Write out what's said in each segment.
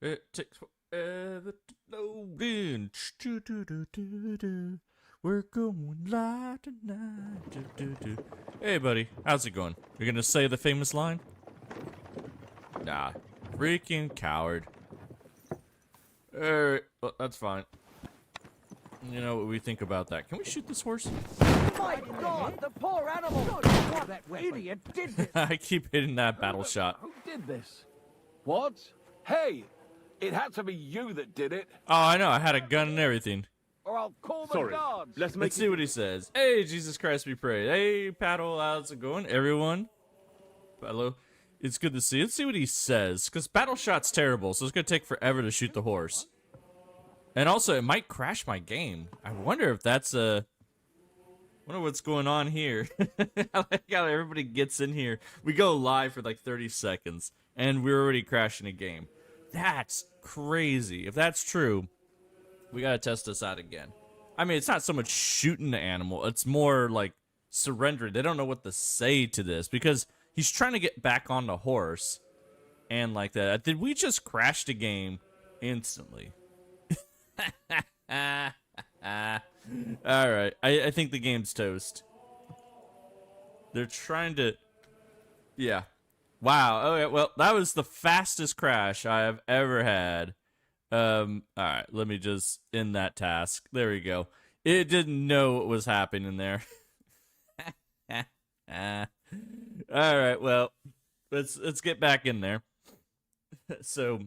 It takes forever to load in. We're going live tonight. Hey, buddy. How's it going? You're gonna say the famous line? Nah. Freaking coward. Alright. Well, that's fine. You know what we think about that. Can we shoot this horse? My God, the poor animal! What that idiot did this? I keep hitting that battle shot. Who did this? What? Hey, it had to be you that did it, Oh, I know. I had a gun and everything. or I'll call the guards. Let's see what he says. Hey, Jesus Christ, we pray. Hey, Paddle, how's it going, everyone? Hello. It's good to see. Let's see what he says, because battle shot's terrible, so it's gonna take forever to shoot the horse. And also, it might crash my game. I wonder if that's a... wonder what's going on here. I like how everybody gets in here. We go live for like 30 seconds, and we're already crashing a game. That's crazy. If that's true, we gotta test this out again. I mean, it's not so much shooting the animal. It's more like surrendering. They don't know what to say to this, because he's trying to get back on the horse. And like that. Did we just crash the game instantly? Alright, I think the game's toast. They're trying to... yeah. Wow, okay, well, that was the fastest crash I have ever had. Alright, let me just end that task. There we go. It didn't know what was happening there. Alright, well, let's get back in there. So,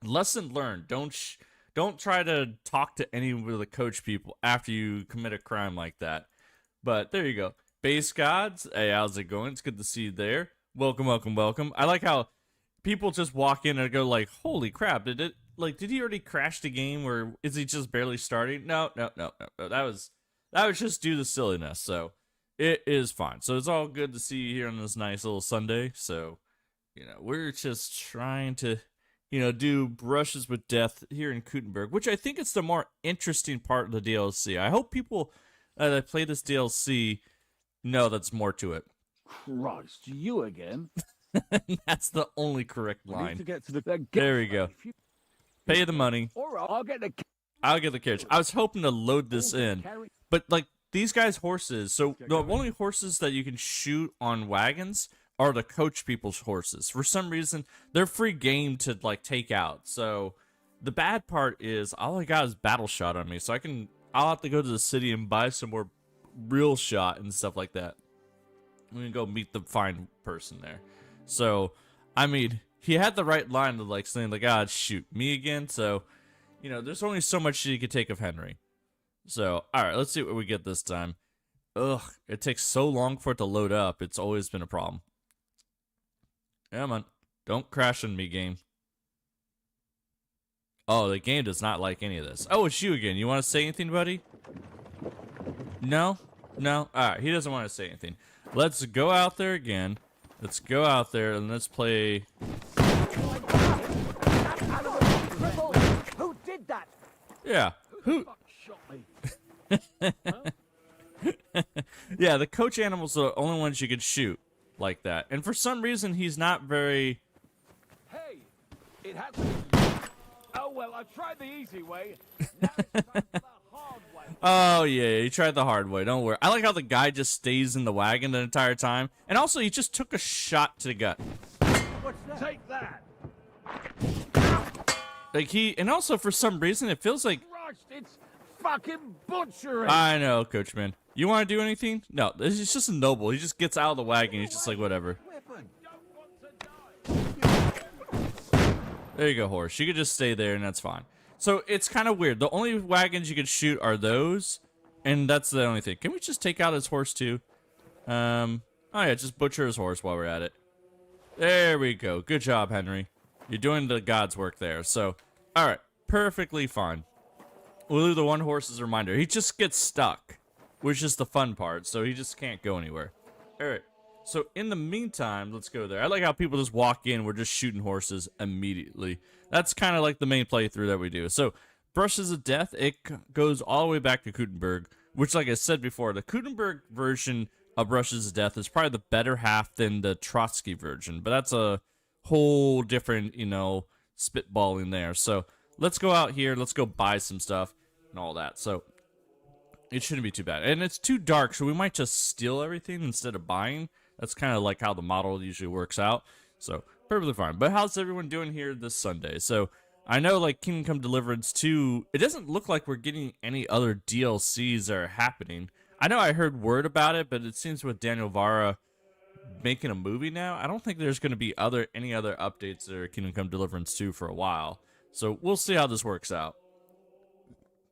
lesson learned. Don't try to talk to any of the coach people after you commit a crime like that. But there you go. Base Gods, hey, how's it going? It's good to see you there. Welcome, welcome, welcome. I like how people just walk in and go like, holy crap, did he already crash the game, or is he just barely starting? No. That was just due to silliness, so it is fine. So it's all good to see you here on this nice little Sunday. So, you know, we're just trying to... you know, do brushes with death here in Kuttenberg, which I think is the more interesting part of the DLC. I hope people that play this DLC know that's more to it. Christ, you again? That's the only correct Need line. to get to the... There we go. Pay the money. Or I'll get the... I'll get the carriage. I was hoping to load this in, but like these guys' horses. So the only horses that you can shoot on wagons are the coach people's horses. For some reason, they're free game to like take out. So the bad part is all I got is battle shot on me. So I'll have to go to the city and buy some more real shot and stuff like that. I'm gonna go meet the fine person there. So, I mean, he had the right line to like saying like, ah, shoot me again. So, you know, there's only so much you could take of Henry. So, all right, let's see what we get this time. Ugh, it takes so long for it to load up. It's always been a problem. Come on. Don't crash on me, game. Oh, the game does not like any of this. Oh, it's you again. You want to say anything, buddy? No? No? Alright, he doesn't want to say anything. Let's go out there again. Let's go out there and let's play... Who did that? yeah. Who... Shot me. yeah, the coach animals are the only ones you could shoot like that. And for some reason, he's not very... Hey, it had to be you. Oh, well, I tried the easy way. Now it's time for the hard way. oh, yeah, he tried the hard way. Don't worry. I like how the guy just stays in the wagon the entire time. And also, he just took a shot to the gut. What's that? Take that. Like, and also, for some reason, it feels like... Christ, it's fucking butchery. I know, Coachman. You want to do anything? No, it's just a noble. He just gets out of the wagon. He's just like, whatever. Weapon. There you go, horse. You could just stay there, and that's fine. So, it's kind of weird. The only wagons you can shoot are those, and that's the only thing. Can we just take out his horse, too? Oh, yeah, just butcher his horse while we're at it. There we go. Good job, Henry. You're doing the God's work there. So, all right. Perfectly fine. We'll do the one horse as a reminder. He just gets stuck, which is the fun part, so he just can't go anywhere. All right. So, in the meantime, let's go there. I like how people just walk in. We're just shooting horses immediately. That's kind of like the main playthrough that we do. So, Brushes of Death, it goes all the way back to Kuttenberg, which, like I said before, the Kuttenberg version Rush's death is probably the better half than the Trotsky version, but that's a whole different, spitballing there. So let's go out here, let's go buy some stuff and all that. So it shouldn't be too bad. And it's too dark, so we might just steal everything instead of buying. That's kind of like how the model usually works out. So perfectly fine. But how's everyone doing here this Sunday? So I know like Kingdom Come Deliverance 2, it doesn't look like we're getting any other DLCs that are happening. I know I heard word about it, but it seems with Daniel Vara making a movie now, I don't think there's going to be any other updates to Kingdom Come Deliverance 2 for a while. So we'll see how this works out.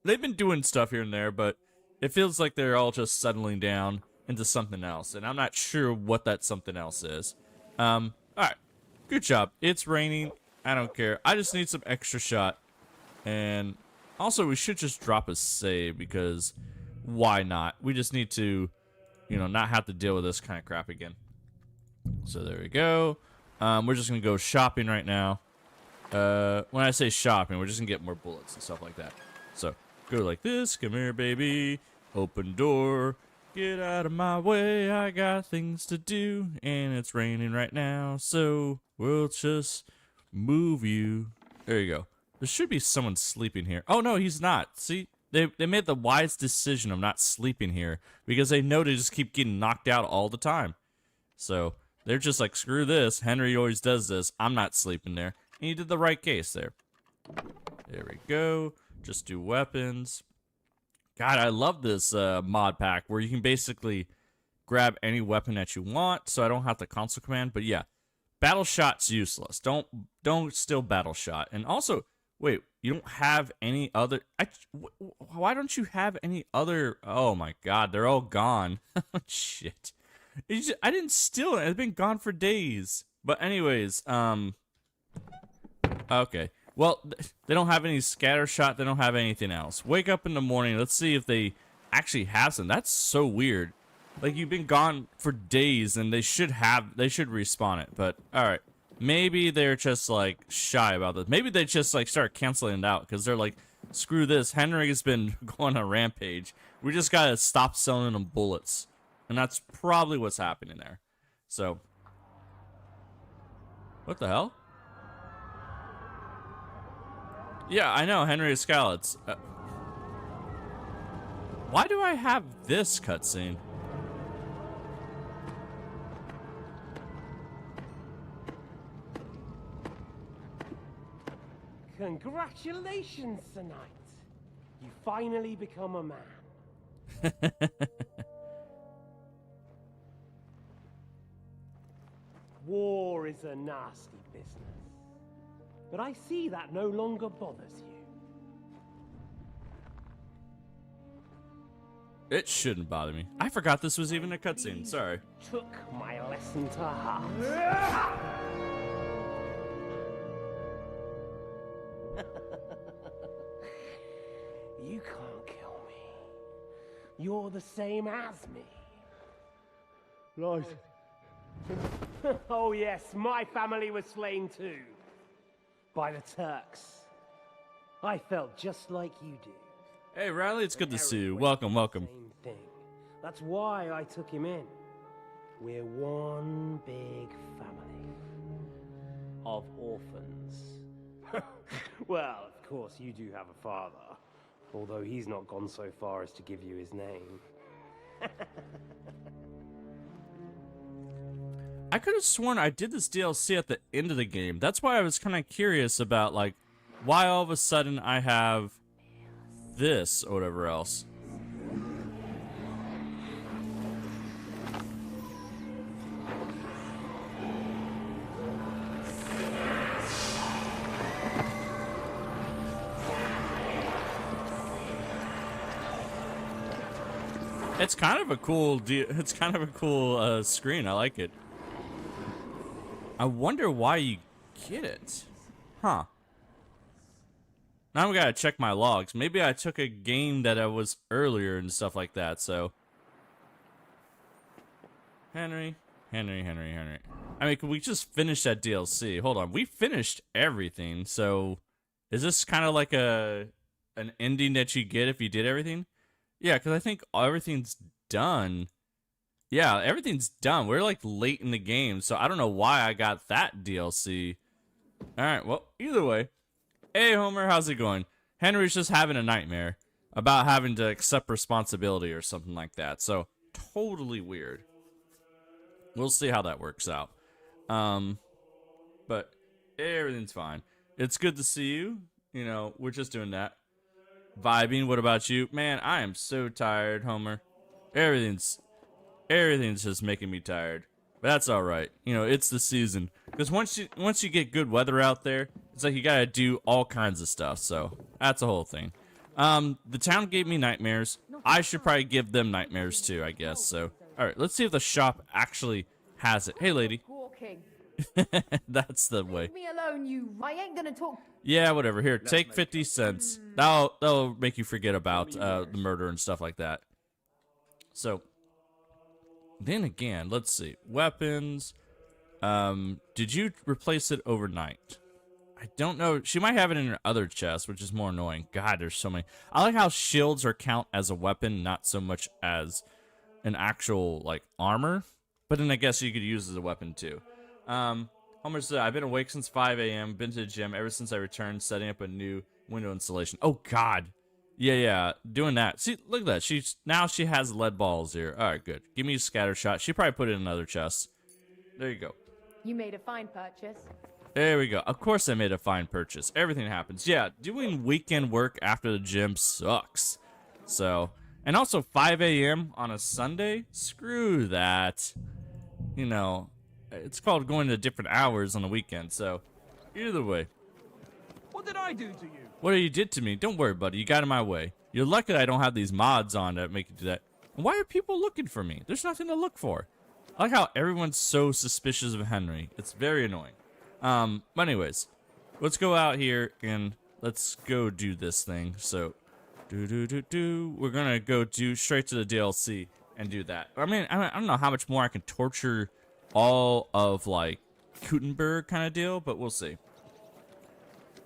They've been doing stuff here and there, but it feels like they're all just settling down into something else, and I'm not sure what that something else is. Alright. Good job. It's raining. I don't care. I just need some extra shot. And also, we should just drop a save, because why not? We just need to, not have to deal with this kind of crap again. So there we go. We're just going to go shopping right now. When I say shopping, we're just going to get more bullets and stuff like that. So, go like this. Come here, baby. Open door. Get out of my way. I got things to do. And it's raining right now. So, we'll just move you. There you go. There should be someone sleeping here. Oh, no, he's not. See? They made the wise decision of not sleeping here because they know to just keep getting knocked out all the time. So, they're just like, screw this. Henry always does this. I'm not sleeping there. And you did the right case there. There we go. Just do weapons. God, I love this mod pack where you can basically grab any weapon that you want, so I don't have to console command. But yeah, battle shot's useless. Don't steal battle shot. And also, wait, you don't have any other? Why don't you have any other? Oh my God, they're all gone. Shit, I didn't steal it. It's been gone for days. But anyways, okay. Well, they don't have any scatter shot. They don't have anything else. Wake up in the morning. Let's see if they actually have some. That's so weird. Like, you've been gone for days, and they should respawn it. But, alright. Maybe they're just, like, shy about this. Maybe they just, like, start canceling it out. Because they're like, screw this. Henry has been going on a rampage. We just gotta stop selling them bullets. And that's probably what's happening there. So. What the hell? Yeah, I know, Henry Escalets. Why do I have this cutscene? Congratulations, Sir Knight. You finally become a man. War is a nasty business. But I see that no longer bothers you. It shouldn't bother me. I forgot this was even a cutscene. Sorry. Took my lesson to heart. You can't kill me. You're the same as me. Right. Oh yes, my family was slain too. By the Turks. I felt just like you do. Hey, Riley, it's good to see you. Welcome, welcome. Same thing. That's why I took him in. We're one big family of orphans. Well, of course, you do have a father, although he's not gone so far as to give you his name. I could have sworn I did this DLC at the end of the game. That's why I was kind of curious about, like, why all of a sudden I have this or whatever else. It's kind of a cool screen. I like it. I wonder why you get it. Huh. Now we gotta check my logs. Maybe I took a game that I was earlier and stuff like that, so. Henry. I mean, could we just finish that DLC? Hold on. We finished everything, so. Is this kind of like an ending that you get if you did everything? Yeah, because I think everything's done. Yeah, everything's done. We're like late in the game, so I don't know why I got that DLC. All right, well, either way. Hey, Homer, how's it going? Henry's just having a nightmare about having to accept responsibility or something like that. So, totally weird. We'll see how that works out. But everything's fine. It's good to see you. You know, we're just doing that. Vibing. What about you? Man, I am so tired, Homer. Everything's just making me tired. But that's all right. You know, it's the season. Because once you get good weather out there, it's like you gotta do all kinds of stuff. So that's the whole thing. The town gave me nightmares. I should probably give them nightmares too, I guess. So, all right, let's see if the shop actually has it. Hey, lady. Walking. That's the way. Leave me alone, you. I ain't gonna talk. Yeah, whatever. Here, take 50 cents. That'll make you forget about the murder and stuff like that. So, then again, let's see. Weapons. Did you replace it overnight? I don't know. She might have it in her other chest, which is more annoying. God, there's so many. I like how shields are count as a weapon, not so much as an actual, like, armor. But then I guess you could use it as a weapon, too. Homer said, I've been awake since 5 a.m., been to the gym ever since I returned, setting up a new window installation. Oh, God. Yeah, doing that. See, look at that. Now she has lead balls here. All right, good. Give me a scatter shot. She probably put it in another chest. There you go. You made a fine purchase. There we go. Of course I made a fine purchase. Everything happens. Yeah, doing weekend work after the gym sucks. So, and also 5 a.m. on a Sunday? Screw that. You know, it's called going to different hours on the weekend. So, either way. What did I do to you? What you did to me? Don't worry, buddy. You got in my way. You're lucky that I don't have these mods on that make you do that. And why are people looking for me? There's nothing to look for. I like how everyone's so suspicious of Henry. It's very annoying. But anyways, let's go out here and let's go do this thing. So, we're gonna go straight to the DLC and do that. I mean, I don't know how much more I can torture all of like Kuttenberg kind of deal, but we'll see.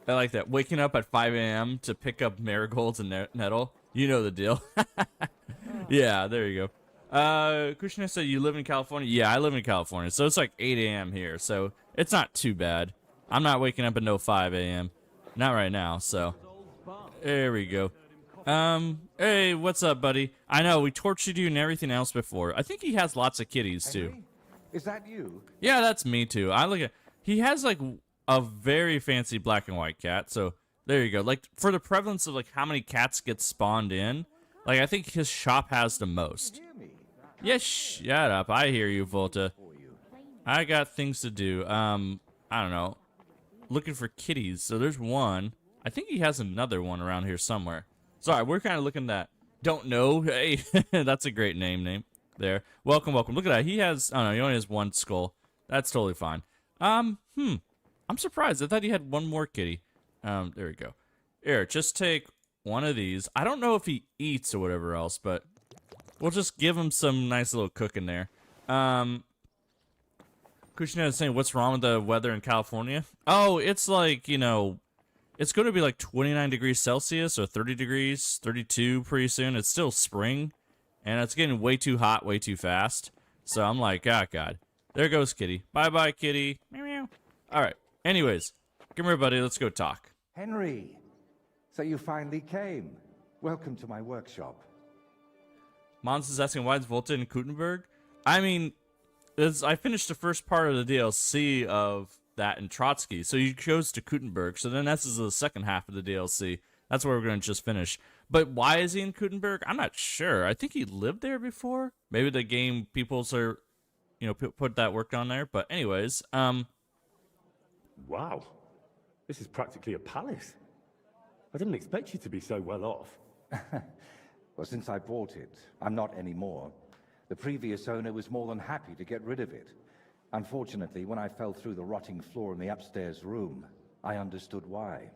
I like that. Waking up at 5 a.m. to pick up marigolds and nettle. You know the deal. Yeah, there you go. Kushner said you live in California? Yeah, I live in California. So it's like 8 a.m. here. So it's not too bad. I'm not waking up at no 5 a.m. Not right now. So there we go. Hey, what's up, buddy? I know, we tortured you and everything else before. I think he has lots of kitties, too. Henry? Is that you? Yeah, that's me, too. He has, like, a very fancy black and white cat, so there you go. Like, for the prevalence of, like, how many cats get spawned in, like, I think his shop has the most. Hear me? Yeah, shut up. I hear you, Volta. I got things to do. I don't know. Looking for kitties. So there's one. I think he has another one around here somewhere. Sorry, we're kind of looking at that. Don't know. Hey, that's a great name there. Welcome. Look at that. He only has one skull. That's totally fine. I'm surprised. I thought he had one more kitty. There we go. Here, just take one of these. I don't know if he eats or whatever else, but we'll just give him some nice little cooking there. Kushina is saying, what's wrong with the weather in California? Oh, it's like, you know, it's going to be like 29 degrees Celsius or 30 degrees, 32 pretty soon. It's still spring, and it's getting way too hot, way too fast. So I'm like, oh, God. There goes Kitty. Bye-bye, Kitty. Meow, meow. All right. Anyways, come here, buddy. Let's go talk. Henry, so you finally came. Welcome to my workshop. Mons is asking, why is Volta in Kuttenberg? I mean, I finished the first part of the DLC of that in Trotsky, so you chose to Kuttenberg, so then this is the second half of the DLC. That's where we're going to just finish. But why is he in Kuttenberg? I'm not sure. I think he lived there before. Maybe the game people are, you know, put that work on there. But anyways, Wow, this is practically a palace. I didn't expect you to be so well off. Well, since I bought it, I'm not anymore. The previous owner was more than happy to get rid of it. Unfortunately, when I fell through the rotting floor in the upstairs room, I understood why.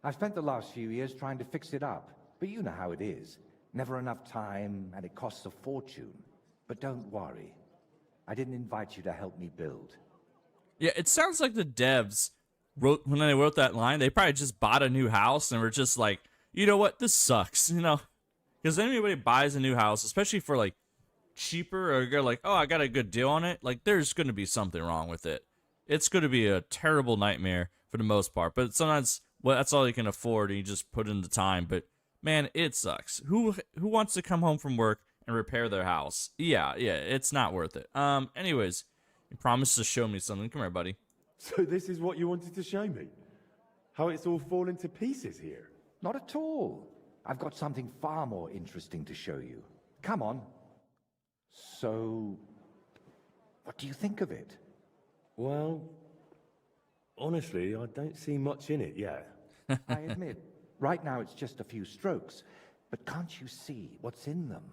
I've spent the last few years trying to fix it up, but you know how it is. Never enough time, and it costs a fortune. But don't worry. I didn't invite you to help me build. yeah, it sounds like the devs when they wrote that line, they probably just bought a new house and were just like, you know what, this sucks, you know? Because anybody buys a new house, especially for like cheaper or you're like, oh, I got a good deal on it, like there's going to be something wrong with it. It's going to be a terrible nightmare for the most part. But sometimes, well, that's all you can afford, and you just put in the time. But man, it sucks. Who wants to come home from work and repair their house? Yeah, it's not worth it. Anyways, you promised to show me something. Come here, buddy. So this is what you wanted to show me? How it's all fallen to pieces here? Not at all. I've got something far more interesting to show you. Come on. So, what do you think of it? Well, honestly, I don't see much in it yet. I admit, right now it's just a few strokes, but can't you see what's in them?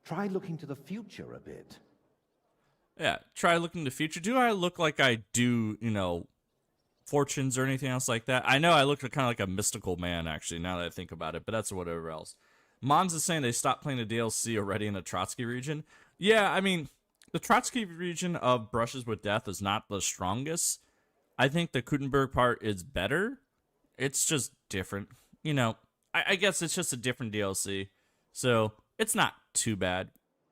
Try looking to the future a bit. Yeah, try looking to the future. Do I look like I do, fortunes or anything else like that? I know I look kind of like a mystical man, actually, now that I think about it, but that's whatever else. Mons is saying they stopped playing the DLC already in the Trotsky region. Yeah, I mean, the Trotsky region of Brushes with Death is not the strongest. I think the Kuttenberg part is better. It's just different. I guess it's just a different DLC. So, it's not too bad.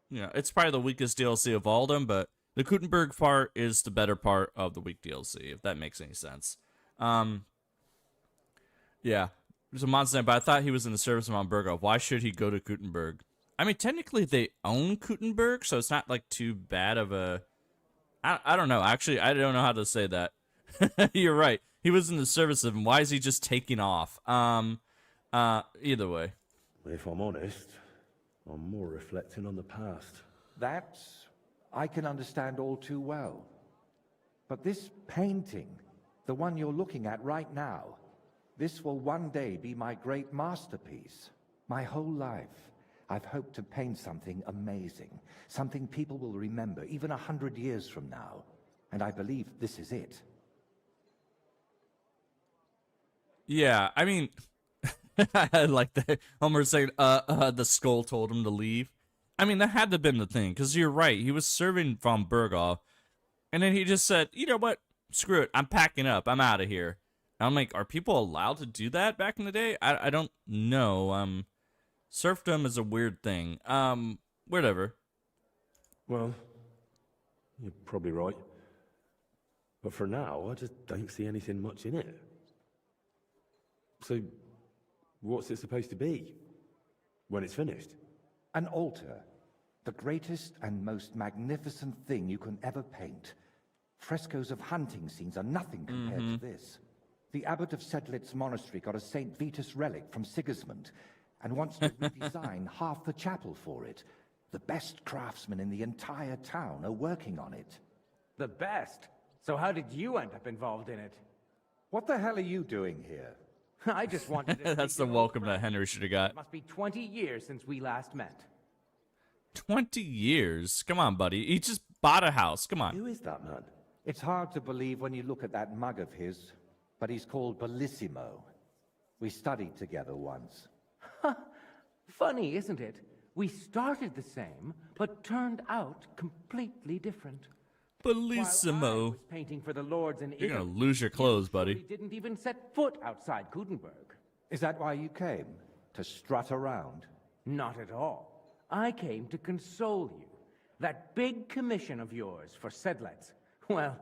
It's probably the weakest DLC of all of them, but the Kuttenberg part is the better part of the weak DLC, if that makes any sense. Yeah. There's a monster, but I thought he was in the service of Monbergo. Why should he go to Kuttenberg? I mean, technically they own Kuttenberg, so it's not like too bad of a... I don't know. Actually, I don't know how to say that. You're right. He was in the service of him. Why is he just taking off? Either way. If I'm honest, I'm more reflecting on the past. That I can understand all too well. But this painting, the one you're looking at right now, this will one day be my great masterpiece. My whole life, I've hoped to paint something amazing, something people will remember even 100 years from now. And I believe this is it. Yeah, I mean, I like that. Homer saying, the skull told him to leave. I mean, that had to have been the thing, because you're right. He was serving von Berghoff, and then he just said, you know what? Screw it. I'm packing up. I'm out of here. And I'm like, are people allowed to do that back in the day? I don't know. Serfdom is a weird thing. Whatever. Well, you're probably right. But for now, I just don't see anything much in it. So, what's it supposed to be when it's finished? An altar, the greatest and most magnificent thing you can ever paint. Frescoes of hunting scenes are nothing compared to this. The abbot of Sedlitz Monastery got a St. Vitus relic from Sigismund and wants to redesign half the chapel for it. The best craftsmen in the entire town are working on it. The best? So how did you end up involved in it? What the hell are you doing here? I just wanted to... That's the welcome that Henry should have got. It must be 20 years since we last met. 20 years? Come on, buddy. He just bought a house. Come on. Who is that man? It's hard to believe when you look at that mug of his, but he's called Bellissimo. We studied together once. Funny, isn't it? We started the same, but turned out completely different. While I Bellissimo. was painting for the lords in You're Italy, gonna lose your clothes, we buddy. didn't even set foot outside Kuttenberg. Is that why you came? To strut around? Not at all. I came to console you. That big commission of yours for Sedlitz. Well,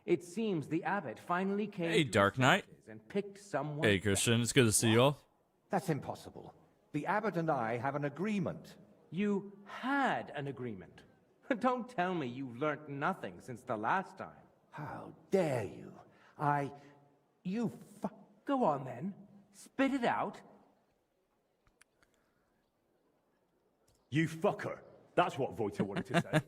it seems the abbot finally came Hey, to Dark his Knight. senses and picked someone. Hey, Christian. It's good to see you all. That's impossible. The abbot and I have an agreement. You had an agreement. Don't tell me you learnt nothing since the last time. How dare you? Go on then. Spit it out. You fucker. That's what Voiter wanted to say.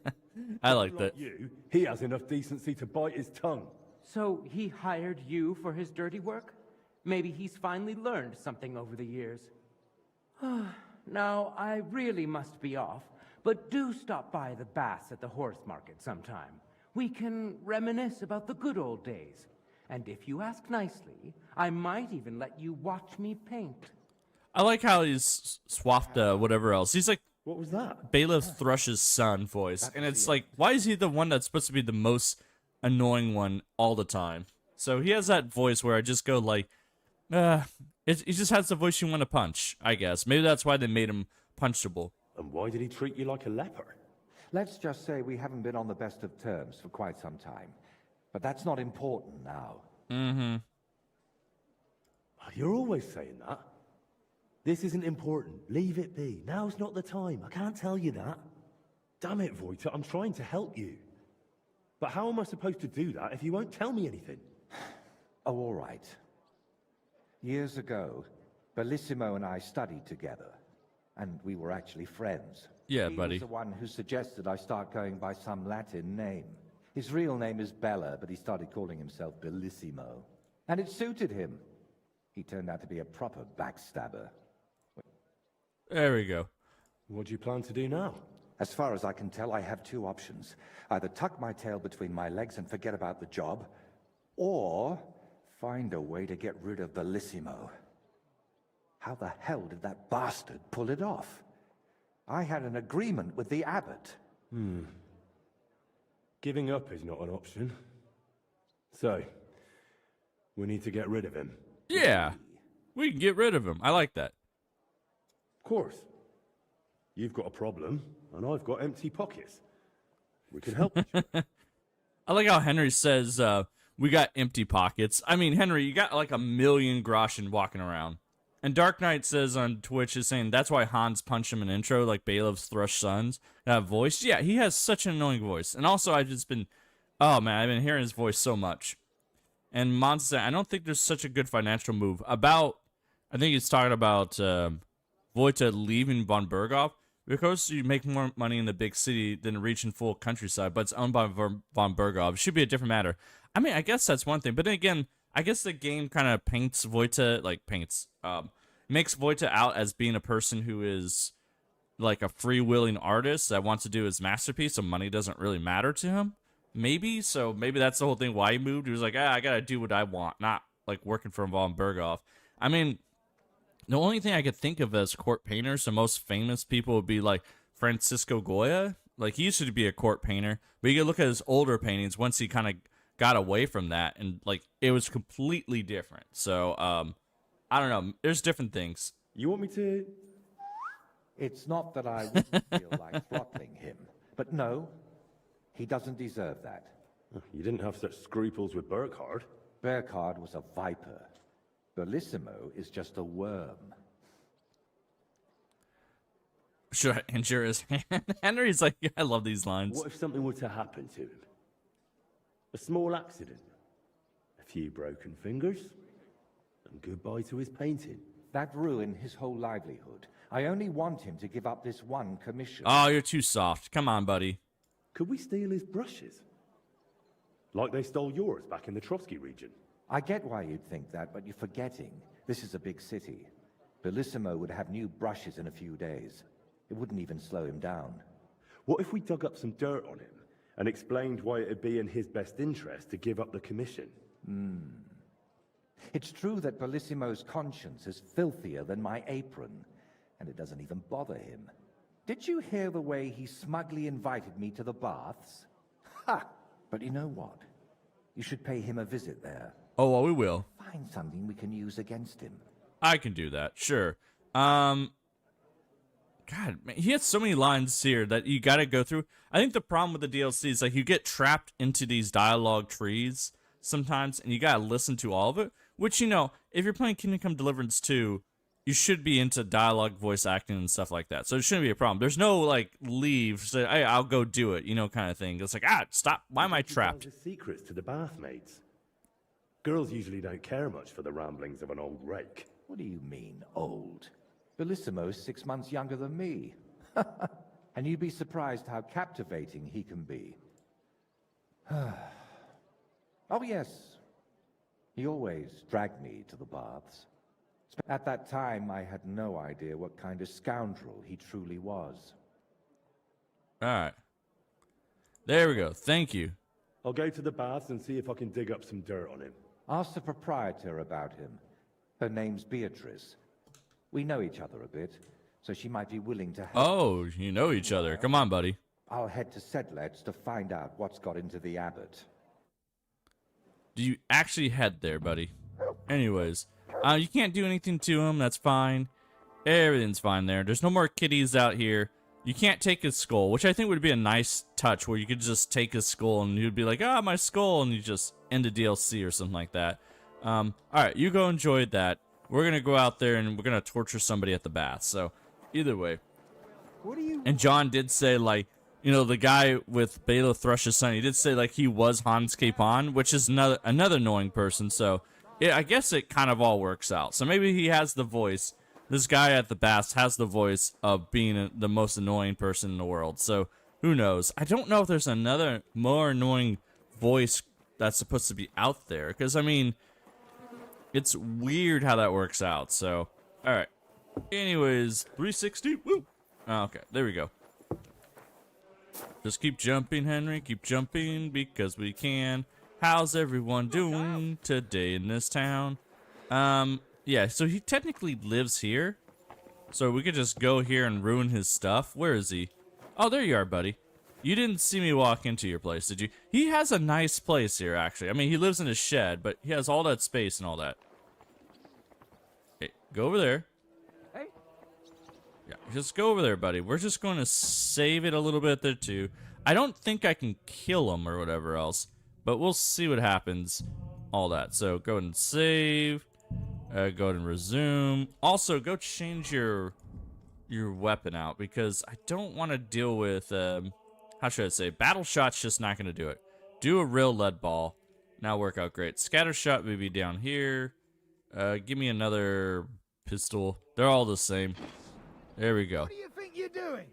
I like that. You, he has enough decency to bite his tongue. So he hired you for his dirty work? Maybe he's finally learned something over the years. Now, I really must be off, but do stop by the baths at the horse market sometime. We can reminisce about the good old days. And if you ask nicely, I might even let you watch me paint. I like how he's swapped whatever else. He's like What was that? Bailiff Thrush's son voice. And it's like, why is he the one that's supposed to be the most annoying one all the time? So he has that voice where I just go like, he just has the voice you want to punch, I guess. Maybe that's why they made him punchable. And why did he treat you like a leper? Let's just say we haven't been on the best of terms for quite some time. But that's not important now. Mm-hmm. You're always saying that. This isn't important. Leave it be. Now's not the time. I can't tell you that. Damn it, Voita, I'm trying to help you. But how am I supposed to do that if you won't tell me anything? Oh, all right. Years ago, Bellissimo and I studied together, and we were actually friends. Yeah, He buddy. was the one who suggested I start going by some Latin name. His real name is Bella, but he started calling himself Bellissimo. And it suited him. He turned out to be a proper backstabber. There we go. What do you plan to do now? As far as I can tell, I have two options. Either tuck my tail between my legs and forget about the job, or find a way to get rid of Bellissimo. How the hell did that bastard pull it off? I had an agreement with the abbot. Giving up is not an option. So, we need to get rid of him. Yeah. We can get rid of him. I like that. Of course. You've got a problem, and I've got empty pockets. We can help each other. I like how Henry says, we got empty pockets. I mean, Henry, you got like 1,000,000 groschen walking around. And Dark Knight says on Twitch is saying that's why Hans punched him in intro, like Bailiff's Thrush Sons. That voice. Yeah, he has such an annoying voice. And also, I've just been, oh man, I've been hearing his voice so much. And Mons said, I don't think there's such a good financial move. I think he's talking about Wojta leaving von Berghoff. Because you make more money in the big city than reaching full countryside, but it's owned by von Berghoff. It should be a different matter. I mean, I guess that's one thing. But then again, I guess the game kind of paints Wojta, makes Wojta out as being a person who is like a freewheeling artist that wants to do his masterpiece, so money doesn't really matter to him. Maybe. So maybe that's the whole thing why he moved. He was like, I got to do what I want, not like working for von Berghoff. I mean, the only thing I could think of as court painters, the most famous people would be like Francisco Goya. Like he used to be a court painter, but you could look at his older paintings once he kind of got away from that, and like it was completely different. So I don't know. There's different things. You want me to... It's not that I wouldn't feel like throttling him, but no, he doesn't deserve that. You didn't have such scruples with Burkhardt. Burkhardt was a viper. Bellissimo is just a worm. Should I injure his hand? Henry's like, I love these lines. What if something were to happen to him? A small accident, a few broken fingers, and goodbye to his painting. That ruined his whole livelihood. I only want him to give up this one commission. Oh, you're too soft. Come on, buddy. Could we steal his brushes? Like they stole yours back in the Trotsky region? I get why you'd think that, but you're forgetting. This is a big city. Bellissimo would have new brushes in a few days. It wouldn't even slow him down. What if we dug up some dirt on him and explained why it'd be in his best interest to give up the commission? It's true that Bellissimo's conscience is filthier than my apron, and it doesn't even bother him. Did you hear the way he smugly invited me to the baths? Ha! But you know what? You should pay him a visit there. Oh, well, we will. Find something we can use against him. I can do that. Sure. God, man, he has so many lines here that you got to go through. I think the problem with the DLC is like you get trapped into these dialogue trees sometimes, and you got to listen to all of it. Which, you know, if you're playing Kingdom Come Deliverance 2, you should be into dialogue, voice acting, and stuff like that. So it shouldn't be a problem. There's no, like, leave, say, hey, I'll go do it, you know, kind of thing. It's like, stop. Why am I trapped? His secrets to the bathmaids. Girls usually don't care much for the ramblings of an old rake. What do you mean, old? Bellissimo's 6 months younger than me. And you'd be surprised how captivating he can be. Oh, yes. He always dragged me to the baths. At that time, I had no idea what kind of scoundrel he truly was. All right. There we go. Thank you. I'll go to the baths and see if I can dig up some dirt on him. Ask the proprietor about him. Her name's Beatrice. We know each other a bit, so she might be willing to help. Oh, you know each other. Come on, buddy. I'll head to Sedlet's to find out what's got into the abbot. Do you actually head there, buddy? Anyways, you can't do anything to him. That's fine. Everything's fine there. There's no more kitties out here. You can't take his skull, which I think would be a nice touch where you could just take his skull and you'd be like, ah, my skull, and you just end a DLC or something like that. All right, you go enjoy that. We're going to go out there and we're going to torture somebody at the bath. So either way. And John did say, like, you know, the guy with Bela Thrush's son, he did say, like, he was Hans Capon, which is another annoying person. So I guess it kind of all works out. So maybe he has the voice. This guy at the bath has the voice of being the most annoying person in the world. So who knows? I don't know if there's another more annoying voice that's supposed to be out there. Because, I mean, it's weird how that works out. So, all right. Anyways, 360. Woo! Oh, okay, there we go. Just keep jumping, Henry. Keep jumping because we can. How's everyone doing today in this town? Yeah, so he technically lives here. So we could just go here and ruin his stuff. Where is he? Oh, there you are, buddy. You didn't see me walk into your place, did you? He has a nice place here, actually. I mean, he lives in a shed, but he has all that space and all that. Hey, go over there. Hey. Yeah, just go over there, buddy. We're just going to save it a little bit there, too. I don't think I can kill him or whatever else, but we'll see what happens. All that. So go ahead and save. Go ahead and resume. Also, go change your weapon out because I don't want to deal with, how should I say, battle shot's just not going to do it. Do a real lead ball. Now work out great. Scatter shot maybe down here. Give me another pistol. They're all the same. There we go. What do you think you're doing?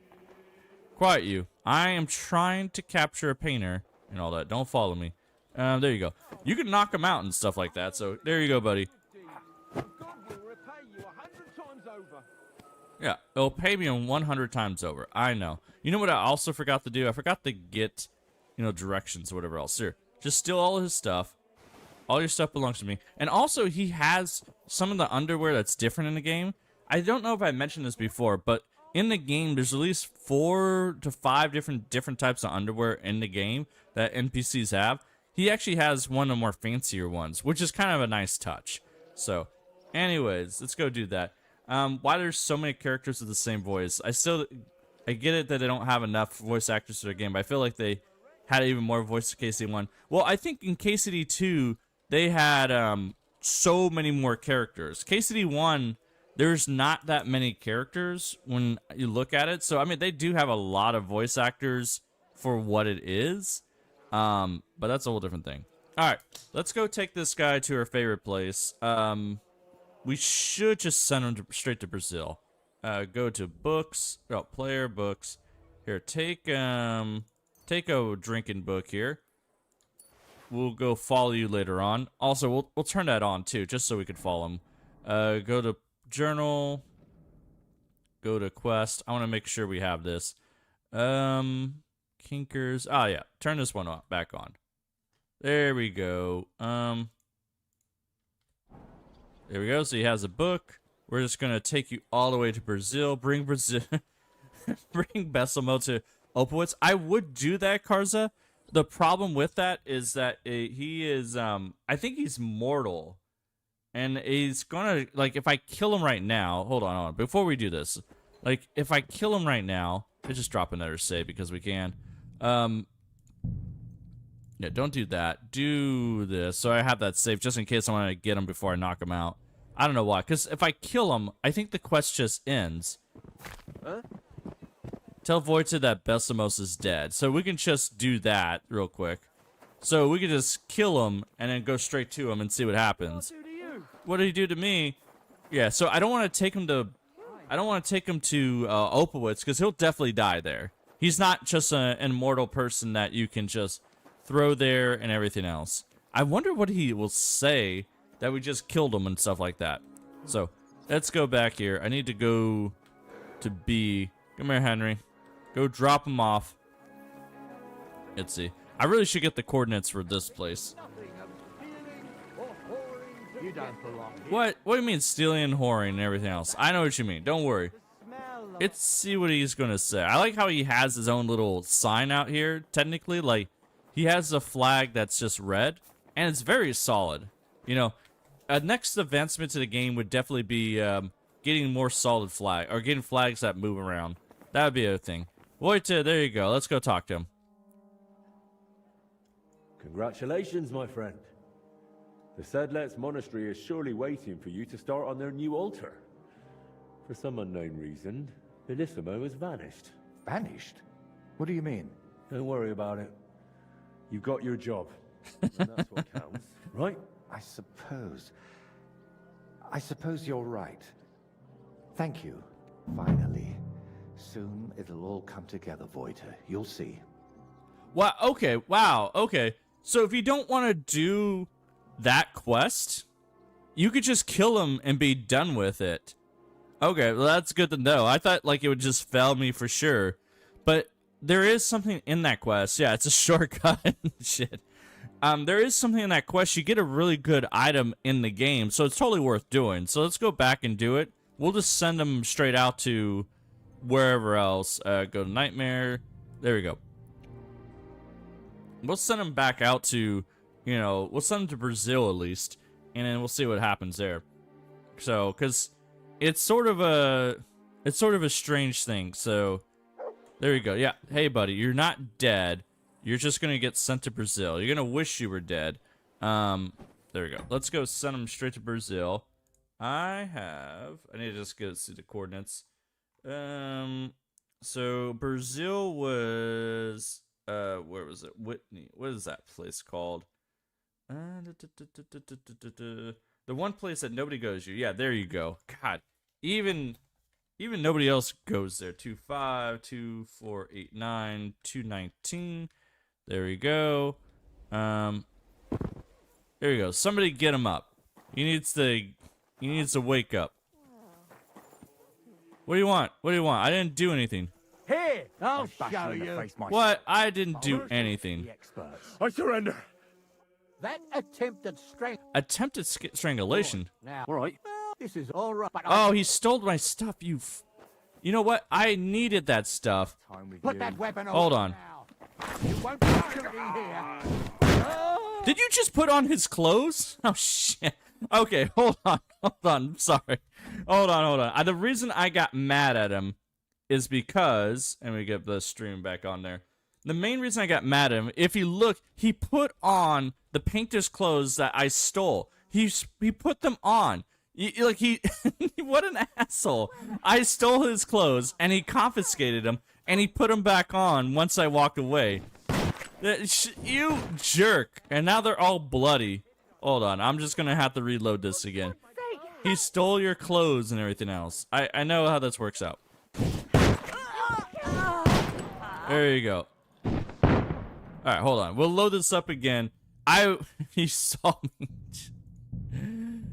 Quiet you. I am trying to capture a painter and all that. Don't follow me. There you go. You can knock them out and stuff like that. So there you go, buddy. God will repay you 100 times over. Yeah, it'll pay me 100 times over. I know. You know what I also forgot to do? I forgot to get, you know, directions or whatever else. Here, just steal all of his stuff. All your stuff belongs to me. And also, he has some of the underwear that's different in the game. I don't know if I mentioned this before, but in the game, there's at least 4 to 5 different types of underwear in the game that NPCs have. He actually has one of the more fancier ones, which is kind of a nice touch. So, anyways, let's go do that. Why there's so many characters with the same voice? I get it that they don't have enough voice actors for the game, but I feel like they had even more voice in KCD1. Well, I think in KCD2, they had so many more characters. KCD1, there's not that many characters when you look at it. So, I mean, they do have a lot of voice actors for what it is. But that's a whole different thing. All right, let's go take this guy to our favorite place. We should just send him straight to Brazil. Go to books. Oh, player books. Here, take a drinking book here. We'll go follow you later on. Also, we'll turn that on too, just so we can follow him. Go to journal. Go to quest. I want to make sure we have this. Kinkers. Oh yeah, turn this one back on. There we go. There we go. So he has a book. We're just gonna take you all the way to Brazil. Bring Brazil. Bring Besamo to Opowitz. I would do that, Karza. The problem with that is that he is. I think he's mortal, and he's gonna like. If I kill him right now, hold on. Before we do this, like if I kill him right now, let's just drop another save because we can. Yeah, don't do that. Do this. So I have that saved just in case I want to get him before I knock him out. I don't know why. Because if I kill him, I think the quest just ends. Huh? Tell Wojciech that Besamos is dead. So we can just do that real quick. So we can just kill him and then go straight to him and see what happens. What did he do to me? Yeah, so I don't want to take him to... I don't want to take him to Opowitz because he'll definitely die there. He's not just an immortal person that you can just throw there and everything else. I wonder what he will say that we just killed him and stuff like that. So, let's go back here. I need to go to B. Come here, Henry. Go drop him off. Let's see. I really should get the coordinates for this place. You don't belong here. What do you mean stealing and whoring and everything else? I know what you mean. Don't worry. Let's see what he's going to say. I like how he has his own little sign out here, technically. Like, he has a flag that's just red, and it's very solid. You know, a next advancement to the game would definitely be getting more solid flag, or getting flags that move around. That would be a thing. Wojta, there you go. Let's go talk to him. Congratulations, my friend. The Sedlets Monastery is surely waiting for you to start on their new altar. For some unknown reason, Bellissimo has vanished. Vanished? What do you mean? Don't worry about it. You've got your job. And that's what counts, right? I suppose you're right. Thank you. Finally. Soon it'll all come together, Voiter. You'll see. Wow, okay, wow, okay. So if you don't want to do that quest, you could just kill him and be done with it. Okay, well that's good to know. I thought like it would just fail me for sure. But there is something in that quest. Yeah, it's a shortcut. Shit. There is something in that quest. You get a really good item in the game, so it's totally worth doing. So let's go back and do it. We'll just send them straight out to wherever else. Go to Nightmare. There we go. We'll send them back out to, you know, we'll send them to Brazil at least, and then we'll see what happens there. So, because it's sort of a strange thing. So, there you go. Yeah, hey buddy, you're not dead. You're just gonna get sent to Brazil. You're gonna wish you were dead. There we go. Let's go send them straight to Brazil. I need to just go see the coordinates. So Brazil was, where was it? Whitney. What is that place called? The one place that nobody goes to. Yeah, there you go. God, even nobody else goes there. 25, 2, 4, 8, 9, 219. There we go. There you go. Somebody get him up. He needs to wake up. What do you want? What do you want? I didn't do anything. Here, I'll show you. What? I didn't do anything. I surrender. That attempted Attempted strangulation. Now, all right. This is all right. But Oh, he stole my stuff. You know what? I needed that stuff. put that weapon on. Hold on. Now. You won't be shooting here. Did you just put on his clothes? Oh shit. Okay, hold on. I'm sorry. Hold on. The reason I got mad at him is because, and we get the stream back on there. The main reason I got mad at him, if you look, he put on the painter's clothes that I stole. He put them on. What an asshole. I stole his clothes, and he confiscated them, and he put them back on once I walked away. You jerk. And now they're all bloody. Hold on, I'm just gonna have to reload this again. He stole your clothes and everything else. I know how this works out. There you go. Alright, hold on. We'll load this up again. He saw me.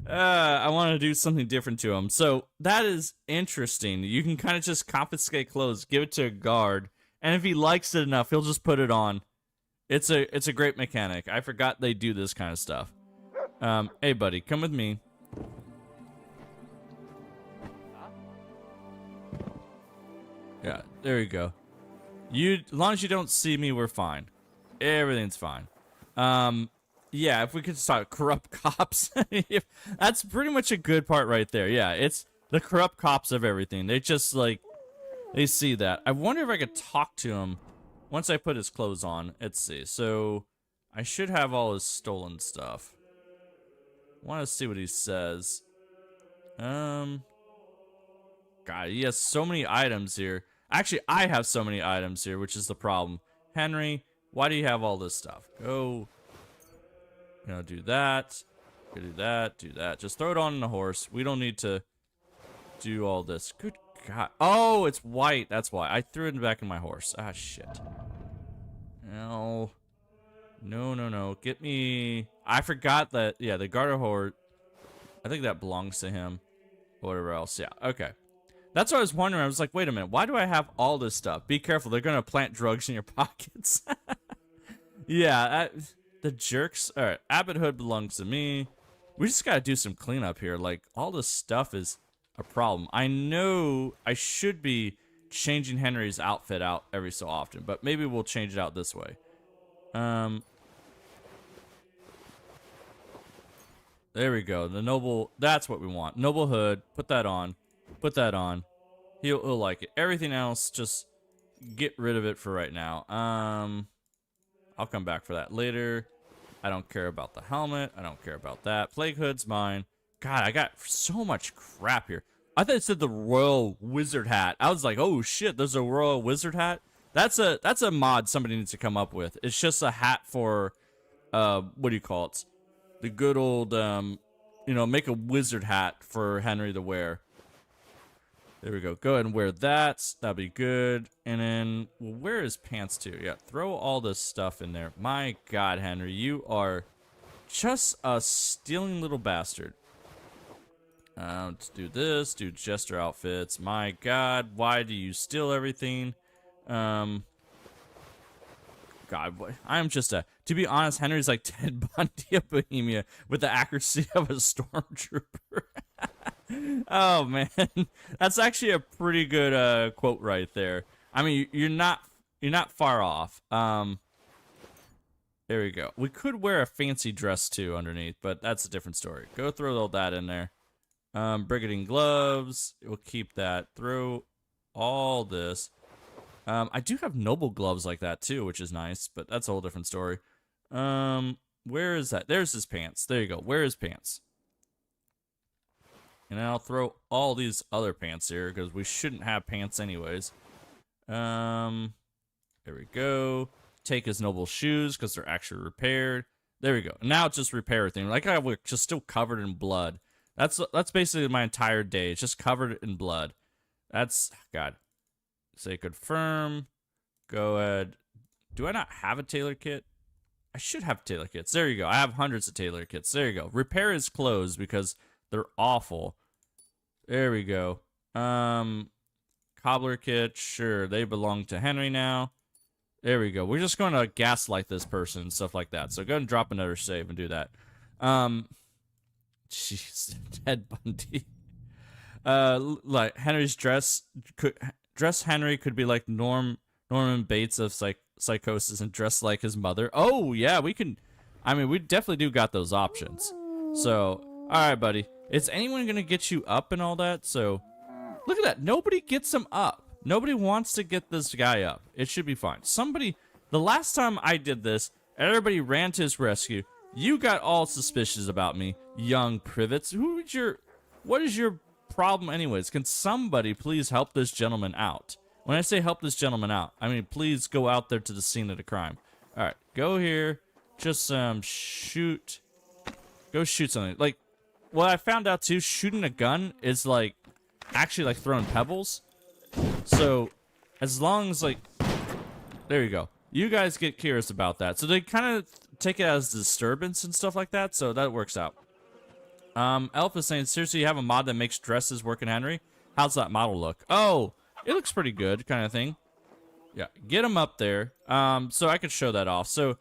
I want to do something different to him. So, that is interesting. You can kind of just confiscate clothes, give it to a guard, and if he likes it enough, he'll just put it on. It's a great mechanic. I forgot they do this kind of stuff. Hey buddy, come with me. Yeah, there you go. As long as you don't see me, we're fine. Everything's fine. Yeah, if we could start corrupt cops. That's pretty much a good part right there. Yeah, it's the corrupt cops of everything. They just, like, they see that. I wonder if I could talk to him once I put his clothes on. Let's see. So, I should have all his stolen stuff. I want to see what he says. God, he has so many items here. Actually, I have so many items here, which is the problem. Henry, why do you have all this stuff? Go. Do that. Go do that. Do that. Just throw it on the horse. We don't need to do all this. Good God. Oh, it's white. That's why. I threw it back in my horse. Ah, shit. No. No. Get me. I forgot that. Yeah, the garter horse. I think that belongs to him. Whatever else. Yeah. Okay. That's what I was wondering. I was like, wait a minute. Why do I have all this stuff? Be careful. They're going to plant drugs in your pockets. Yeah. The jerks. All right. Abbott Hood belongs to me. We just got to do some cleanup here. Like, all this stuff is a problem. I know I should be changing Henry's outfit out every so often, but maybe we'll change it out this way. There we go. The noble. That's what we want. Noble hood. Put that on. Put that on. He'll like it. Everything else, just get rid of it for right now. I'll come back for that later. I don't care about the helmet. I don't care about that. Plague Hood's mine. God, I got so much crap here. I thought it said the Royal Wizard Hat. I was like, oh shit, there's a Royal Wizard Hat? That's a mod somebody needs to come up with. It's just a hat for, what do you call it? The good old, you know, make a wizard hat for Henry to wear. There we go. Go ahead and wear that. That'll be good. And then we'll wear his pants too. Yeah, throw all this stuff in there. My God, Henry, you are just a stealing little bastard. Let's do this. Do jester outfits. My God, why do you steal everything? God, I'm just a... To be honest, Henry's like Ted Bundy of Bohemia with the accuracy of a stormtrooper. Oh man, that's actually a pretty good quote right there. I mean, you're not far off. There we go. We could wear a fancy dress too underneath, but that's a different story. Go throw all that in there. Brigading gloves. We'll keep that. Throw all this. I do have noble gloves like that too, which is nice, but that's a whole different story. Where is that? There's his pants. There you go. Where is pants? And I'll throw all these other pants here because we shouldn't have pants anyways. There we go. Take his noble shoes because they're actually repaired. There we go. Now it's just repair everything. Like we're just still covered in blood. That's basically my entire day. It's just covered in blood. That's God. Say confirm. Go ahead. Do I not have a tailor kit? I should have tailor kits. There you go. I have hundreds of tailor kits. There you go. Repair his clothes because they're awful. There we go. Cobbler kit. Sure, they belong to Henry now. There we go. We're just going to gaslight this person and stuff like that. So go ahead and drop another save and do that. Jeez, Ted Bundy. Like Henry's dress Henry could be like Norman Bates of Psychosis and dress like his mother. Oh yeah, we can. I mean, we definitely do got those options. So, all right, buddy. Is anyone gonna get you up and all that? So, look at that. Nobody gets him up. Nobody wants to get this guy up. It should be fine. Somebody. The last time I did this, everybody ran to his rescue. You got all suspicious about me, young privets. What is your problem anyways? Can somebody please help this gentleman out? When I say help this gentleman out, I mean please go out there to the scene of the crime. All right, go here. Just shoot. Go shoot something. Like what I found out too, shooting a gun is like actually like throwing pebbles. So as long as like, there you go. You guys get curious about that. So they kind of take it as disturbance and stuff like that. So that works out. Elf is saying, seriously, you have a mod that makes dresses work in Henry? How's that model look? Oh, it looks pretty good, kind of thing. Yeah, get him up there. So I could show that off. So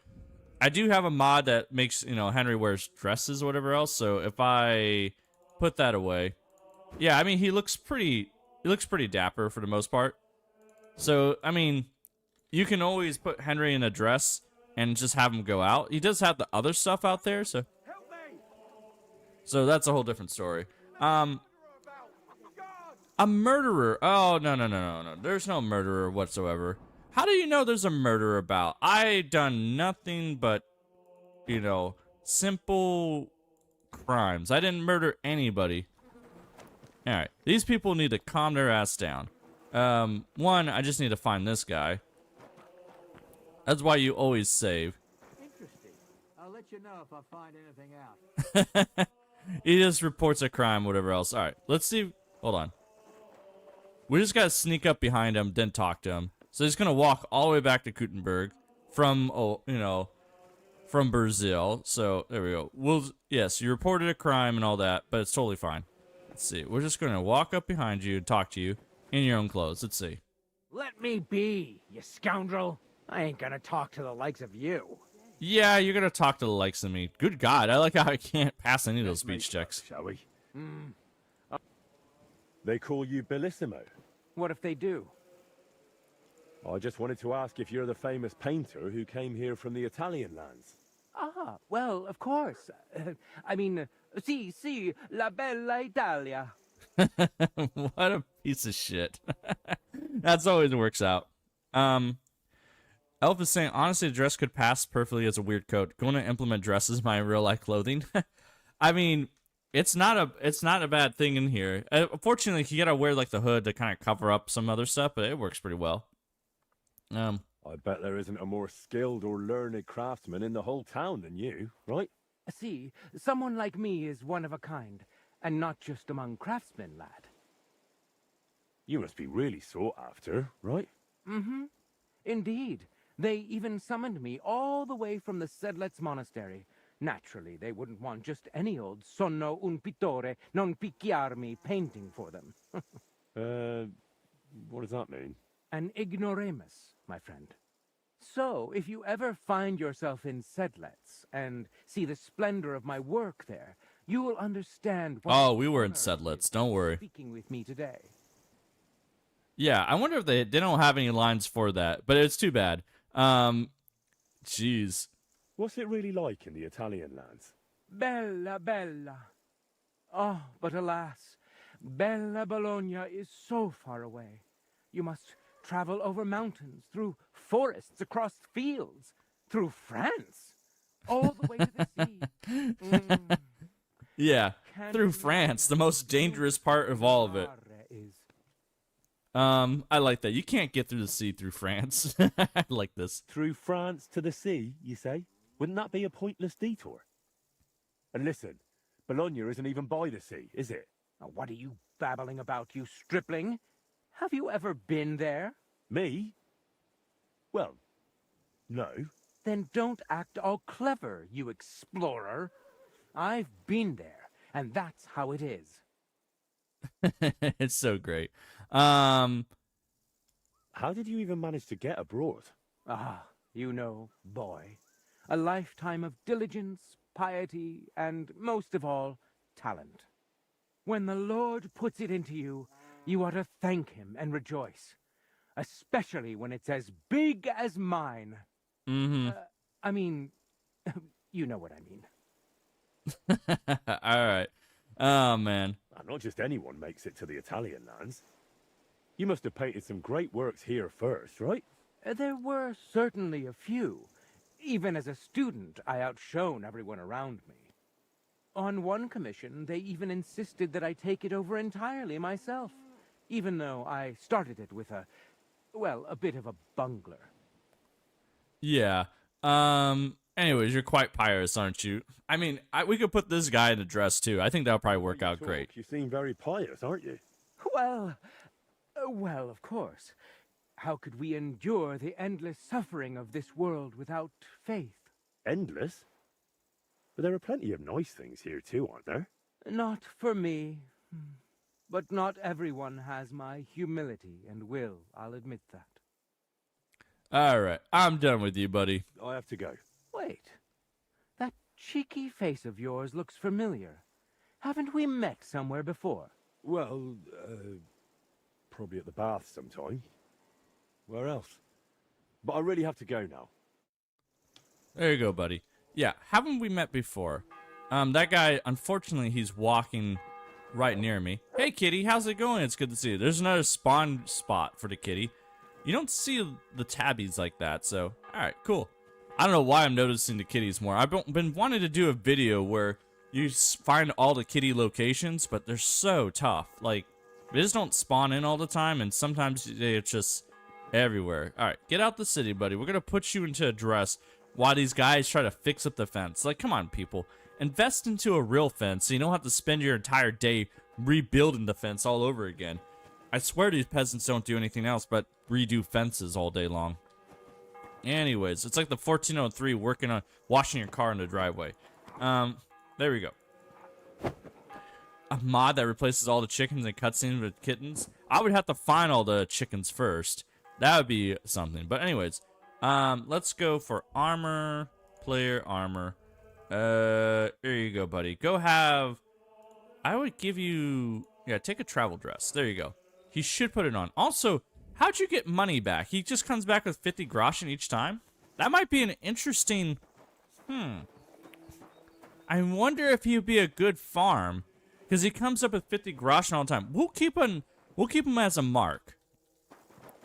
I do have a mod that makes, you know, Henry wears dresses or whatever else. So if I put that away, yeah, I mean, he looks pretty dapper for the most part. So, I mean, you can always put Henry in a dress and just have him go out. He does have the other stuff out there, so that's a whole different story. A murderer. Oh, no. There's no murderer whatsoever. How do you know there's a murderer about? I done nothing but, you know, simple crimes. I didn't murder anybody. All right. These people need to calm their ass down. One, I just need to find this guy. That's why you always save. Interesting. I'll let you know if I find anything out. He just reports a crime, whatever else. All right, let's see. Hold on. We just got to sneak up behind him, then talk to him. So he's going to walk all the way back to Kuttenberg from, from Brazil. So there we go. Yes, you reported a crime and all that, but it's totally fine. Let's see. We're just going to walk up behind you and talk to you in your own clothes. Let's see. Let me be, you scoundrel. I ain't gonna talk to the likes of you. Yeah, you're going to talk to the likes of me. Good God, I like how I can't pass any of those speech checks. Shall we? They call you Bellissimo. What if they do? I just wanted to ask if you're the famous painter who came here from the Italian lands. Ah, well, of course. I mean, si, la bella Italia. What a piece of shit. That's always works out. Elf is saying, honestly, a dress could pass perfectly as a weird coat. Going to implement dresses my real life clothing. I mean, it's not a bad thing in here. Unfortunately, you gotta wear like the hood to kind of cover up some other stuff, but it works pretty well. I bet there isn't a more skilled or learned craftsman in the whole town than you, right? See, someone like me is one of a kind, and not just among craftsmen, lad. You must be really sought after, right? Mm-hmm. Indeed. They even summoned me all the way from the Sedlets Monastery. Naturally, they wouldn't want just any old sonno un pittore non picchiarmi painting for them. What does that mean? An ignoramus, my friend. So, if you ever find yourself in Sedlets and see the splendor of my work there, you will understand what Oh, we were in honor Sedlets, is don't worry. speaking with me today. Yeah, I wonder if they don't have any lines for that, but it's too bad. Jeez. What's it really like in the Italian lands? Bella, bella. Oh, but alas, Bella Bologna is so far away. You must travel over mountains, through forests, across fields, through France, all the way to the sea. Yeah, Can't through you France, the imagine most dangerous part of all of it. Is. I like that. You can't get through the sea through France. I like this. Through France to the sea, you say? Wouldn't that be a pointless detour? And listen, Bologna isn't even by the sea, is it? Now, what are you babbling about, you stripling? Have you ever been there? Me? Well, no. Then don't act all clever, you explorer. I've been there, and that's how it is. It's so great. How did you even manage to get abroad? Ah, you know, boy. A lifetime of diligence, piety, and, most of all, talent. When the Lord puts it into you, you ought to thank him and rejoice. Especially when it's as big as mine. Mm-hmm. I mean, you know what I mean. All right. Oh, man. Not just anyone makes it to the Italian lands. You must have painted some great works here first, right? There were certainly a few. Even as a student, I outshone everyone around me. On one commission, they even insisted that I take it over entirely myself, even though I started it with a bit of a bungler. Yeah. Anyways, you're quite pious, aren't you? I mean, we could put this guy in a dress, too. I think that'll probably work out great. You seem very pious, aren't you? Well, of course. How could we endure the endless suffering of this world without faith? Endless? But there are plenty of nice things here too, aren't there? Not for me. But not everyone has my humility and will, I'll admit that. All right. I'm done with you, buddy. I have to go. Wait. That cheeky face of yours looks familiar. Haven't we met somewhere before? Well, probably at the bath sometime. Where else? But I really have to go now. There you go, buddy. Yeah, haven't we met before? That guy, unfortunately, he's walking right near me. Hey, kitty, how's it going? It's good to see you. There's another spawn spot for the kitty. You don't see the tabbies like that, so... Alright, cool. I don't know why I'm noticing the kitties more. I've been wanting to do a video where you find all the kitty locations, but they're so tough. Like, they just don't spawn in all the time, and sometimes they're just everywhere. Alright, get out the city, buddy. We're gonna put you into a dress while these guys try to fix up the fence. Like, come on, people. Invest into a real fence so you don't have to spend your entire day rebuilding the fence all over again. I swear these peasants don't do anything else but redo fences all day long. Anyways, it's like the 1403 working on washing your car in the driveway. There we go. A mod that replaces all the chickens and cutscenes with kittens. I would have to find all the chickens first. That would be something. But anyways, let's go for armor, player armor. Here you go, buddy. Go have... I would give you... Yeah, take a travel dress. There you go. He should put it on. Also, how'd you get money back? He just comes back with 50 groschen each time? That might be an interesting... I wonder if he'd be a good farm because he comes up with 50 groschen all the time. We'll keep him as a mark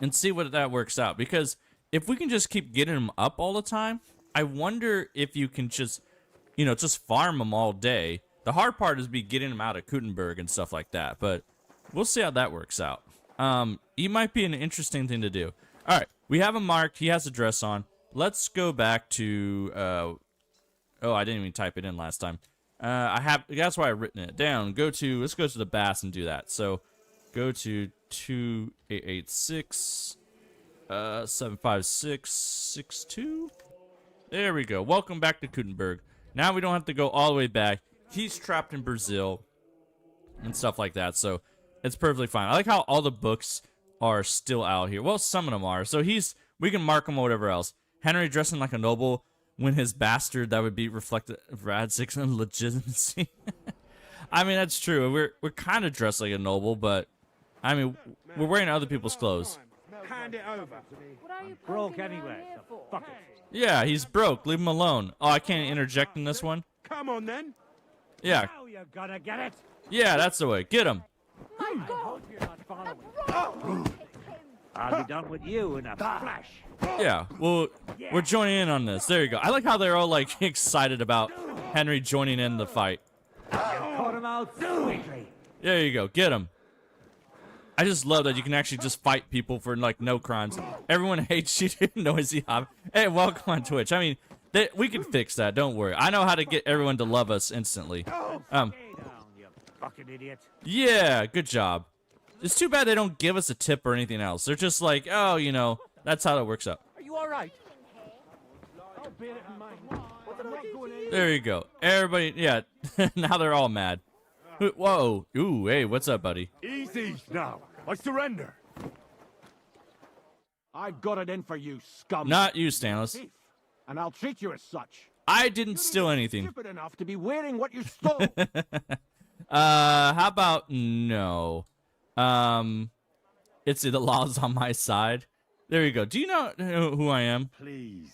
and see what that works out. Because if we can just keep getting him up all the time, I wonder if you can just, just farm him all day. The hard part is getting him out of Kuttenberg and stuff like that. But we'll see how that works out. He might be an interesting thing to do. All right, we have him marked. He has a dress on. Let's go back to. Oh, I didn't even type it in last time. That's why I've written it down. Let's go to the bass and do that. So, go to 2886 75662. There we go. Welcome back to Kuttenberg. Now we don't have to go all the way back. He's trapped in Brazil and stuff like that. So, it's perfectly fine. I like how all the books are still out here. Well, some of them are. So we can mark him or whatever else. Henry dressing like a noble when his bastard, that would be reflected Radzig's legitimacy. I mean, that's true. We're kind of dressed like a noble, but I mean, we're wearing other people's clothes. Hand it over. What are you Broke poking around anyway, here so for? fuck it. Yeah, he's broke. Leave him alone. Oh, I can't interject in this one? Come on then. Yeah. Now you're gonna get it. Yeah, that's the way. Get him. My God! You're not following. Oh. I'll be done with you in a flash. Yeah, well, we're joining in on this. There you go. I like how they're all, like, excited about Henry joining in the fight. Cut him out sweetly. There you go. Get him. I just love that you can actually just fight people for, like, no crimes. Everyone hates you, noisy hob. Hey, welcome on Twitch. I mean, we can fix that. Don't worry. I know how to get everyone to love us instantly. Stay down, you fucking idiot. Yeah, good job. It's too bad they don't give us a tip or anything else. They're just like, oh, that's how that works out. Are you all right? I'll bear it in mind. I'm not going anywhere. There you go. Everybody, yeah. Now they're all mad. Whoa. Ooh, hey, what's up, buddy? Easy now. I surrender. I got it in for you, scum. Not you, Stanless. Thief, and I'll treat you as such. I didn't steal anything. Stupid enough to be wearing what you stole. How about no? It's the law's on my side. There you go. Do you know who I am? Please,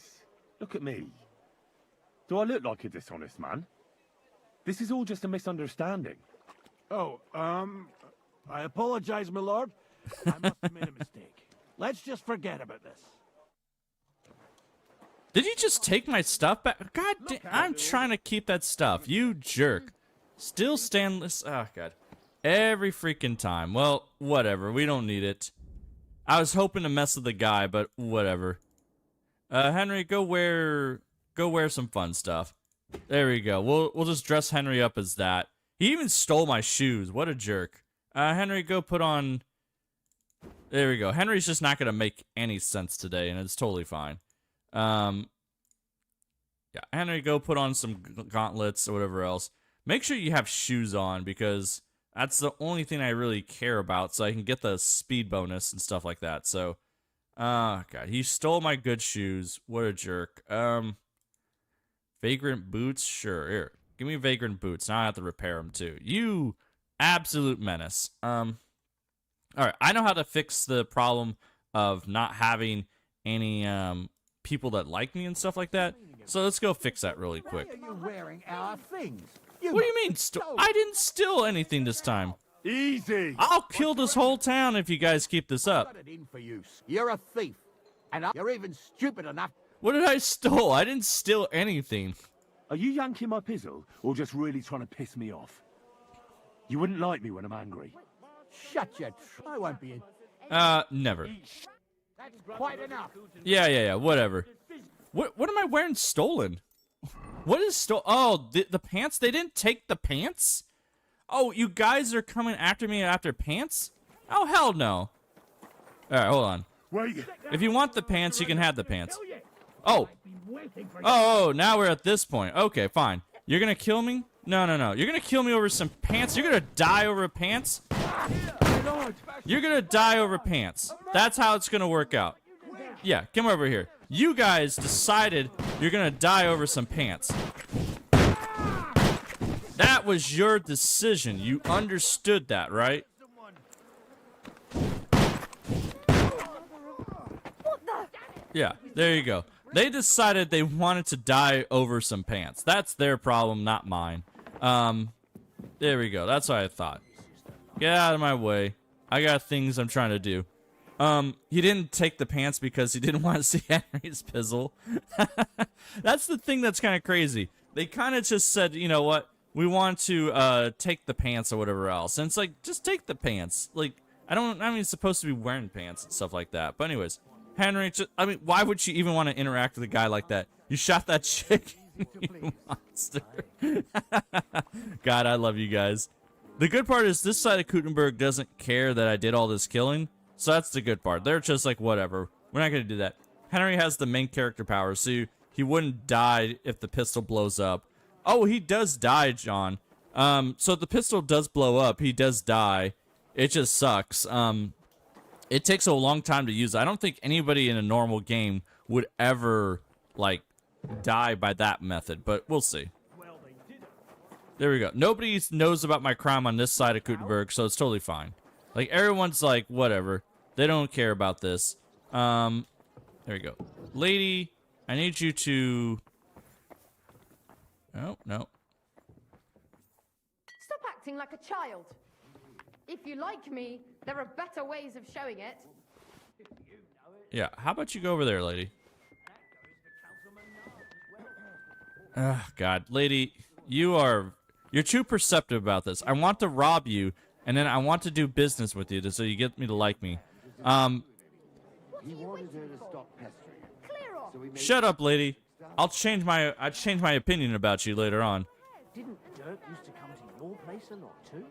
look at me. Do I look like a dishonest man? This is all just a misunderstanding. Oh, I apologize, my lord. I must have made a mistake. Let's just forget about this. Did you just take my stuff back? God damn, I'm trying to keep that stuff. You jerk. Still Stanless. Oh, God. Every freaking time. Well, whatever. We don't need it. I was hoping to mess with the guy, but whatever. Henry, go wear some fun stuff. There we go. We'll just dress Henry up as that. He even stole my shoes. What a jerk. Henry, go put on. There we go. Henry's just not gonna make any sense today, and it's totally fine. Yeah, Henry, go put on some gauntlets or whatever else. Make sure you have shoes on because that's the only thing I really care about, so I can get the speed bonus and stuff like that. So, God, he stole my good shoes. What a jerk. Vagrant boots? Sure. Here, give me vagrant boots. Now I have to repair them too. You absolute menace. All right, I know how to fix the problem of not having any people that like me and stuff like that. So let's go fix that really quick. Why are you wearing our things? What do you mean? I didn't steal anything this time. Easy. I'll kill this whole town if you guys keep this up. Got it in for you. You're a thief, and you're even stupid enough. What did I steal? I didn't steal anything. Are you yanking my pizzle or just really trying to piss me off? You wouldn't like me when I'm angry. Shut your. I won't be in. Never. That's quite enough. Yeah. Whatever. What am I wearing stolen? What is stolen? Oh, the pants? They didn't take the pants? Oh, you guys are coming after me after pants? Oh, hell no. All right, hold on. Wait. If you want the pants, you can have the pants. Oh. Oh, now we're at this point. Okay, fine. You're gonna kill me? No. You're gonna kill me over some pants? You're gonna die over pants? You're gonna die over pants. That's how it's gonna work out. Yeah, come over here. You guys decided you're gonna die over some pants. That was your decision. You understood that, right? Yeah, there you go. They decided they wanted to die over some pants. That's their problem, not mine. There we go. That's what I thought. Get out of my way. I got things I'm trying to do. He didn't take the pants because he didn't want to see Henry's pizzle. That's the thing that's kind of crazy. They kind of just said, you know what? We want to take the pants or whatever else. And it's like, just take the pants. Like, I'm even supposed to be wearing pants and stuff like that. But anyways, Henry, I mean, why would you even want to interact with a guy like that? You shot that chick, you monster. God, I love you guys. The good part is this side of Kuttenberg doesn't care that I did all this killing. So that's the good part. They're just like, whatever. We're not going to do that. Henry has the main character power, so he wouldn't die if the pistol blows up. Oh, he does die, John. So if the pistol does blow up, he does die. It just sucks. It takes a long time to use. I don't think anybody in a normal game would ever, like, die by that method, but we'll see. There we go. Nobody knows about my crime on this side of Kuttenberg, so it's totally fine. Like, everyone's like, whatever. They don't care about this. There we go. Lady, I need you to... Oh, no. Stop acting like a child. If you like me, there are better ways of showing it. Yeah, how about you go over there, lady? Oh, God. Lady, you're too perceptive about this. I want to rob you, and then I want to do business with you so you get me to like me. He wanted her to stop pestering. Clear off. Shut up, lady. I'll change my opinion about you later on. Didn't Dirk used to come to your place a lot too?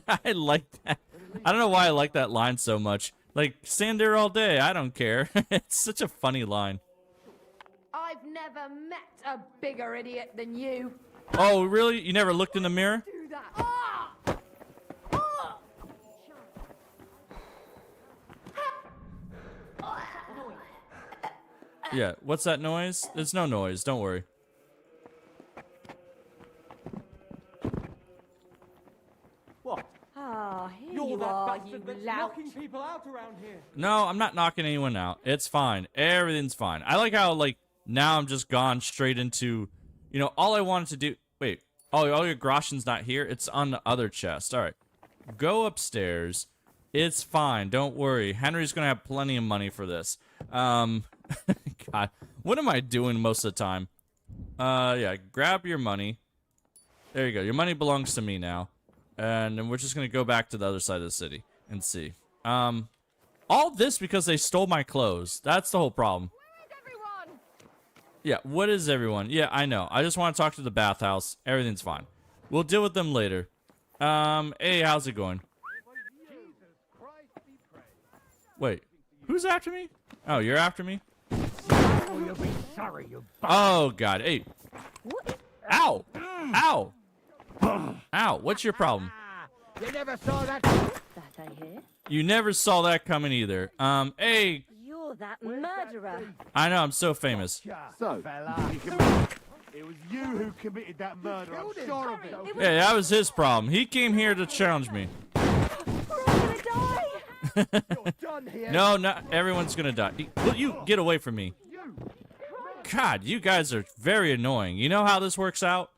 I like that. I don't know why I like that line so much. Like, stand there all day. I don't care. It's such a funny line. I've never met a bigger idiot than you. Oh, really? You never looked in the mirror? Do that. Ah! Ah! Yeah, what's that noise? There's no noise, don't worry. What? Ah, here You're you that are, bastard you that's lout. knocking people out around here. No, I'm not knocking anyone out. It's fine. Everything's fine. I like how, like, now I'm just gone straight into, you know, all I wanted to do... Wait. Oh, all your groschen's not here? It's on the other chest. All right. Go upstairs. It's fine. Don't worry. Henry's gonna have plenty of money for this. God. What am I doing most of the time? Yeah. Grab your money. There you go. Your money belongs to me now. And then we're just gonna go back to the other side of the city and see. All this because they stole my clothes. That's the whole problem. Where is everyone? Yeah, what is everyone? Yeah, I know. I just want to talk to the bathhouse. Everything's fine. We'll deal with them later. Hey, how's it going? Wait, who's after me? Oh, you're after me? Oh, you'll be sorry, you Oh, God. Hey. Ow! Ow! Ow, what's your problem? You never saw that. That I hear. You never saw that coming either. Hey, You're that murderer. I know, I'm so famous. So, fella, it was you who committed that murder. I'm sure of it. Yeah, that was his problem. He came here to challenge me. We're all gonna die. You're done here. No, not everyone's gonna die. Will you get away from me? God, you guys are very annoying. You know how this works out?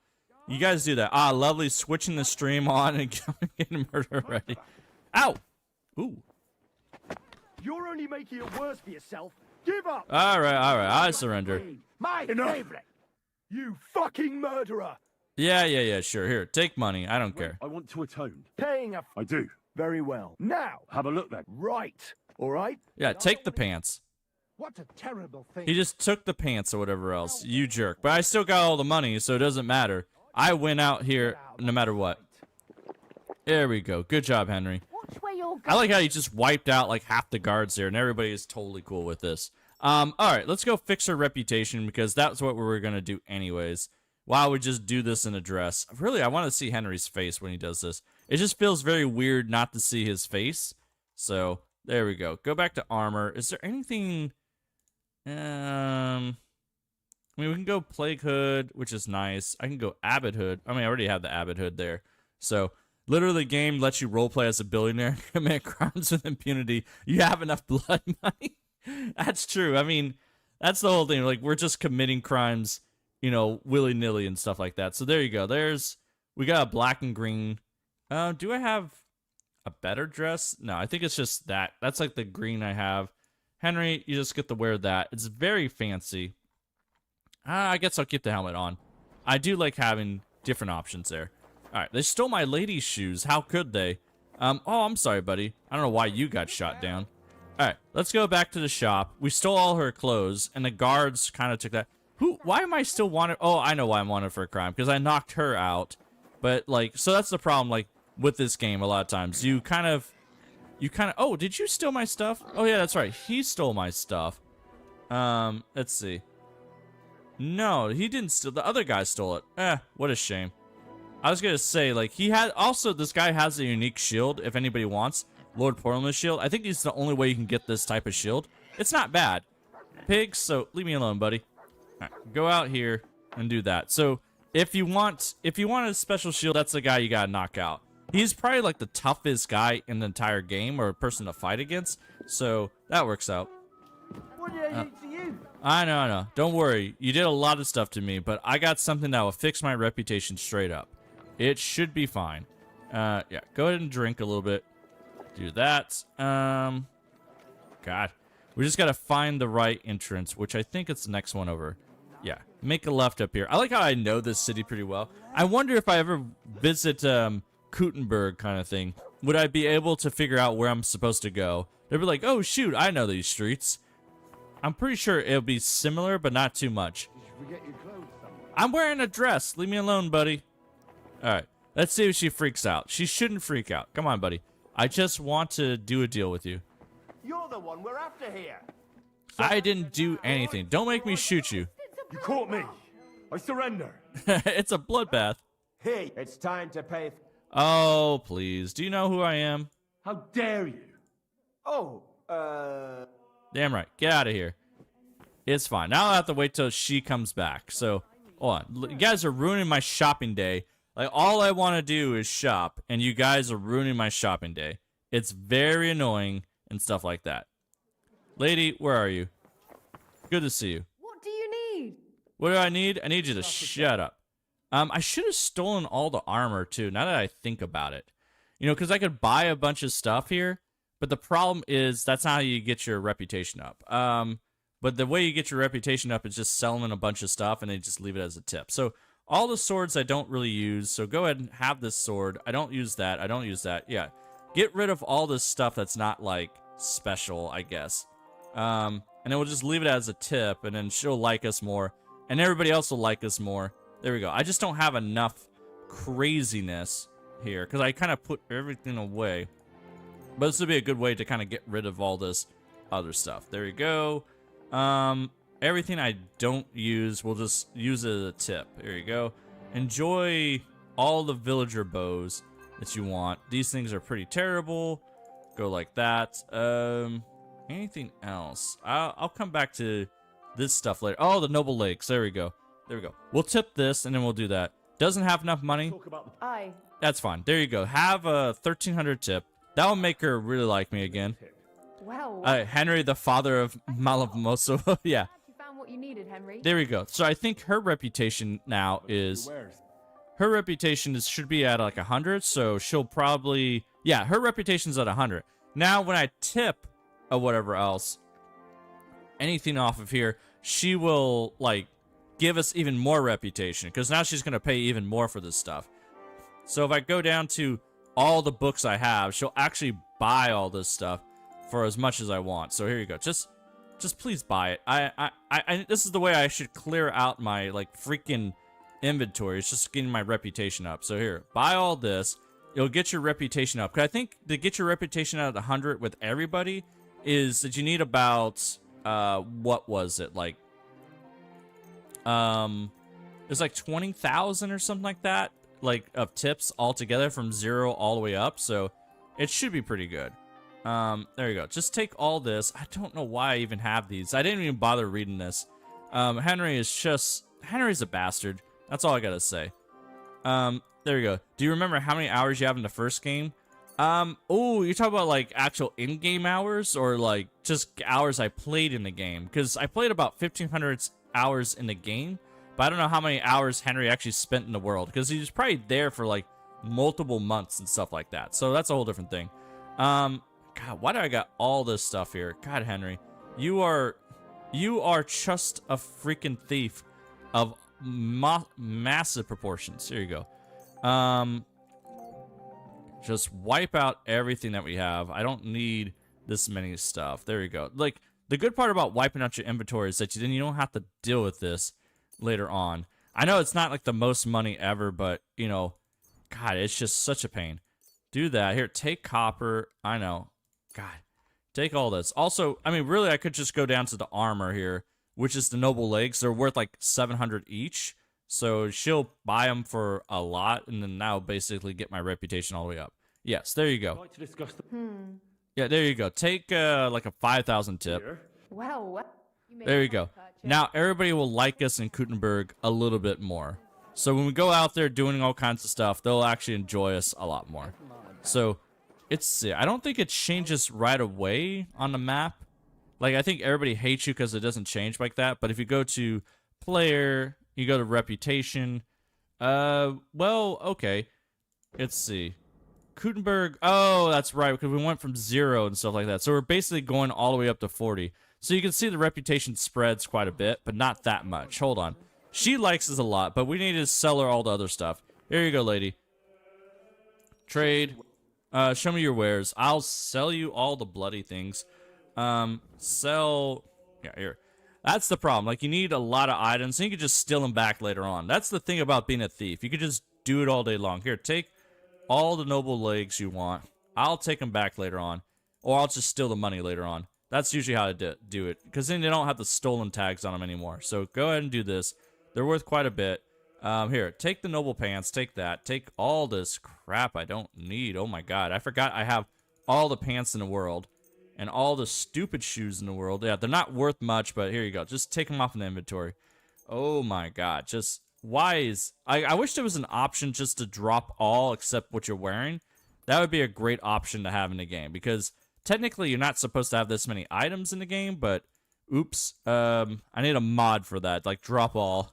You guys do that. Ah, lovely, switching the stream on and getting murdered already. Ow! Ooh. You're only making it worse for yourself. Give up. Alright, I surrender. My favorite. You fucking murderer. Yeah, sure. Here, take money. I don't care. I want to atone. Paying a I do. very well. Now, Have a look then. right. All right. Yeah, take the pants. What a terrible thing. He just took the pants or whatever else. You jerk. But I still got all the money, so it doesn't matter. I win out here no matter what. There we go. Good job, Henry. Watch where you're going. I like how you just wiped out like half the guards here, and everybody is totally cool with this. Alright, let's go fix her reputation, because that's what we were gonna do anyways. Why would we just do this in a dress? Really, I want to see Henry's face when he does this. It just feels very weird not to see his face. So, there we go. Go back to armor. Is there anything... I mean, we can go Plague Hood, which is nice. I can go Abbot Hood. I mean, I already have the Abbot Hood there. So, literally, the game lets you roleplay as a billionaire, commit crimes with impunity. You have enough blood money. That's true. I mean, that's the whole thing. Like, we're just committing crimes, you know, willy-nilly and stuff like that. So, there you go. There's We got a black and green. Do I have a better dress? No, I think it's just that. That's like the green I have. Henry, you just get to wear that. It's very fancy. I guess I'll keep the helmet on. I do like having different options there. All right, they stole my lady's shoes. How could they? Oh, I'm sorry, buddy. I don't know why you got shot down. All right, let's go back to the shop. We stole all her clothes, and the guards kind of took that. Why am I still wanted? Oh, I know why I'm wanted for a crime, because I knocked her out. But, like, so that's the problem, like, with this game a lot of times. You kind of, oh, did you steal my stuff? Oh, yeah, that's right. He stole my stuff. Let's see. No, he didn't steal. The other guy stole it. What a shame. I was going to say, like, he had, also, this guy has a unique shield, if anybody wants. Lord Portland's shield. I think he's the only way you can get this type of shield. It's not bad. Pigs, so leave me alone, buddy. All right, go out here and do that. So, if you want a special shield, that's the guy you gotta knock out. He's probably like the toughest guy in the entire game, or a person to fight against. So that works out. What did I do to you? I know. Don't worry. You did a lot of stuff to me, but I got something that will fix my reputation straight up. It should be fine. Yeah, go ahead and drink a little bit. Do that. God. We just gotta find the right entrance, which I think it's the next one over. Yeah, make a left up here. I like how I know this city pretty well. I wonder if I ever visit Kuttenberg kind of thing. Would I be able to figure out where I'm supposed to go? They'd be like, oh, shoot, I know these streets. I'm pretty sure it'll be similar, but not too much. I'm wearing a dress. Leave me alone, buddy. All right, let's see if she freaks out. She shouldn't freak out. Come on, buddy. I just want to do a deal with you. You're the one we're after here. I didn't do anything. Don't make me shoot you. You caught me. I surrender. It's a bloodbath. Hey, it's time to pay. Oh, please. Do you know who I am? How dare you? Oh, Damn right. Get out of here. It's fine. Now I have to wait till she comes back. So, hold on. You guys are ruining my shopping day. Like, all I want to do is shop, and you guys are ruining my shopping day. It's very annoying and stuff like that. Lady, where are you? Good to see you. What do you need? What do I need? I need you to shut up. I should have stolen all the armor, too, now that I think about it. You know, because I could buy a bunch of stuff here, but the problem is that's not how you get your reputation up. But the way you get your reputation up is just selling a bunch of stuff, and they just leave it as a tip. So, all the swords I don't really use, so go ahead and have this sword. I don't use that. I don't use that. Yeah. Get rid of all this stuff that's not, like, special, I guess. And then we'll just leave it as a tip, and then she'll like us more. And everybody else will like us more. There we go. I just don't have enough craziness here, because I kind of put everything away. But this would be a good way to kind of get rid of all this other stuff. There you go. Everything I don't use, we'll just use it as a tip. There you go. Enjoy all the villager bows that you want. These things are pretty terrible. Go like that. Anything else? I'll come back to this stuff later. Oh, the Noble Lakes. There we go. There we go. We'll tip this, and then we'll do that. Doesn't have enough money? Aye. That's fine. There you go. Have a 1,300 tip. That will make her really like me again. Well, Henry, the father of Malamoso. Yeah. you found what you needed, Henry. There we go. So I think her reputation now is... Her reputation should be at like 100, so she'll probably... Yeah, her reputation's at 100. Now, when I tip or whatever else, anything off of here, she will, like, give us even more reputation, because now she's going to pay even more for this stuff. So if I go down to all the books I have, she'll actually buy all this stuff for as much as I want. So here you go. Just please buy it. I this is the way I should clear out my, like, freaking inventory. It's just getting my reputation up. So here, buy all this. It'll get your reputation up. Because I think to get your reputation at 100 with everybody is that you need about, what was it? Like, it's like 20,000 or something like that, like, of tips altogether from 0 all the way up. So it should be pretty good. There you go. Just take all this. I don't know why I even have these. I didn't even bother reading this. Henry's a bastard. That's all I gotta say. There you go. Do you remember how many hours you have in the first game? Oh, you're talking about, like, actual in-game hours, or, like, just hours I played in the game? Because I played about 1,500 hours in the game, but I don't know how many hours Henry actually spent in the world, because he was probably there for like multiple months and stuff like that. So that's a whole different thing. God, why do I got all this stuff here? God, Henry, you are just a freaking thief of massive proportions. Here you go. Just wipe out everything that we have. I don't need this many stuff. There you go. Like, the good part about wiping out your inventory is that you don't have to deal with this later on. I know it's not like the most money ever, but, you know, God, it's just such a pain. Do that. Here, take copper. I know. God, take all this. Also, I mean, really, I could just go down to the armor here, which is the noble legs. They're worth like 700 each. So she'll buy them for a lot, and then now basically get my reputation all the way up. Yes, there you go. I'd like to discuss the... Yeah, there you go. Take like a 5,000 tip. Here. Well, made There a you go. nice purchase. Now everybody will like us in Kuttenberg a little bit more. So when we go out there doing all kinds of stuff, they'll actually enjoy us a lot more. So I don't think it changes right away on the map. Like, I think everybody hates you because it doesn't change like that. But if you go to player, you go to reputation. Well, okay. Let's see. Kuttenberg. Oh, that's right, because we went from 0 and stuff like that. So we're basically going all the way up to 40. So you can see the reputation spreads quite a bit, but not that much. Hold on. She likes us a lot, but we need to sell her all the other stuff. Here you go, lady. Trade. Show me your wares. I'll sell you all the bloody things. Sell. Yeah, here. That's the problem. Like, you need a lot of items, and you can just steal them back later on. That's the thing about being a thief. You can just do it all day long. Here, take all the noble legs you want. I'll take them back later on, or I'll just steal the money later on. That's usually how I do it, because then they don't have the stolen tags on them anymore. So go ahead and do this. They're worth quite a bit. Here, take the noble pants. Take that. Take all this crap I don't need. Oh my god, I forgot I have all the pants in the world. And all the stupid shoes in the world. Yeah, they're not worth much, but here you go. Just take them off in the inventory. Oh my god. Just, why is... I wish there was an option just to drop all except what you're wearing. That would be a great option to have in the game. Because technically you're not supposed to have this many items in the game, but... Oops. I need a mod for that. Like, drop all.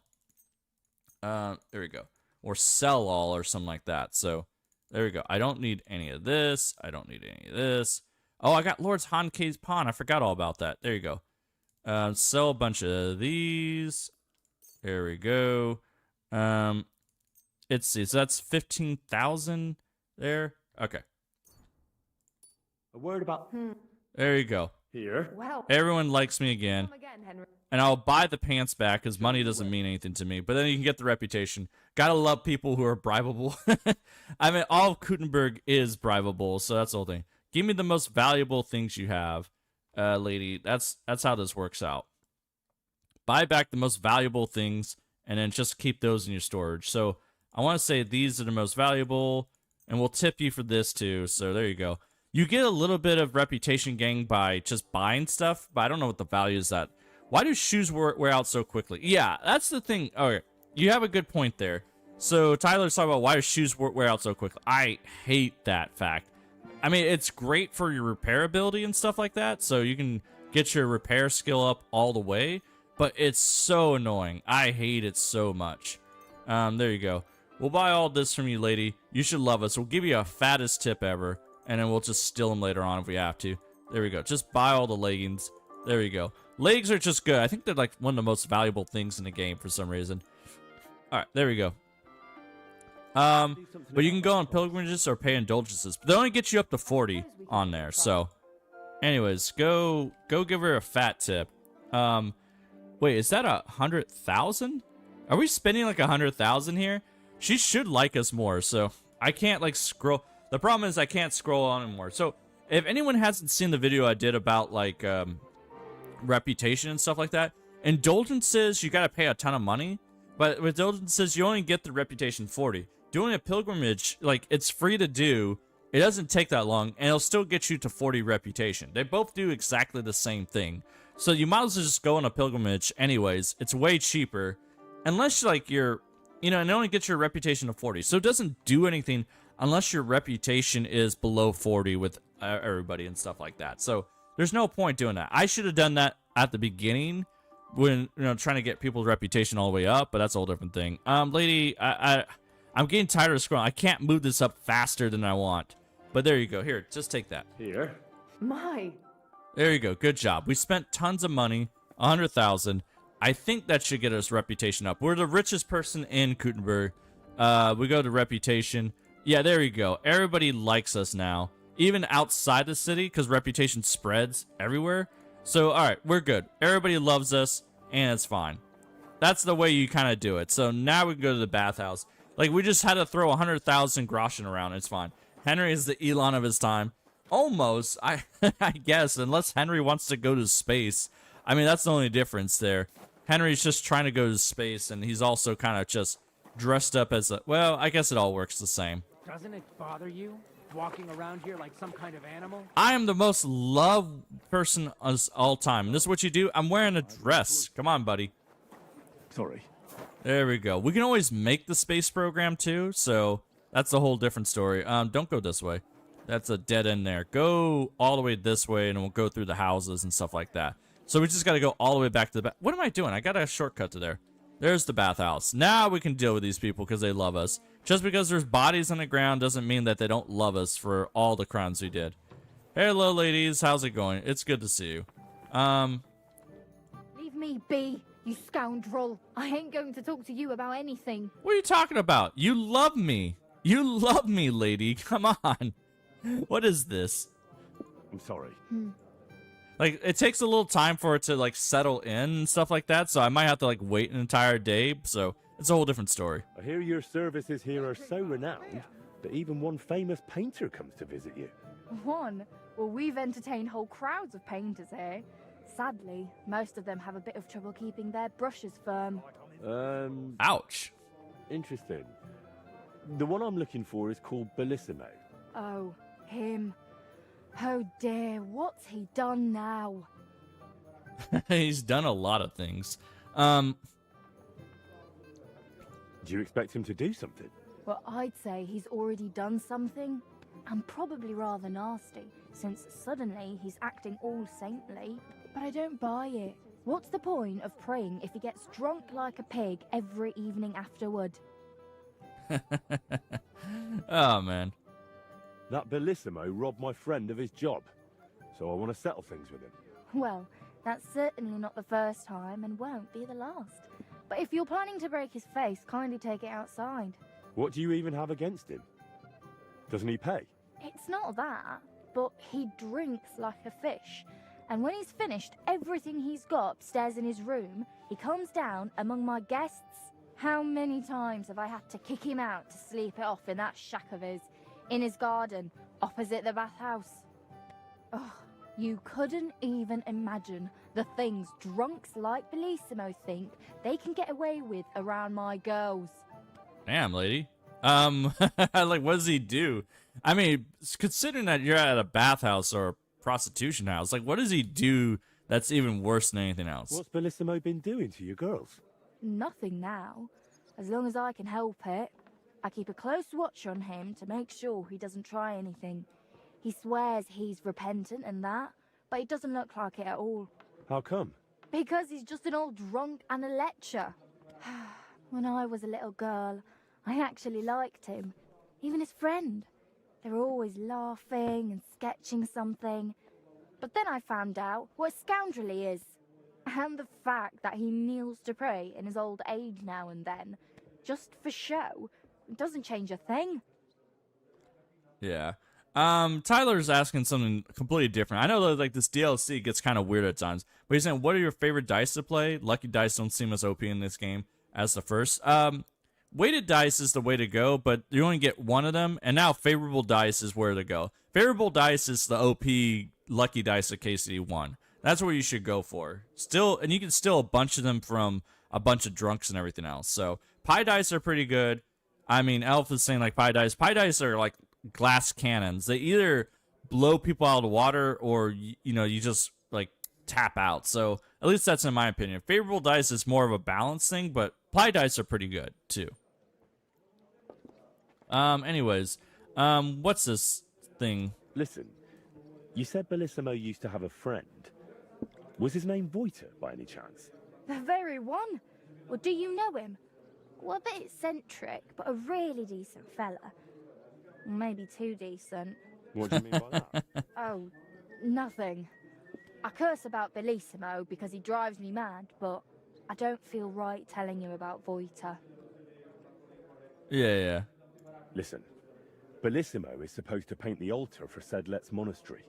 There we go. Or sell all or something like that. So, there we go. I don't need any of this. I don't need any of this. Oh, I got Lord's Hankay's Pawn. I forgot all about that. There you go. Sell a bunch of these. There we go. Let's see. So that's 15,000 there. Okay. A word about... There you go. Here. Well, Everyone likes me again. come again, Henry. And I'll buy the pants back because money doesn't mean anything to me. But then you can get the reputation. Gotta love people who are bribable. I mean, all of Kuttenberg is bribable, so that's the whole thing. Give me the most valuable things you have, lady. That's how this works out. Buy back the most valuable things, and then just keep those in your storage. So I want to say these are the most valuable, and we'll tip you for this too. So there you go. You get a little bit of reputation gain by just buying stuff, but I don't know what the value is that. Why do shoes wear out so quickly? Yeah, that's the thing. Okay, you have a good point there. So Tyler's talking about why do shoes wear out so quickly. I hate that fact. I mean, it's great for your repairability and stuff like that, so you can get your repair skill up all the way, but it's so annoying. I hate it so much. There you go. We'll buy all this from you, lady. You should love us. We'll give you a fattest tip ever, and then we'll just steal them later on if we have to. There we go. Just buy all the leggings. There you go. Legs are just good. I think they're like one of the most valuable things in the game for some reason. All right, there we go. But you can go on pilgrimages or pay indulgences. But they only get you up to 40 on there. So, anyways, go give her a fat tip. Wait, is that 100,000? Are we spending like 100,000 here? She should like us more. So I can't like scroll. The problem is I can't scroll on anymore. So if anyone hasn't seen the video I did about like reputation and stuff like that, indulgences you got to pay a ton of money. But with indulgences you only get the reputation 40. Doing a pilgrimage, like, it's free to do. It doesn't take that long, and it'll still get you to 40 reputation. They both do exactly the same thing. So you might as well just go on a pilgrimage anyways. It's way cheaper. Unless, like, you're, you know, and it only gets your reputation to 40. So it doesn't do anything unless your reputation is below 40 with everybody and stuff like that. So there's no point doing that. I should have done that at the beginning, when trying to get people's reputation all the way up, but that's a whole different thing. Lady, I'm getting tired of scrolling. I can't move this up faster than I want. But there you go. Here, just take that. Here. My. There you go. Good job. We spent tons of money, 100,000. I think that should get us reputation up. We're the richest person in Kuttenberg. We go to reputation. Yeah, there you go. Everybody likes us now, even outside the city, because reputation spreads everywhere. So, all right, we're good. Everybody loves us, and it's fine. That's the way you kind of do it. So now we can go to the bathhouse. Like, we just had to throw 100,000 groschen around. It's fine. Henry is the Elon of his time. Almost, I guess, unless Henry wants to go to space. I mean, that's the only difference there. Henry's just trying to go to space, and he's also kind of just dressed up as a... Well, I guess it all works the same. Doesn't it bother you, walking around here like some kind of animal? I am the most loved person of all time. And this is what you do? I'm wearing a dress. Come on, buddy. Sorry. There we go. We can always make the space program, too, so that's a whole different story. Don't go this way. That's a dead end there. Go all the way this way, and we'll go through the houses and stuff like that. So we just got to go all the way back to the bath. What am I doing? I got a shortcut to there. There's the bathhouse. Now we can deal with these people because they love us. Just because there's bodies on the ground doesn't mean that they don't love us for all the crimes we did. Hello, ladies. How's it going? It's good to see you. Leave me be, you scoundrel. I ain't going to talk to you about anything. What are you talking about? You love me. You love me, lady. Come on. What is this? I'm sorry. Like, it takes a little time for it to, like, settle in and stuff like that, so I might have to, like, wait an entire day, so it's a whole different story. I hear your services here are so renowned that even one famous painter comes to visit you. One? Well, we've entertained whole crowds of painters here. Sadly, most of them have a bit of trouble keeping their brushes firm. Ouch. Interesting. The one I'm looking for is called Bellissimo. Oh, him. Oh dear, what's he done now? He's done a lot of things. Do you expect him to do something? Well, I'd say he's already done something, and probably rather nasty, since suddenly he's acting all saintly. But I don't buy it. What's the point of praying if he gets drunk like a pig every evening afterward? Oh, man. That Bellissimo robbed my friend of his job, so I want to settle things with him. Well, that's certainly not the first time and won't be the last. But if you're planning to break his face, kindly take it outside. What do you even have against him? Doesn't he pay? It's not that, but he drinks like a fish. And when he's finished everything he's got upstairs in his room, he comes down among my guests. How many times have I had to kick him out to sleep it off in that shack of his? In his garden, opposite the bathhouse. Oh, you couldn't even imagine the things drunks like Bellissimo think they can get away with around my girls. Damn, lady. Like, what does he do? I mean, considering that you're at a bathhouse or a prostitution house, like, what does he do that's even worse than anything else? What's Bellissimo been doing to your girls? Nothing now. As long as I can help it. I keep a close watch on him to make sure he doesn't try anything. He swears he's repentant and that, but it doesn't look like it at all. How come? Because he's just an old drunk and a lecher. When I was a little girl, I actually liked him. Even his friend. They were always laughing and sketching something. But then I found out what a scoundrel he is. And the fact that he kneels to pray in his old age now and then, just for show, doesn't change a thing. Yeah. Tyler's asking something completely different. I know that, like, this DLC gets kind of weird at times, but he's saying, what are your favorite dice to play? Lucky dice don't seem as OP in this game as the first. Weighted dice is the way to go, but you only get one of them, and now favorable dice is where to go. Favorable dice is the OP lucky dice of KCD1. That's what you should go for. Still, and you can steal a bunch of them from a bunch of drunks and everything else. So pie dice are pretty good. I mean, Elf is saying, like, pie dice. Pie dice are like glass cannons. They either blow people out of the water or, you just, like, tap out. So at least that's in my opinion. Favorable dice is more of a balance thing, but pie dice are pretty good, too. Anyways, what's this thing? Listen, you said Bellissimo used to have a friend. Was his name Voiter, by any chance? The very one. Well, do you know him? Well, a bit eccentric, but a really decent fella. Maybe too decent. What do you mean by that? Oh, nothing. I curse about Bellissimo because he drives me mad, but I don't feel right telling you about Voita. Yeah. Listen, Bellissimo is supposed to paint the altar for Sedlet's monastery.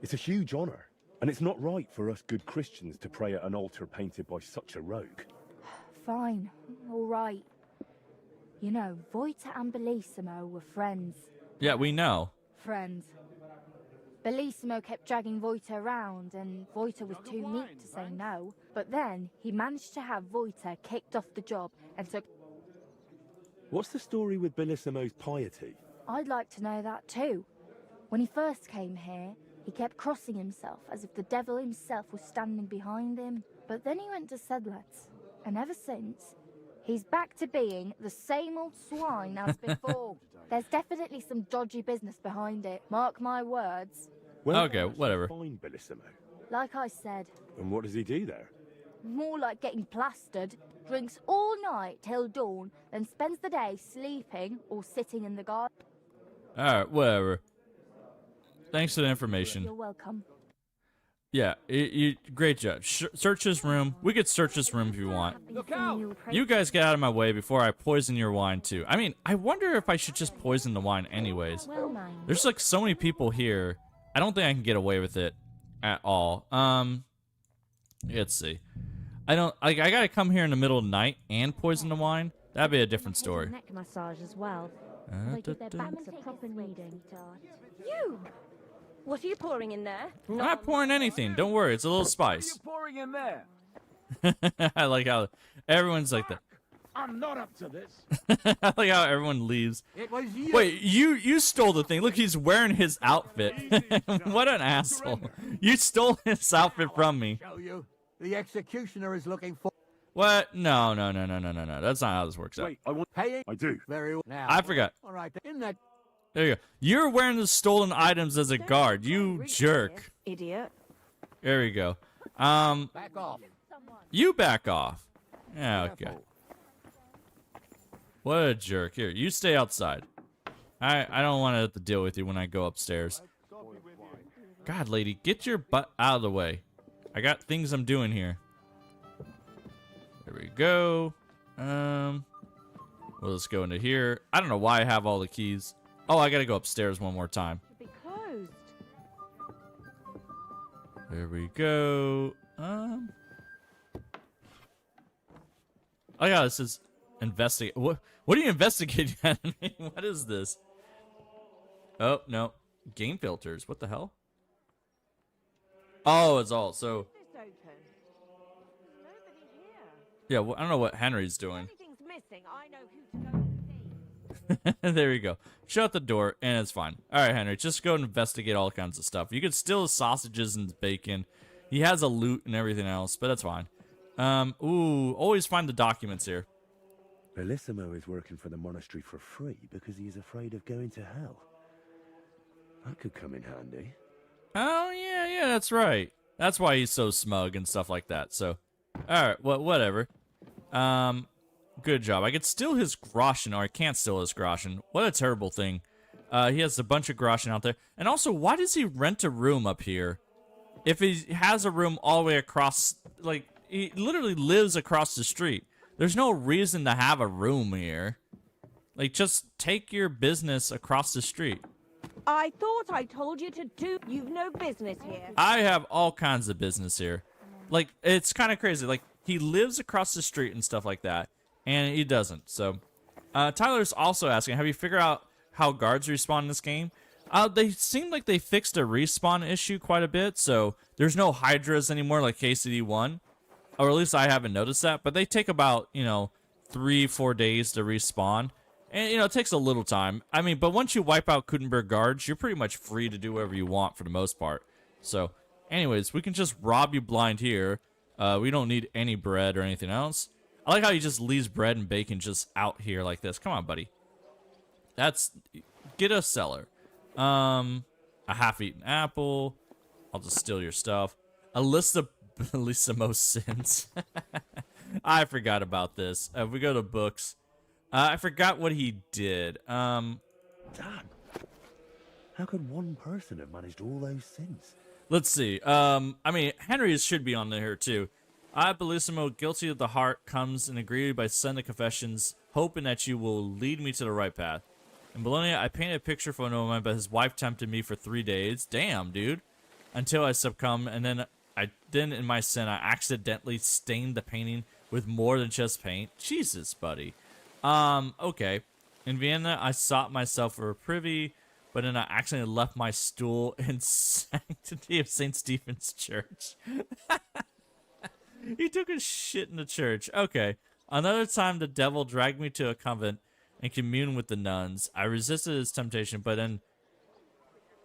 It's a huge honor, and it's not right for us good Christians to pray at an altar painted by such a rogue. Fine, all right. You know, Voita and Bellissimo were friends. Yeah, we know. Friends. Bellissimo kept dragging Voita around, and Voita was too meek to say no. But then he managed to have Voita kicked off the job and took... What's the story with Bellissimo's piety? I'd like to know that too. When he first came here, he kept crossing himself as if the devil himself was standing behind him. But then he went to Sedlet's, and ever since, he's back to being the same old swine as before. There's definitely some dodgy business behind it, mark my words. Well, Okay, whatever. Find Bellissimo. Like I said, And what does he do there? more like getting plastered. Drinks all night till dawn, then spends the day sleeping or sitting in the garden. Alright, whatever. Thanks for the information. You're welcome. Yeah, great job. Search this room. We could search this room if you want. Look out! You guys get out of my way before I poison your wine too. I mean, I wonder if I should just poison the wine anyways. Well, mine. There's like so many people here. I don't think I can get away with it at all. Let's see. I gotta come here in the middle of the night and poison the wine. That'd be a different story. Neck massage as well. They give their backs a proper kneading. You! What are you pouring in there? I'm not pouring anything. Don't worry, it's a little What are spice. you pouring in there? I like how everyone's like that. I'm not up to this. I like how everyone leaves. It was you. Wait, you stole the thing. Look, he's wearing his outfit. What an asshole. You stole his outfit from me. Show you. The executioner is looking for... What? No. That's not how this works out. Wait, I want... Paying? I do. Very well. Now, I forgot. all right, in that... There you go. You're wearing the stolen items as a guard. You jerk. Idiot. There we go. Back off. You back off. Yeah, okay. What a jerk. Here, you stay outside. I don't want to have to deal with you when I go upstairs. God, lady, get your butt out of the way. I got things I'm doing here. There we go. Well, let's go into here. I don't know why I have all the keys. Oh, I gotta go upstairs one more time. Be closed. There we go. Oh yeah, this is investigate. What are you investigating at me? What is this? Oh no, game filters. What the hell? Oh, it's all so. This open. Nobody here. Yeah, well, I don't know what Henry's doing. Anything's missing. I know who to go and see. There you go. Shut the door, and it's fine. All right, Henry, just go and investigate all kinds of stuff. You could steal his sausages and his bacon. He has a loot and everything else, but that's fine. Ooh, always find the documents here. Bellissimo is working for the monastery for free because he's afraid of going to hell. That could come in handy. Oh, yeah, that's right. That's why he's so smug and stuff like that, so. Alright, well, whatever. Good job. I could steal his groschen, or I can't steal his groschen. What a terrible thing. He has a bunch of groschen out there. And also, why does he rent a room up here? If he has a room all the way across, like, he literally lives across the street. There's no reason to have a room here. Like, just take your business across the street. I thought I told you to do. You've no business here. I have all kinds of business here. Like, it's kind of crazy. Like, he lives across the street and stuff like that, and he doesn't. So, Tyler's also asking, have you figured out how guards respawn in this game? They seem like they fixed a respawn issue quite a bit, so there's no Hydras anymore like KCD1. Or at least I haven't noticed that, but they take about, 3-4 days to respawn. And, it takes a little time. I mean, but once you wipe out Kuttenberg guards, you're pretty much free to do whatever you want for the most part. So, anyways, we can just rob you blind here. We don't need any bread or anything else. I like how he just leaves bread and bacon just out here like this. Come on, buddy. Get a cellar. A half-eaten apple. I'll just steal your stuff. A list of Bellissimo's sins. I forgot about this. If we go to books, I forgot what he did. Damn. How could one person have managed all those sins? Let's see. I mean, Henry should be on here too. I, Bellissimo, guilty of the heart, comes and agree by sending confessions, hoping that you will lead me to the right path. In Bologna, I painted a picture for no one, but his wife tempted me for 3 days. Damn, dude. Until I succumbed, and then in my sin, I accidentally stained the painting with more than just paint. Jesus, buddy. Okay. In Vienna, I sought myself for a privy, but then I accidentally left my stool in sanctity of St. Stephen's Church. He took a shit in the church. Okay. Another time, the devil dragged me to a convent and communed with the nuns. I resisted his temptation, but then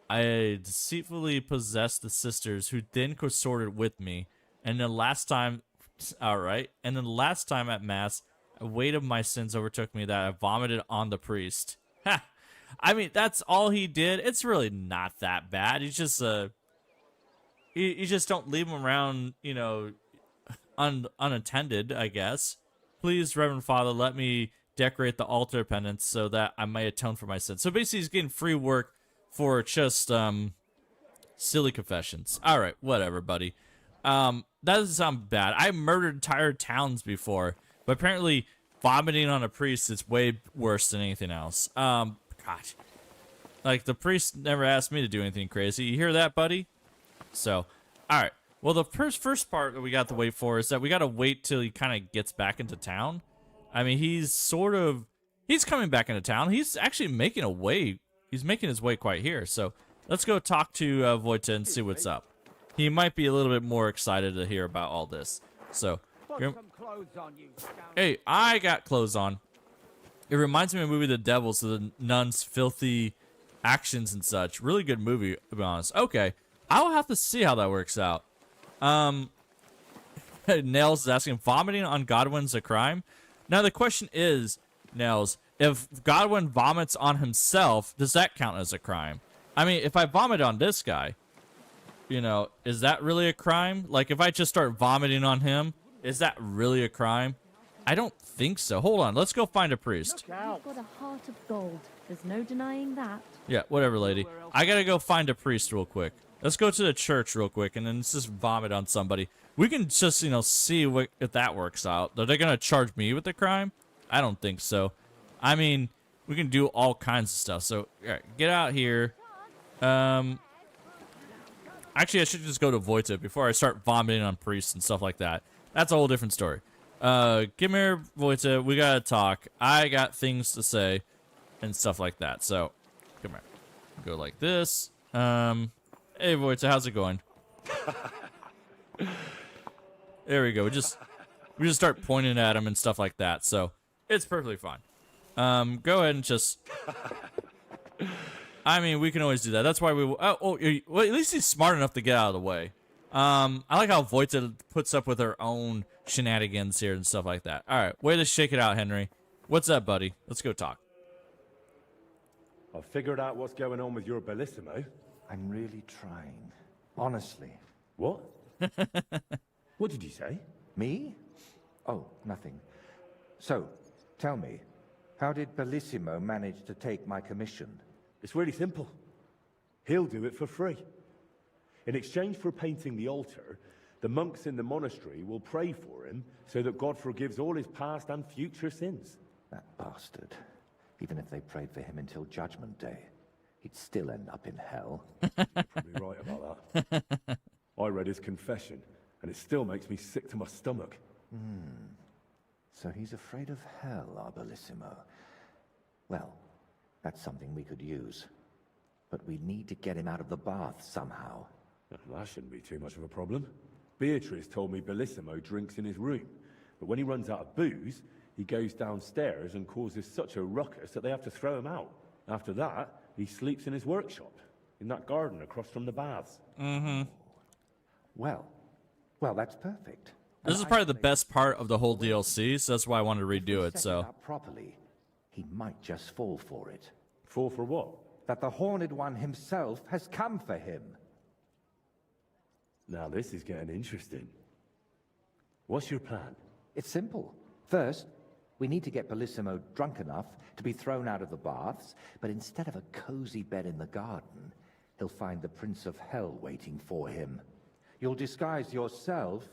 I deceitfully possessed the sisters, who then consorted with me. And the last time, alright, and then the last time at Mass, a weight of my sins overtook me that I vomited on the priest. Ha! I mean, that's all he did. It's really not that bad. He's just, you just don't leave him around, you know, unattended, I guess. Please, Reverend Father, let me decorate the altar of penance so that I may atone for my sins. So basically, he's getting free work for just silly confessions. All right, whatever, buddy. That doesn't sound bad. I murdered entire towns before, but apparently vomiting on a priest is way worse than anything else. God, like the priest never asked me to do anything crazy. You hear that, buddy? So, all right. Well, the first part that we got to wait for is that we got to wait till he kind of gets back into town. I mean, he's coming back into town. He's actually making a way. He's making his way quite here. So let's go talk to Wojta and see what's up. He might be a little bit more excited to hear about all this. So, hey, I got clothes on. It reminds me of the movie The Devil, so the nuns' filthy actions and such. Really good movie, to be honest. Okay, I'll have to see how that works out. Nails is asking, vomiting on Godwin's a crime? Now the question is, Nails, if Godwin vomits on himself, does that count as a crime? I mean, if I vomit on this guy, you know, is that really a crime? Like, if I just start vomiting on him, is that really a crime? I don't think so. Hold on, let's go find a priest. You've got a heart of gold. There's no denying that. Yeah, whatever, lady. I gotta go find a priest real quick. Let's go to the church real quick, and then let's just vomit on somebody. We can just, you know, see if that works out. Are they going to charge me with the crime? I don't think so. I mean, we can do all kinds of stuff. So, all right, get out here. Actually, I should just go to Wojta before I start vomiting on priests and stuff like that. That's a whole different story. Give me here, Wojta. We got to talk. I got things to say and stuff like that. So, come here. Go like this. Hey, Wojta, how's it going? There we go. We just start pointing at him and stuff like that. So it's perfectly fine. Go ahead and just. I mean, we can always do that. That's why we. Well, at least he's smart enough to get out of the way. I like how Wojta puts up with her own shenanigans here and stuff like that. All right, way to shake it out, Henry. What's up, buddy? Let's go talk. I've figured out what's going on with your Bellissimo. I'm really trying. Honestly. What? What did you say? Me? Oh, nothing. So, tell me, how did Bellissimo manage to take my commission? It's really simple. He'll do it for free. In exchange for painting the altar, the monks in the monastery will pray for him so that God forgives all his past and future sins. That bastard. Even if they prayed for him until Judgment Day, he'd still end up in hell. You're probably right about that. I read his confession, and it still makes me sick to my stomach. So he's afraid of hell, our Bellissimo. Well, that's something we could use. But we need to get him out of the bath somehow. That shouldn't be too much of a problem. Beatrice told me Bellissimo drinks in his room, but when he runs out of booze, he goes downstairs and causes such a ruckus that they have to throw him out. After that, he sleeps in his workshop, in that garden across from the baths. Well, that's perfect. This is probably the best part of the whole DLC, so that's why I wanted to redo it. So Up properly, he might just fall for it. Fall for what? That the Horned One himself has come for him. Now this is getting interesting. What's your plan? It's simple. First, we need to get Bellissimo drunk enough to be thrown out of the baths, but instead of a cozy bed in the garden, he'll find the Prince of Hell waiting for him. You'll disguise yourself.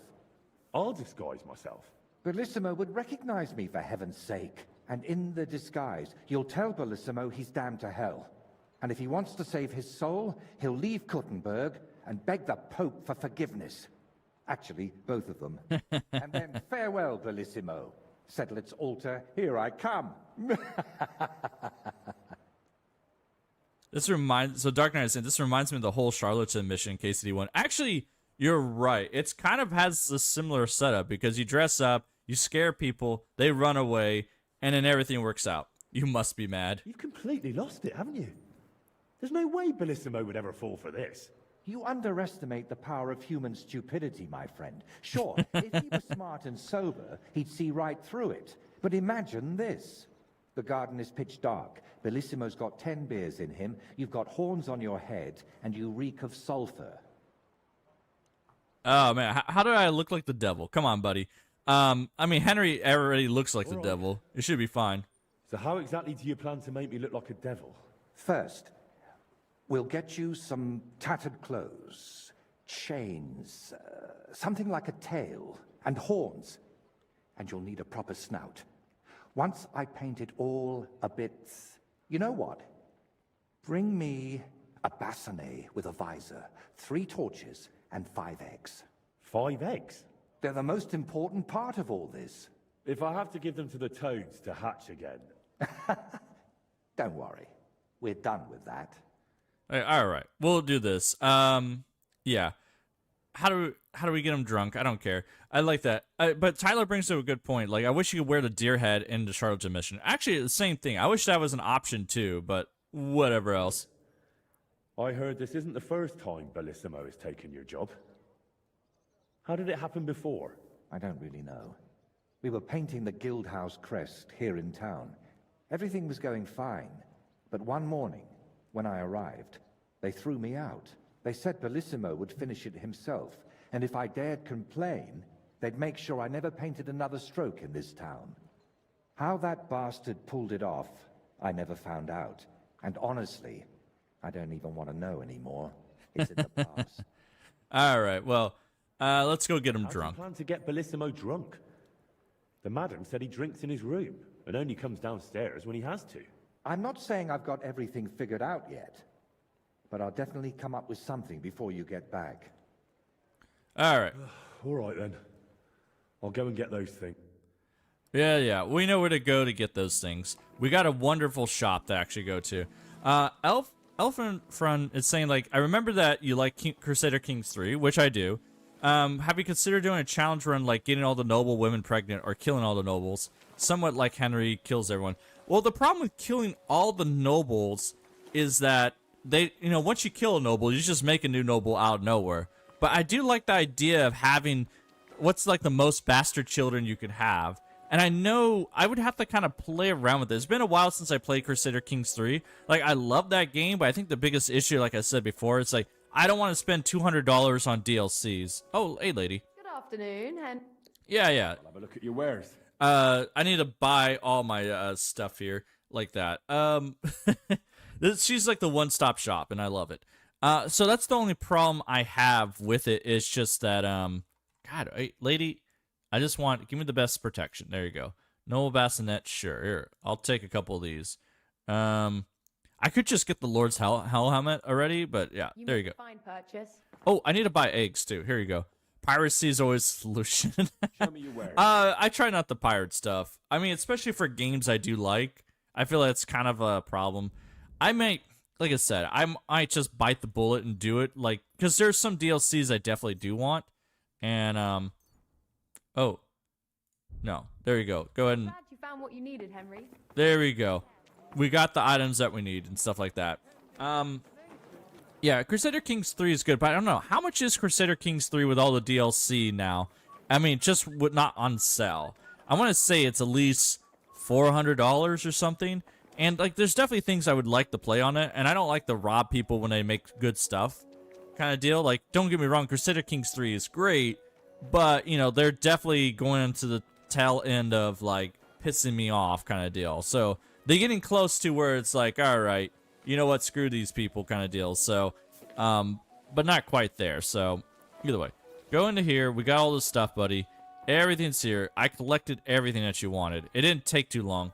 I'll disguise myself. Bellissimo would recognize me, for heaven's sake. And in the disguise, you'll tell Bellissimo he's damned to hell. And if he wants to save his soul, he'll leave Kuttenberg and beg the Pope for forgiveness. Actually, both of them. And then farewell, Bellissimo. Settle its altar, here I come. So Dark Knight is saying, this reminds me of the whole Charlatan mission, KCD1. Actually, you're right. It's kind of has a similar setup because you dress up, you scare people, they run away, and then everything works out. You must be mad. You've completely lost it, haven't you? There's no way Bellissimo would ever fall for this. You underestimate the power of human stupidity, my friend. Sure, if he was smart and sober, he'd see right through it. But imagine this. The garden is pitch dark. Bellissimo's got 10 beers in him, you've got horns on your head, and you reek of sulfur. Oh, man. How do I look like the devil? Come on, buddy. I mean, Henry already looks like the devil. It should be fine. So how exactly do you plan to make me look like a devil? First, we'll get you some tattered clothes, chains, something like a tail, and horns. And you'll need a proper snout. Once I paint it all a bit... You know what? Bring me a bassinet with a visor, 3 torches, and 5 eggs. 5 eggs? They're the most important part of all this. If I have to give them to the toads to hatch again... Don't worry. We're done with that. All right. We'll do this. Yeah. How do we get him drunk? I don't care. I like that. But Tyler brings up a good point. Like, I wish you could wear the deer head in the Charlatan mission. Actually, the same thing. I wish that was an option too, but whatever else. I heard this isn't the first time Bellissimo has taken your job. How did it happen before? I don't really know. We were painting the Guildhouse crest here in town. Everything was going fine. But one morning, when I arrived, they threw me out. They said Bellissimo would finish it himself, and if I dared complain, they'd make sure I never painted another stroke in this town. How that bastard pulled it off, I never found out. And honestly, I don't even want to know anymore. It's in the past. All right, well, let's go get him drunk. How do you plan to get Bellissimo drunk? The madam said he drinks in his room and only comes downstairs when he has to. I'm not saying I've got everything figured out yet, but I'll definitely come up with something before you get back. All right. All right, then. I'll go and get those things. Yeah. We know where to go to get those things. We got a wonderful shop to actually go to. Elfin is saying, like, I remember that you like Crusader Kings 3, which I do. Have you considered doing a challenge run, like getting all the noble women pregnant or killing all the nobles? Somewhat like Henry kills everyone. Well, the problem with killing all the nobles is that they, once you kill a noble, you just make a new noble out of nowhere. But I do like the idea of having what's like the most bastard children you could have. And I know I would have to kind of play around with it. It's been a while since I played Crusader Kings 3. Like, I love that game, but I think the biggest issue, like I said before, it's like, I don't want to spend $200 on DLCs. Oh, hey, lady. Good afternoon, and Yeah. I'll have a look at your wares. I need to buy all my stuff here like that. She's like the one-stop shop, and I love it. So that's the only problem I have with it. Is just that God, lady, I just want give me the best protection. There you go. No bassinet, sure. Here, I'll take a couple of these. I could just get the Lord's Hell helmet already, but yeah, there you go. Fine purchase. Oh, I need to buy eggs too. Here you go. Piracy is always a solution. Show me your wares. I try not to pirate stuff. I mean, especially for games I do like. I feel that's kind of a problem. I might, like I said, I might just bite the bullet and do it, like, because there's some DLCs I definitely do want. And, oh, no, there you go. Go ahead and, Glad you found what you needed, Henry. there we go. We got the items that we need and stuff like that. Yeah, Crusader Kings 3 is good, but I don't know. How much is Crusader Kings 3 with all the DLC now? I mean, just not on sale. I want to say it's at least $400 or something. And, like, there's definitely things I would like to play on it, and I don't like to rob people when they make good stuff. kind of deal. Like, don't get me wrong, Crusader Kings 3 is great, but, you know, they're definitely going into the tail end of, like, pissing me off kind of deal. So, they're getting close to where it's like, all right, you know what, screw these people kind of deal. So, but not quite there. So, either way, go into here. We got all this stuff, buddy. Everything's here. I collected everything that you wanted. It didn't take too long.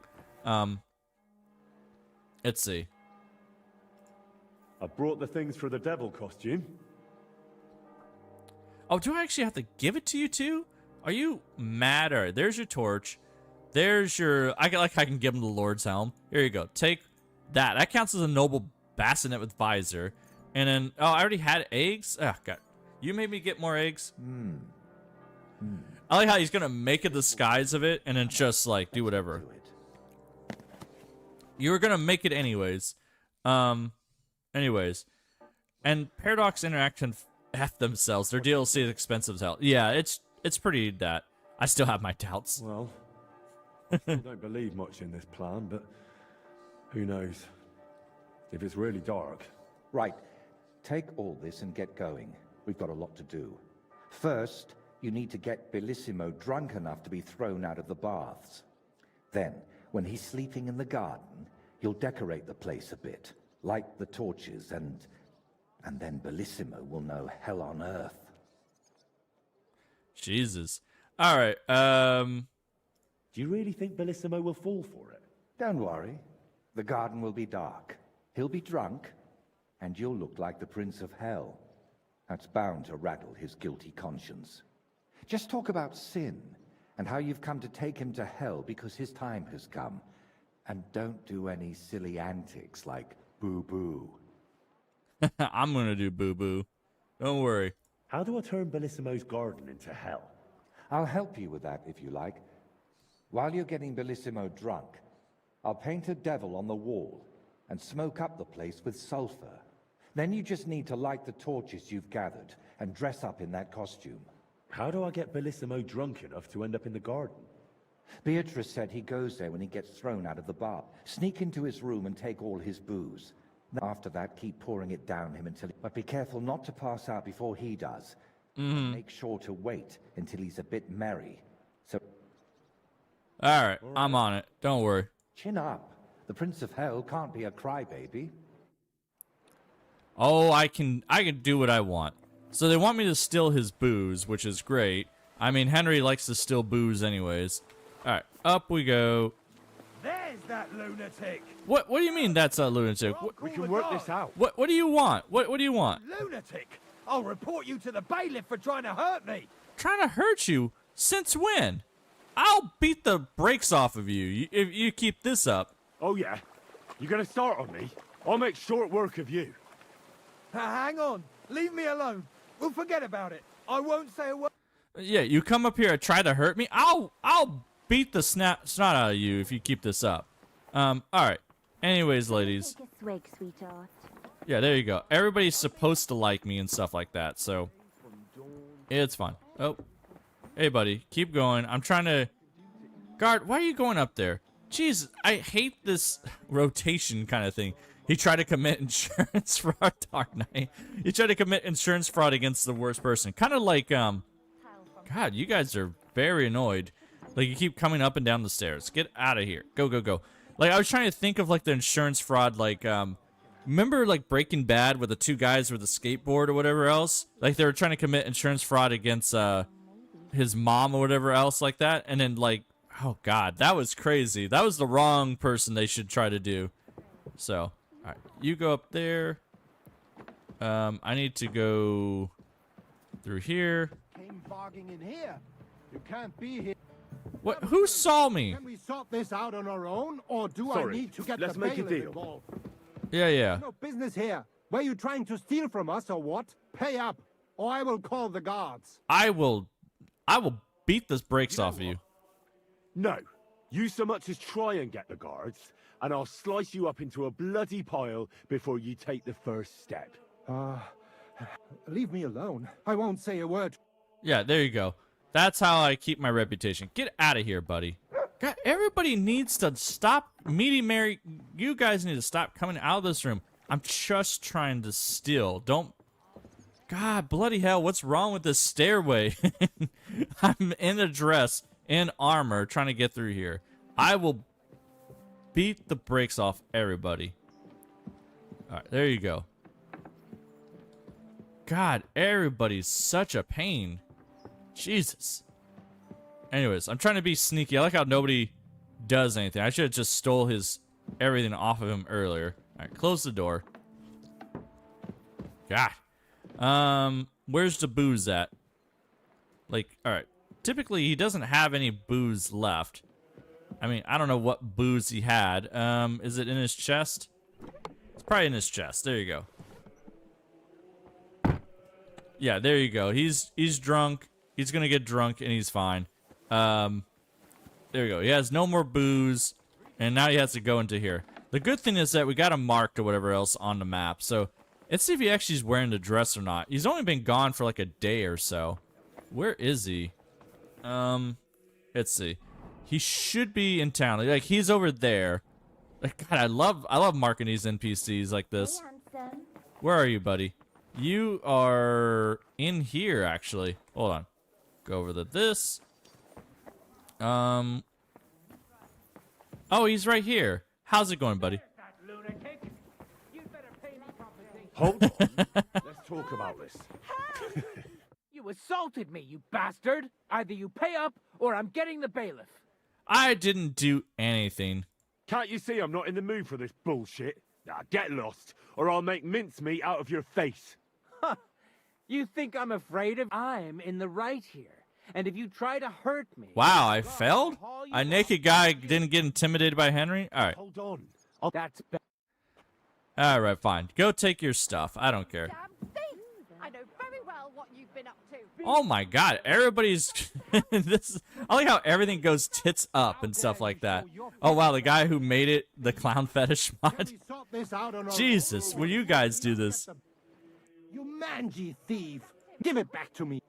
Let's see. I brought the things for the devil costume. Oh, do I actually have to give it to you too? Are you mad? All right, there's your torch. There's your... I can give him the Lord's Helm. Here you go. Take that. That counts as a noble bassinet with visor. And then... Oh, I already had eggs? Oh, God. You made me get more eggs. I like how he's going to make a disguise of it and then just, like, do whatever. You were going to make it anyways. Anyways. And Paradox Interaction F themselves. Their DLC is expensive as hell. Yeah, it's pretty that. I still have my doubts. Well, I don't believe much in this plan, but who knows? If it's really dark. Right. Take all this and get going. We've got a lot to do. First, you need to get Bellissimo drunk enough to be thrown out of the baths. Then, when he's sleeping in the garden, you'll decorate the place a bit. Light the torches and then Bellissimo will know hell on earth. Jesus. All right. Do you really think Bellissimo will fall for it? Don't worry. The garden will be dark. He'll be drunk, and you'll look like the Prince of Hell. That's bound to rattle his guilty conscience. Just talk about sin and how you've come to take him to hell because his time has come. And don't do any silly antics like boo-boo. I'm going to do boo-boo. Don't worry. How do I turn Bellissimo's garden into hell? I'll help you with that if you like. While you're getting Bellissimo drunk, I'll paint a devil on the wall and smoke up the place with sulfur. Then you just need to light the torches you've gathered and dress up in that costume. How do I get Bellissimo drunk enough to end up in the garden? Beatrice said he goes there when he gets thrown out of the bar. Sneak into his room and take all his booze. After that, keep pouring it down him until... But be careful not to pass out before he does. Make sure to wait until he's a bit merry. So... All right, I'm on it. Don't worry. Chin up. The Prince of Hell can't be a crybaby. Oh, I can do what I want. So they want me to steal his booze, which is great. I mean, Henry likes to steal booze anyways. All right, up we go. There's that lunatic. What do you mean that's a lunatic? We can work this out. What do you want? What do you want? Lunatic! I'll report you to the bailiff for trying to hurt me. Trying to hurt you? Since when? I'll beat the brakes off of you if you keep this up. Oh, yeah? You're gonna start on me? I'll make short work of you. Hang on. Leave me alone. We'll forget about it. I won't say a word. Yeah, you come up here and try to hurt me. I'll beat the snot out of you if you keep this up. All right. Anyways, ladies. Take a swig, sweetheart. Yeah, there you go. Everybody's supposed to like me and stuff like that, so it's fun. Oh, hey, buddy, keep going. I'm trying to... Guard, why are you going up there? Jeez, I hate this rotation kind of thing. He tried to commit insurance fraud, Dark Knight. He tried to commit insurance fraud against the worst person. Kind of like, God, you guys are very annoyed. Like, you keep coming up and down the stairs. Get out of here. Go, go, go. Like, I was trying to think of, like, the insurance fraud, like, remember, like, Breaking Bad with the two guys with the skateboard or whatever else? Like, they were trying to commit insurance fraud against, his mom or whatever else like that. And then, like, oh, God, that was crazy. That was the wrong person they should try to do. So, all right, you go up there. I need to go through here. Came barging in here. You can't be here. What? Who saw me? Can we sort this out on our own, or do Sorry, I need to get let's the make a bailiff deal. involved? Yeah. No business here. Were you trying to steal from us, or what? Pay up, or I will call the guards. I will beat the brakes off of you. No. You so much as try and get the guards, and I'll slice you up into a bloody pile before you take the first step. Leave me alone. I won't say a word. Yeah, there you go. That's how I keep my reputation. Get out of here, buddy. God, everybody needs to stop meeting Mary. You guys need to stop coming out of this room. I'm just trying to steal. Don't God, bloody hell, what's wrong with this stairway? I'm in a dress, in armor, trying to get through here. I will beat the brakes off everybody. Alright, there you go. God, everybody's such a pain. Jesus. Anyways, I'm trying to be sneaky. I like how nobody does anything. I should have just stole his everything off of him earlier. Alright, close the door. God. Where's the booze at? Like, alright. Typically, he doesn't have any booze left. I mean, I don't know what booze he had. Is it in his chest? It's probably in his chest. There you go. Yeah, there you go. He's drunk. He's gonna get drunk and he's fine. There you go. He has no more booze, and now he has to go into here. The good thing is that we got him marked or whatever else on the map, so let's see if he actually is wearing the dress or not. He's only been gone for like a day or so. Where is he? Let's see. He should be in town. Like, he's over there. Like, God, I love marking these NPCs like this. Where are you, buddy? You are in here, actually. Hold on. Go over to this. Oh, he's right here. How's it going, buddy? Hold on. Let's talk about this. You assaulted me, you bastard! Either you pay up, or I'm getting the bailiff. I didn't do anything. Can't you see I'm not in the mood for this bullshit? Now get lost, or I'll make mincemeat out of your face. Huh. You think I'm afraid of... I'm in the right here. And if you try to hurt me... Wow, I failed? A naked guy didn't get intimidated by Henry? Alright. Hold on. That's bad. Alright, fine. Go take your stuff. I don't care. Damn thief! I know very well what you've been up to. Oh my god, everybody's... this. I like how everything goes tits up and stuff like that. Oh wow, the guy who made it, the clown fetish mod. Jesus, will you guys do this? You mangy thief! Give it back to me.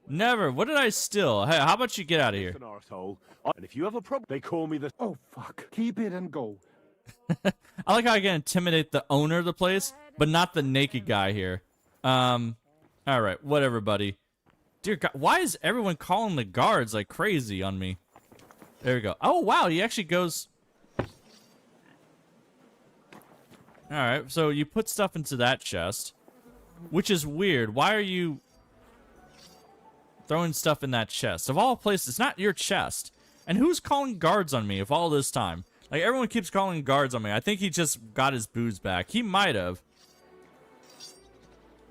Never. What did I steal? Hey, how about you get out of here? An arsehole. And if you have a problem, they call me the... Oh, fuck. Keep it and go. I like how I can intimidate the owner of the place, but not the naked guy here. Alright, whatever, buddy. Dear God, why is everyone calling the guards like crazy on me? There we go. Oh, wow, he actually goes... Alright, so you put stuff into that chest, which is weird. Why are you throwing stuff in that chest? Of all places, it's not your chest. And who's calling guards on me of all this time? Like, everyone keeps calling guards on me. I think he just got his booze back. He might have.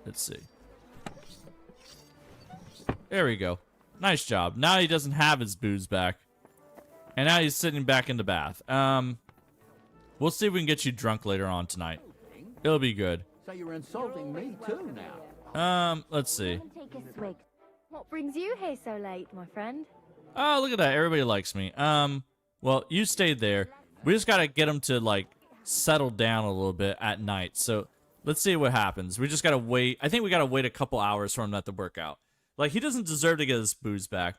Let's see. There we go. Nice job. Now he doesn't have his booze back. And now he's sitting back in the bath. We'll see if we can get you drunk later on tonight. It'll be good. So you're insulting me too now. Let's see. Take a swig. What brings you here so late, my friend? Oh, look at that. Everybody likes me. Well, you stayed there. We just gotta get him to, like, settle down a little bit at night. So, let's see what happens. We just gotta wait. I think we gotta wait a couple hours for him not to work out. Like, he doesn't deserve to get his booze back.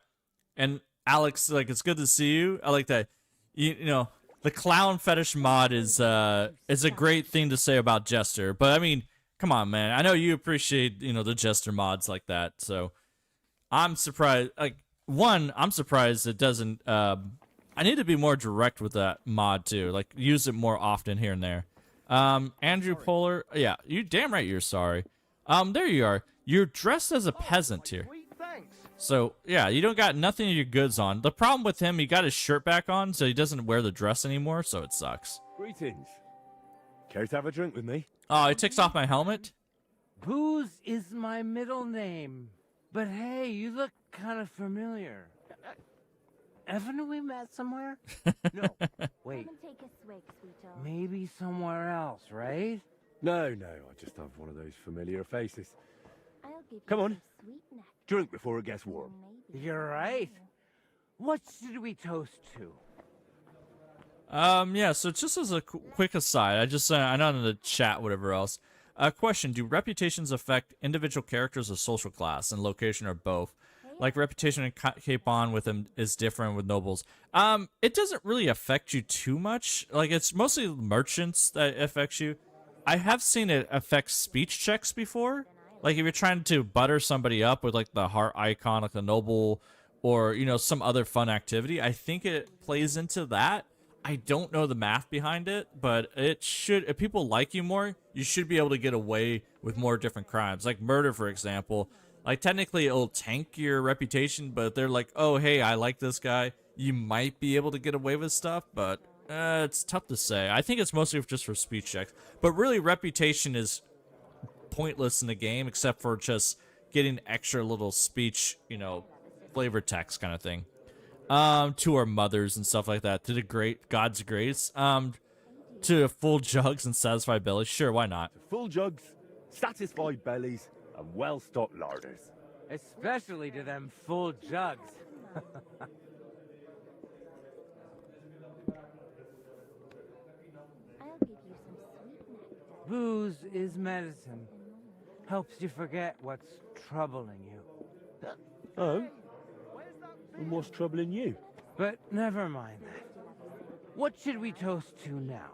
And Alex, like, it's good to see you. I like that. You know, the clown fetish mod is a great thing to say about Jester. But, I mean, come on, man. I know you appreciate, you know, the Jester mods like that. So, I'm surprised. Like, one, I'm surprised it doesn't... I need to be more direct with that mod, too. Like, use it more often here and there. Andrew Polar... Yeah, you damn right you're sorry. There you are. You're dressed as a peasant here. So, yeah, you don't got nothing of your goods on. The problem with him, he got his shirt back on, so he doesn't wear the dress anymore, so it sucks. Greetings. Care to have a drink with me? Oh, he takes off my helmet? Booze is my middle name. But hey, you look kind of familiar. Haven't we met somewhere? No. Wait. Take a swig, sweetheart. Maybe somewhere else, right? No, I just have one of those familiar faces. I'll give you Come on. some sweet nectar, Drink before it gets warm. maybe. You're right. What should we toast to? Yeah, so just as a quick aside, I know in the chat, whatever else. Question, do reputations affect individual characters or social class and location or both? Like, reputation in Cape On with them is different with nobles. It doesn't really affect you too much. Like, it's mostly merchants that affects you. I have seen it affect speech checks before. like if you're trying to butter somebody up with like the heart icon, like the noble, or you know, some other fun activity, I think it plays into that. I don't know the math behind it, but it should, if people like you more, you should be able to get away with more different crimes. Like murder, for example. Like technically it'll tank your reputation, but if they're like, oh hey, I like this guy, you might be able to get away with stuff, but it's tough to say. I think it's mostly just for speech checks. But really, reputation is pointless in the game, except for just getting extra little speech, you know, flavor text kind of thing. To our mothers and stuff like that. To the great God's grace. To full jugs and satisfied bellies. Sure, why not? Full jugs, satisfied bellies, and well-stocked larders. Especially to them full jugs. Booze is medicine. Helps you forget what's troubling you. Oh? And what's troubling you? But never mind that. What should we toast to now?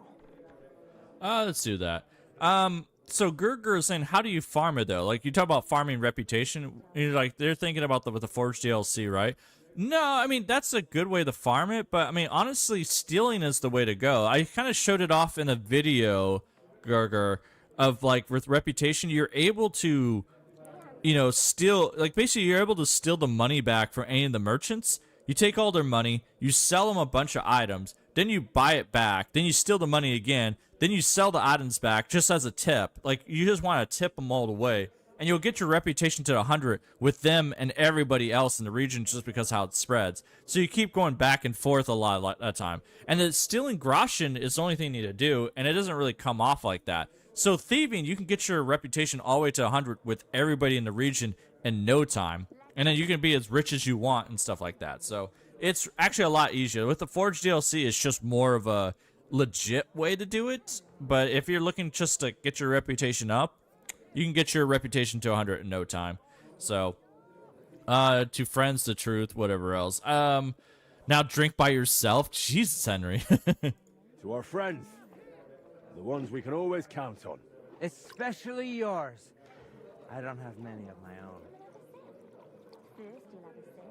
Let's do that. So Gerger is saying, how do you farm it though? Like you talk about farming reputation, you're like they're thinking about with the Forge DLC, right? No, I mean that's a good way to farm it, but I mean honestly, stealing is the way to go. I kind of showed it off in a video, Gerger, of like with reputation, you're able to, you know, steal, like basically you're able to steal the money back from any of the merchants. You take all their money, you sell them a bunch of items, then you buy it back, then you steal the money again, then you sell the items back just as a tip. Like you just want to tip them all the way, and you'll get your reputation to 100 with them and everybody else in the region just because how it spreads. So you keep going back and forth a lot of that time. And then stealing groschen is the only thing you need to do, and it doesn't really come off like that. So thieving, you can get your reputation all the way to 100 with everybody in the region in no time. And then you can be as rich as you want and stuff like that. So it's actually a lot easier. With the Forge DLC, it's just more of a legit way to do it. But if you're looking just to get your reputation up, you can get your reputation to 100 in no time. So, to friends, the truth, whatever else. Now drink by yourself? Jesus, Henry. To our friends, the ones we can always count on. Especially yours. I don't have many of my own.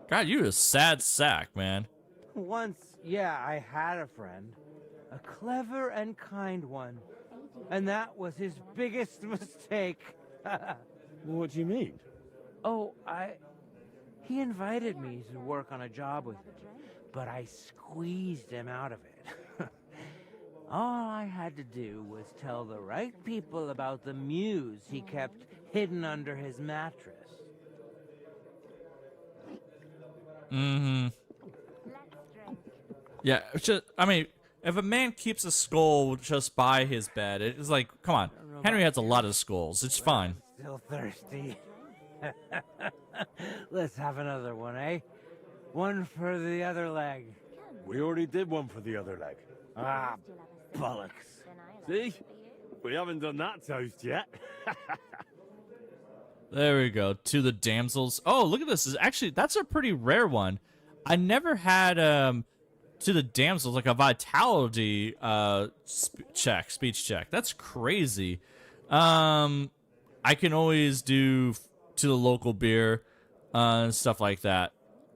God, you a sad sack, man. Once, yeah, I had a friend. A clever and kind one. And that was his biggest mistake. What do you mean? Oh, he invited me to work on a job with him, but I squeezed him out of it. All I had to do was tell the right people about the muse he kept hidden under his mattress. Mm-hmm. Yeah, it's just, I mean, if a man keeps a skull just by his bed, it's like, come on. Henry has a lot of skulls. It's fine. Still thirsty. Let's have another one, eh? One for the other leg. We already did one for the other leg. Ah, bollocks. See? We haven't done that toast yet. There we go. To the damsels. Oh, look at this. Actually, that's a pretty rare one. I never had to the damsels like a vitality speech check. That's crazy. I can always do to the local beer and stuff like that.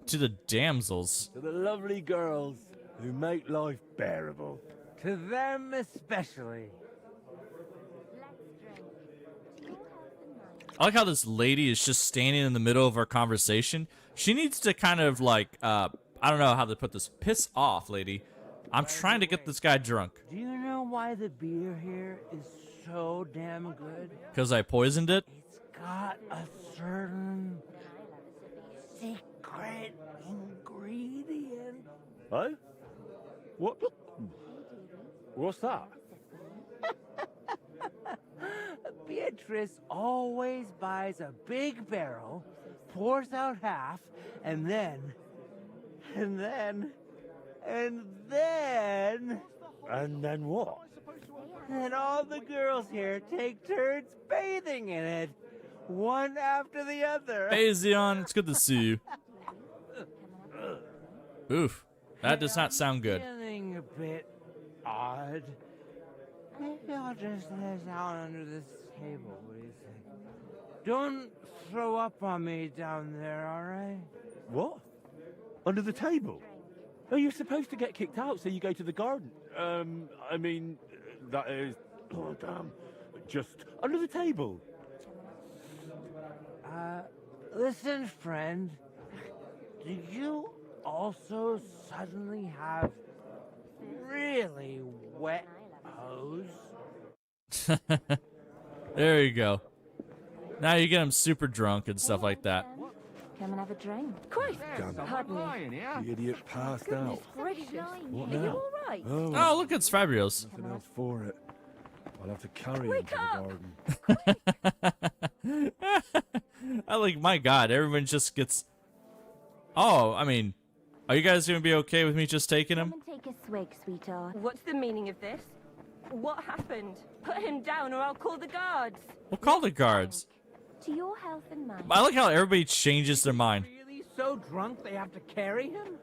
To the damsels. To the lovely girls who make life bearable. To them especially. I like how this lady is just standing in the middle of our conversation. She needs to kind of like, I don't know how to put this. Piss off, lady. I'm trying to get this guy drunk. Do you know why the beer here is so damn good? Because I poisoned it? It's got a certain secret ingredient. Huh? What? What's that? Beatrice always buys a big barrel, pours out half, and then... And then what? And all the girls here take turns bathing in it, one after the other. Hey, Zion, it's good to see you. Oof, that does not sound good. Feeling a bit odd. Maybe I'll just lay down under this table. What do you think? Don't throw up on me down there, all right? What? Under the table? Are you supposed to get kicked out so you go to the garden? I mean, that is... Oh, damn. Just under the table. Listen, friend. Did you also suddenly have really wet hose? There you go. Now you get him super drunk and stuff like that. Come and have a drink. Quick! Pardon me. The idiot passed out. Gracious. What Are you now? all right? Oh, look, it's Fabulous. Nothing else for it. I'll have to carry him Wake to up! the garden. I like, my God, everyone just gets... Oh, I mean, are you guys going to be okay with me just taking him? Come and take a swig, sweetheart. What's the meaning of this? What happened? Put him down or I'll call the guards. We'll call the guards. To your health and mind. I like how everybody changes their mind. Really so drunk they have to carry him?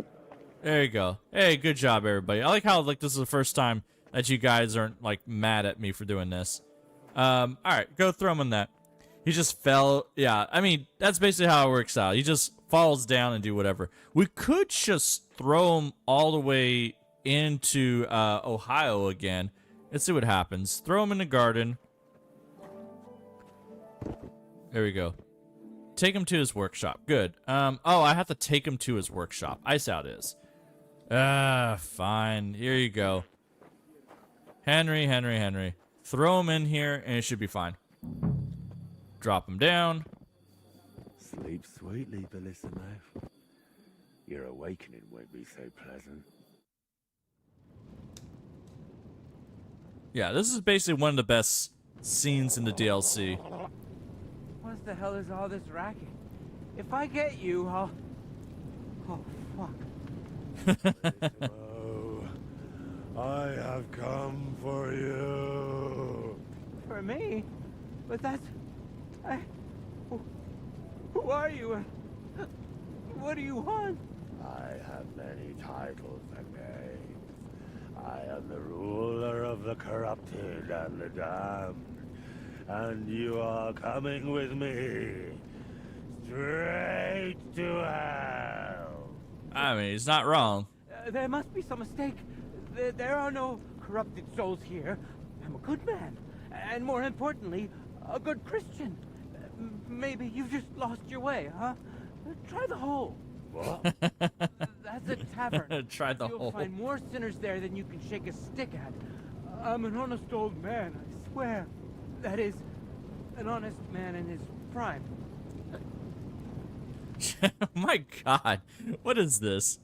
There you go. Hey, good job, everybody. I like how, like, this is the first time that you guys aren't, like, mad at me for doing this. Alright, go throw him in that. He just fell. Yeah, I mean, that's basically how it works out. He just falls down and do whatever. We could just throw him all the way into Ohio again. Let's see what happens. Throw him in the garden. There we go. Take him to his workshop. Good. Oh, I have to take him to his workshop. Ice out is. Fine. Here you go. Henry. Throw him in here, and it should be fine. Drop him down. Sleep sweetly, Bellissimo. Your awakening won't be so pleasant. Yeah, this is basically one of the best scenes in the DLC. What the hell is all this racket? If I get you, I'll... Oh, fuck. Oh, I have come for you. For me? But that's... Who are you? What do you want? I have many titles and names. I am the ruler of the corrupted and the damned. And you are coming with me. Straight to hell. I mean, he's not wrong. There must be some mistake. There are no corrupted souls here. I'm a good man. And more importantly, a good Christian. Maybe you've just lost your way, huh? Try the hole. What? That's a tavern. Try the You'll hole. find more sinners there than you can shake a stick at. I'm an honest old man, I swear. That is, an honest man in his prime. My God, what is this?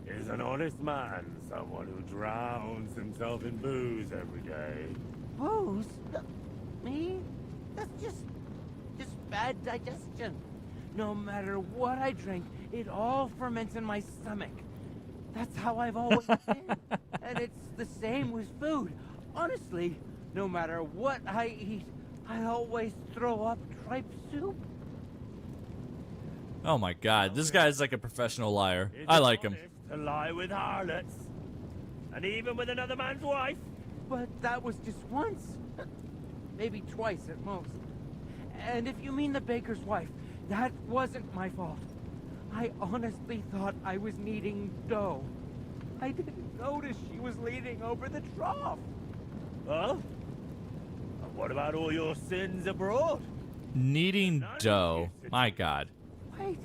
Is an honest man someone who drowns himself in booze every day? Booze? Me? That's just bad digestion. No matter what I drink, it all ferments in my stomach. That's how I've always been. And it's the same with food. Honestly, no matter what I eat, I always throw up tripe soup. Oh my God, this guy's like a professional liar. I like him. To lie with harlots, and even with another man's wife. But that was just once. Maybe twice at most. And if you mean the baker's wife, that wasn't my fault. I honestly thought I was kneading dough. I didn't notice she was leaning over the trough. Huh? What about all your sins abroad? Kneading dough. My God. Wait,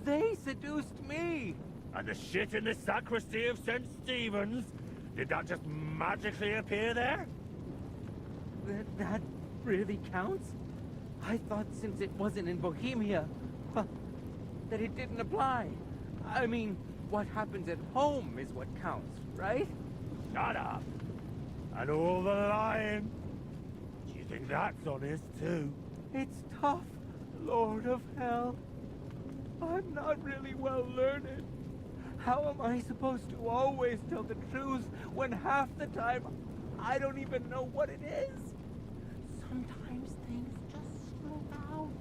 they seduced me. And the shit in the sacristy of St. Stephen's? Did that just magically appear there? That really counts? I thought since it wasn't in Bohemia, that it didn't apply. I mean, what happens at home is what counts, right? Shut up! And all the lying. Do you think that's honest too? It's tough, Lord of Hell. I'm not really well learned. How am I supposed to always tell the truth when half the time I don't even know what it is? Sometimes things just slip out.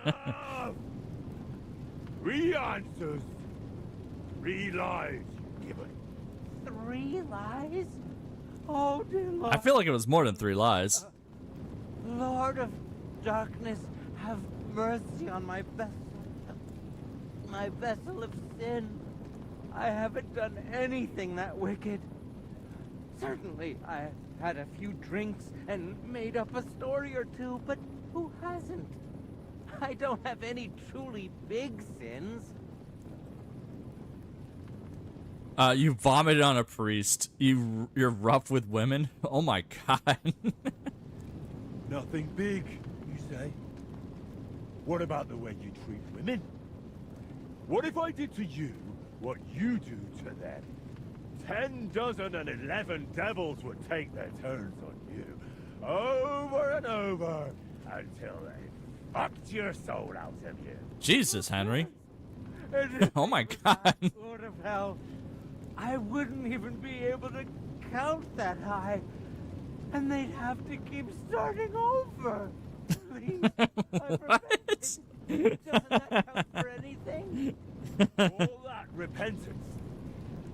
Enough! 3 answers. 3 lies given. 3 lies? Oh, dear Lord. I feel like it was more than 3 lies. Lord of darkness, have mercy on my vessel of sin. I haven't done anything that wicked. Certainly, I had a few drinks and made up a story or two, but who hasn't? I don't have any truly big sins. You vomited on a priest. You're rough with women. Oh my god. Nothing big, you say? What about the way you treat women? What if I did to you what you do to them? 10 dozen and 11 devils would take their turns on you, over and over, until they fucked your soul out of you. Jesus, Henry. Oh my god. Lord of hell, I wouldn't even be able to count that high, and they'd have to keep starting over. Please, What? Doesn't that count for anything? All that repentance,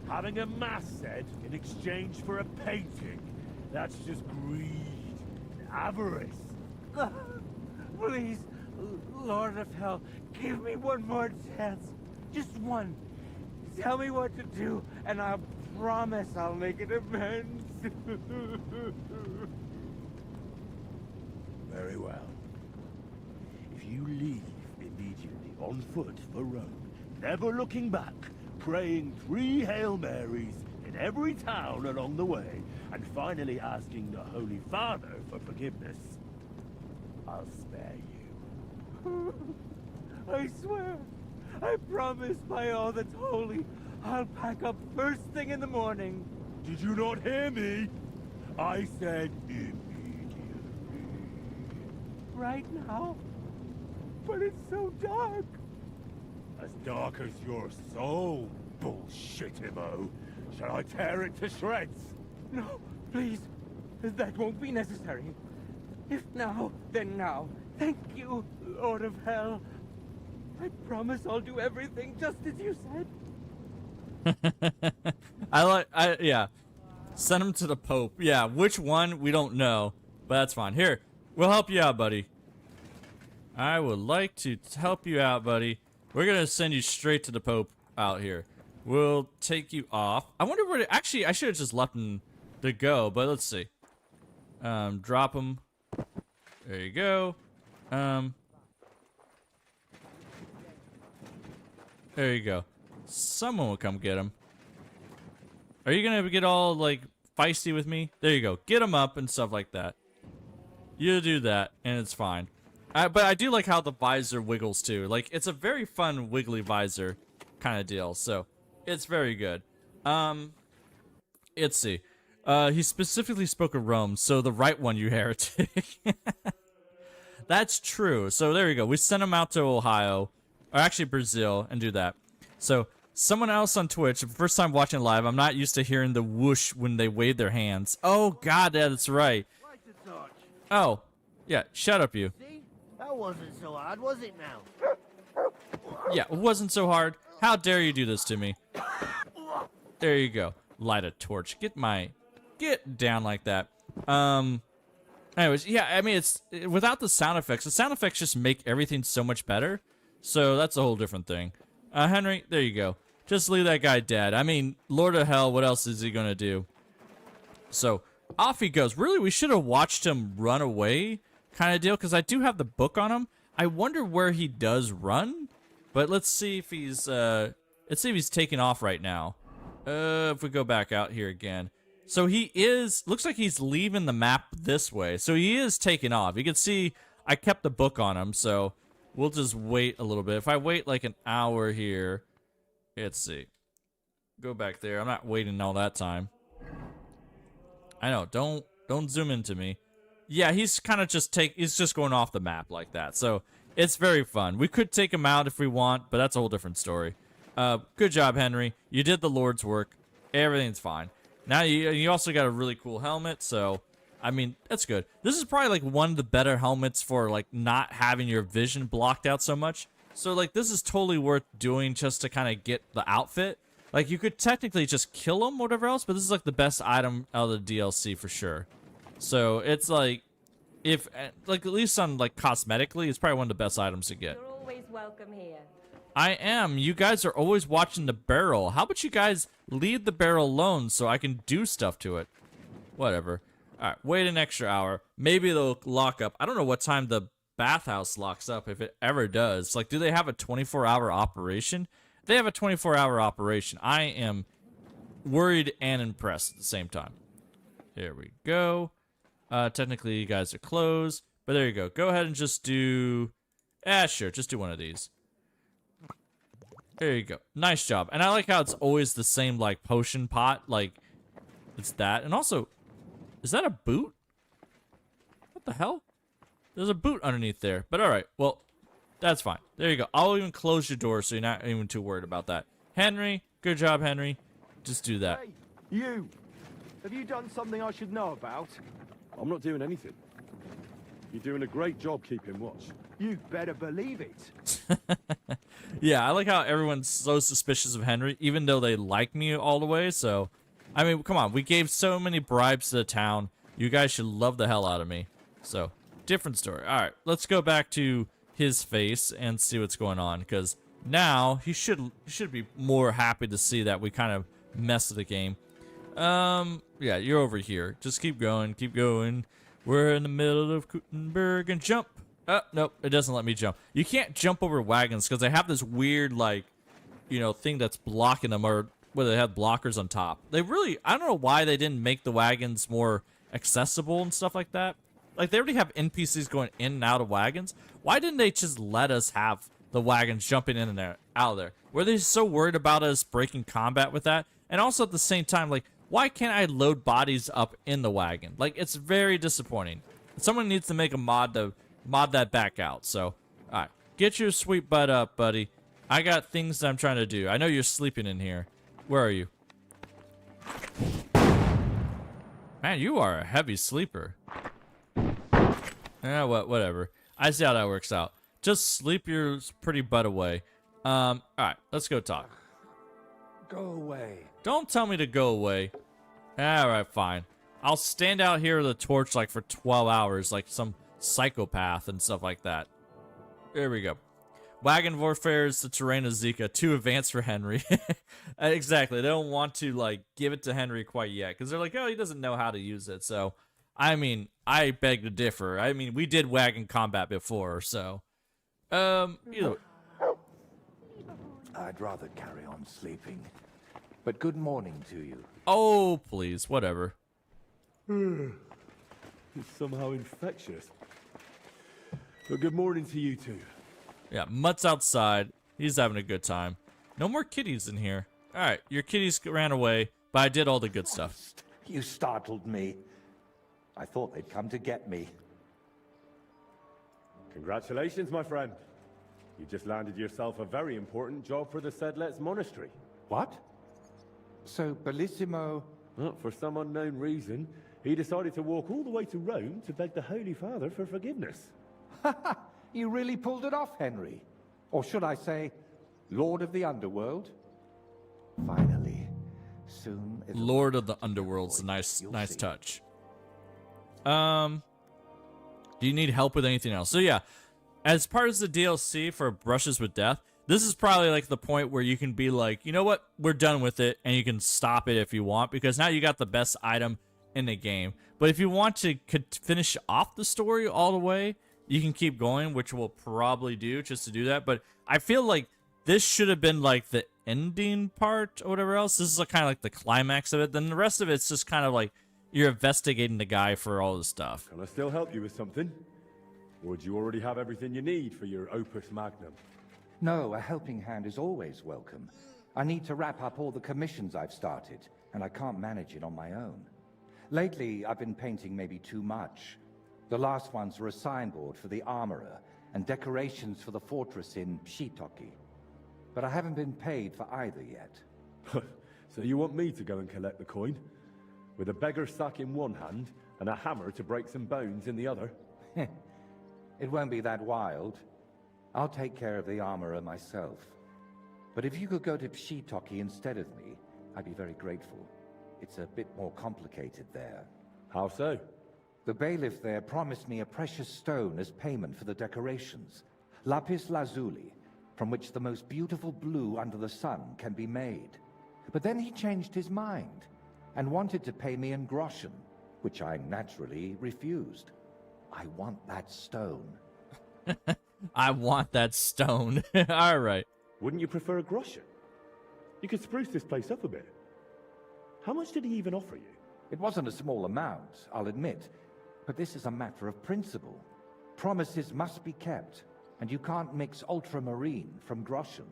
having a mass said in exchange for a painting, that's just greed, avarice. Please, Lord of hell, give me one more chance. Just one. Tell me what to do, and I promise I'll make it amends. Very well. If you leave immediately on foot for Rome, never looking back, praying 3 Hail Marys in every town along the way, and finally asking the Holy Father for forgiveness, I'll spare you. I swear, I promise by all that's holy, I'll pack up first thing in the morning. Did you not hear me? I said immediately. Right now? But it's so dark. As dark as your soul, bullshitimo. Shall I tear it to shreds? No, please. That won't be necessary. If now, then now. Thank you, Lord of Hell. I promise I'll do everything just as you said. Yeah. Send him to the Pope. Yeah, which one? We don't know. But that's fine. Here, we'll help you out, buddy. I would like to help you out, buddy. We're gonna send you straight to the Pope out here. We'll take you off. I wonder where actually, I should have just left him to go, but let's see. Drop him. There you go. There you go. Someone will come get him. Are you gonna get all, like, feisty with me? There you go. Get him up and stuff like that. You do that, and it's fine. But I do like how the visor wiggles, too. Like, it's a very fun wiggly visor kind of deal, so it's very good. Let's see. He specifically spoke of Rome, so the right one, you heretic. That's true. So there you go. We sent him out to Ohio, or actually Brazil, and do that. So someone else on Twitch, first time watching live, I'm not used to hearing the whoosh when they wave their hands. Oh, God, that's right. Oh, yeah, shut up, you. See? That wasn't so hard, was it now? Yeah, it wasn't so hard. How dare you do this to me? There you go. Light a torch. Get down like that. Anyways, yeah, I mean, it's without the sound effects. The sound effects just make everything so much better. So that's a whole different thing. Henry, there you go. Just leave that guy dead. I mean, Lord of Hell, what else is he gonna do? So off he goes. Really, we should have watched him run away, kind of deal, because I do have the book on him. I wonder where he does run, but let's see if he's taking off right now. If we go back out here again. So he looks like he's leaving the map this way. So he is taking off. You can see I kept the book on him, so we'll just wait a little bit. If I wait like an hour here, let's see. Go back there. I'm not waiting all that time. I know, don't zoom into me. Yeah, he's kind of he's just going off the map like that. So it's very fun. We could take him out if we want, but that's a whole different story. Good job, Henry. You did the Lord's work. Everything's fine. Now you also got a really cool helmet, so I mean, that's good. This is probably like one of the better helmets for like not having your vision blocked out so much. So like this is totally worth doing just to kind of get the outfit. Like you could technically just kill him, whatever else, but this is like the best item out of the DLC for sure. So it's like if like at least on like cosmetically, it's probably one of the best items to get. You're always welcome here. I am. You guys are always watching the barrel. How about you guys leave the barrel alone so I can do stuff to it? Whatever. All right, wait an extra hour. Maybe they'll lock up. I don't know what time the bathhouse locks up, if it ever does. Like, do they have a 24-hour operation? They have a 24-hour operation. I am worried and impressed at the same time. Here we go. Technically, you guys are closed, but there you go. Go ahead and just do... sure, just do one of these. There you go. Nice job. And I like how it's always the same, like, potion pot. Like, it's that. And also, is that a boot? What the hell? There's a boot underneath there. But all right. Well, that's fine. There you go. I'll even close your door so you're not even too worried about that. Henry, good job, Henry. Just do that. Hey, you! Have you done something I should know about? I'm not doing anything. You're doing a great job keeping watch. You better believe it. Yeah, I like how everyone's so suspicious of Henry, even though they like me all the way, so... I mean, come on, we gave so many bribes to the town. You guys should love the hell out of me. So, different story. Alright, let's go back to his face and see what's going on, because now he should be more happy to see that we kind of messed with the game. Yeah, you're over here. Just keep going, keep going. We're in the middle of Kuttenberg and jump. Nope, it doesn't let me jump. You can't jump over wagons because they have this weird, like, you know, thing that's blocking them, or where they have blockers on top. They really, I don't know why they didn't make the wagons more accessible and stuff like that. Like, they already have NPCs going in and out of wagons. Why didn't they just let us have the wagons jumping in and out of there? Were they so worried about us breaking combat with that? And also at the same time, like, why can't I load bodies up in the wagon? Like, it's very disappointing. Someone needs to make a mod to mod that back out. So, alright. Get your sweet butt up, buddy. I got things that I'm trying to do. I know you're sleeping in here. Where are you? Man, you are a heavy sleeper. Yeah, whatever. I see how that works out. Just sleep your pretty butt away. Alright, let's go talk. Go away. Don't tell me to go away. Alright, fine. I'll stand out here with a torch like for 12 hours like some psychopath and stuff like that. There we go. Wagon warfare is the terrain of Zika. Too advanced for Henry. Exactly. They don't want to, like, give it to Henry quite yet. Because they're like, oh, he doesn't know how to use it. So, I mean, I beg to differ. I mean, we did wagon combat before, so. You know. I'd rather carry on sleeping. But good morning to you. Oh, please. Whatever. It's somehow infectious. But good morning to you too. Yeah, Mutt's outside. He's having a good time. No more kitties in here. Alright, your kitties ran away, but I did all the good stuff. You startled me. I thought they'd come to get me. Congratulations, my friend. You just landed yourself a very important job for the Sedlets Monastery. What? So, Bellissimo... Well, for some unknown reason, he decided to walk all the way to Rome to beg the Holy Father for forgiveness. Ha! You really pulled it off, Henry. Or should I say, Lord of the Underworld? Finally. Soon... Lord of the Underworld's a nice touch. Do you need help with anything else? So yeah, as part of the DLC for Brushes with Death, this is probably like the point where you can be like, you know what, we're done with it, and you can stop it if you want, because now you got the best item in the game. But if you want to finish off the story all the way, you can keep going, which we'll probably do just to do that. But I feel like this should have been like the ending part or whatever else. This is kind of like the climax of it. Then the rest of it's just kind of like you're investigating the guy for all the stuff. Can I still help you with something? Or do you already have everything you need for your opus magnum? No, a helping hand is always welcome. I need to wrap up all the commissions I've started, and I can't manage it on my own. Lately, I've been painting maybe too much. The last ones were a signboard for the armorer and decorations for the fortress in Shitoki. But I haven't been paid for either yet. So you want me to go and collect the coin? With a beggar's sack in one hand and a hammer to break some bones in the other? It won't be that wild. I'll take care of the armorer myself. But if you could go to Shitoki instead of me, I'd be very grateful. It's a bit more complicated there. How so? The bailiff there promised me a precious stone as payment for the decorations. Lapis lazuli, from which the most beautiful blue under the sun can be made. But then he changed his mind and wanted to pay me in groschen, which I naturally refused. I want that stone. I want that stone. All right. Wouldn't you prefer a groschen? You could spruce this place up a bit. How much did he even offer you? It wasn't a small amount, I'll admit, but this is a matter of principle. Promises must be kept, and you can't mix ultramarine from groschen.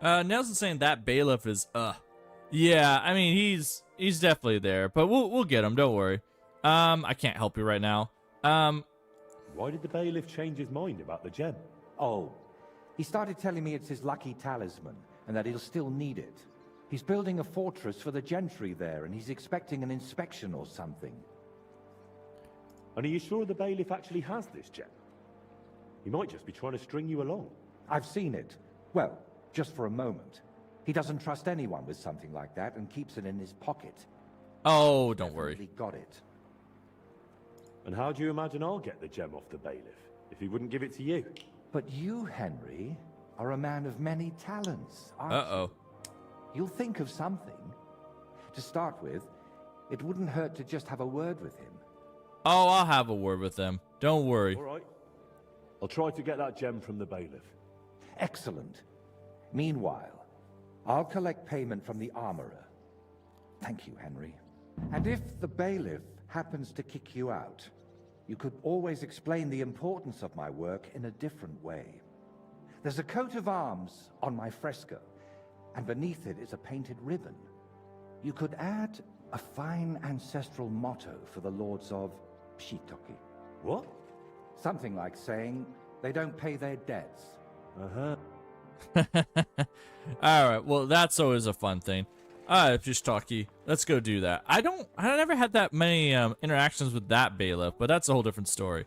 Nelson's saying that bailiff is, yeah, I mean, he's definitely there, but we'll get him, don't worry. I can't help you right now. Why did the bailiff change his mind about the gem? Oh, he started telling me it's his lucky talisman, and that he'll still need it. He's building a fortress for the gentry there, and he's expecting an inspection or something. And are you sure the bailiff actually has this gem? He might just be trying to string you along. I've seen it. Well, just for a moment. He doesn't trust anyone with something like that and keeps it in his pocket. Oh, don't worry. He got it. And how do you imagine I'll get the gem off the bailiff if he wouldn't give it to you? But you, Henry, are a man of many talents, aren't you? Uh-oh. You'll think of something. To start with, it wouldn't hurt to just have a word with him. Oh, I'll have a word with him. Don't worry. All right. I'll try to get that gem from the bailiff. Excellent. Meanwhile, I'll collect payment from the armorer. Thank you, Henry. And if the bailiff happens to kick you out, you could always explain the importance of my work in a different way. There's a coat of arms on my fresco, and beneath it is a painted ribbon. You could add a fine ancestral motto for the lords of Pshitoki. What? Something like saying they don't pay their debts. Uh-huh. All right. Well, that's always a fun thing. Pshitoki. Let's go do that. I never had that many interactions with that bailiff, but that's a whole different story.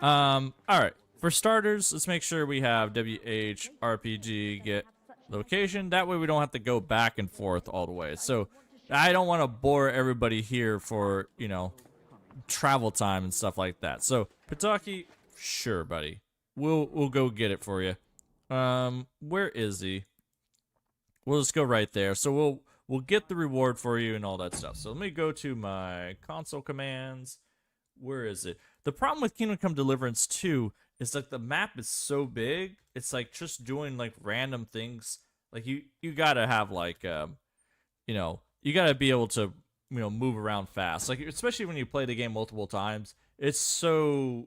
All right. For starters, let's make sure we have WHRPG get location. That way we don't have to go back and forth all the way. So I don't want to bore everybody here for, you know, travel time and stuff like that. So Pshitoki, sure, buddy. We'll go get it for you. Where is he? We'll just go right there. So we'll get the reward for you and all that stuff. So let me go to my console commands. Where is it? The problem with Kingdom Come Deliverance 2 is like the map is so big. It's like just doing like random things. Like you gotta have like you know, you gotta be able to, you know, move around fast. Like especially when you play the game multiple times. It's so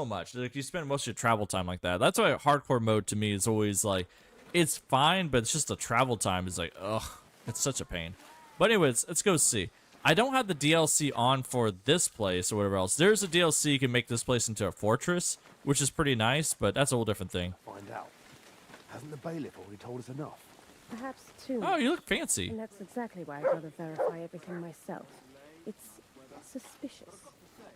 much. Like you spend most of your travel time like that. That's why hardcore mode to me is always like, it's fine, but it's just the travel time is like, ugh, it's such a pain. But anyways, let's go see. I don't have the DLC on for this place or whatever else. There's a DLC you can make this place into a fortress, which is pretty nice, but that's a whole different thing. Find out. Hasn't the bailiff already told us enough? Perhaps too. Oh, you look fancy. And that's exactly why I'd rather verify everything myself. It's suspicious.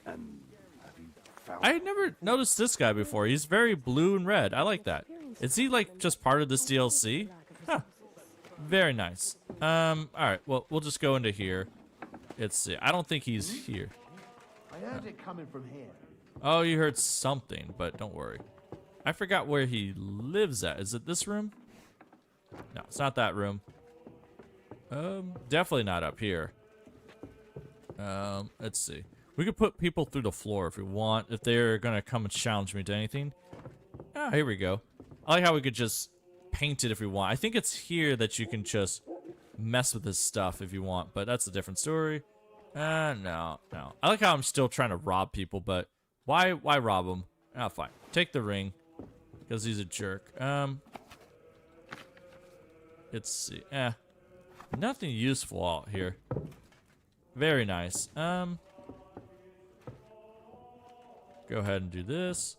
And have you found... I had never noticed this guy before. He's very blue and red. I like that. Is he like just part of this DLC? Huh. Very nice. All right. Well, we'll just go into here. Let's see. I don't think he's here. I heard it coming from here. Oh, you heard something, but don't worry. I forgot where he lives at. Is it this room? No, it's not that room. Definitely not up here. Let's see. We could put people through the floor if we want, if they're gonna come and challenge me to anything. Ah, here we go. I like how we could just paint it if we want. I think it's here that you can just mess with this stuff if you want, but that's a different story. No. I like how I'm still trying to rob people, but why rob them? Oh, fine. Take the ring, because he's a jerk. Let's see. Nothing useful out here. Very nice. Go ahead and do this.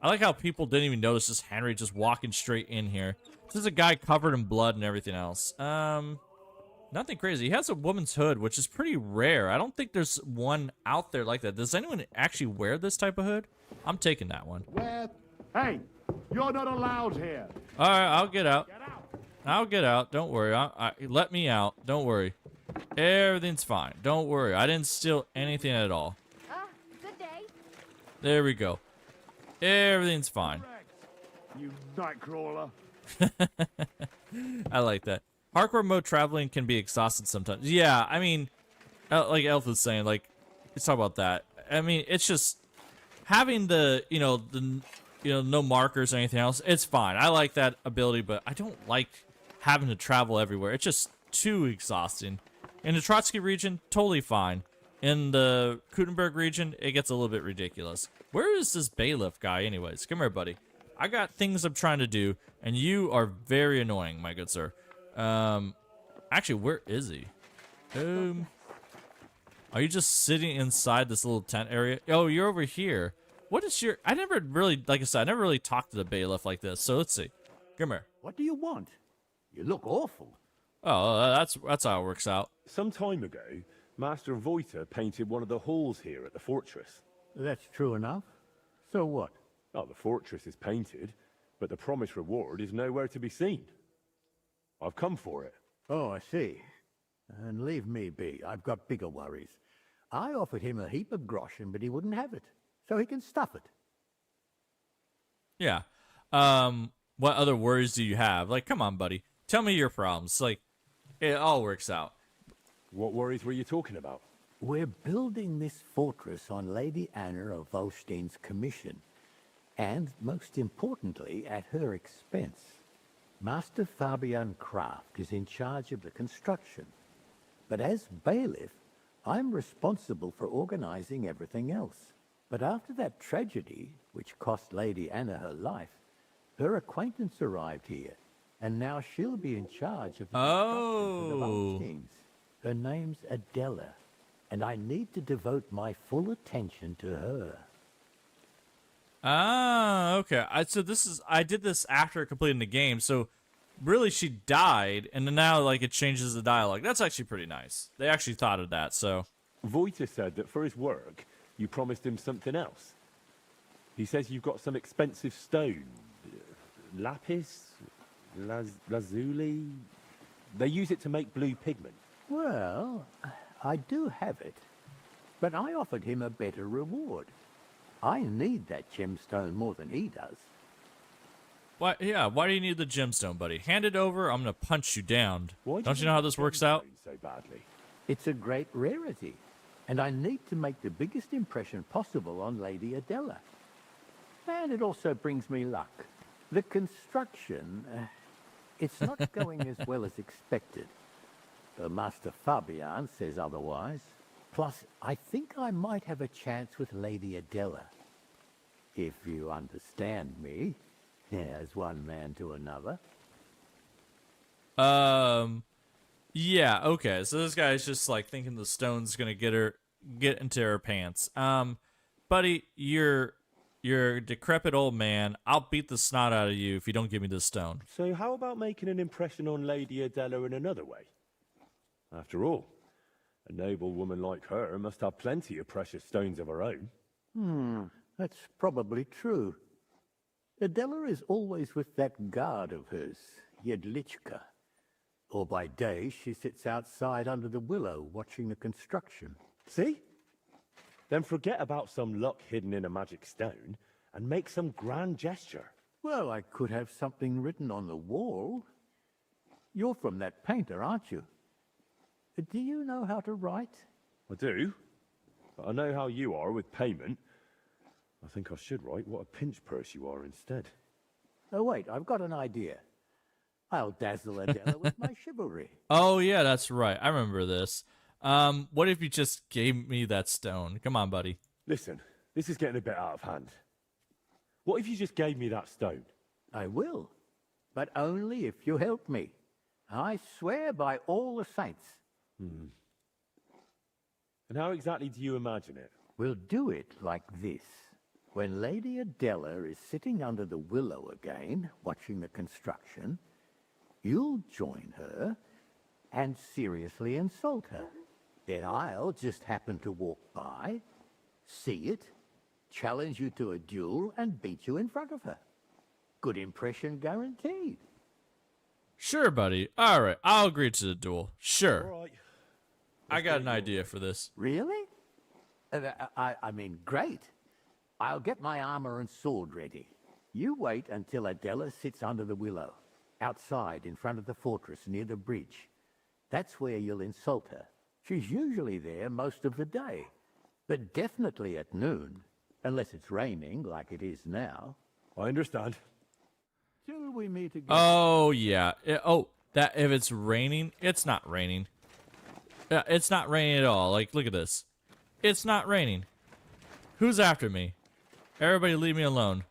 I like how people didn't even notice this Henry just walking straight in here. This is a guy covered in blood and everything else. Nothing crazy. He has a woman's hood, which is pretty rare. I don't think there's one out there like that. Does anyone actually wear this type of hood? I'm taking that one. Hey, you're not allowed here. All right, I'll get out. I'll get out. Don't worry. Let me out. Don't worry. Everything's fine. Don't worry. I didn't steal anything at all. Good day. There we go. Everything's fine. You nightcrawler. I like that. Hardcore mode traveling can be exhausting sometimes. Yeah, I mean, like Elf was saying, like, let's talk about that. I mean, it's just having the no markers or anything else. It's fine. I like that ability, but I don't like having to travel everywhere. It's just too exhausting. In the Trotsky region, totally fine. In the Kuttenberg region, it gets a little bit ridiculous. Where is this bailiff guy anyways? Come here, buddy. I got things I'm trying to do, and you are very annoying, my good sir. Actually, where is he? Are you just sitting inside this little tent area? Oh, you're over here. What is your... I never really, like I said, I never really talked to the bailiff like this, so let's see. Come here. What do you want? You look awful. Oh, that's how it works out. Some time ago, Master Voiter painted one of the halls here at the fortress. That's true enough. So what? Oh, the fortress is painted, but the promised reward is nowhere to be seen. I've come for it. Oh, I see. And leave me be. I've got bigger worries. I offered him a heap of groschen, but he wouldn't have it. So he can stuff it. Yeah. What other worries do you have? Like, come on, buddy. Tell me your problems. Like, it all works out. What worries were you talking about? We're building this fortress on Lady Anna of Volstein's commission. And, most importantly, at her expense. Master Fabian Kraft is in charge of the construction. But as bailiff, I'm responsible for organizing everything else. But after that tragedy, which cost Lady Anna her life, her acquaintance arrived here, and now she'll be in charge of the construction for the Volsteins. Her name's Adela, and I need to devote my full attention to her. Ah, okay. I did this after completing the game, so really she died, and then now like it changes the dialogue. That's actually pretty nice. They actually thought of that, so. Voiter said that for his work, you promised him something else. He says you've got some expensive stone. Lapis? Lazuli? They use it to make blue pigment. Well, I do have it. But I offered him a better reward. I need that gemstone more than he does. Why? Yeah. Why do you need the gemstone, buddy? Hand it over. I'm gonna punch you down. Don't you know how this works out? So badly. It's a great rarity, and I need to make the biggest impression possible on Lady Adela. And it also brings me luck. The construction, it's not going as well as expected. Master Fabian says otherwise. Plus, I think I might have a chance with Lady Adela. If you understand me, as one man to another. Yeah, okay. So this guy's just like thinking the stone's gonna get into her pants. Buddy, you're a decrepit old man. I'll beat the snot out of you if you don't give me this stone. So how about making an impression on Lady Adela in another way? After all, a noble woman like her must have plenty of precious stones of her own. That's probably true. Adela is always with that guard of hers, Jedlichka. Or by day, she sits outside under the willow watching the construction. See? Then forget about some luck hidden in a magic stone and make some grand gesture. Well, I could have something written on the wall. You're from that painter, aren't you? Do you know how to write? I do. But I know how you are with payment. I think I should write what a pinch purse you are instead. Oh, wait, I've got an idea. I'll dazzle Adela with my chivalry. Oh, yeah, that's right. I remember this. What if you just gave me that stone? Come on, buddy. Listen, this is getting a bit out of hand. What if you just gave me that stone? I will, but only if you help me. I swear by all the saints. And how exactly do you imagine it? We'll do it like this. When Lady Adela is sitting under the willow again, watching the construction, you'll join her and seriously insult her. Then I'll just happen to walk by, see it, challenge you to a duel, and beat you in front of her. Good impression guaranteed. Sure, buddy. All right, I'll agree to the duel. Sure. All right. I got an idea for this. Really? I mean, great. I'll get my armor and sword ready. You wait until Adela sits under the willow, outside in front of the fortress near the bridge. That's where you'll insult her. She's usually there most of the day, but definitely at noon, unless it's raining like it is now. I understand. Till we meet again. Oh, yeah. That if it's raining, it's not raining. It's not raining at all. Like, look at this. It's not raining. Who's after me? Everybody leave me alone.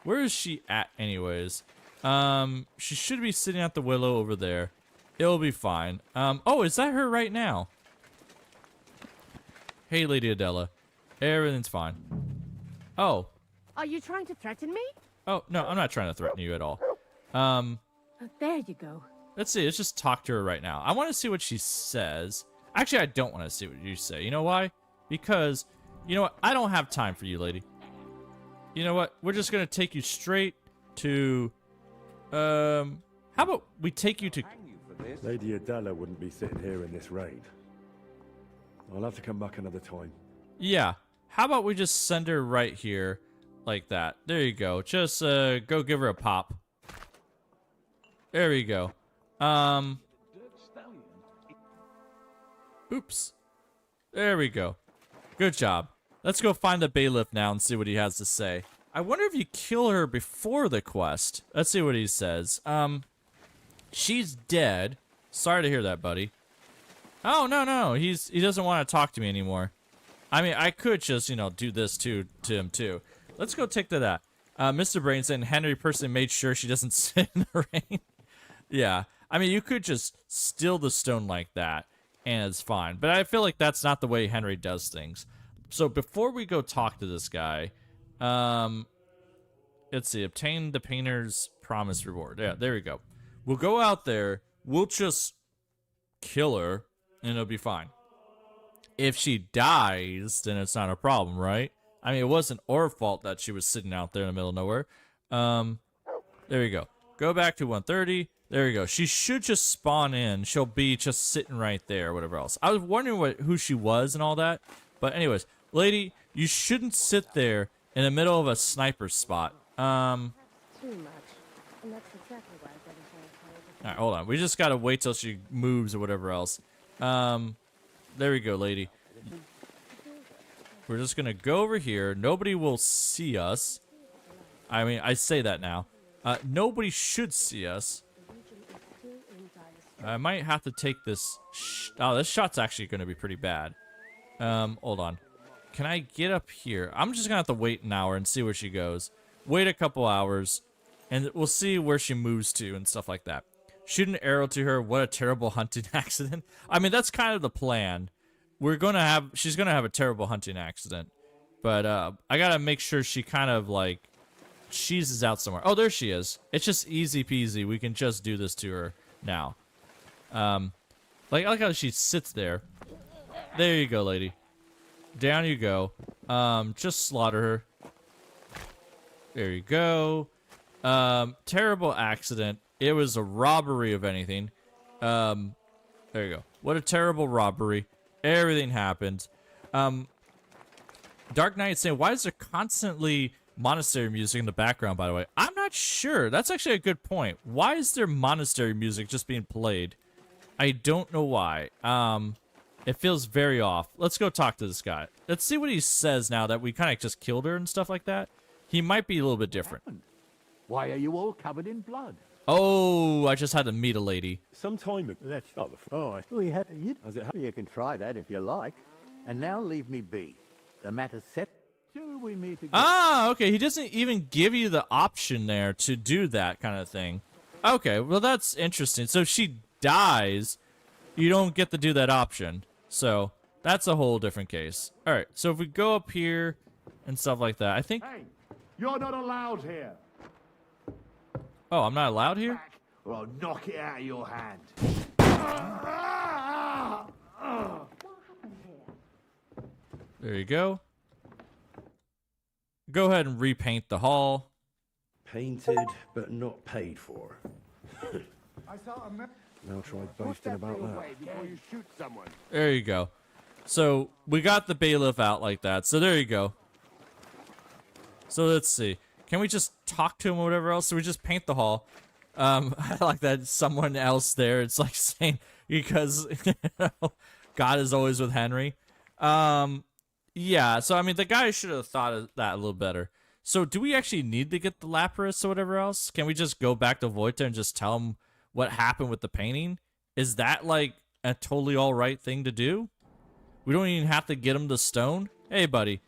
Where is she at anyways? She should be sitting at the willow over there. It'll be fine. Oh, is that her right now? Hey, Lady Adela. Everything's fine. Oh. Are you trying to threaten me? Oh, no, I'm not trying to threaten you at all. Oh, there you go. Let's see. Let's just talk to her right now. I want to see what she says. Actually, I don't want to see what you say. You know why? Because, you know what? I don't have time for you, lady. You know what? We're just going to take you straight to... how about we take you to... Lady Adela wouldn't be sitting here in this rain. I'll have to come back another time. Yeah. How about we just send her right here like that? There you go. Just go give her a pop. There we go. Oops. There we go. Good job. Let's go find the bailiff now and see what he has to say. I wonder if you kill her before the quest. Let's see what he says. She's dead. Sorry to hear that, buddy. Oh, no. He doesn't want to talk to me anymore. I mean, I could just, you know, do this to him, too. Let's go take to that. Mr. Brain saying Henry personally made sure she doesn't sit in the rain. Yeah. I mean, you could just steal the stone like that, and it's fine. But I feel like that's not the way Henry does things. So before we go talk to this guy, let's see. Obtain the painter's promised reward. Yeah, there we go. We'll go out there. We'll just kill her, and it'll be fine. If she dies, then it's not a problem, right? I mean, it wasn't our fault that she was sitting out there in the middle of nowhere. There we go. Go back to 130. There we go. She should just spawn in. She'll be just sitting right there, or whatever else. I was wondering who she was and all that. But anyways, lady, you shouldn't sit there in the middle of a sniper spot. Too much. And that's exactly why I didn't Alright, hold on. We just gotta wait till she moves or whatever else. There we go, lady. We're just gonna go over here. Nobody will see us. I mean, I say that now. Nobody should see us. I might have to take this. Oh, this shot's actually gonna be pretty bad. Hold on. Can I get up here? I'm just gonna have to wait an hour and see where she goes. Wait a couple hours, and we'll see where she moves to and stuff like that. Shoot an arrow to her. What a terrible hunting accident. I mean, that's kind of the plan. She's gonna have a terrible hunting accident. But, I gotta make sure she kind of, like, cheeses out somewhere. Oh, there she is. It's just easy peasy. We can just do this to her now. Like, I like how she sits there. There you go, lady. Down you go. Just slaughter her. There you go. Terrible accident. It was a robbery of anything. There you go. What a terrible robbery. Everything happened. Dark Knight saying, why is there constantly monastery music in the background, by the way? I'm not sure. That's actually a good point. Why is there monastery music just being played? I don't know why. It feels very off. Let's go talk to this guy. Let's see what he says now that we kind of just killed her and stuff like that. He might be a little bit different. Why are you all covered in blood? Oh, I just had to meet a lady. Some time ago. That's not the phone. You can try that if you like. And now leave me be. The matter's set till we meet again. Ah, okay. He doesn't even give you the option there to do that kind of thing. Okay, well, that's interesting. So if she dies, you don't get to do that option. So that's a whole different case. All right, so if we go up here and stuff like that, I think... Hey, you're not allowed here. Oh, I'm not allowed here? Or I'll knock it out of your hand. There you go. Go ahead and repaint the hall. Painted, but not paid for. Now try boasting about that. Before you shoot someone. There you go. So we got the bailiff out like that. So there you go. So let's see. Can we just talk to him or whatever else? So we just paint the hall. I like that someone else there. It's like saying, because God is always with Henry. Yeah, so I mean, the guy should have thought of that a little better. So do we actually need to get the Lapras or whatever else? Can we just go back to Vojta and just tell him what happened with the painting? Is that like a totally alright thing to do? We don't even have to get him the stone? Hey, buddy.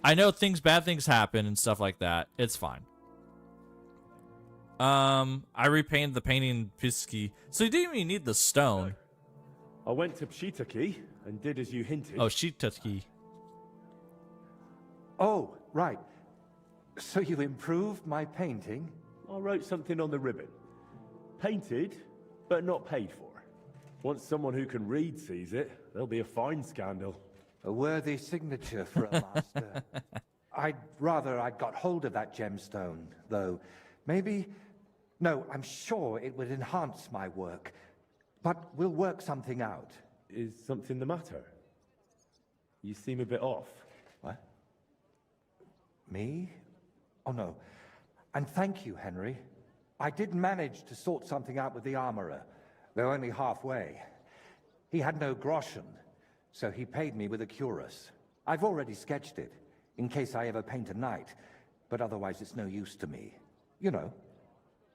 I know bad things happen and stuff like that. It's fine. I repainted the painting Pisky. So you didn't even need the stone. I went to Pshitaki and did as you hinted. Oh, Shitaki. Oh, right. So you improved my painting? I wrote something on the ribbon. Painted, but not paid for. Once someone who can read sees it, there'll be a fine scandal. A worthy signature for a master. I'd rather I'd got hold of that gemstone, though. Maybe... No, I'm sure it would enhance my work. But we'll work something out. Is something the matter? You seem a bit off. What? Me? Oh, no. And thank you, Henry. I did manage to sort something out with the armorer, though only halfway. He had no groschen, so he paid me with a cuirass. I've already sketched it, in case I ever paint a knight, but otherwise it's no use to me. You know,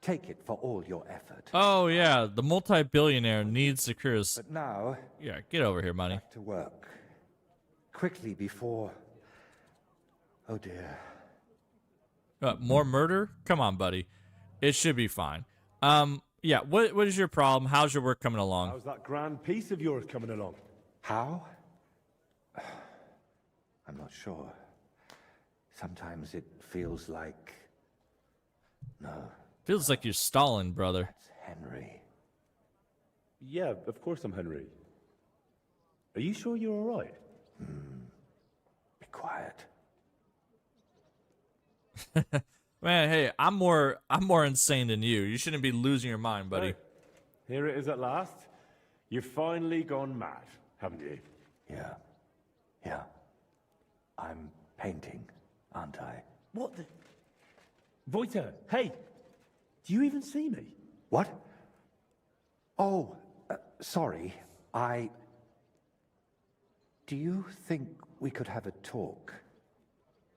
take it for all your effort. Oh, yeah, the multi-billionaire needs the cuirass. But now... Yeah, get over here, money. Back to work. Quickly before... Oh, dear. More murder? Come on, buddy. It should be fine. Yeah, what is your problem? How's your work coming along? How's that grand piece of yours coming along? How? I'm not sure. Sometimes it feels like... No. Feels like you're stalling, brother. That's Henry. Yeah, of course I'm Henry. Are you sure you're all right? Be quiet. Man, hey, I'm more insane than you. You shouldn't be losing your mind, buddy. Right. Here it is at last. You've finally gone mad, haven't you? Yeah. Yeah. I'm painting, aren't I? What the... Vojta, hey! Do you even see me? What? Oh, sorry. Do you think we could have a talk?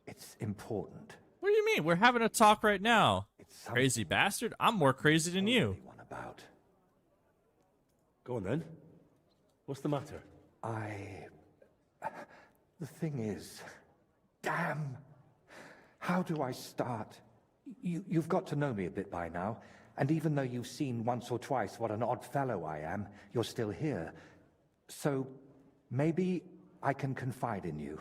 It's important. What do you mean? We're having a talk right now. Crazy bastard. I'm more crazy than you. One about. Go on then. What's the matter? The thing is... Damn! How do I start? You've got to know me a bit by now, and even though you've seen once or twice what an odd fellow I am, you're still here. So, maybe I can confide in you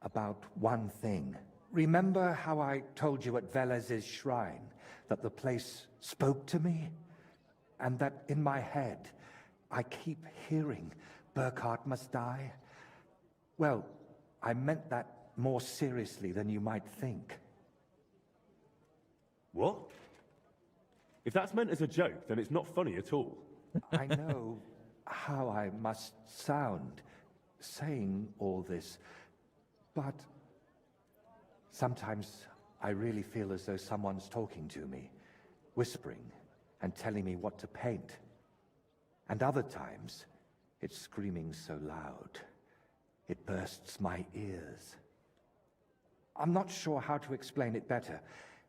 about one thing. Remember how I told you at Velez's shrine that the place spoke to me? And that in my head, I keep hearing, Burkhard must die? Well, I meant that more seriously than you might think. What? If that's meant as a joke, then it's not funny at all. I know how I must sound saying all this, but sometimes I really feel as though someone's talking to me, whispering and telling me what to paint. And other times, it's screaming so loud, it bursts my ears. I'm not sure how to explain it better,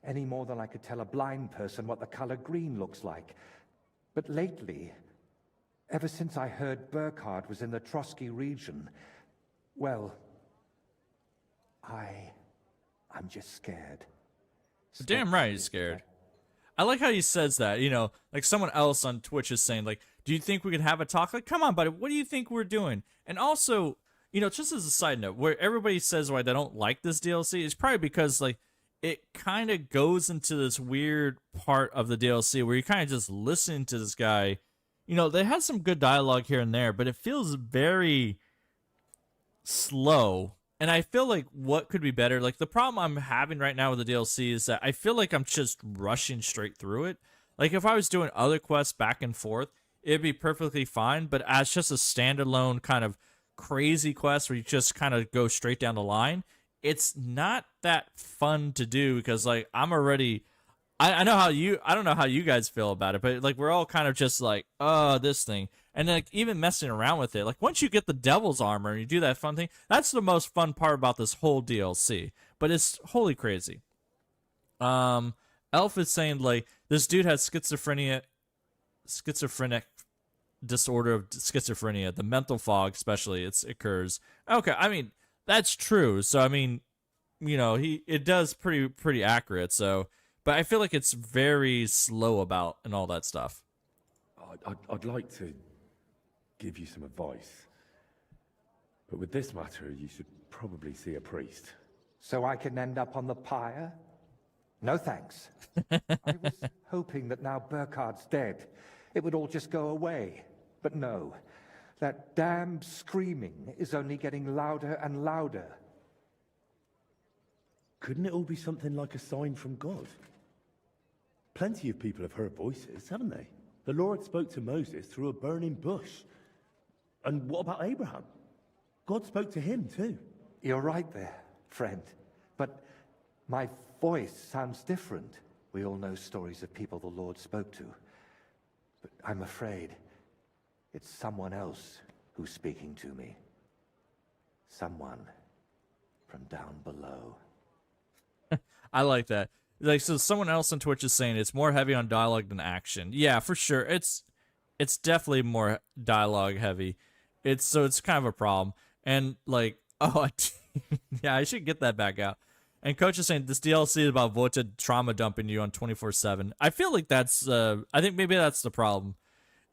any more than I could tell a blind person what the color green looks like. But lately, ever since I heard Burkhard was in the Trotsky region, well, I'm just scared. Damn right he's scared. I like how he says that, you know, like someone else on Twitch is saying, like, do you think we can have a talk? Like, come on, buddy, what do you think we're doing? And also, you know, just as a side note, where everybody says why they don't like this DLC, is probably because, like, it kind of goes into this weird part of the DLC where you kind of just listen to this guy. You know, they had some good dialogue here and there, but it feels very slow. And I feel like what could be better, like the problem I'm having right now with the DLC is that I feel like I'm just rushing straight through it. Like if I was doing other quests back and forth, it'd be perfectly fine. But as just a standalone kind of crazy quest where you just kind of go straight down the line, it's not that fun to do because like I'm already. I know how you. I don't know how you guys feel about it, but like we're all kind of just like, oh, this thing, and like even messing around with it. Like once you get the devil's armor and you do that fun thing, that's the most fun part about this whole DLC. But it's wholly crazy. Elf is saying like this dude has schizophrenic disorder of schizophrenia, the mental fog especially. It occurs. Okay, I mean that's true. So I mean, you know, it does pretty accurate. So. But I feel like it's very slow about and all that stuff. I'd like to give you some advice. But with this matter, you should probably see a priest. So I can end up on the pyre? No thanks. I was hoping that now Burkhard's dead, it would all just go away. But no, that damned screaming is only getting louder and louder. Couldn't it all be something like a sign from God? Plenty of people have heard voices, haven't they? The Lord spoke to Moses through a burning bush. And what about Abraham? God spoke to him too. You're right there, friend. But my voice sounds different. We all know stories of people the Lord spoke to. But I'm afraid it's someone else who's speaking to me. Someone from down below. I like that. Like, so someone else on Twitch is saying it's more heavy on dialogue than action. Yeah, for sure. It's definitely more dialogue heavy. It's kind of a problem. And like, oh, yeah, I should get that back out. And Coach is saying this DLC is about Vota trauma dumping you on 24/7. I feel like that's, I think maybe that's the problem.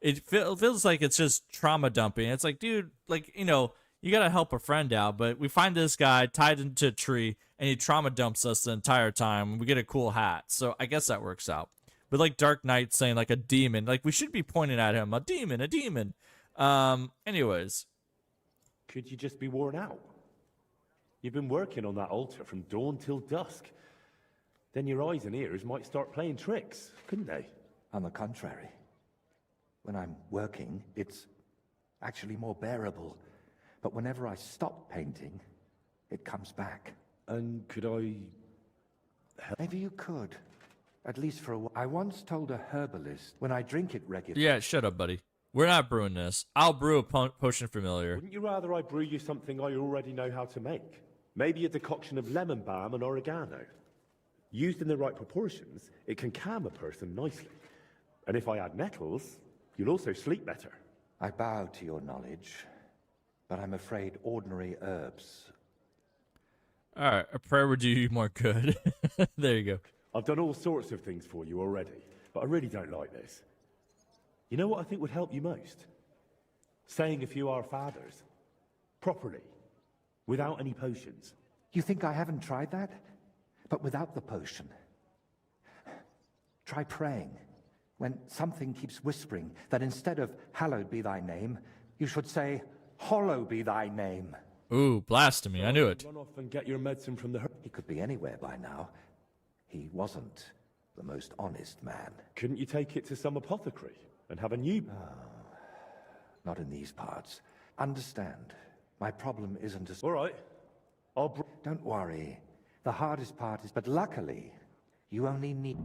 It feels like it's just trauma dumping. It's like, dude, like, you know, you gotta help a friend out, but we find this guy tied into a tree, and he trauma dumps us the entire time. We get a cool hat, so I guess that works out. But like Dark Knight saying like a demon, like we should be pointing at him, a demon, a demon. Anyways. Could you just be worn out? You've been working on that altar from dawn till dusk. Then your eyes and ears might start playing tricks, couldn't they? On the contrary. When I'm working, it's actually more bearable. But whenever I stop painting, it comes back. And could I help? Maybe you could. At least for a while. I once told a herbalist when I drink it regularly. Yeah, shut up, buddy. We're not brewing this. I'll brew a potion familiar. Wouldn't you rather I brew you something I already know how to make? Maybe a decoction of lemon balm and oregano. Used in the right proportions, it can calm a person nicely. And if I add nettles, you'll also sleep better. I bow to your knowledge, but I'm afraid ordinary herbs. All right, a prayer would do you more good. There you go. I've done all sorts of things for you already, but I really don't like this. You know what I think would help you most? Saying a few Our Fathers. Properly. Without any potions. You think I haven't tried that? But without the potion. Try praying. When something keeps whispering that instead of hallowed be thy name, you should say, hollow be thy name. Ooh, blasphemy. I knew it. Run off and get your medicine from the... He could be anywhere by now. He wasn't the most honest man. Couldn't you take it to some apothecary and have a new... Not in these parts. Understand, my problem isn't as... All right. Don't worry. The hardest part is... But luckily, you only need...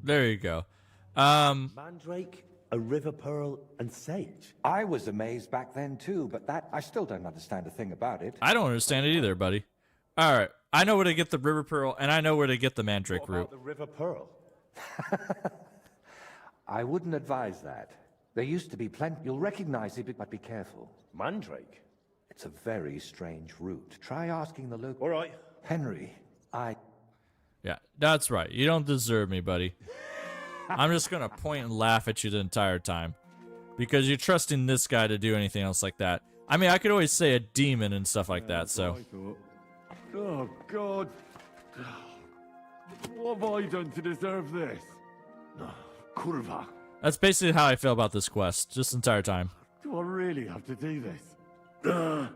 There you go. Mandrake, a river pearl, and sage. I was amazed back then too, but that... I still don't understand a thing about it. I don't understand it either, buddy. All right. I know where to get the river pearl, and I know where to get the mandrake What root. about the river pearl? I wouldn't advise that. There used to be plenty. You'll recognize it, but be careful. Mandrake? It's a very strange route. Try asking the local... All right. Henry, Yeah, that's right. You don't deserve me, buddy. I'm just going to point and laugh at you the entire time. Because you're trusting this guy to do anything else like that. I mean, I could always say a demon and stuff like that, so... Oh, God. What have I done to deserve this? Kurva. That's basically how I feel about this quest, just the entire time. Do I really have to do this? Do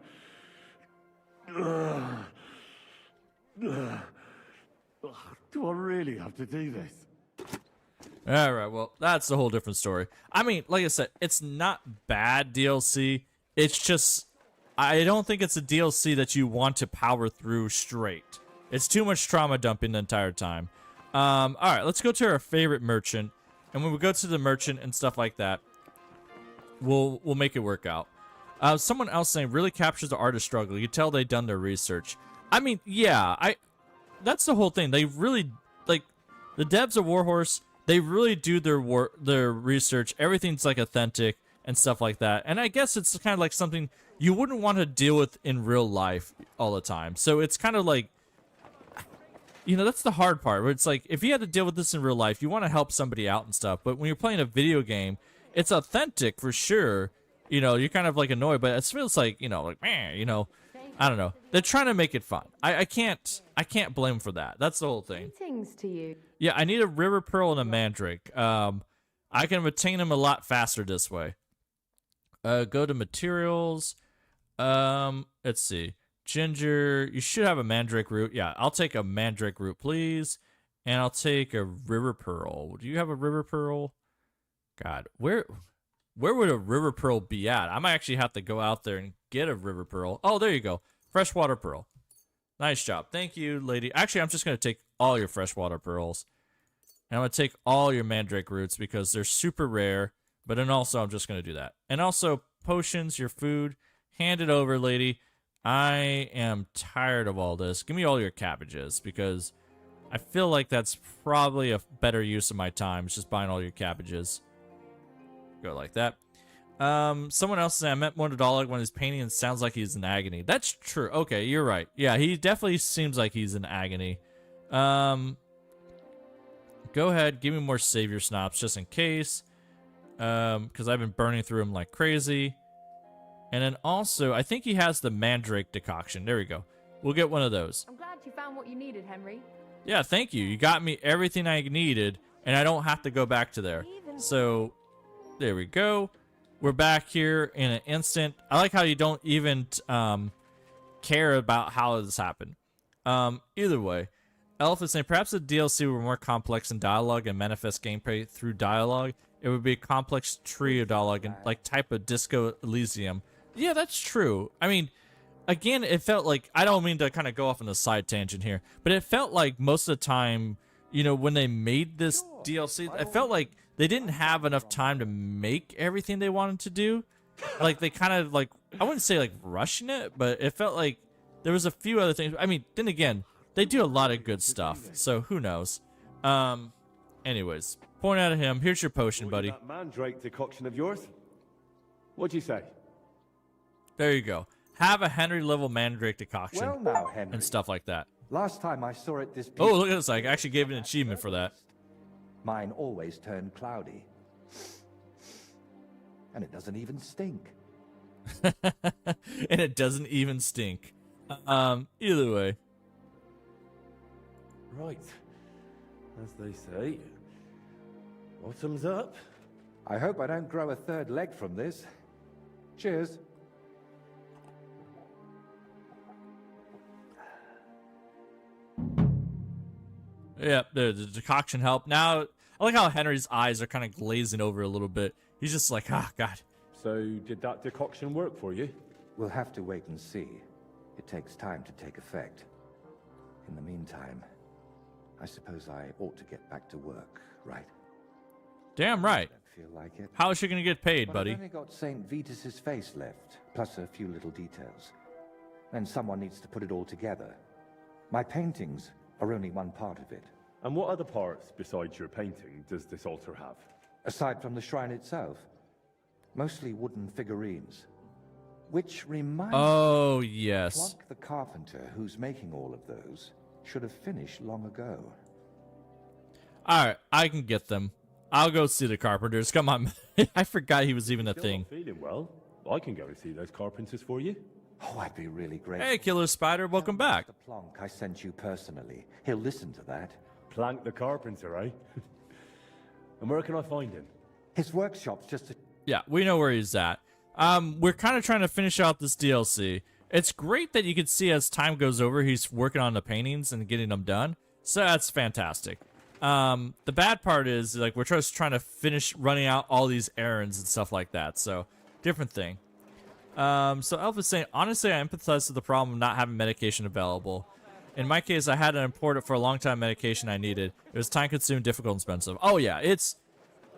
I really have to do this? All right, well, that's a whole different story. I mean, like I said, it's not bad DLC. It's just, I don't think it's a DLC that you want to power through straight. It's too much trauma dumping the entire time. All right, let's go to our favorite merchant. And when we go to the merchant and stuff like that, we'll make it work out. Someone else saying, really captures the artist struggle. You can tell they've done their research. I mean, yeah, that's the whole thing. They really, like, the devs of Warhorse, they really do their research. Everything's, like, authentic and stuff like that. And I guess it's kind of like something you wouldn't want to deal with in real life all the time. So it's kind of like, you know, that's the hard part. Where it's like, if you had to deal with this in real life, you want to help somebody out and stuff. But when you're playing a video game, it's authentic for sure. You know, you're kind of like annoyed, but it feels like, you know, like, man, you know, I don't know. They're trying to make it fun. I can't blame for that. That's the whole thing. Greetings to you. Yeah, I need a river pearl and a mandrake. I can obtain them a lot faster this way. Go to materials. Let's see. Ginger, you should have a mandrake root. Yeah, I'll take a mandrake root, please. And I'll take a river pearl. Do you have a river pearl? God, where would a river pearl be at? I might actually have to go out there and get a river pearl. Oh, there you go. Freshwater pearl. Nice job. Thank you, lady. Actually, I'm just going to take all your freshwater pearls. And I'm going to take all your mandrake roots because they're super rare. But then also, I'm just going to do that. And also, potions, your food. Hand it over, lady. I am tired of all this. Give me all your cabbages because I feel like that's probably a better use of my time. It's just buying all your cabbages. Go like that. Someone else said I met Monodolic when he's painting and sounds like he's in agony. That's true. Okay, you're right. Yeah, he definitely seems like he's in agony. Go ahead, give me more savior snobs just in case. Because I've been burning through them like crazy. And then also, I think he has the mandrake decoction. There we go. We'll get one of those. I'm glad you found what you needed, Henry. Yeah, thank you. You got me everything I needed, and I don't have to go back to there. So, there we go. We're back here in an instant. I like how you don't even care about how this happened. Either way, Elf is saying, perhaps the DLC were more complex in dialogue and manifest gameplay through dialogue. It would be a complex tree of dialogue and like type of Disco Elysium. Yeah, that's true. I mean, again, it felt like, I don't mean to kind of go off on a side tangent here, but it felt like most of the time, you know, when they made this DLC, it felt like they didn't have enough time to make everything they wanted to do. Like, they kind of, like, I wouldn't say, like, rushing it, but it felt like there was a few other things. I mean, then again, they do a lot of good stuff, so who knows. Anyways, point out of him. Here's your potion, buddy. That mandrake decoction of yours? What'd you say? There you go. Have a Henry level mandrake decoction. Well now, Henry. And stuff like that. Last time I saw it, this. Oh, look at this! I actually gave an achievement for that. Mine always turned cloudy, and it doesn't even stink. And it doesn't even stink. Either way. Right. As they say, bottoms up. I hope I don't grow a third leg from this. Cheers. Yeah, the decoction helped. Now, I like how Henry's eyes are kind of glazing over a little bit. He's just like, ah, God. So, did that decoction work for you? We'll have to wait and see. It takes time to take effect. In the meantime, I suppose I ought to get back to work, right? Damn right. I feel like it. How is she gonna get paid, But buddy? I've only got St. Vitus's face left, plus a few little details. Then someone needs to put it all together. My paintings are only one part of it. And what other parts, besides your painting, does this altar have? Aside from the shrine itself, mostly wooden figurines. Which reminds Oh, me, yes. Plonk the carpenter who's making all of those should have finished long ago. Alright, I can get them. I'll go see the carpenters. Come on. I forgot he was even a Still thing. not feeling well? I can go and see those carpenters for you. Oh, I'd be really grateful. Hey, Killer Spider, welcome back. Mr. Plonk, I sent you personally. He'll listen to that. Plank the carpenter, eh? And where can I find him? His workshop's just a... Yeah, we know where he's at. We're kind of trying to finish out this DLC. It's great that you can see as time goes over, he's working on the paintings and getting them done. So that's fantastic. The bad part is, like, we're just trying to finish running out all these errands and stuff like that. So, different thing. So Elf is saying, honestly, I empathize with the problem of not having medication available. In my case, I had to import it for a long time medication I needed. It was time-consuming, difficult, and expensive. Oh, yeah, it's...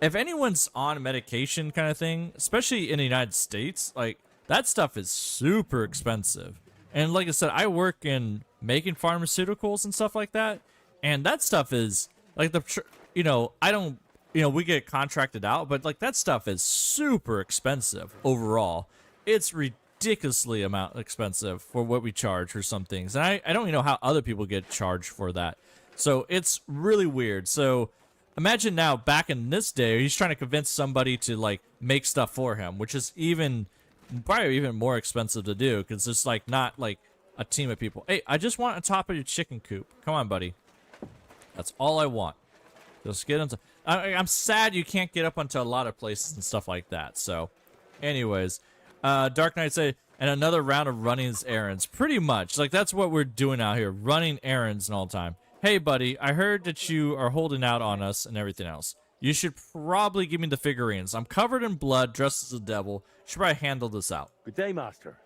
If anyone's on medication kind of thing, especially in the United States, like, that stuff is super expensive. And like I said, I work in making pharmaceuticals and stuff like that, and that stuff is, like, you know, I don't, you know, we get contracted out, but, like, that stuff is super expensive overall. It's ridiculously expensive for what we charge for some things. And I don't even know how other people get charged for that. So it's really weird. So imagine now, back in this day, he's trying to convince somebody to, like, make stuff for him, which is probably even more expensive to do, because it's, like, not, like, a team of people. Hey, I just want on top of your chicken coop. Come on, buddy. That's all I want. Just get into... I'm sad you can't get up onto a lot of places and stuff like that. So, anyways, Dark Knight say, and another round of running his errands. Pretty much. Like, that's what we're doing out here, running errands and all the time. Hey, buddy, I heard that you are holding out on us and everything else. You should probably give me the figurines. I'm covered in blood, dressed as a devil. Should probably handle this out. Good day, Master.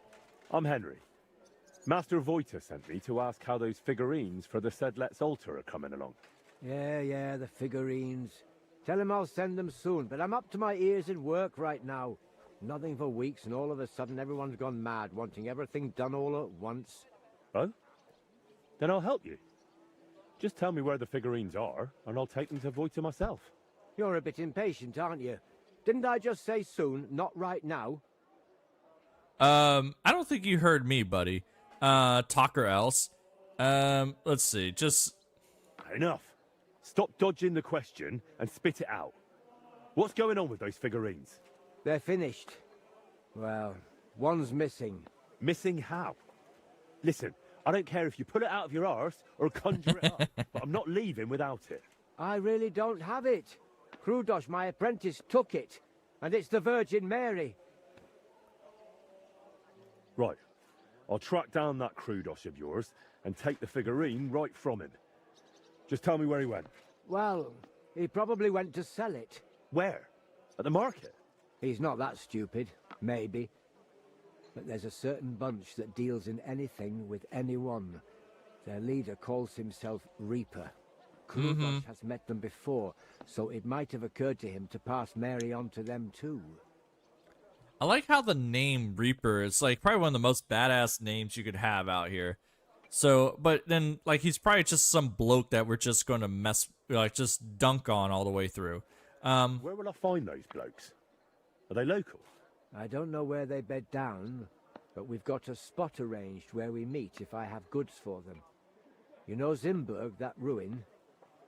I'm Henry. Master Voita sent me to ask how those figurines for the Sedlet's altar are coming along. Yeah, the figurines. Tell him I'll send them soon, but I'm up to my ears in work right now. Nothing for weeks, and all of a sudden everyone's gone mad, wanting everything done all at once. Oh? Then I'll help you. Just tell me where the figurines are, and I'll take them to Voita myself. You're a bit impatient, aren't you? Didn't I just say soon, not right now? I don't think you heard me, buddy. Talk or else. Let's see, just... Enough. Stop dodging the question and spit it out. What's going on with those figurines? They're finished. Well, one's missing. Missing how? Listen, I don't care if you pull it out of your arse or conjure it up, but I'm not leaving without it. I really don't have it. Krudosh, my apprentice, took it, and it's the Virgin Mary. Right. I'll track down that Krudosh of yours and take the figurine right from him. Just tell me where he went. Well, he probably went to sell it. Where? At the market? He's not that stupid, maybe. But there's a certain bunch that deals in anything with anyone. Their leader calls himself Reaper. Krudosh has met them before, so it might have occurred to him to pass Mary on to them too. I like how the name Reaper is, like, probably one of the most badass names you could have out here. So, but then, like, he's probably just some bloke that we're just going to just dunk on all the way through. Where will I find those blokes? Are they local? I don't know where they bed down, but we've got a spot arranged where we meet if I have goods for them. You know Zimburg, that ruin?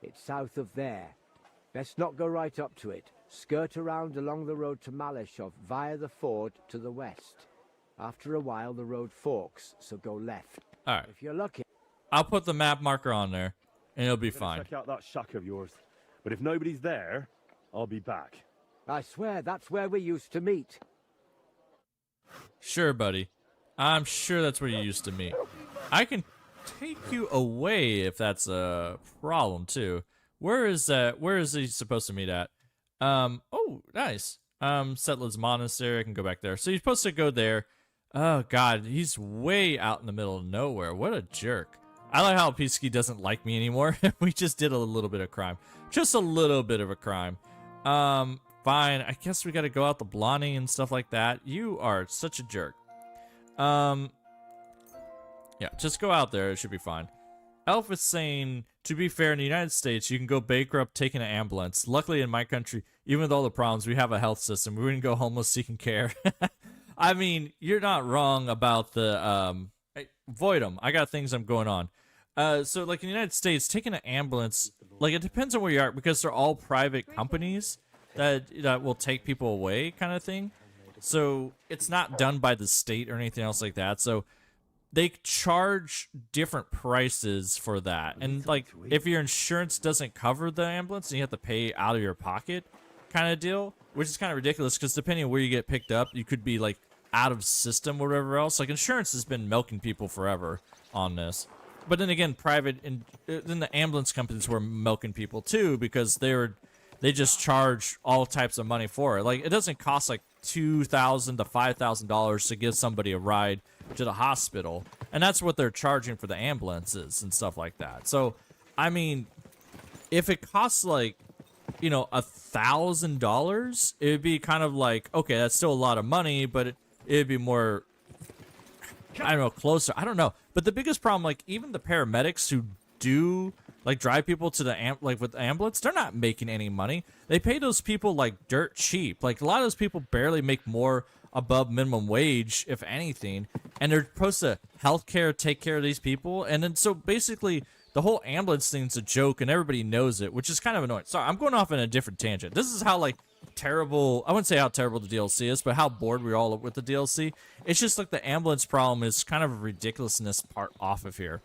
It's south of there. Best not go right up to it. Skirt around along the road to Malashov via the ford to the west. After a while, the road forks, so go left. All right. If you're lucky... I'll put the map marker on there, and it'll be fine. Check out that shack of yours. But if nobody's there, I'll be back. I swear, that's where we used to meet. Sure, buddy. I'm sure that's where you used to meet. I can take you away if that's a problem, too. Where is that? Where is he supposed to meet at? Oh, nice. Settlers Monastery. I can go back there. So you're supposed to go there. Oh, God. He's way out in the middle of nowhere. What a jerk. I like how Pisky doesn't like me anymore. We just did a little bit of crime. Just a little bit of a crime. Fine. I guess we got to go out the Blondie and stuff like that. You are such a jerk. Yeah, just go out there. It should be fine. Elf is saying, to be fair, in the United States, you can go bankrupt taking an ambulance. Luckily, in my country, even with all the problems, we have a health system. We wouldn't go homeless seeking care. I mean, you're not wrong about the, void them. I got things I'm going on. So, like, in the United States, taking an ambulance, like, it depends on where you are, because they're all private companies that will take people away kind of thing. So, it's not done by the state or anything else like that. So, they charge different prices for that. And, like, if your insurance doesn't cover the ambulance and you have to pay out of your pocket kind of deal, which is kind of ridiculous because depending on where you get picked up, you could be, like, out of system or whatever else. Like, insurance has been milking people forever on this. but then again, then the ambulance companies were milking people too, because they just charge all types of money for it. Like, it doesn't cost like $2,000 to $5,000 to give somebody a ride to the hospital, and that's what they're charging for the ambulances and stuff like that. So, I mean, if it costs like, you know, $1,000, it would be kind of like, okay, that's still a lot of money, but it'd be more, I don't know, closer. I don't know. But the biggest problem, like, even the paramedics who do like drive people to the with the ambulance, they're not making any money. They pay those people like dirt cheap. Like, a lot of those people barely make more above minimum wage, if anything, and they're supposed to take care of these people. And then so basically the whole ambulance thing's a joke, and everybody knows it, which is kind of annoying. Sorry, I'm going off in a different tangent. This is how like terrible, I wouldn't say how terrible the DLC is, but how bored we're all with the DLC. It's just like the ambulance problem is kind of a ridiculousness part off of here.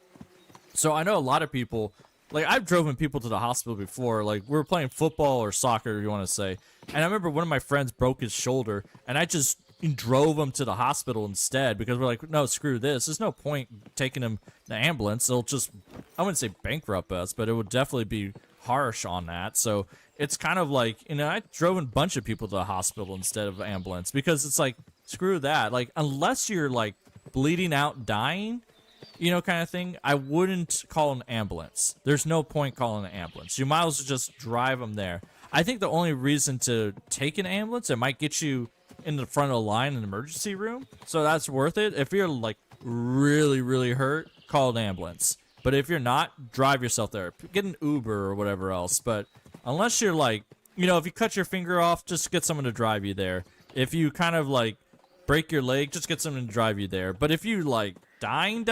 So I know a lot of people, like, I've driven people to the hospital before. Like, we were playing football or soccer, if you want to say. And I remember one of my friends broke his shoulder, and I just drove him to the hospital instead, because we're like, no, screw this. There's no point taking him to the ambulance. It'll just, I wouldn't say bankrupt us, but it would definitely be harsh on that. So it's kind of like, you know, I drove a bunch of people to the hospital instead of ambulance, because it's like, screw that. Like, unless you're like bleeding out, dying, you know, kind of thing, I wouldn't call an ambulance. There's no point calling an ambulance. You might as well just drive them there. I think the only reason to take an ambulance, it might get you in the front of the line in the emergency room, so that's worth it. If you're like really, really hurt, call an ambulance. But if you're not, drive yourself there. Get an Uber or whatever else. But unless you're like, you know, if you cut your finger off, just get someone to drive you there. If you kind of like break your leg, just get someone to drive you there. But if you like dying,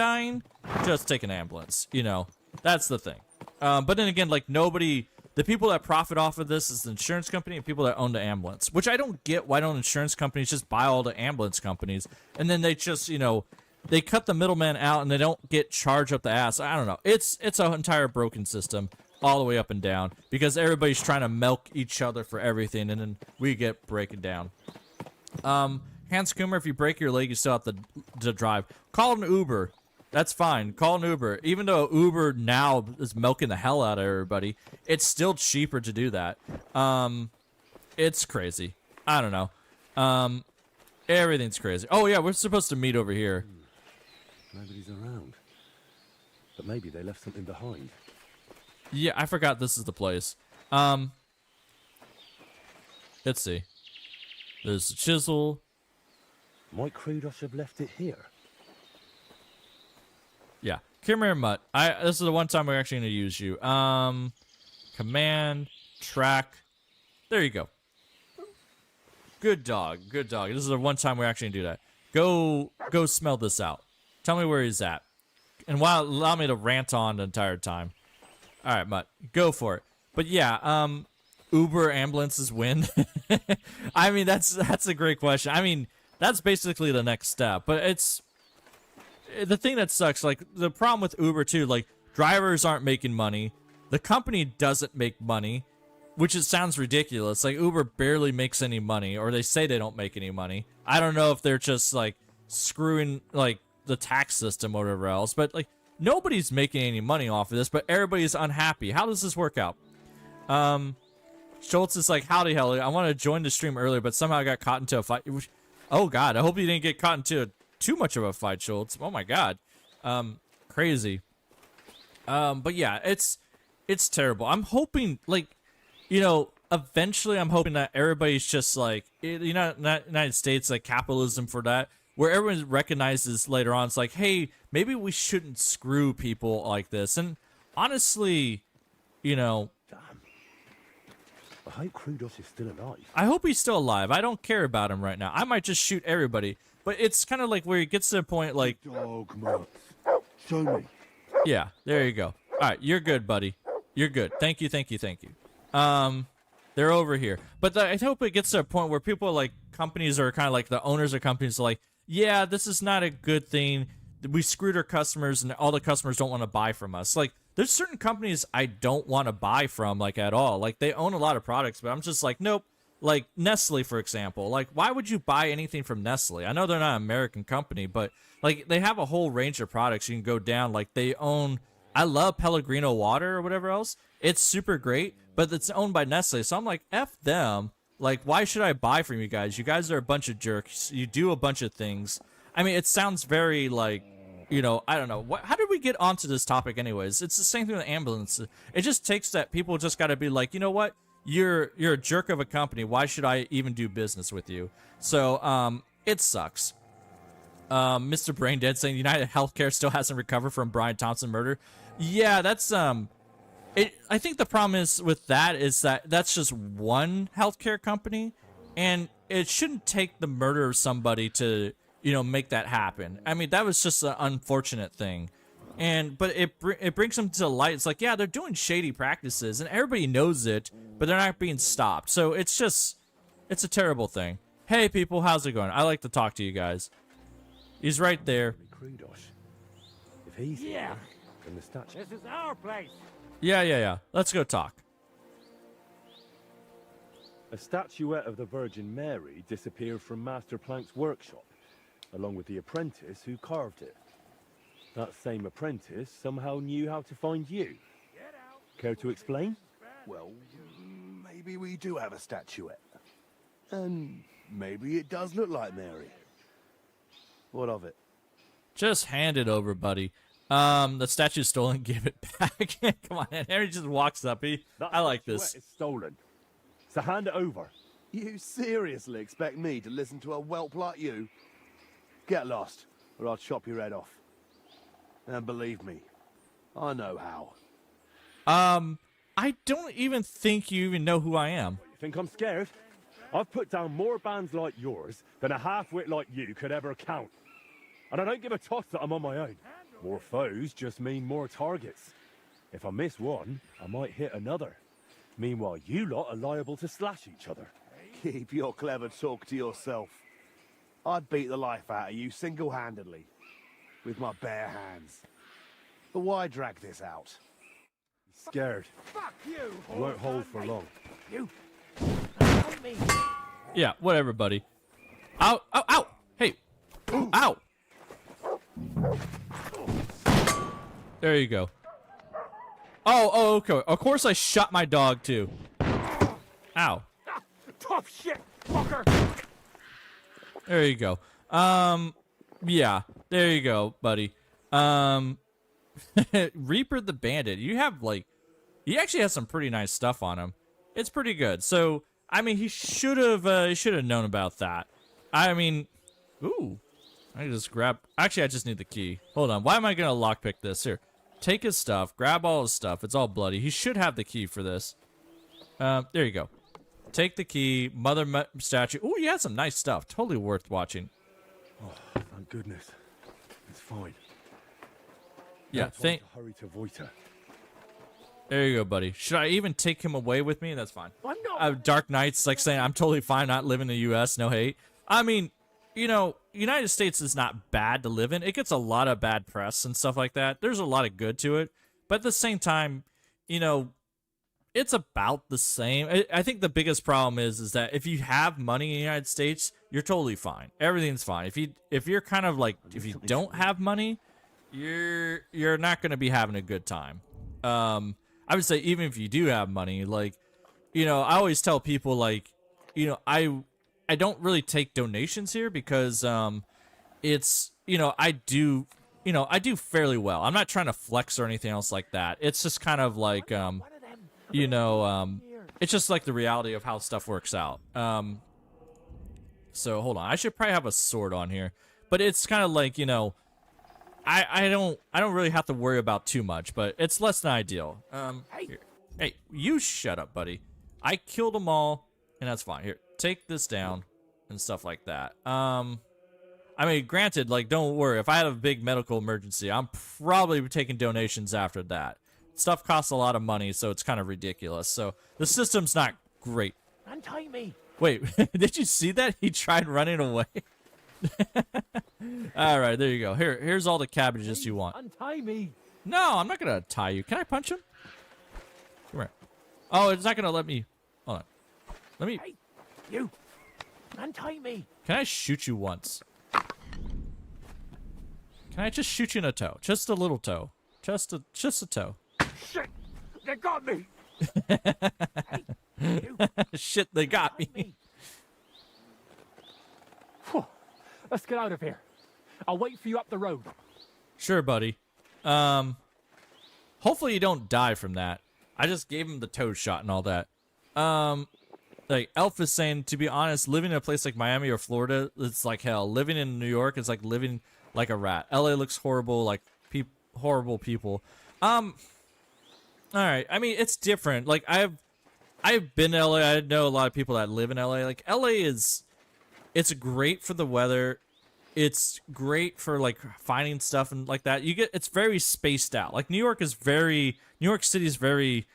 just take an ambulance. You know, that's the thing. But then again, like, nobody, the people that profit off of this is the insurance company and people that own the ambulance, which I don't get. Why don't insurance companies just buy all the ambulance companies, and then they just, you know, they cut the middleman out and they don't get charged up the ass. I don't know. It's an entire broken system all the way up and down, because everybody's trying to milk each other for everything, and then we get breaking down. Hans Kummer, if you break your leg, you still have to drive. Call an Uber. That's fine. Call an Uber. Even though Uber now is milking the hell out of everybody, it's still cheaper to do that. It's crazy. I don't know. Everything's crazy. Oh, yeah, we're supposed to meet over here. Nobody's around. But maybe they left something behind. Yeah, I forgot this is the place. Let's see. There's the chisel. Might Krudos have left it here? Yeah. Come here, Mutt. This is the one time we're actually going to use you. Command, track. There you go. Good dog. Good dog. This is the one time we're actually going to do that. Go smell this out. Tell me where he's at. And allow me to rant on the entire time. All right, Mutt. Go for it. But yeah, Uber ambulances win. I mean, that's a great question. I mean, that's basically the next step. But it's the thing that sucks. Like, the problem with Uber too, like, drivers aren't making money. The company doesn't make money, which it sounds ridiculous. Like, Uber barely makes any money, or they say they don't make any money. I don't know if they're just like screwing like the tax system or whatever else, but like, nobody's making any money off of this, but everybody's unhappy. How does this work out? Schultz is like, howdy, hell, I want to join the stream earlier, but somehow I got caught into a fight. Oh God, I hope you didn't get caught into too much of a fight, Schultz. Oh my God. Crazy. But yeah, it's terrible. I'm hoping, like, you know, eventually I'm hoping that everybody's just like, you know, not United States, like, capitalism for that, where everyone recognizes later on, it's like, hey, maybe we shouldn't screw people like this. And honestly, you know, I hope Krudos is still alive. I hope he's still alive. I don't care about him right now. I might just shoot everybody. But it's kind of like where he gets to the point, like, Dog Mats. Show me. Yeah, there you go. All right, you're good, buddy. You're good. Thank you. They're over here. But I hope it gets to a point where people, like, companies are kind of like, the owners of companies are like, yeah, this is not a good thing. We screwed our customers, and all the customers don't want to buy from us. Like, there's certain companies I don't want to buy from, like, at all. Like, they own a lot of products, but I'm just like, nope, like Nestle, for example. Like, why would you buy anything from Nestle? I know they're not an American company, but like they have a whole range of products you can go down. Like they own, I love Pellegrino water or whatever else. It's super great, but it's owned by Nestle. So I'm like, F them. Like, why should I buy from you guys? You guys are a bunch of jerks. You do a bunch of things. I mean, it sounds very like, you know, I don't know. How did we get onto this topic anyways? It's the same thing with ambulances. It just takes that people just got to be like, you know what? You're a jerk of a company. Why should I even do business with you? So, it sucks. Mr. Braindead saying United Healthcare still hasn't recovered from Brian Thompson murder. Yeah, that's, I think the problem is with that is that that's just one healthcare company, and it shouldn't take the murder of somebody to, you know, make that happen. I mean, that was just an unfortunate thing. But it brings them to light. It's like, yeah, they're doing shady practices, and everybody knows it, but they're not being stopped. So it's a terrible thing. Hey, people, how's it going? I like to talk to you guys. He's right there. If he's here, then the statue. This is our place. Yeah. Let's go talk. A statuette of the Virgin Mary disappeared from Master Plank's workshop, along with the apprentice who carved it. That same apprentice somehow knew how to find you. Care to explain? Well, maybe we do have a statuette. And maybe it does look like Mary. What of it? Just hand it over, buddy. The statue's stolen. Give it back. Come on, and Harry just walks up. I like this. It's stolen. So hand it over. You seriously expect me to listen to a whelp like you? Get lost, or I'll chop your head off. And believe me, I know how. I don't even think you even know who I am. You think I'm scared? I've put down more bands like yours than a half-wit like you could ever count. And I don't give a toss that I'm on my own. More foes just mean more targets. If I miss one, I might hit another. Meanwhile, you lot are liable to slash each other. Keep your clever talk to yourself. I'd beat the life out of you single-handedly. With my bare hands. But why drag this out? Scared. Fuck you! I won't hold for long. You! Me. Yeah, whatever, buddy. Ow! Ow! Ow! Hey! Ow! There you go. Oh, okay. Of course I shot my dog, too. Ow. Tough shit, fucker! There you go. Yeah. There you go, buddy. Reaper the Bandit. You have, like... He actually has some pretty nice stuff on him. It's pretty good. So, I mean, he should have known about that. I mean... Ooh. I can just grab... Actually, I just need the key. Hold on. Why am I going to lockpick this? Here. Take his stuff. Grab all his stuff. It's all bloody. He should have the key for this. There you go. Take the key. Mother statue. Ooh, you had some nice stuff. Totally worth watching. Oh, thank goodness. It's fine. Yeah, thank. Hurry to Voita. There you go, buddy. Should I even take him away with me? That's fine. I'm not. Dark Knight's like saying, I'm totally fine not living in the U.S. No hate. I mean, you know, United States is not bad to live in. It gets a lot of bad press and stuff like that. There's a lot of good to it. But at the same time, you know, it's about the same. I think the biggest problem is that if you have money in the United States, you're totally fine. Everything's fine. If you're kind of like, if you don't have money, you're not going to be having a good time. I would say even if you do have money, like, you know, I always tell people, like, you know, I don't really take donations here because it's, you know, I do fairly well. I'm not trying to flex or anything else like that. It's just kind of like, you know, it's just like the reality of how stuff works out. So hold on, I should probably have a sword on here, but it's kind of like, you know, I don't really have to worry about too much, but it's less than ideal. Here. Hey, you shut up, buddy. I killed them all, and that's fine. Here, take this down and stuff like that. I mean, granted, like, don't worry. If I have a big medical emergency, I'm probably taking donations after that. Stuff costs a lot of money, so it's kind of ridiculous. So the system's not great. Untie me. Wait, did you see that? He tried running away. All right, there you go. Here's all the cabbages you want. Untie me. No, I'm not gonna tie you. Can I punch him? Come here. Oh, it's not gonna let me. Hold on. Let me. You, untie me. Can I shoot you once? Can I just shoot you in a toe? Just a little toe. Just a toe. Shit! They got me! Shit, they got me. Whew. Let's get out of here. I'll wait for you up the road. Sure, buddy. Hopefully you don't die from that. I just gave him the toe shot and all that. Like, Elf is saying, to be honest, living in a place like Miami or Florida, it's like hell. Living in New York is like living like a rat. LA looks horrible, like horrible people. All right. I mean, it's different. Like, I've been to LA. I know a lot of people that live in LA. Like, LA it's great for the weather. It's great for like finding stuff and like that. It's very spaced out. Like New York City is very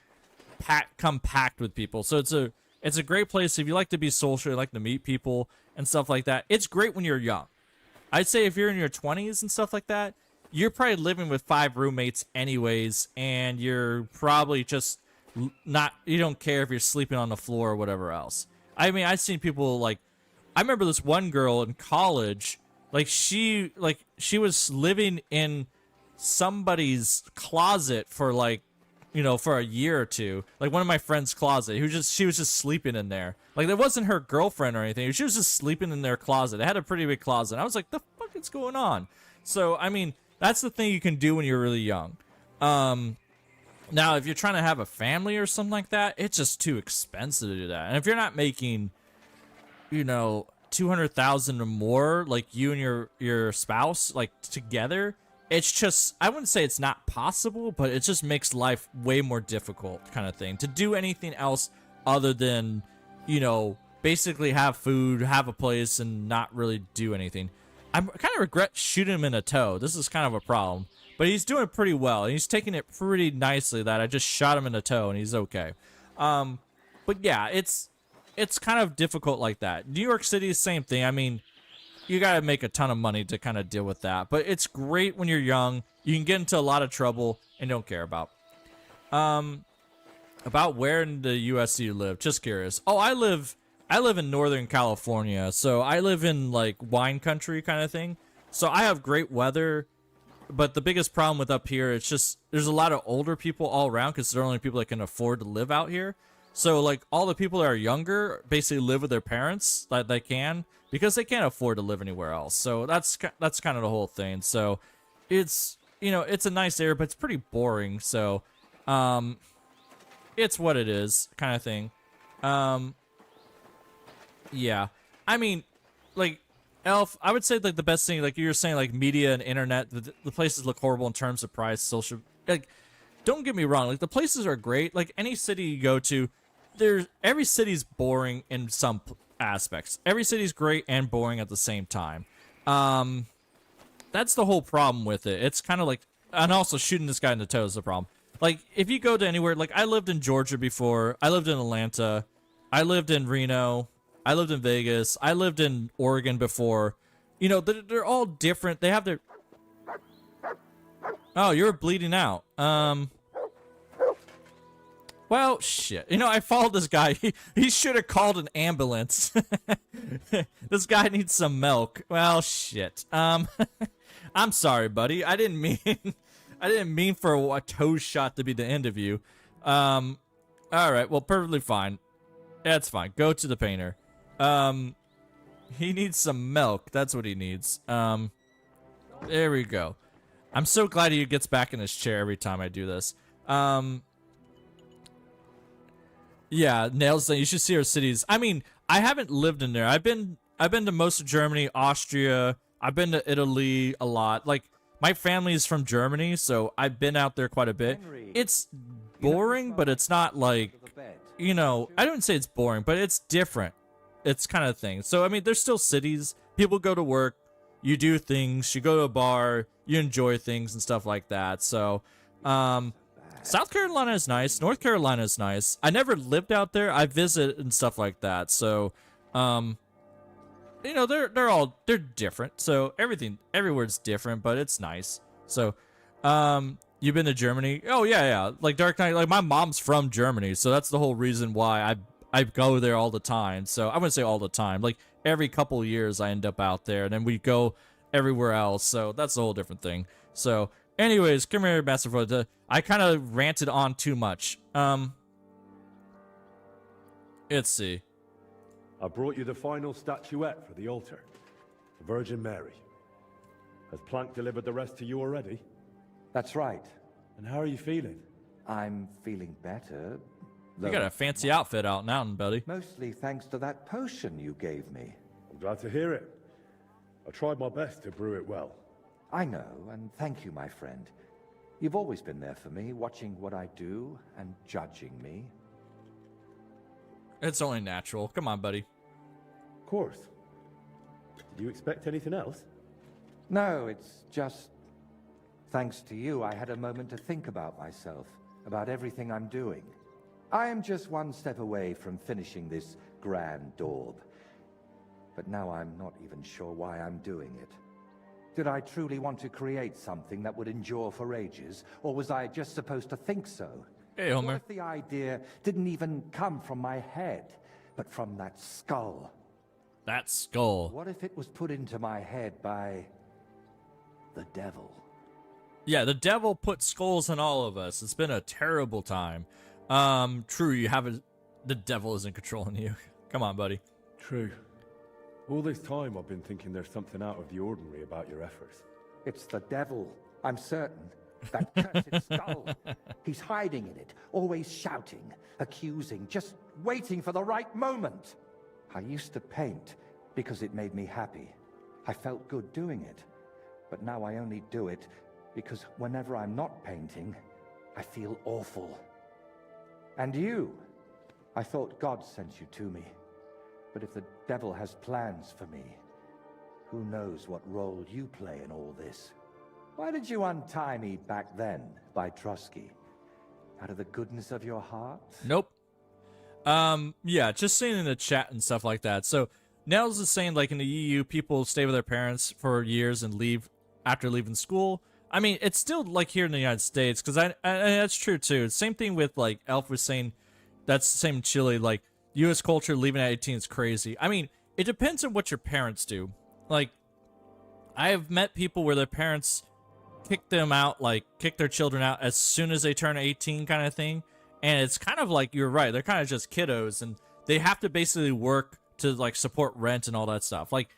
compact with people. So it's a great place if you like to be social, you like to meet people and stuff like that. It's great when you're young. I'd say if you're in your 20s and stuff like that, you're probably living with 5 roommates anyways, and you're probably just you don't care if you're sleeping on the floor or whatever else. I mean, I've seen people like, I remember this one girl in college, she was living in somebody's closet for like, for a year or two. Like one of my friend's closet. She was just sleeping in there. Like, that wasn't her girlfriend or anything. She was just sleeping in their closet. They had a pretty big closet. I was like, the fuck is going on? So, I mean, that's the thing you can do when you're really young. Now, if you're trying to have a family or something like that, it's just too expensive to do that. And if you're not making, $200,000 or more, like you and your spouse, like together, it's just, I wouldn't say it's not possible, but it just makes life way more difficult, kind of thing, to do anything else other than, basically have food, have a place, and not really do anything. I kind of regret shooting him in a toe. This is kind of a problem, but he's doing pretty well, and he's taking it pretty nicely that I just shot him in the toe, and he's okay. But yeah, it's kind of difficult like that. New York City is the same thing. I mean, you got to make a ton of money to kind of deal with that. But it's great when you're young. You can get into a lot of trouble and don't care about. About where in the U.S. do you live? Just curious. Oh, I live in Northern California. So I live in like wine country kind of thing. So I have great weather. But the biggest problem with up here, it's just there's a lot of older people all around because they're the only people that can afford to live out here. So, like, all the people that are younger basically live with their parents that they can because they can't afford to live anywhere else. So that's kind of the whole thing. So it's, it's a nice area, but it's pretty boring. So it's what it is kind of thing. Yeah. I mean, like, Elf, I would say, like, the best thing, like you were saying, like, media and internet, the places look horrible in terms of price, social, like, don't get me wrong, like, the places are great. Like, any city you go to, every city's boring in some aspects. Every city's great and boring at the same time. That's the whole problem with it. It's kind of like, and also shooting this guy in the toe is the problem. Like, if you go to anywhere, like, I lived in Georgia before, I lived in Atlanta, I lived in Reno, I lived in Vegas, I lived in Oregon before. They're all different. They have their... Oh, you're bleeding out. Well, shit. I followed this guy. He should have called an ambulance. This guy needs some milk. Well, shit. I'm sorry, buddy. I didn't mean for a toe shot to be the end of you. All right. Well, perfectly fine. That's fine. Go to the painter. He needs some milk. That's what he needs. There we go. I'm so glad he gets back in his chair every time I do this. Yeah, Nails, you should see our cities. I mean, I haven't lived in there. I've been to most of Germany, Austria. I've been to Italy a lot. Like, my family is from Germany, so I've been out there quite a bit. It's boring, but it's not like, I don't say it's boring, but it's different. It's kind of thing. So, I mean, there's still cities. People go to work. You do things. You go to a bar. You enjoy things and stuff like that. So, South Carolina is nice. North Carolina is nice. I never lived out there. I visit and stuff like that. So, they're different. So everywhere's different, but it's nice. So, you've been to Germany? Oh yeah. Like Dark Knight. Like my mom's from Germany, so that's the whole reason why I go there all the time. So I wouldn't say all the time. Like every couple of years I end up out there, and then we go everywhere else. So that's a whole different thing. So anyways, come here, Master Frodo. I kind of ranted on too much. Let's see. I brought you the final statuette for the altar, the Virgin Mary. Has Plank delivered the rest to you already? That's right. And how are you feeling? I'm feeling better. You got a fancy outfit out now, buddy. Mostly thanks to that potion you gave me. I'm glad to hear it. I tried my best to brew it well. I know, and thank you, my friend. You've always been there for me, watching what I do and judging me. It's only natural. Come on, buddy. Of course. Did you expect anything else? No, it's just... Thanks to you, I had a moment to think about myself, about everything I'm doing. I am just one step away from finishing this grand daub. But now I'm not even sure why I'm doing it. Did I truly want to create something that would endure for ages, or was I just supposed to think so? Hey, Homer. What if the idea didn't even come from my head, but from that skull? That skull. What if it was put into my head by the devil? Yeah, the devil put skulls in all of us. It's been a terrible time. True, you haven't... The devil isn't controlling you. Come on, buddy. True. All this time I've been thinking there's something out of the ordinary about your efforts. It's the devil, I'm certain. That cursed skull. He's hiding in it, always shouting, accusing, just waiting for the right moment. I used to paint because it made me happy. I felt good doing it. But now I only do it because whenever I'm not painting, I feel awful. And you, I thought God sent you to me. But if the devil has plans for me, who knows what role you play in all this? Why did you untie me back then by Trusky? Out of the goodness of your heart? Nope. Yeah, just saying in the chat and stuff like that. So Nels is saying, like, in the EU, people stay with their parents for years and leave after leaving school. I mean, it's still like here in the United States, because I that's true too. Same thing with, like, Elf was saying, that's the same in Chile. Like, U.S. culture leaving at 18 is crazy. I mean, it depends on what your parents do. Like, I have met people where their parents kick them out, like kick their children out as soon as they turn 18 kind of thing. And it's kind of like, you're right, they're kind of just kiddos and they have to basically work to like support rent and all that stuff. Like,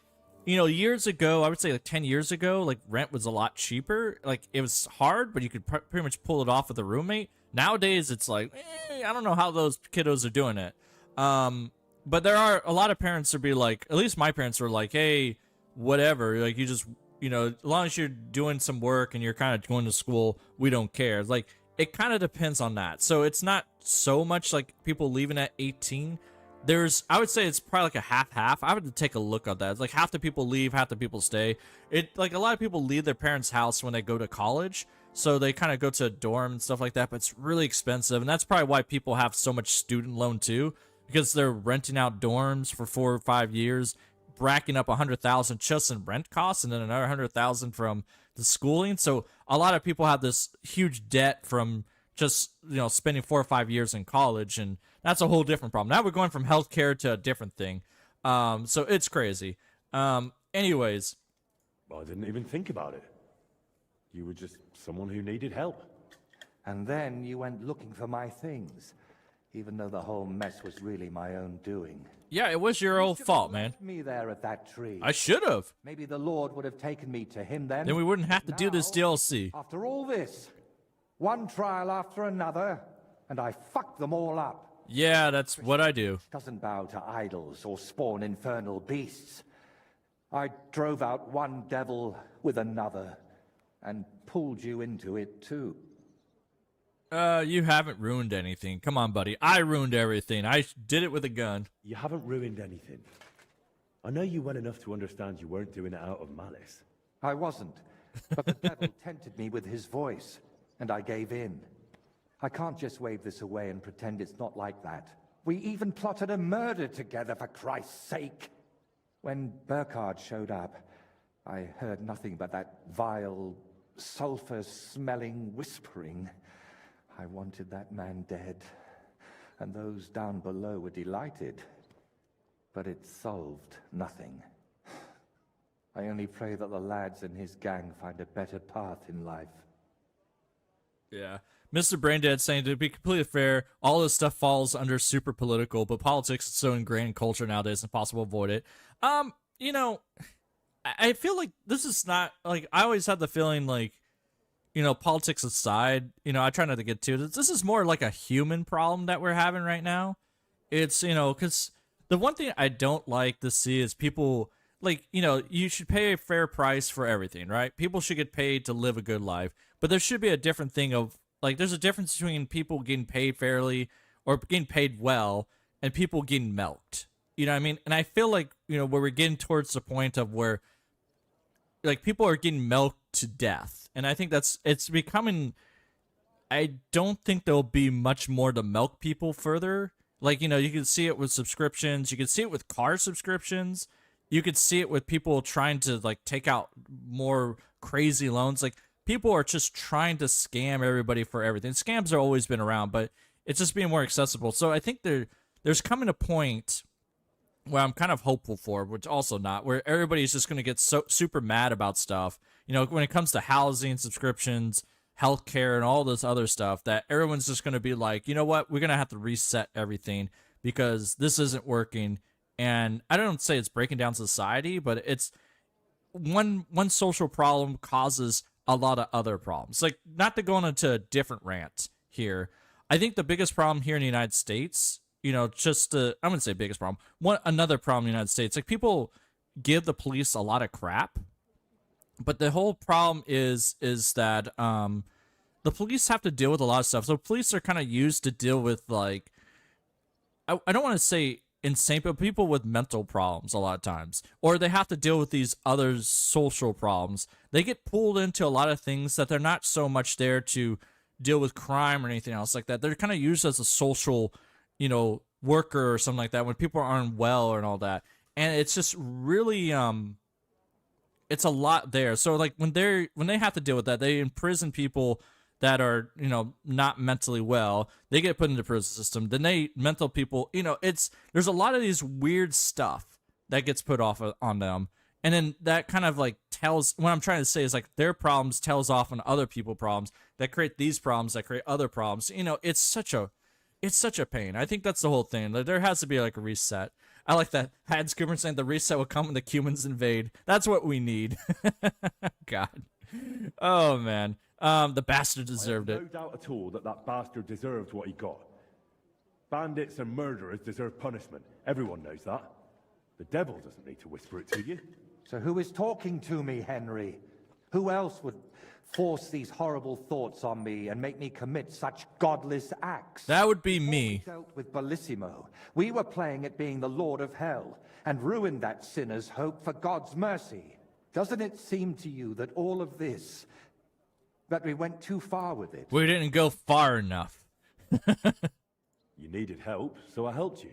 you know, years ago, I would say like 10 years ago, like rent was a lot cheaper. Like it was hard, but you could pretty much pull it off with a roommate. Nowadays, it's like, I don't know how those kiddos are doing it. But there are a lot of parents would be like, at least my parents were like, hey, whatever, like you just, you know, as long as you're doing some work and you're kind of going to school, we don't care. Like, it kind of depends on that. So it's not so much like people leaving at 18. I would say it's probably like a half-half. I would have to take a look at that. It's like half the people leave, half the people stay. Like a lot of people leave their parents' house when they go to college. So they kind of go to a dorm and stuff like that, but it's really expensive. And that's probably why people have so much student loan too, because they're renting out dorms for 4 or 5 years, racking up $100,000 just in rent costs, and then another $100,000 from the schooling. So a lot of people have this huge debt from just, you know, spending 4 or 5 years in college, and that's a whole different problem. Now we're going from healthcare to a different thing. So it's crazy. Anyways, well, I didn't even think about it. You were just someone who needed help. And then you went looking for my things, even though the whole mess was really my own doing. Yeah, it was your own fault, man. Me there at that tree. I should have. Maybe the Lord would have taken me to him then. Then we wouldn't have to do this DLC. After all this, one trial after another, and I fucked them all up. Yeah, that's what I do. Doesn't bow to idols or spawn infernal beasts. I drove out one devil with another, and pulled you into it too. You haven't ruined anything. Come on, buddy. I ruined everything. I did it with a gun. You haven't ruined anything. I know you well enough to understand you weren't doing it out of malice. I wasn't, but the devil tempted me with his voice, and I gave in. I can't just wave this away and pretend it's not like that. We even plotted a murder together, for Christ's sake. When Burkhard showed up, I heard nothing but that vile, sulfur-smelling whispering. I wanted that man dead. and those down below were delighted. But it solved nothing. I only pray that the lads in his gang find a better path in life. Yeah. Mr. Braindead saying, to be completely fair, all this stuff falls under super political, but politics is so ingrained in culture nowadays, it's impossible to avoid it. You know, I feel like this is not, like, I always had the feeling, like, you know, politics aside, you know, I try not to get too, this is more like a human problem that we're having right now. It's, you know, because the one thing I don't like to see is people, like, you know, you should pay a fair price for everything, right? People should get paid to live a good life, but there should be a different thing of, like, there's a difference between people getting paid fairly or getting paid well and people getting milked. You know what I mean? And I feel like, you know, where we're getting towards the point of where, like, people are getting milked to death. And I think it's becoming, I don't think there'll be much more to milk people further. Like, you know, you can see it with subscriptions. You can see it with car subscriptions. You could see it with people trying to, like, take out more crazy loans. Like, people are just trying to scam everybody for everything. Scams have always been around, but it's just being more accessible. So I think there's coming a point where I'm kind of hopeful for, which also not, where everybody's just going to get so super mad about stuff. You know, when it comes to housing, subscriptions, healthcare, and all this other stuff, that everyone's just going to be like, you know what, we're going to have to reset everything because this isn't working. And I don't say it's breaking down society, but it's one social problem causes a lot of other problems. Like, not to go into a different rant here, I think the biggest problem here in the United States, you know, I wouldn't say biggest problem, another problem in the United States, like, people give the police a lot of crap, but the whole problem is that the police have to deal with a lot of stuff. So police are kind of used to deal with, like, I don't want to say insane, but people with mental problems a lot of times, or they have to deal with these other social problems. They get pulled into a lot of things that they're not so much there to deal with crime or anything else like that. They're kind of used as a social, you know, worker or something like that when people aren't well and all that. And it's just really, it's a lot there. So, like, when they have to deal with that, they imprison people that are, you know, not mentally well. They get put into the prison system. Then mental people, you know, there's a lot of these weird stuff that gets put off on them. And then that kind of, like, what I'm trying to say is, like, their problems tells off on other people's problems that create these problems that create other problems. You know, it's such a pain. I think that's the whole thing. Like, there has to be, like, a reset. I like that. Hans Cooper saying the reset will come when the humans invade. That's what we need. God. Oh, man. The bastard deserved it. No doubt at all that bastard deserved what he got. Bandits and murderers deserve punishment. Everyone knows that. The devil doesn't need to whisper it to you. So who is talking to me, Henry? Who else would force these horrible thoughts on me and make me commit such godless acts? That would be me. Before we dealt with Bellissimo, we were playing at being the Lord of Hell and ruined that sinner's hope for God's mercy. Doesn't it seem to you that all of this, that we went too far with it? We didn't go far enough. You needed help, so I helped you.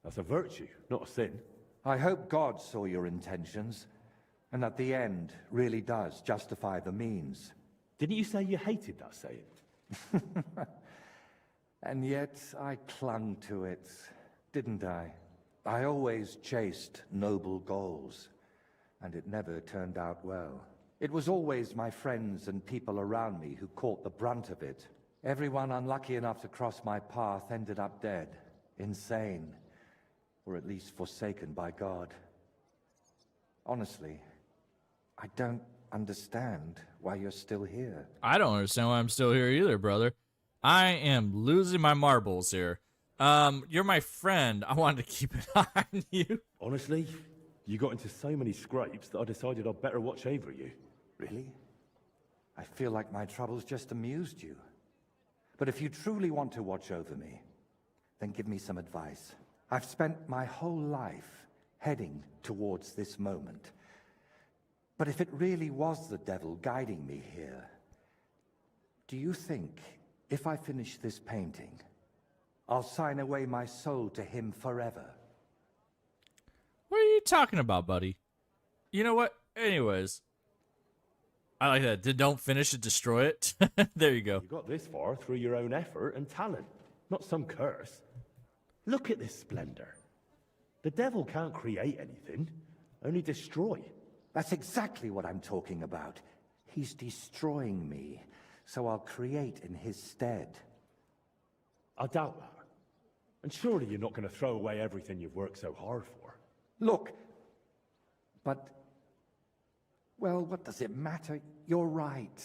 That's a virtue, not a sin. I hope God saw your intentions, and that the end really does justify the means. Didn't you say you hated that saying? And yet I clung to it, didn't I? I always chased noble goals, and it never turned out well. It was always my friends and people around me who caught the brunt of it. Everyone unlucky enough to cross my path ended up dead, insane, or at least forsaken by God. Honestly, I don't understand why you're still here. I don't understand why I'm still here either, brother. I am losing my marbles here. You're my friend. I wanted to keep an eye on you. Honestly, you got into so many scrapes that I decided I'd better watch over you. Really? I feel like my troubles just amused you. But if you truly want to watch over me, then give me some advice. I've spent my whole life heading towards this moment. But if it really was the devil guiding me here, do you think if I finish this painting, I'll sign away my soul to him forever? What are you talking about, buddy? You know what? Anyways, I like that. Don't finish it, destroy it. There you go. You got this far through your own effort and talent. not some curse. Look at this splendor. The devil can't create anything, only destroy. That's exactly what I'm talking about. He's destroying me, so I'll create in his stead. I doubt that. And surely you're not going to throw away everything you've worked so hard for. Look, but... Well, what does it matter? You're right.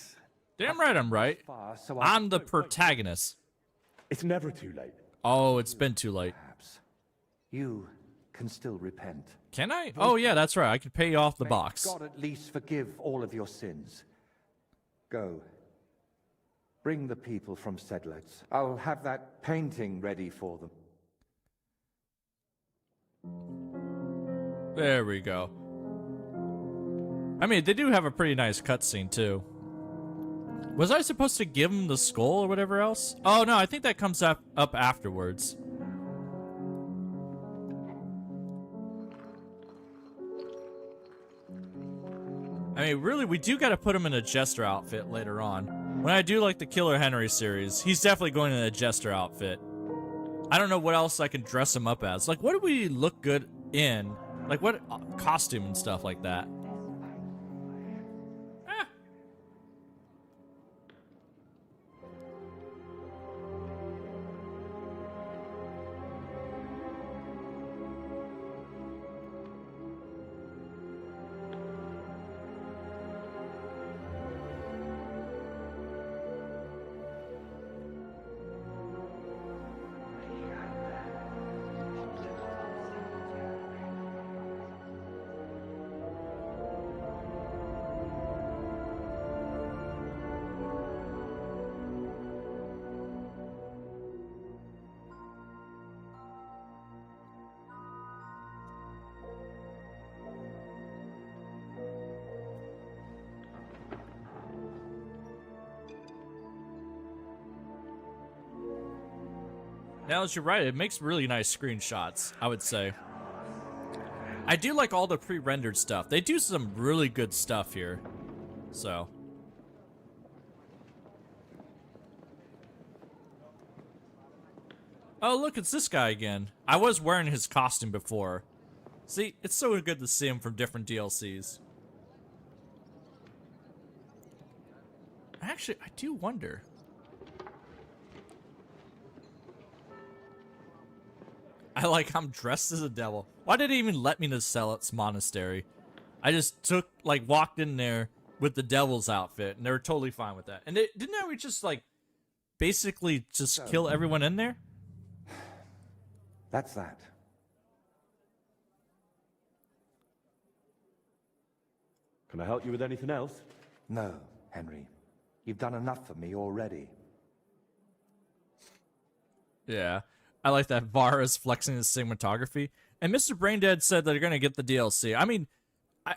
Damn right I'm right. So I'm the protagonist. It's never too late. Oh, it's been too late. Perhaps. You can still repent. Can I? Oh, yeah, that's right. I can pay you off the May box. God at least forgive all of your sins. Go. Bring the people from Sedlitz. I'll have that painting ready for them. There we go. I mean, they do have a pretty nice cutscene, too. Was I supposed to give him the skull or whatever else? Oh, no, I think that comes up afterwards. I mean, really, we do got to put him in a jester outfit later on. When I do like the Killer Henry series, he's definitely going in a jester outfit. I don't know what else I can dress him up as. Like, what do we look good in? Like, what costume and stuff like that? Now that you're right, it makes really nice screenshots, I would say. I do like all the pre-rendered stuff. They do some really good stuff here. So. Oh, look, it's this guy again. I was wearing his costume before. See, it's so good to see him from different DLCs. Actually, I do wonder. I'm dressed as a devil. Why did it even let me to Zealot's monastery? I just walked in there with the devil's outfit, and they were totally fine with that. And didn't we just, basically just kill everyone in there? That's that. Can I help you with anything else? No, Henry. You've done enough for me already. Yeah. I like that Vara's flexing his cinematography. And Mr. Braindead said they're going to get the DLC. I mean,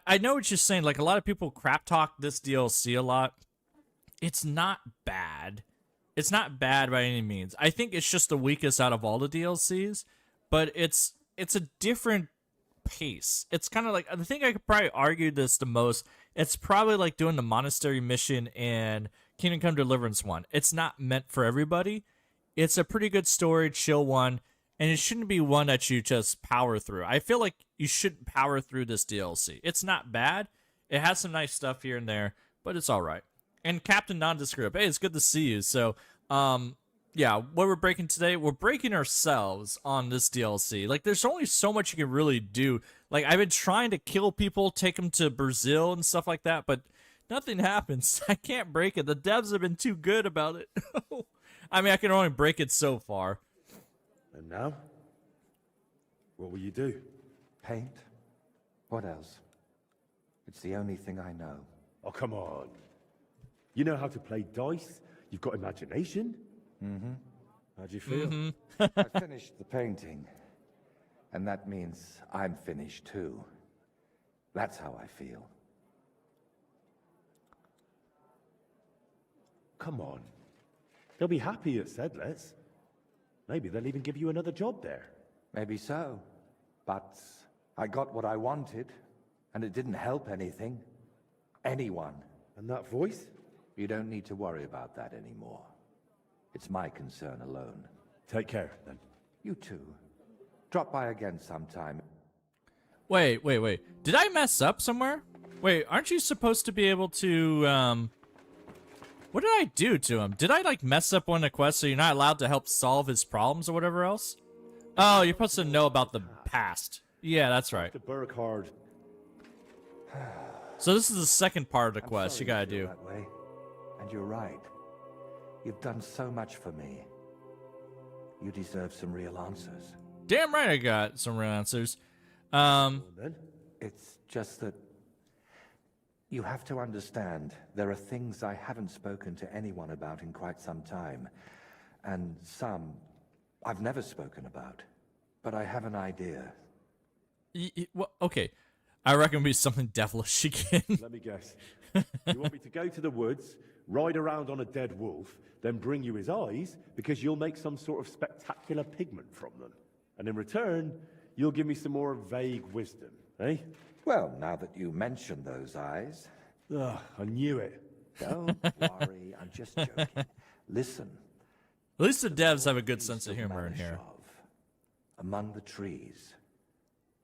I know what you're saying. Like, a lot of people crap talk this DLC a lot. It's not bad. It's not bad by any means. I think it's just the weakest out of all the DLCs. But it's a different pace. It's kind of like, I think I could probably argue this the most. It's probably like doing the monastery mission in Kingdom Come Deliverance 1. It's not meant for everybody. It's a pretty good story, chill one, and it shouldn't be one that you just power through. I feel like you shouldn't power through this DLC. It's not bad. It has some nice stuff here and there, but it's all right. And Captain Nondescript, hey, it's good to see you. So, yeah, what we're breaking today, we're breaking ourselves on this DLC. Like, there's only so much you can really do. Like, I've been trying to kill people, take them to Brazil and stuff like that, but nothing happens. I can't break it. The devs have been too good about it. I mean, I can only break it so far. And now? What will you do? Paint? What else? It's the only thing I know. Oh, come on. You know how to play dice? You've got imagination? Mm-hmm. How do you feel? Mm-hmm. I finished the painting. And that means I'm finished too. That's how I feel. Come on. They'll be happy at Sedlitz. Maybe they'll even give you another job there. Maybe so. But I got what I wanted, and it didn't help anything. Anyone. And that voice? You don't need to worry about that anymore. It's my concern alone. Take care, then. You too. Drop by again sometime. Wait. Did I mess up somewhere? Wait, aren't you supposed to be able to, what did I do to him? Did I, like, mess up one of the quests so you're not allowed to help solve his problems or whatever else? Oh, you're supposed to know about the past. Yeah, that's right. The Burkhard. So this is the second part of the quest sorry you gotta feel do. that way. And you're right. You've done so much for me. You deserve some real answers. Damn right I got some real answers. It's just that you have to understand there are things I haven't spoken to anyone about in quite some time. And some I've never spoken about. But I have an idea. Well, okay. I reckon it'll be something devilish again. Let me guess. You want me to go to the woods, ride around on a dead wolf, then bring you his eyes because you'll make some sort of spectacular pigment from them. And in return, you'll give me some more vague wisdom, eh? Well, now that you mention those eyes... Ugh, I knew it. Don't worry, I'm just joking. Listen. At least the devs have a good sense of humor in here. Among the trees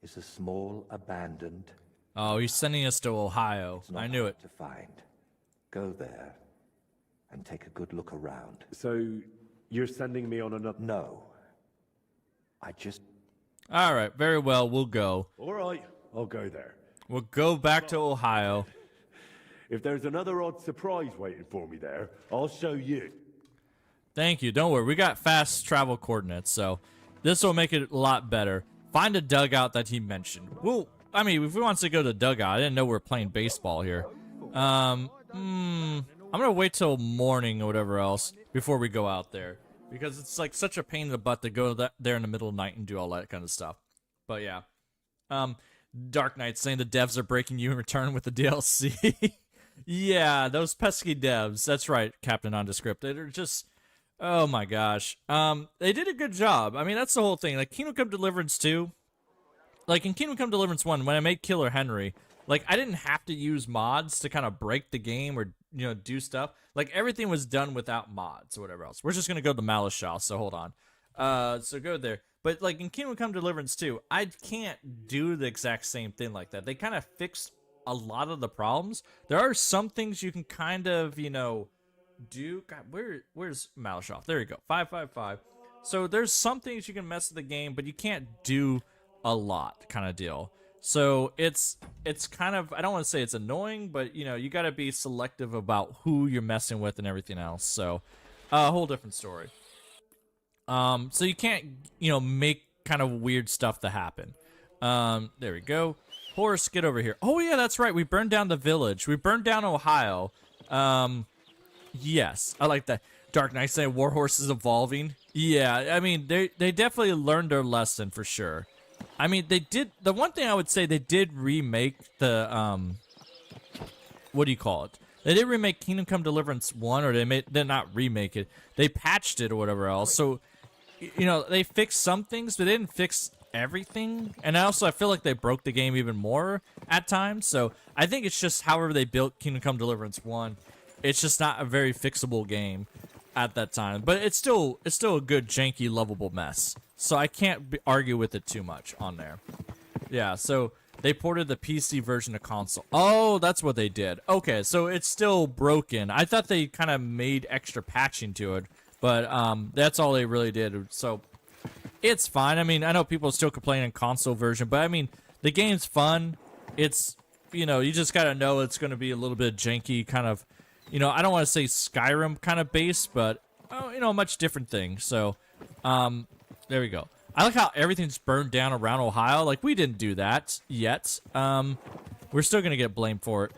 is a small abandoned... Oh, he's sending us to Ohio. I knew it. ...to find. Go there and take a good look around. So, you're sending me on another... No. I just... All right, very well, we'll go. All right, I'll go there. We'll go back to Ohio. If there's another odd surprise waiting for me there, I'll show you. Thank you. Don't worry, we got fast travel coordinates, so this will make it a lot better. Find a dugout that he mentioned. Well, I mean, if he wants to go to the dugout, I didn't know we were playing baseball here. I'm gonna wait till morning or whatever else before we go out there. Because it's like such a pain in the butt to go there in the middle of the night and do all that kind of stuff. But yeah. Dark Knight saying the devs are breaking you in return with the DLC. Yeah, those pesky devs. That's right, Captain Nondescript. They're just... Oh my gosh. They did a good job. I mean, that's the whole thing. Like, Kingdom Come Deliverance 2... Like, in Kingdom Come Deliverance 1, when I made Killer Henry, like, I didn't have to use mods to kind of break the game or, you know, do stuff. Like, everything was done without mods or whatever else. We're just going to go to Malice Shaw, so hold on. So go there. But, like, in Kingdom Come Deliverance 2, I can't do the exact same thing like that. They kind of fixed a lot of the problems. There are some things you can kind of, you know, do. God, where's Malice Shaw? There you go. 555. So there's some things you can mess with the game, but you can't do a lot kind of deal. So it's kind of, I don't want to say it's annoying, but you know, you got to be selective about who you're messing with and everything else. So a whole different story. So you can't, you know, make kind of weird stuff to happen. There we go. Horace, get over here. Oh yeah, that's right. We burned down the village. We burned down Ohio. Yes, I like that. Dark Knight saying Warhorse is evolving. Yeah, I mean, they definitely learned their lesson for sure. I mean, they did, the one thing I would say, they did remake the, what do you call it? They did remake Kingdom Come Deliverance 1, or they did not remake it. They patched it or whatever else. So, you know, they fixed some things, but they didn't fix everything. And also, I feel like they broke the game even more at times. So, I think it's just however they built Kingdom Come Deliverance 1. It's just not a very fixable game at that time. But it's still a good, janky, lovable mess. So I can't argue with it too much on there. Yeah, so they ported the PC version to console. Oh, that's what they did. Okay, so it's still broken. I thought they kind of made extra patching to it, but that's all they really did. So it's fine. I mean, I know people still complain in console version, but I mean, the game's fun. It's, you know, you just got to know it's going to be a little bit janky, kind of, you know, I don't want to say Skyrim kind of base, but, you know, a much different thing. So, there we go. I like how everything's burned down around Ohio. Like, we didn't do that yet. We're still going to get blamed for it.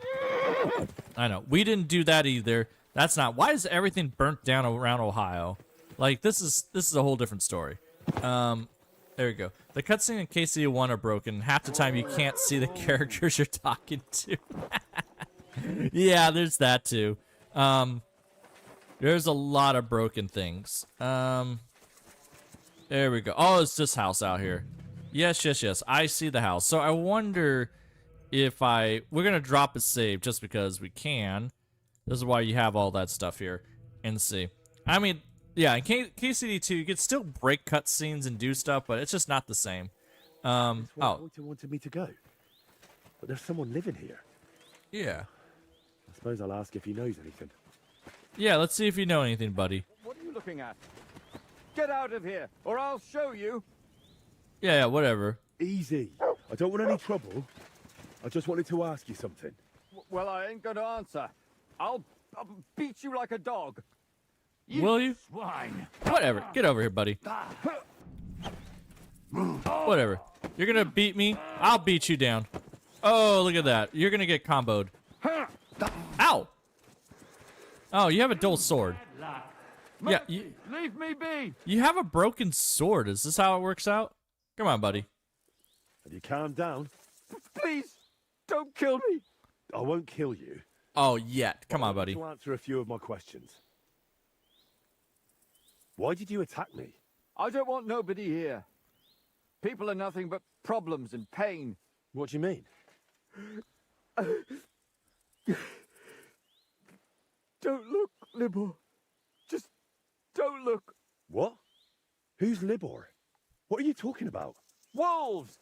I know. We didn't do that either. That's not... Why is everything burnt down around Ohio? Like, this is a whole different story. There we go. The cutscene in KC1 are broken. Half the time you can't see the characters you're talking to. Yeah, there's that too. There's a lot of broken things. There we go. Oh, it's this house out here. Yes, yes, yes. I see the house. So I wonder if we're going to drop a save just because we can. This is why you have all that stuff here. And see. I mean, Yeah, in KCD2, you can still break cutscenes and do stuff, but it's just not the same. Oh. Voiter wanted me to go. But there's someone living here. Yeah. I suppose I'll ask if he knows anything. Yeah, let's see if you know anything, buddy. What are you looking at? Get out of here, or I'll show you. Yeah, whatever. Easy. I don't want any trouble. I just wanted to ask you something. Well, I ain't gonna answer. I'll beat you like a dog. Will you? Swine. Whatever. Get over here, buddy. Whatever. You're gonna beat me. I'll beat you down. Oh, look at that. You're gonna get comboed. Ow! Oh, you have a dull sword. Yeah, Leave me be. you have a broken sword. Is this how it works out? Come on, buddy. Have you calmed down? Please, don't kill me. I won't kill you. Oh, yet. Come on, buddy. To answer a few of my questions. Why did you attack me? I don't want nobody here. People are nothing but problems and pain. What do you mean? Don't look, Libor. Just don't look. What? Who's Libor? What are you talking about? Wolves!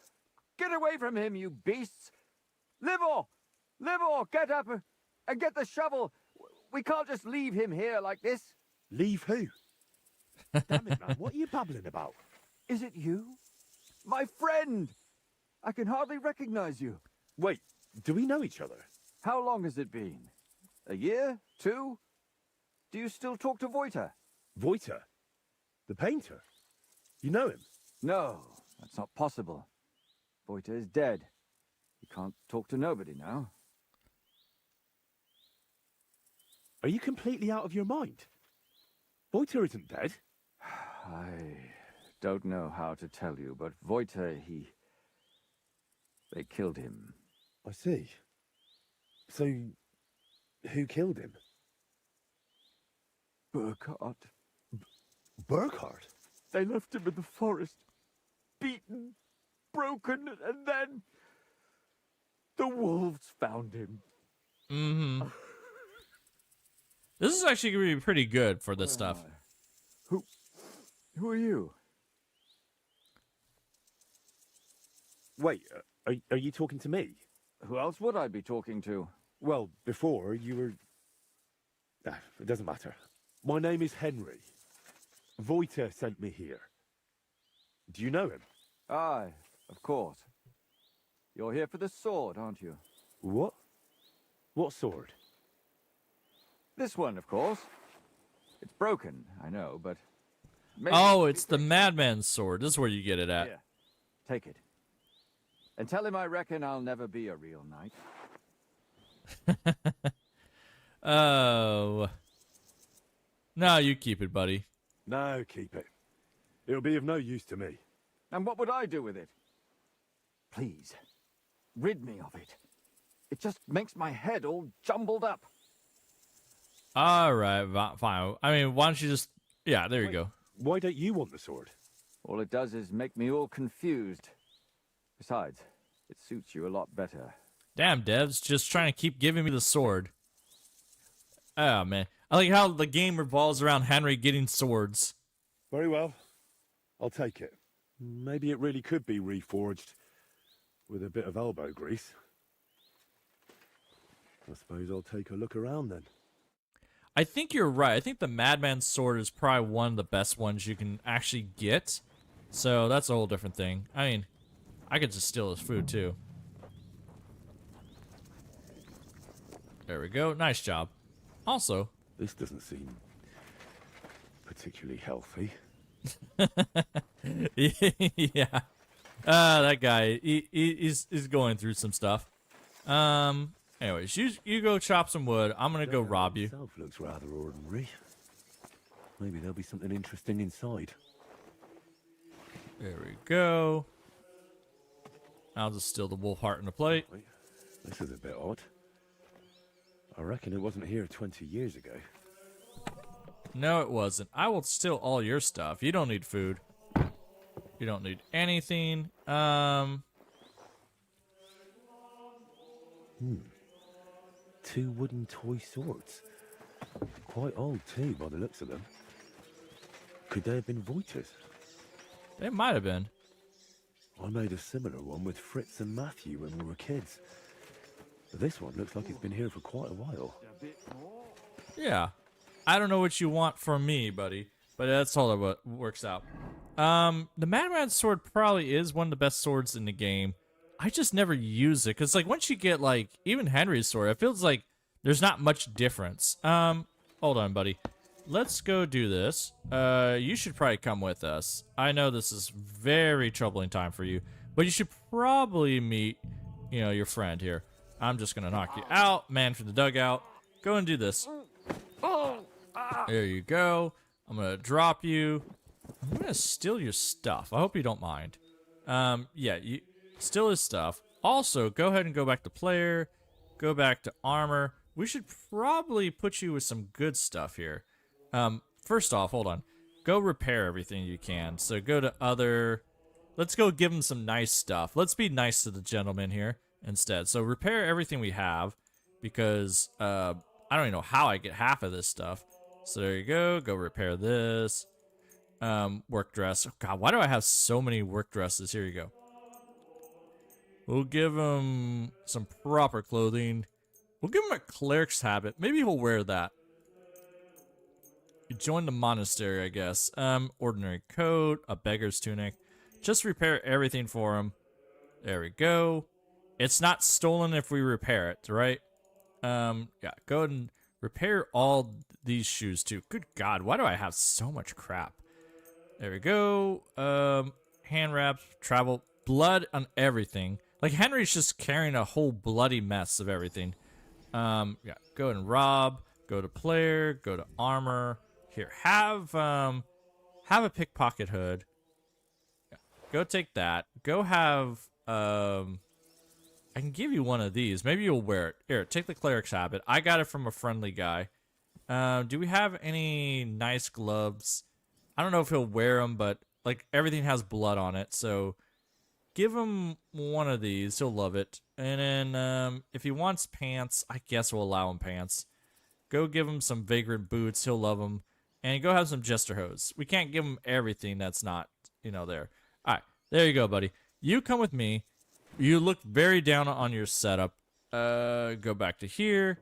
Get away from him, you beasts! Libor! Libor, get up and get the shovel. We can't just leave him here like this. Leave who? Damn it, man. What are you babbling about? Is it you? My friend! I can hardly recognize you. Wait, do we know each other? How long has it been? A year? 2? Do you still talk to Voiter? Voiter? The painter? You know him? No, that's not possible. Voiter is dead. He can't talk to nobody now. Are you completely out of your mind? Voiter isn't dead. I don't know how to tell you, but Voiter, they killed him. I see. So, who killed him? Burkhard. Burkhard? They left him in the forest, beaten, broken, and then the wolves found him. Mm-hmm. This is actually going to be pretty good for this stuff. Who are you? Wait, are you talking to me? Who else would I be talking to? Well, before you were... it doesn't matter. My name is Henry. Voiter sent me here. Do you know him? Aye, of course. You're here for the sword, aren't you? What? What sword? This one, of course. It's broken, I know, but... Oh, it's the madman's sword. This is where you get it at. Here, take it. And tell him I reckon I'll never be a real knight. Oh. No, you keep it, buddy. No, keep it. It'll be of no use to me. And what would I do with it? Please, rid me of it. It just makes my head all jumbled up. All right, fine. I mean, why don't you just... Yeah, there you go. Why don't you want the sword? All it does is make me all confused. Besides, it suits you a lot better. Damn, devs, just trying to keep giving me the sword. Oh, man. I like how the game revolves around Henry getting swords. Very well. I'll take it. Maybe it really could be reforged with a bit of elbow grease. I suppose I'll take a look around then. I think you're right. I think the Madman's sword is probably one of the best ones you can actually get. So that's a whole different thing. I mean, I could just steal his food too. There we go. Nice job. Also, this doesn't seem particularly healthy. Yeah. That guy, he's going through some stuff. Anyways, you go chop some wood. I'm gonna go rob you. Itself looks rather ordinary. Maybe there'll be something interesting inside. There we go. I'll just steal the wolf heart in the plate. This is a bit odd. I reckon it wasn't here 20 years ago. No, it wasn't. I will steal all your stuff. You don't need food. You don't need anything. Two wooden toy swords. Quite old too, by the looks of them. Could they have been Voiters? They might have been. I made a similar one with Fritz and Matthew when we were kids. This one looks like it's been here for quite a while. Yeah. I don't know what you want from me, buddy, but that's all that works out. The Madman's sword probably is one of the best swords in the game. I just never use it, because, like, once you get, like, even Henry's sword, it feels like there's not much difference. Hold on, buddy. Let's go do this. You should probably come with us. I know this is very troubling time for you, but you should probably meet, you know, your friend here. I'm just gonna knock you out, man from the dugout. Go and do this. There you go. I'm gonna drop you. I'm gonna steal your stuff. I hope you don't mind. Yeah, you steal his stuff. Also, go ahead and go back to player. Go back to armor. We should probably put you with some good stuff here. First off, hold on. Go repair everything you can. So go to other. Let's go give him some nice stuff. Let's be nice to the gentleman here instead. So repair everything we have, because I don't even know how I get half of this stuff. So there you go. Go repair this. Work dress. Oh God, why do I have so many work dresses? Here you go. We'll give him some proper clothing. We'll give him a cleric's habit. Maybe he'll wear that. You join the monastery, I guess. Ordinary coat, a beggar's tunic. Just repair everything for him. There we go. It's not stolen if we repair it, right? Yeah, go ahead and repair all these shoes too. Good God, why do I have so much crap? There we go. Hand wraps, travel, blood on everything. Like, Henry's just carrying a whole bloody mess of everything. Yeah, go ahead and rob. Go to player. Go to armor. Here, have a pickpocket hood. Yeah, go take that. Go have I can give you one of these. Maybe you'll wear it. Here, take the cleric's habit. I got it from a friendly guy. Do we have any nice gloves? I don't know if he'll wear them, but like, everything has blood on it, so give him one of these. He'll love it. And then if he wants pants, I guess we'll allow him pants. Go give him some vagrant boots. He'll love them. And go have some jester hose. We can't give him everything that's not, you know, there. All right, there you go, buddy. You come with me. You look very down on your setup. Go back to here.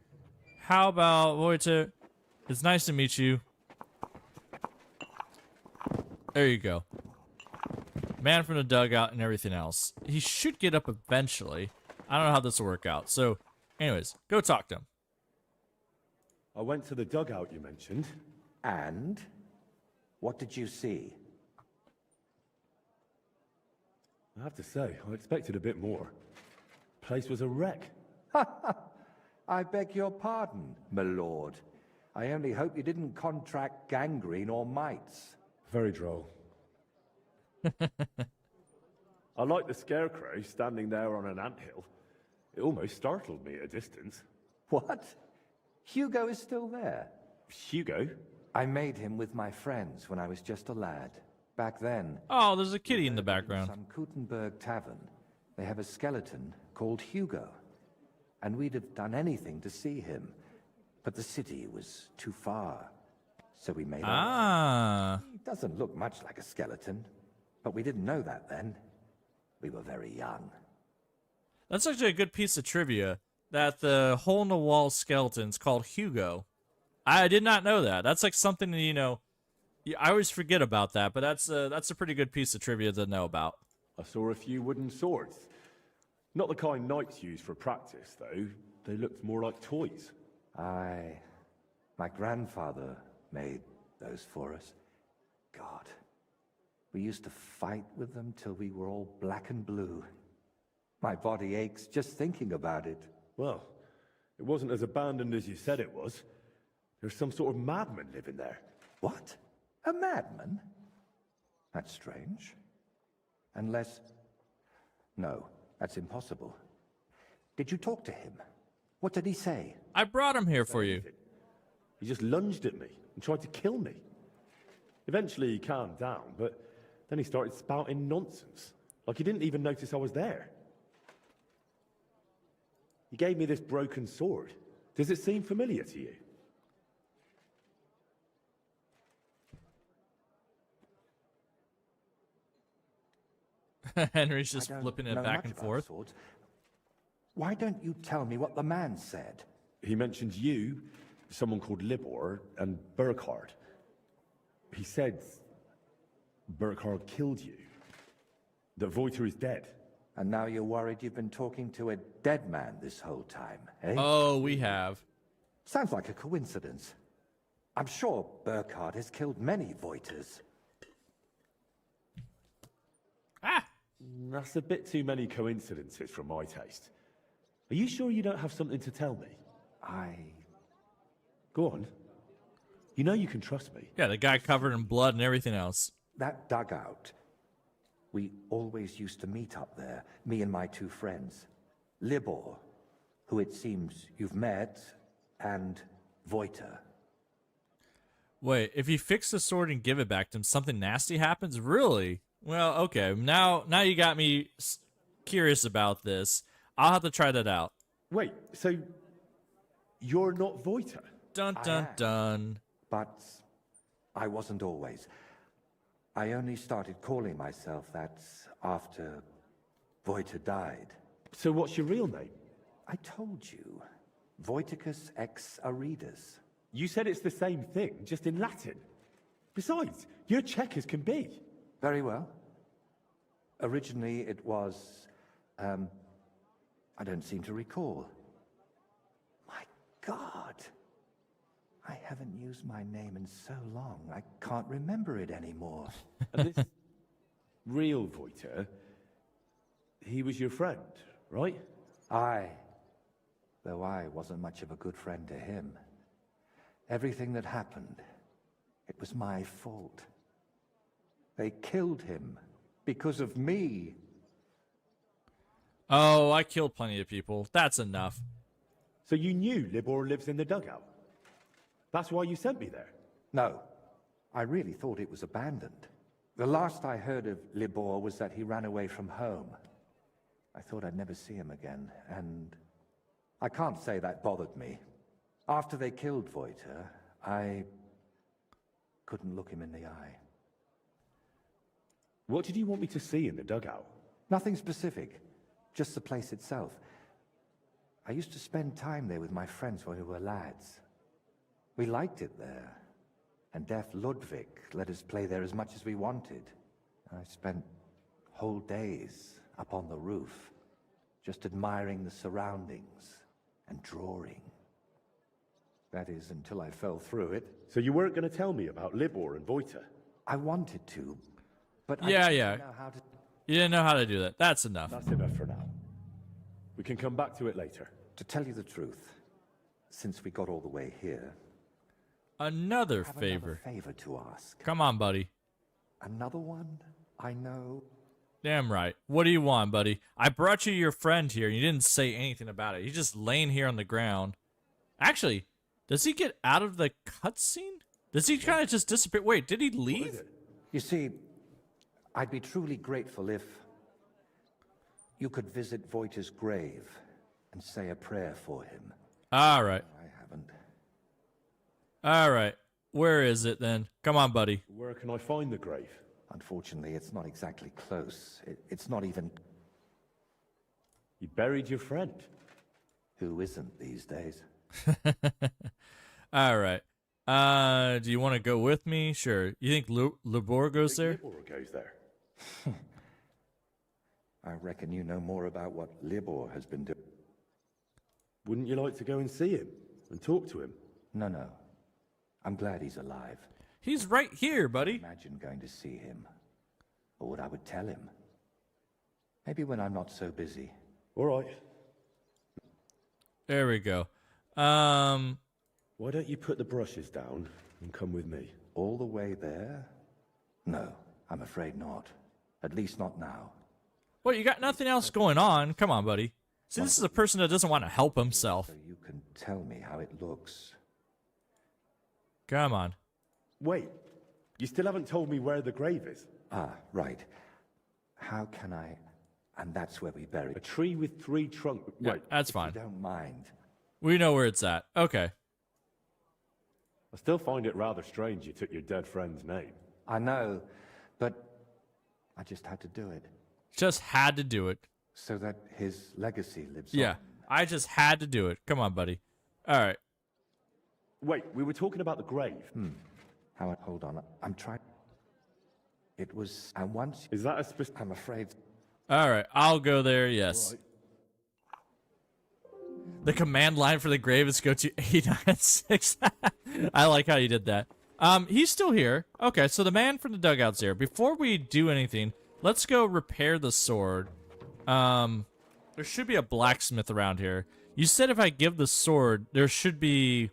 How about Wojtek? It's nice to meet you. There you go. Man from the dugout and everything else. He should get up eventually. I don't know how this will work out. So, anyways, go talk to him. I went to the dugout you mentioned. And? What did you see? I have to say, I expected a bit more. Place was a wreck. I beg your pardon, my lord. I only hope you didn't contract gangrene or mites. Very droll. I like the scarecrow standing there on an anthill. It almost startled me at a distance. What? Hugo is still there? Hugo? I made him with my friends when I was just a lad. Back then... Oh, there's a kitty in the background. Some Kuttenberg tavern. They have a skeleton called Hugo. And we'd have done anything to see him. But the city was too far. So we made He doesn't look much like a skeleton. But we didn't know that then. We were very young. That's actually a good piece of trivia, that the hole-in-the-wall skeleton's called Hugo. I did not know that. That's like something that, you know, I always forget about that, but that's a pretty good piece of trivia to know about. I saw a few wooden swords. Not the kind knights use for practice, though. They looked more like toys. Aye. My grandfather made those for us. God. We used to fight with them till we were all black and blue. My body aches just thinking about it. Well, it wasn't as abandoned as you said it was. There's some sort of madman living there. What? A madman? That's strange. Unless... No, that's impossible. Did you talk to him? What did he say? I brought him here for you. He just lunged at me and tried to kill me. Eventually he calmed down, but then he started spouting nonsense. Like he didn't even notice I was there. He gave me this broken sword. Does it seem familiar to you? Henry's just I don't flipping it know back much and about forth. swords. Why don't you tell me what the man said? He mentioned you, someone called Libor, and Burkhard. He said Burkhard killed you. That Voiter is dead. And now you're worried you've been talking to a dead man this whole time, eh? Oh, we have. Sounds like a coincidence. I'm sure Burkhard has killed many Voiters. That's a bit too many coincidences for my taste. Are you sure you don't have something to tell me? Go on. You know you can trust me. Yeah, the guy covered in blood and everything else. That dugout. We always used to meet up there, me and my two friends. Libor, who it seems you've met, and Voiter. Wait, if you fix the sword and give it back to him, something nasty happens? Really? Well, okay. Now you got me curious about this. I'll have to try that out. Wait, so you're not Voiter? Dun dun dun. But I wasn't always. I only started calling myself that after Voiter died. So what's your real name? I told you. Voiticus ex Aridus. You said it's the same thing, just in Latin. Besides, you're Czech as can be. Very well. Originally it was, I don't seem to recall. My God. I haven't used my name in so long, I can't remember it anymore. And this real Voiter, he was your friend, right? Aye. Though I wasn't much of a good friend to him. Everything that happened, it was my fault. They killed him because of me. Oh, I killed plenty of people. That's enough. So you knew Libor lives in the dugout? That's why you sent me there? No. I really thought it was abandoned. The last I heard of Libor was that he ran away from home. I thought I'd never see him again, and I can't say that bothered me. After they killed Voiter, I couldn't look him in the eye. What did you want me to see in the dugout? Nothing specific, just the place itself. I used to spend time there with my friends when we were lads. We liked it there, and deaf Ludwig let us play there as much as we wanted. I spent whole days up on the roof, just admiring the surroundings and drawing. That is, until I fell through it. So you weren't going to tell me about Libor and Voiter? I wanted to, but I Yeah. didn't know how to... You didn't know how to do that. That's enough. That's enough for now. We can come back to it later. To tell you the truth, since we got all the way here... Another I have favor. Another favor to ask. Come on, buddy. Another one? I know. Damn right. What do you want, buddy? I brought you your friend here, and you didn't say anything about it. He's just laying here on the ground. Actually, does he get out of the cutscene? Does he kind of just disappear? Wait, did he leave? You see, I'd be truly grateful if you could visit Voiter's grave and say a prayer for him. All right. I haven't. All right. Where is it then? Come on, buddy. Where can I find the grave? Unfortunately, it's not exactly close. It's not even... You buried your friend. Who isn't these days? All right. Do you want to go with me? Sure. You think Libor goes there? Libor goes there. I reckon you know more about what Libor has been doing. Wouldn't you like to go and see him and talk to him? No. I'm glad he's alive. He's right here, buddy. Imagine going to see him. Or what I would tell him. Maybe when I'm not so busy. All right. There we go. Why don't you put the brushes down and come with me? All the way there? No, I'm afraid not. At least not now. Well, you got nothing else going on. Come on, buddy. See, this is a person that doesn't want to help himself. So you can tell me how it looks. Come on. Wait, you still haven't told me where the grave is. Ah, right. How can I... And that's where we bury... A tree with 3 trunks. Yeah, Wait, that's if fine. you don't mind. We know where it's at. Okay. I still find it rather strange you took your dead friend's name. I know, but I just had to do it. Just had to do it. So that his legacy lives Yeah, on. I just had to do it. Come on, buddy. All right. Wait, we were talking about the grave. Howard, hold on. I'm trying. It was. And once. Is that a specific? I'm afraid. All right, I'll go there. Yes. Right. The command line for the grave is go to 896. I like how you did that. He's still here. Okay, so the man from the dugout's here. Before we do anything, let's go repair the sword. There should be a blacksmith around here. You said if I give the sword, there should be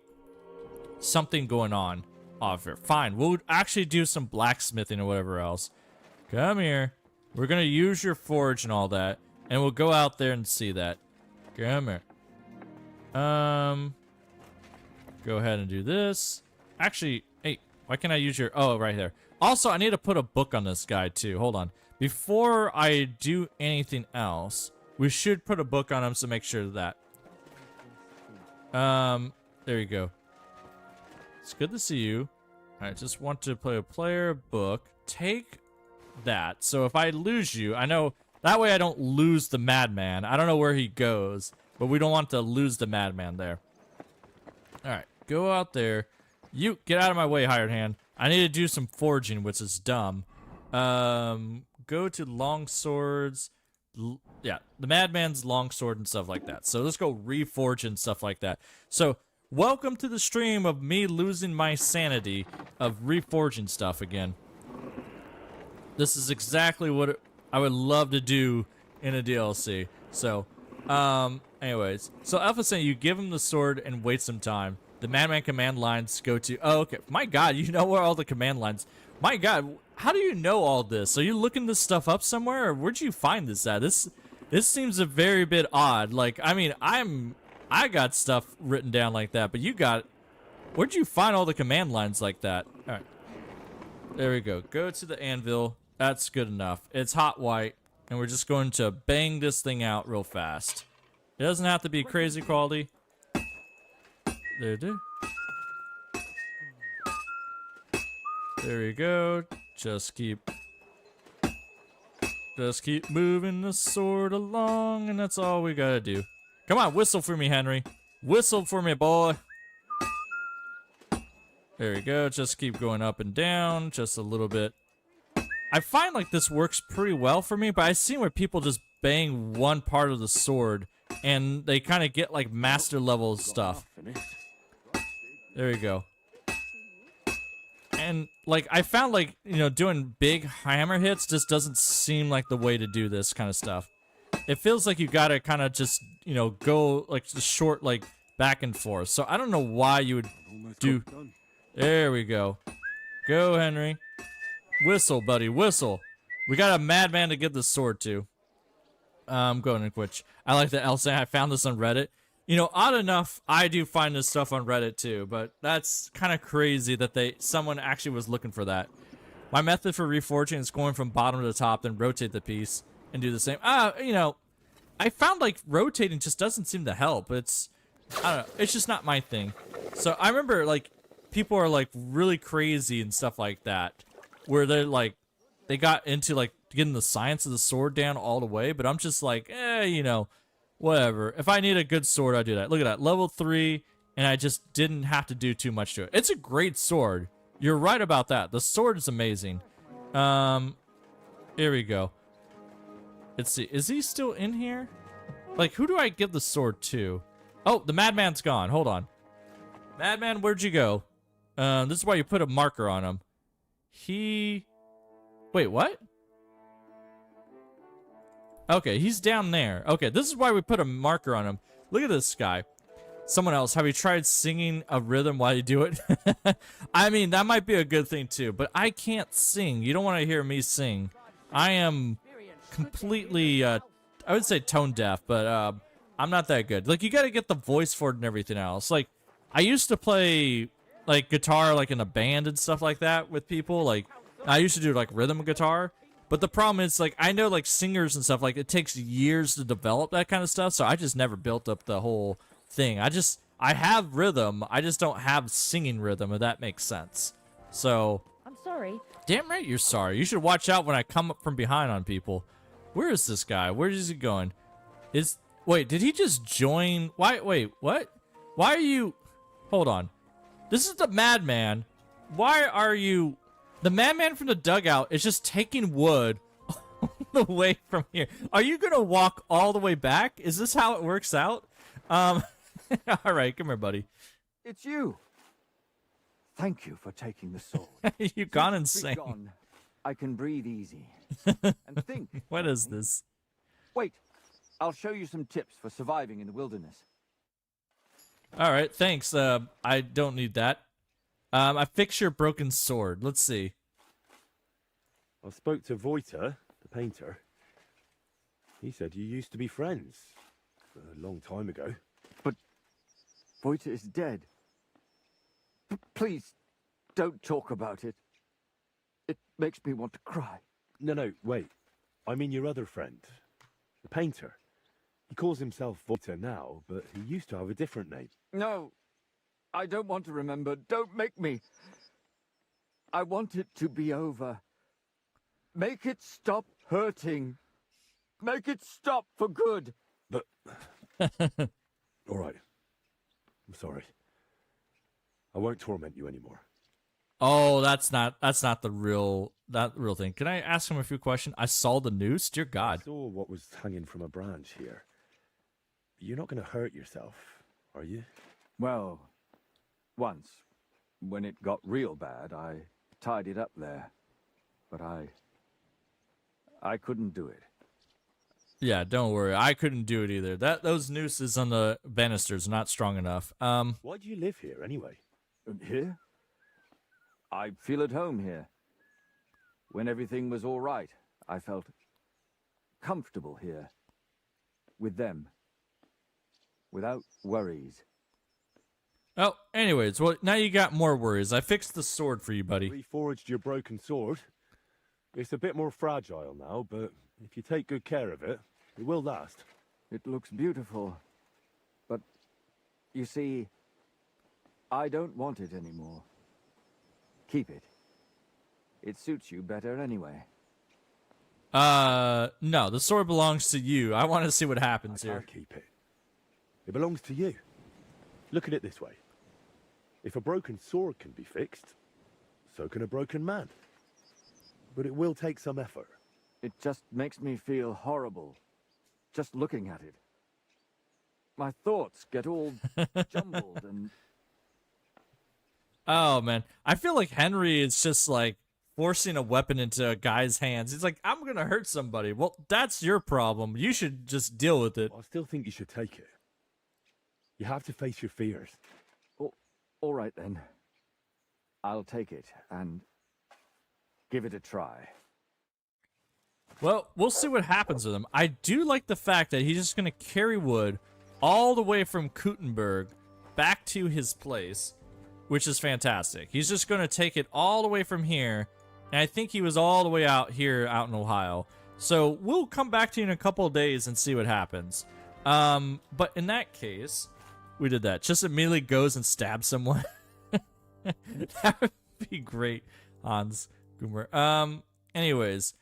something going on off here. Fine, we'll actually do some blacksmithing or whatever else. Come here. We're gonna use your forge and all that, and we'll go out there and see that. Come here. Go ahead and do this. Actually, hey, why can't I use your... Oh, right there. Also, I need to put a book on this guy, too. Hold on. Before I do anything else, we should put a book on him, so make sure of that. There you go. It's good to see you. I just want to play a player book. Take that. So if I lose you, I know... That way I don't lose the madman. I don't know where he goes, but we don't want to lose the madman there. Alright, go out there. You, get out of my way, hired hand. I need to do some forging, which is dumb. Go to long swords. Yeah, the madman's long sword and stuff like that. So let's go reforge and stuff like that. So, welcome to the stream of me losing my sanity of reforging stuff again. This is exactly what I would love to do in a DLC. So, anyways. So Alpha saying you give him the sword and wait some time. The madman command lines go to... Oh, okay. My God, you know where all the command lines... My God, how do you know all this? Are you looking this stuff up somewhere? Or where'd you find this at? This seems a very bit odd. Like, I mean, I got stuff written down like that, but you got... Where'd you find all the command lines like that? All right. There we go. Go to the anvil. That's good enough. It's hot white, and we're just going to bang this thing out real fast. It doesn't have to be crazy quality. There, there we go. Just keep moving the sword along, and that's all we gotta do. Come on, whistle for me, Henry. Whistle for me, boy. There we go. Just keep going up and down, just a little bit. I find like this works pretty well for me, but I've seen where people just bang one part of the sword and they kind of get like master level stuff. There we go. And like I found like, you know, doing big hammer hits just doesn't seem like the way to do this kind of stuff. It feels like you gotta kind of just, you know, go like just short like back and forth. So I don't know why you would do... There we go. Go, Henry. Whistle, buddy, whistle. We got a madman to give the sword to. I'm going to quit. I like that Elsa. I found this on Reddit. You know, odd enough, I do find this stuff on Reddit too, but that's kind of crazy that someone actually was looking for that. My method for reforging is going from bottom to top, then rotate the piece and do the same. You know, I found like rotating just doesn't seem to help. It's, I don't know, it's just not my thing. So I remember like people are like really crazy and stuff like that, where they're like, they got into like getting the science of the sword down all the way, but I'm just like, you know, whatever. If I need a good sword, I do that. Look at that, level 3, and I just didn't have to do too much to it. It's a great sword. You're right about that. The sword is amazing. Here we go. Let's see, is he still in here? Like, who do I give the sword to? Oh, the madman's gone. Hold on. Madman, where'd you go? This is why you put a marker on him. Wait, what? Okay, he's down there. Okay, this is why we put a marker on him. Look at this guy. Someone else, have you tried singing a rhythm while you do it? I mean, that might be a good thing too, but I can't sing. You don't want to hear me sing. I am completely, I would say tone deaf, but I'm not that good. Like, you gotta get the voice for it and everything else. Like, I used to play like guitar like in a band and stuff like that with people. Like, I used to do like rhythm guitar, but the problem is like I know like singers and stuff, like it takes years to develop that kind of stuff, so I just never built up the whole thing. I have rhythm, I just don't have singing rhythm, if that makes sense. So I'm sorry. Damn right you're sorry. You should watch out when I come up from behind on people. Where is this guy? Where is he going? Wait, did he just join? Wait, what? Why are you... Hold on. This is the madman. Why are you... The madman from the dugout is just taking wood all the way from here. Are you gonna walk all the way back? Is this how it works out? All right, come here, buddy. It's you. Thank you for taking the sword. You've gone Since it's insane. gone, I can breathe easy. And think. What is this? Wait, I'll show you some tips for surviving in the wilderness. All right, thanks. I don't need that. I fixed your broken sword. Let's see. I spoke to Voiter, the painter. He said you used to be friends a long time ago. But Voiter is dead. Please, don't talk about it. It makes me want to cry. No, wait. I mean your other friend, the painter. He calls himself Voiter now, but he used to have a different name. No, I don't want to remember. Don't make me. I want it to be over. Make it stop hurting. Make it stop for good. But... All right. I'm sorry. I won't torment you anymore. Oh, that's not the real thing. Can I ask him a few questions? I saw the noose. Dear God. I saw what was hanging from a branch here. You're not going to hurt yourself, are you? Well, once, when it got real bad, I tied it up there. But I couldn't do it. Yeah, don't worry. I couldn't do it either. Those nooses on the banisters are not strong enough. Why do you live here anyway? Here? I feel at home here. When everything was all right, I felt comfortable here. With them. Without worries. Oh, anyways, well, now you got more worries. I fixed the sword for you, buddy. Reforged your broken sword. It's a bit more fragile now, but if you take good care of it, it will last. It looks beautiful. But, you see, I don't want it anymore. Keep it. It suits you better anyway. No, the sword belongs to you. I want to see what happens here. I can't keep it. It belongs to you. Look at it this way. If a broken sword can be fixed, so can a broken man. But it will take some effort. It just makes me feel horrible, just looking at it. My thoughts get all jumbled and... Oh, man. I feel like Henry is just, like, forcing a weapon into a guy's hands. He's like, I'm gonna hurt somebody. Well, that's your problem. You should just deal with it. I still think you should take it. You have to face your fears. Oh, all right, then. I'll take it and give it a try. Well, we'll see what happens with him. I do like the fact that he's just going to carry wood all the way from Kuttenberg back to his place, which is fantastic. He's just going to take it all the way from here, and I think he was all the way out here out in Ohio. So we'll come back to you in a couple of days and see what happens. But in that case, we did that. Just immediately goes and stabs someone. That would be great, Hans Goomer. Anyways,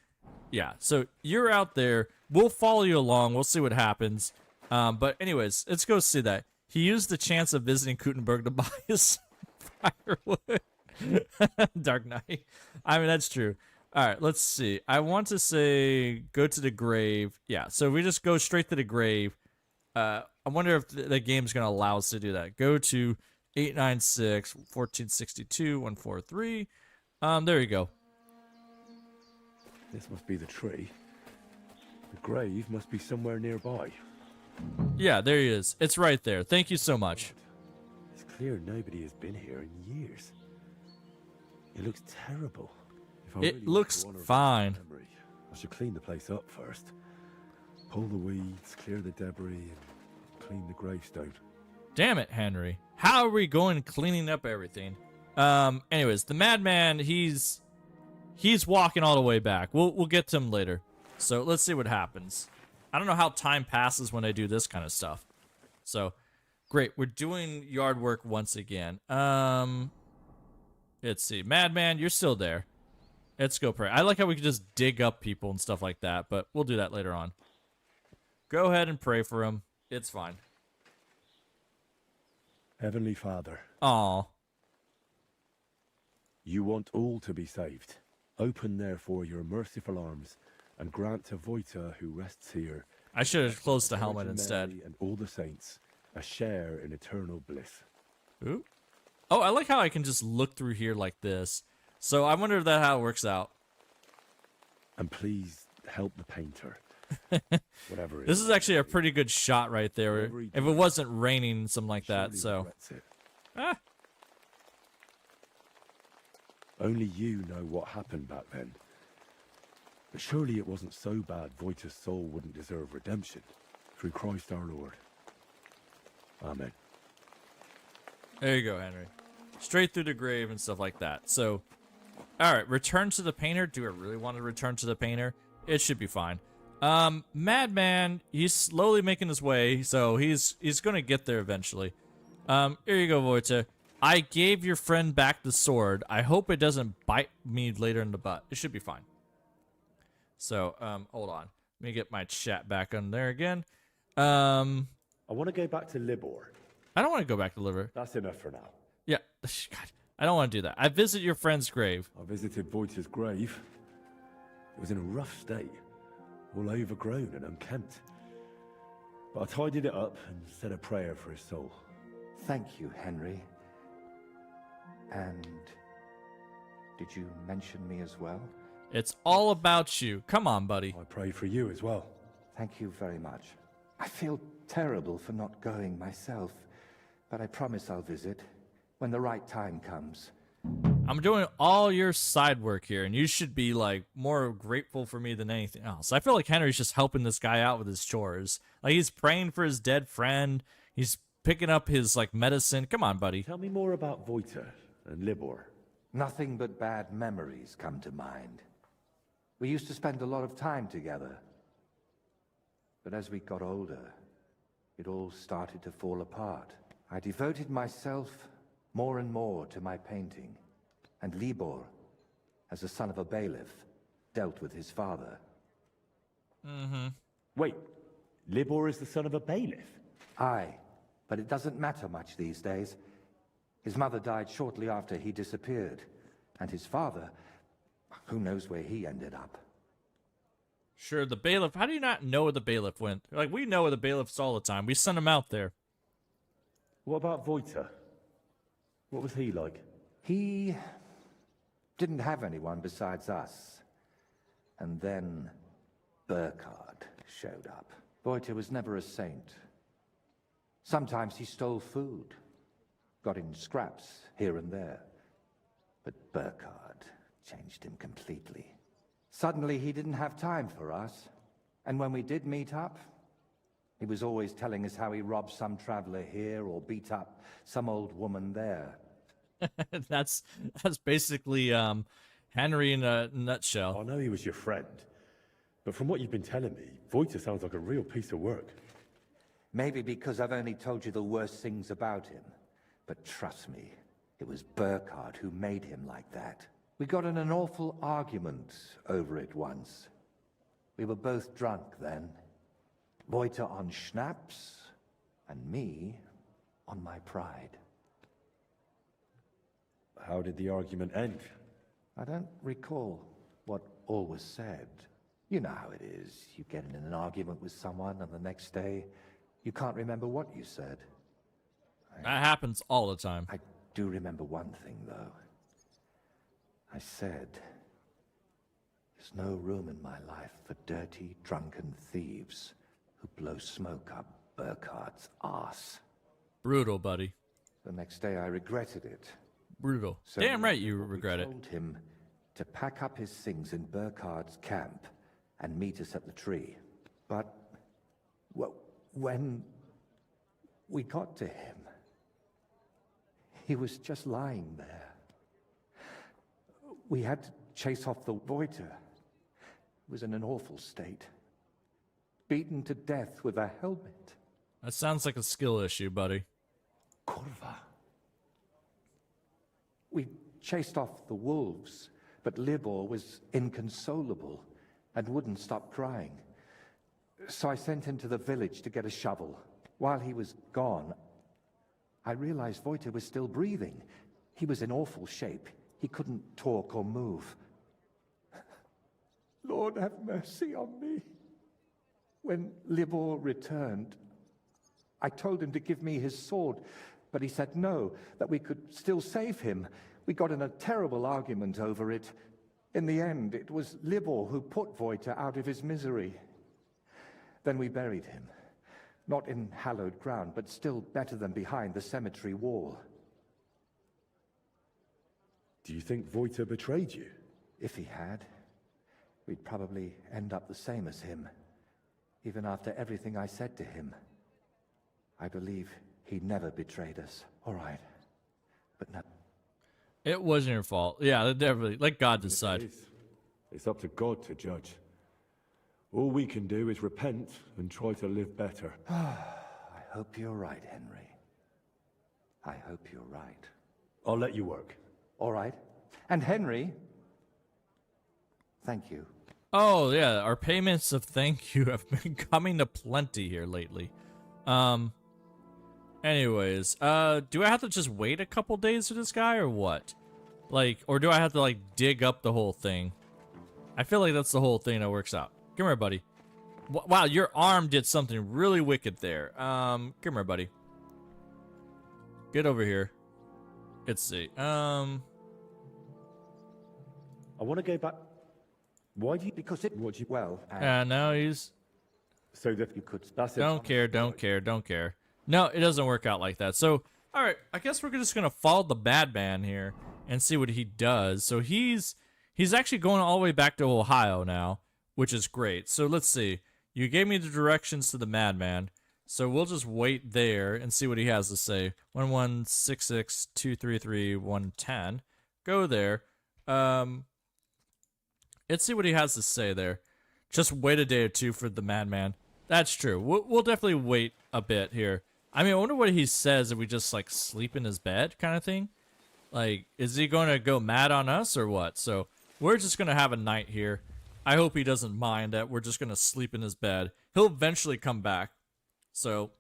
yeah, so you're out there. We'll follow you along. We'll see what happens. But anyways, let's go see that. He used the chance of visiting Kuttenberg to buy his firewood. Dark Knight. I mean, that's true. All right, let's see. I want to say go to the grave. Yeah, so we just go straight to the grave. I wonder if the game's going to allow us to do that. Go to 896 1462 143. There you go. This must be the tree. The grave must be somewhere nearby. Yeah, there he is. It's right there. Thank you so much. It's clear nobody has been here in years. It looks terrible. If I really It looks want to honor fine. the memory, I should clean the place up first. Pull the weeds, clear the debris, and clean the gravestone. Damn it, Henry. How are we going cleaning up everything? Anyways, the madman, he's walking all the way back. We'll get to him later. So let's see what happens. I don't know how time passes when I do this kind of stuff. So, great. We're doing yard work once again. Let's see. Madman, you're still there. Let's go pray. I like how we can just dig up people and stuff like that, but we'll do that later on. Go ahead and pray for him. It's fine. Heavenly Father. Aw. You want all to be saved. Open, therefore, your merciful arms and grant to Voita, who rests here, I should have closed the Virgin helmet instead. Mary and all the saints, a share in eternal bliss. Ooh. Oh, I like how I can just look through here like this. So I wonder if that how it works out. And please help the painter. Whatever it This is actually a pretty good shot right there. If it wasn't raining and something like that, so. Ah. Only you know what happened back then. But surely it wasn't so bad Voita's soul wouldn't deserve redemption. Through Christ our Lord. Amen. There you go, Henry. Straight through the grave and stuff like that. So, alright, return to the painter. Do I really want to return to the painter? It should be fine. Madman, he's slowly making his way, so he's gonna get there eventually. Here you go, Voita. I gave your friend back the sword. I hope it doesn't bite me later in the butt. It should be fine. So, hold on. Let me get my chat back on there again. I want to go back to Libor. I don't want to go back to Liver. That's enough for now. Yeah, God, I don't want to do that. I visit your friend's grave. I visited Voita's grave. It was in a rough state, all overgrown and unkempt. But I tidied it up and said a prayer for his soul. Thank you, Henry. And did you mention me as well? It's all about you. Come on, buddy. I pray for you as well. Thank you very much. I feel terrible for not going myself, but I promise I'll visit when the right time comes. I'm doing all your side work here, and you should be, like, more grateful for me than anything else. I feel like Henry's just helping this guy out with his chores. Like, he's praying for his dead friend. He's picking up his, like, medicine. Come on, buddy. Tell me more about Voita and Libor. Nothing but bad memories come to mind. We used to spend a lot of time together. But as we got older, it all started to fall apart. I devoted myself more and more to my painting, and Libor, as the son of a bailiff, dealt with his father. Mm-hmm. Wait, Libor is the son of a bailiff? Aye, but it doesn't matter much these days. His mother died shortly after he disappeared, and his father, who knows where he ended up. Sure, the bailiff. How do you not know where the bailiff went? Like, we know where the bailiff's all the time. We send him out there. What about Voita? What was he like? He didn't have anyone besides us. And then Burkhard showed up. Voita was never a saint. Sometimes he stole food, got in scraps here and there. But Burkhard changed him completely. Suddenly he didn't have time for us. And when we did meet up, he was always telling us how he robbed some traveler here or beat up some old woman there. That's basically Henry in a nutshell. I know he was your friend, but from what you've been telling me, Voita sounds like a real piece of work. Maybe because I've only told you the worst things about him. But trust me, it was Burkhard who made him like that. We got in an awful argument over it once. We were both drunk then. Voita on schnapps, and me on my pride. How did the argument end? I don't recall what all was said. You know how it is. You get in an argument with someone, and the next day, you can't remember what you said. That happens all the time. I do remember one thing, though. I said, there's no room in my life for dirty, drunken thieves who blow smoke up Burkhard's arse. Brutal, buddy. The next day I regretted it. Brutal. So damn right you regret it. I told him to pack up his things in Burkhard's camp and meet us at the tree. But when we got to him, he was just lying there. We had to chase off the Voita. He was in an awful state. Beaten to death with a helmet. That sounds like a skill issue, buddy. Kurva. We chased off the wolves, But Libor was inconsolable and wouldn't stop crying. So I sent him to the village to get a shovel. While he was gone, I realized Wojtek was still breathing. He was in awful shape. He couldn't talk or move. Lord, have mercy on me. When Libor returned, I told him to give me his sword, but he said no, that we could still save him. We got in a terrible argument over it. In the end, it was Libor who put Wojtek out of his misery. Then we buried him. Not in hallowed ground, but still better than behind the cemetery wall. Do you think Wojtek betrayed you? If he had, we'd probably end up the same as him. Even after everything I said to him, I believe he never betrayed us. All right. But no. It wasn't your fault. Yeah, definitely. Let God decide. It's up to God to judge. All we can do is repent and try to live better. I hope you're right, Henry. I hope you're right. I'll let you work. All right. And Henry, thank you. Oh, yeah, our payments of thank you have been coming to plenty here lately. Anyways, do I have to just wait a couple days for this guy or what? Like, or do I have to, like, dig up the whole thing? I feel like that's the whole thing that works out. Come here, buddy. Wow, your arm did something really wicked there. Come here, buddy. Get over here. Let's see. I want to go back. Why do you? Because it. What do you? Well. Now he's. So that you could. That's it. Don't care. Don't care. Don't care. No, it doesn't work out like that. So, all right. I guess we're just gonna follow the bad man here and see what he does. So he's actually going all the way back to Ohio now, which is great. So let's see. You gave me the directions to the madman. So we'll just wait there and see what he has to say. 1166233 Go there. Let's see what he has to say there. Just wait a day or two for the madman. That's true. We'll definitely wait a bit here. I mean, I wonder what he says if we just, like, sleep in his bed kind of thing. Like, is he going to go mad on us or what? So we're just going to have a night here. I hope he doesn't mind that we're just going to sleep in his bed. He'll eventually come back. So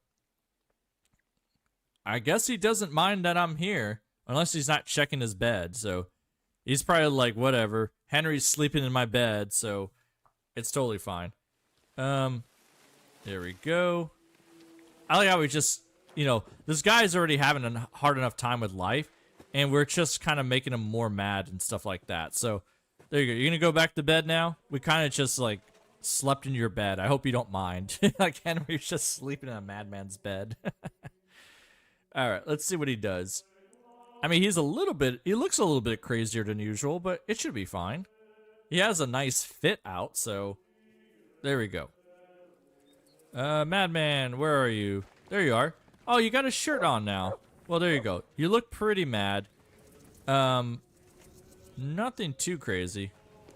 I guess he doesn't mind that I'm here. Unless he's not checking his bed. So he's probably like, whatever. Henry's sleeping in my bed. So it's totally fine. There we go. I like how we just, you know, this guy's already having a hard enough time with life. And we're just kind of making him more mad and stuff like that. So there you go. You're going to go back to bed now? We kind of just, like, slept in your bed. I hope you don't mind. Like, Henry's just sleeping in a madman's bed. All right, let's see what he does. I mean, he looks a little bit crazier than usual, but it should be fine. He has a nice fit out, so there we go. Madman, where are you? There you are. Oh, you got a shirt on now. Well, there you go. You look pretty mad. Nothing too crazy.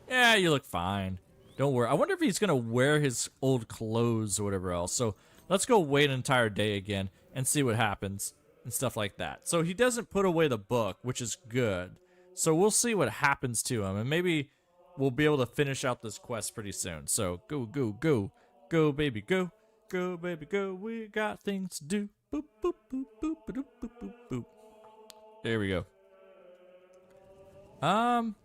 Yeah, you look fine. Don't worry. I wonder if he's going to wear his old clothes or whatever else. So let's go wait an entire day again and see what happens and stuff like that. So he doesn't put away the book, which is good. So we'll see what happens to him. And maybe we'll be able to finish out this quest pretty soon. So go, go, go. Go, baby, go. Go, baby, go. We got things to do. Boop, boop, boop, boop, boop, boop, boop, boop. There we go.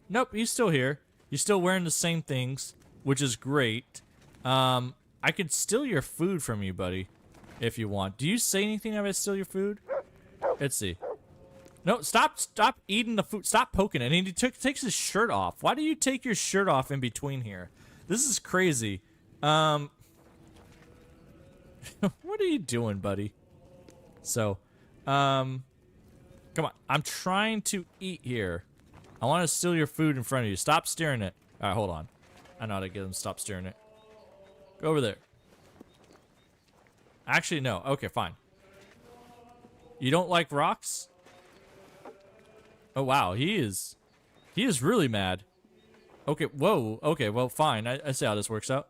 Nope, he's still here. He's still wearing the same things, which is great. I could steal your food from you, buddy, if you want. Do you say anything if I steal your food? Let's see. No, stop eating the food. Stop poking it. And he takes his shirt off. Why do you take your shirt off in between here? This is crazy. What are you doing, buddy? So, come on. I'm trying to eat here. I want to steal your food in front of you. Stop steering it. All right, hold on. I know how to get him to stop steering it. Go over there. Actually, no. Okay, fine. You don't like rocks? Oh, wow. He is really mad. Okay, whoa. Okay, well, fine. I see how this works out.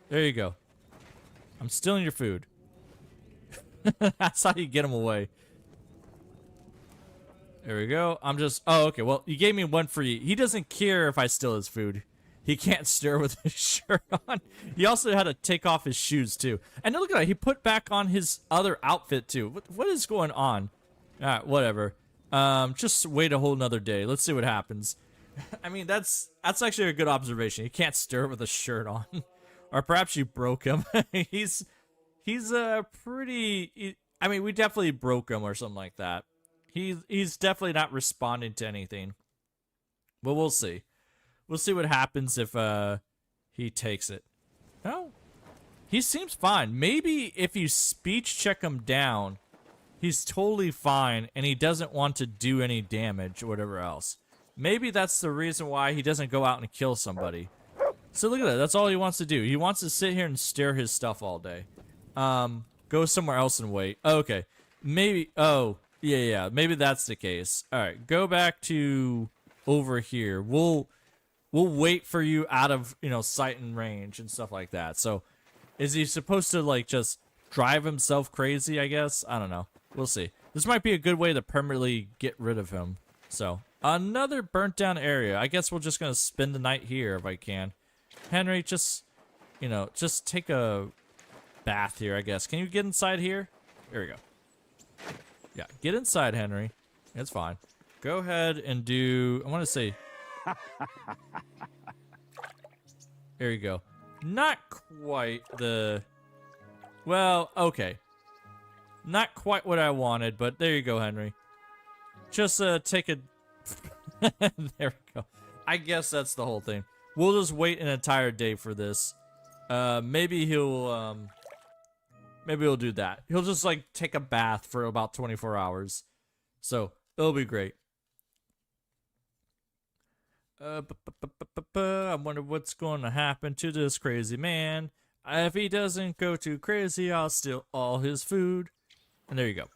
There you go. I'm stealing your food. That's how you get him away. There we go. Oh, okay. Well, you gave me one free. He doesn't care if I steal his food. He can't stir with his shirt on. He also had to take off his shoes, too. And look at that. He put back on his other outfit, too. What is going on? Alright, whatever. Just wait a whole nother day. Let's see what happens. I mean, that's actually a good observation. He can't stir with a shirt on. Or perhaps you broke him. He's pretty... I mean, we definitely broke him or something like that. He's definitely not responding to anything. But we'll see. We'll see what happens if he takes it. No. He seems fine. Maybe if you speech check him down, he's totally fine and he doesn't want to do any damage or whatever else. Maybe that's the reason why he doesn't go out and kill somebody. So look at that. That's all he wants to do. He wants to sit here and stare his stuff all day. Go somewhere else and wait. Okay. Maybe... Oh... Yeah, maybe that's the case. All right, go back to over here. We'll wait for you out of, sight and range and stuff like that. So, is he supposed to, like, just drive himself crazy, I guess? I don't know. We'll see. This might be a good way to permanently get rid of him. So, another burnt down area. I guess we're just going to spend the night here if I can. Henry, just take a bath here, I guess. Can you get inside here? There we go. Yeah, get inside, Henry. It's fine. Go ahead and do... I want to say... There you go. Not quite the... Well, okay. Not quite what I wanted, but there you go, Henry. Just take a... There we go. I guess that's the whole thing. We'll just wait an entire day for this. Maybe he'll... Maybe he'll do that. He'll just, like, take a bath for about 24 hours. So, it'll be great. I wonder what's going to happen to this crazy man. If he doesn't go too crazy, I'll steal all his food. And there you go.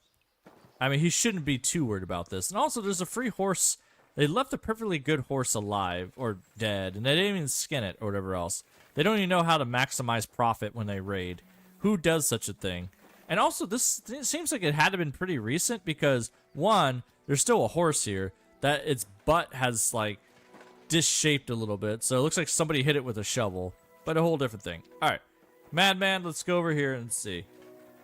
I mean, he shouldn't be too worried about this. And also, there's a free horse. They left a perfectly good horse alive, or dead, and they didn't even skin it, or whatever else. They don't even know how to maximize profit when they raid. Who does such a thing? And also, this seems like it had to have been pretty recent because, one, there's still a horse here that its butt has, like, disshaped a little bit. So it looks like somebody hit it with a shovel, but a whole different thing. All right, Madman, let's go over here and see.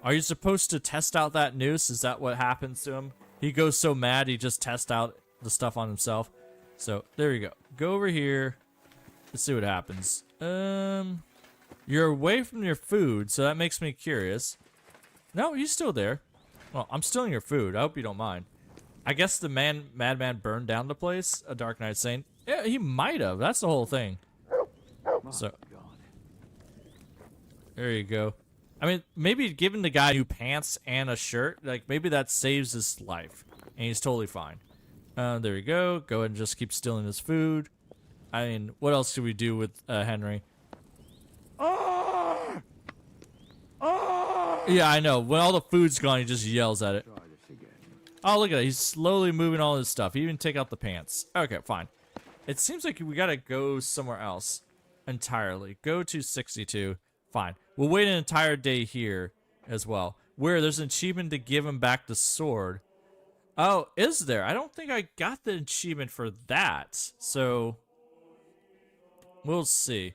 Are you supposed to test out that noose? Is that what happens to him? He goes so mad, he just tests out the stuff on himself. So there you go. Go over here. Let's see what happens. You're away from your food, so that makes me curious. No, he's still there. Well, I'm stealing your food. I hope you don't mind. I guess the madman burned down the place, a Dark Knight saying. Yeah, he might have. That's the whole thing. So, there you go. I mean, maybe giving the guy new pants and a shirt, like, maybe that saves his life. And he's totally fine. There you go. Go ahead and just keep stealing his food. I mean, what else should we do with Henry? Yeah, I know. When all the food's gone, he just yells at it. Oh, look at that. He's slowly moving all his stuff. He even take out the pants. Okay, fine. It seems like we gotta go somewhere else entirely. Go to 62. Fine. We'll wait an entire day here as well. Where there's an achievement to give him back the sword. Oh, is there? I don't think I got the achievement for that. So, we'll see.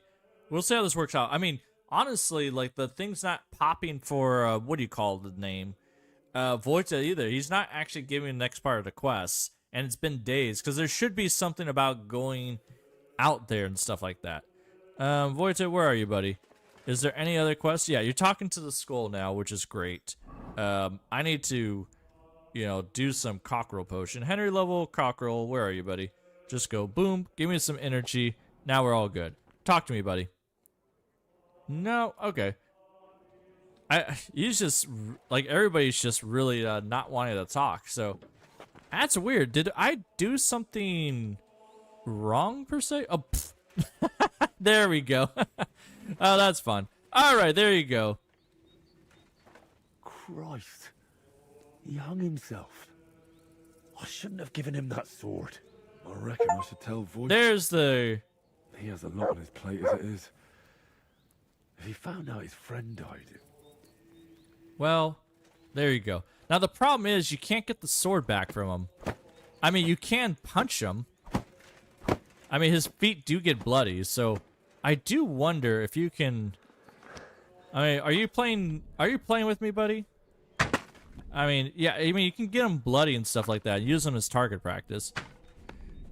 We'll see how this works out. I mean, honestly, like, the thing's not popping for, what do you call the name? Wojta either. He's not actually giving the next part of the quest. And it's been days, because there should be something about going out there and stuff like that. Wojta, where are you, buddy? Is there any other quests? Yeah, you're talking to the skull now, which is great. I need to, do some cockerel potion. Henry level cockerel, where are you, buddy? Just go, boom, give me some energy. Now we're all good. Talk to me, buddy. No, okay. He's just, like, everybody's just really not wanting to talk, so that's weird. Did I do something wrong, per se? Oh, there we go. Oh, that's fun. All right, there you go. Christ. He hung himself. I shouldn't have given him that sword. I reckon I should tell Voight. There's the... He has a lot on his plate as it is. If he found out his friend died... Well, there you go. Now, the problem is you can't get the sword back from him. I mean, you can punch him. I mean, his feet do get bloody, so I do wonder if you can. I mean, are you playing with me, buddy? I mean, yeah, I mean, you can get him bloody and stuff like that. Use him as target practice.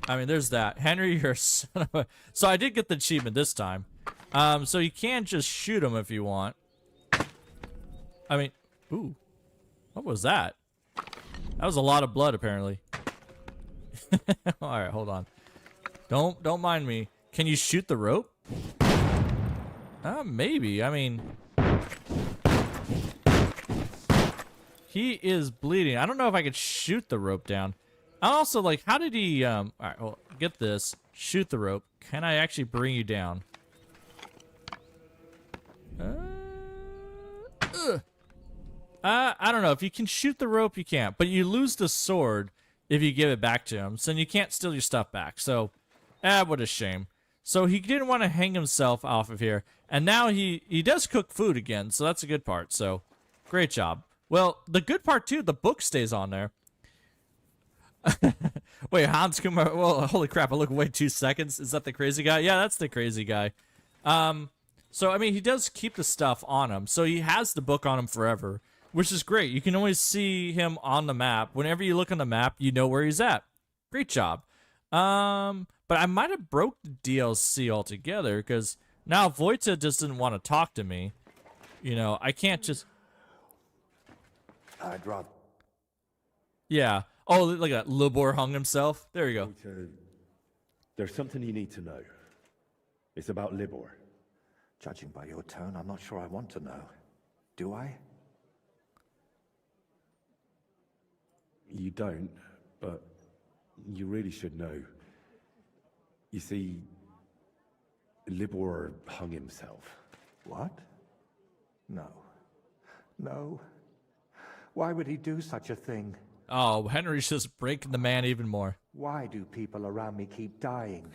I mean, there's that. Henry, you're a son of a... So I did get the achievement this time. So you can just shoot him if you want. I mean, ooh. What was that? That was a lot of blood, apparently. Alright, hold on. Don't mind me. Can you shoot the rope? Maybe. I mean... He is bleeding. I don't know if I could shoot the rope down. I also, like, how did he, alright, well, get this. Shoot the rope. Can I actually bring you down? I don't know. If you can shoot the rope, you can't. But you lose the sword if you give it back to him. So you can't steal your stuff back. So, what a shame. So he didn't want to hang himself off of here. And now he does cook food again. So that's a good part. So, great job. Well, the good part, too, the book stays on there. Wait, Hans Kumar. Well, holy crap! I look away 2 seconds. Is that the crazy guy? Yeah, that's the crazy guy. So I mean, he does keep the stuff on him, so he has the book on him forever, which is great. You can always see him on the map. Whenever you look on the map, you know where he's at. Great job. But I might have broke the DLC altogether because now Vojta just didn't want to talk to me. You know, I can't just. I'd rather. Yeah. Oh, look at that. Libor hung himself. There you go. There's something you need to know. It's about Libor. Judging by your tone, I'm not sure I want to know. Do I? You don't, but you really should know. You see, Libor hung himself. What? No. No. Why would he do such a thing? Oh, Henry's just breaking the man even more. Why do people around me keep dying?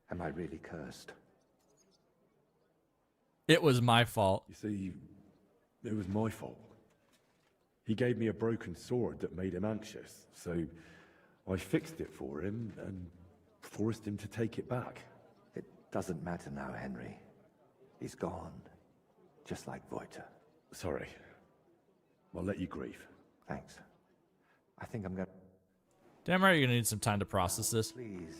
Am I really cursed? It was my fault. You see, it was my fault. He gave me a broken sword that made him anxious, so I fixed it for him and forced him to take it back. It doesn't matter now, Henry. He's gone. Just like Vojta. Sorry. I'll let you grieve. Thanks. I think I'm gonna... Damn right you're gonna need some time to process this. Please.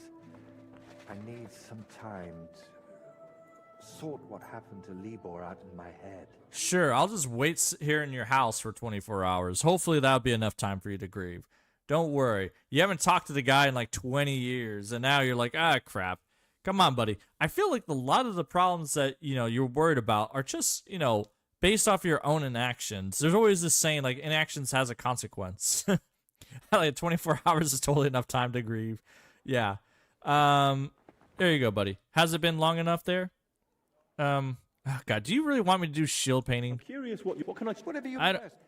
I need some time to sort what happened to Libor out in my head. Sure, I'll just wait here in your house for 24 hours. Hopefully that'll be enough time for you to grieve. Don't worry. You haven't talked to the guy in like 20 years, and now you're like, ah, crap. Come on, buddy. I feel like a lot of the problems that, you know, you're worried about are just, you know, based off your own inactions. There's always this saying, like, inactions has a consequence. Like, 24 hours is totally enough time to grieve. Yeah. There you go, buddy. Has it been long enough there? Oh, God, do you really want me to do shield painting? I'm curious, what can I... Whatever you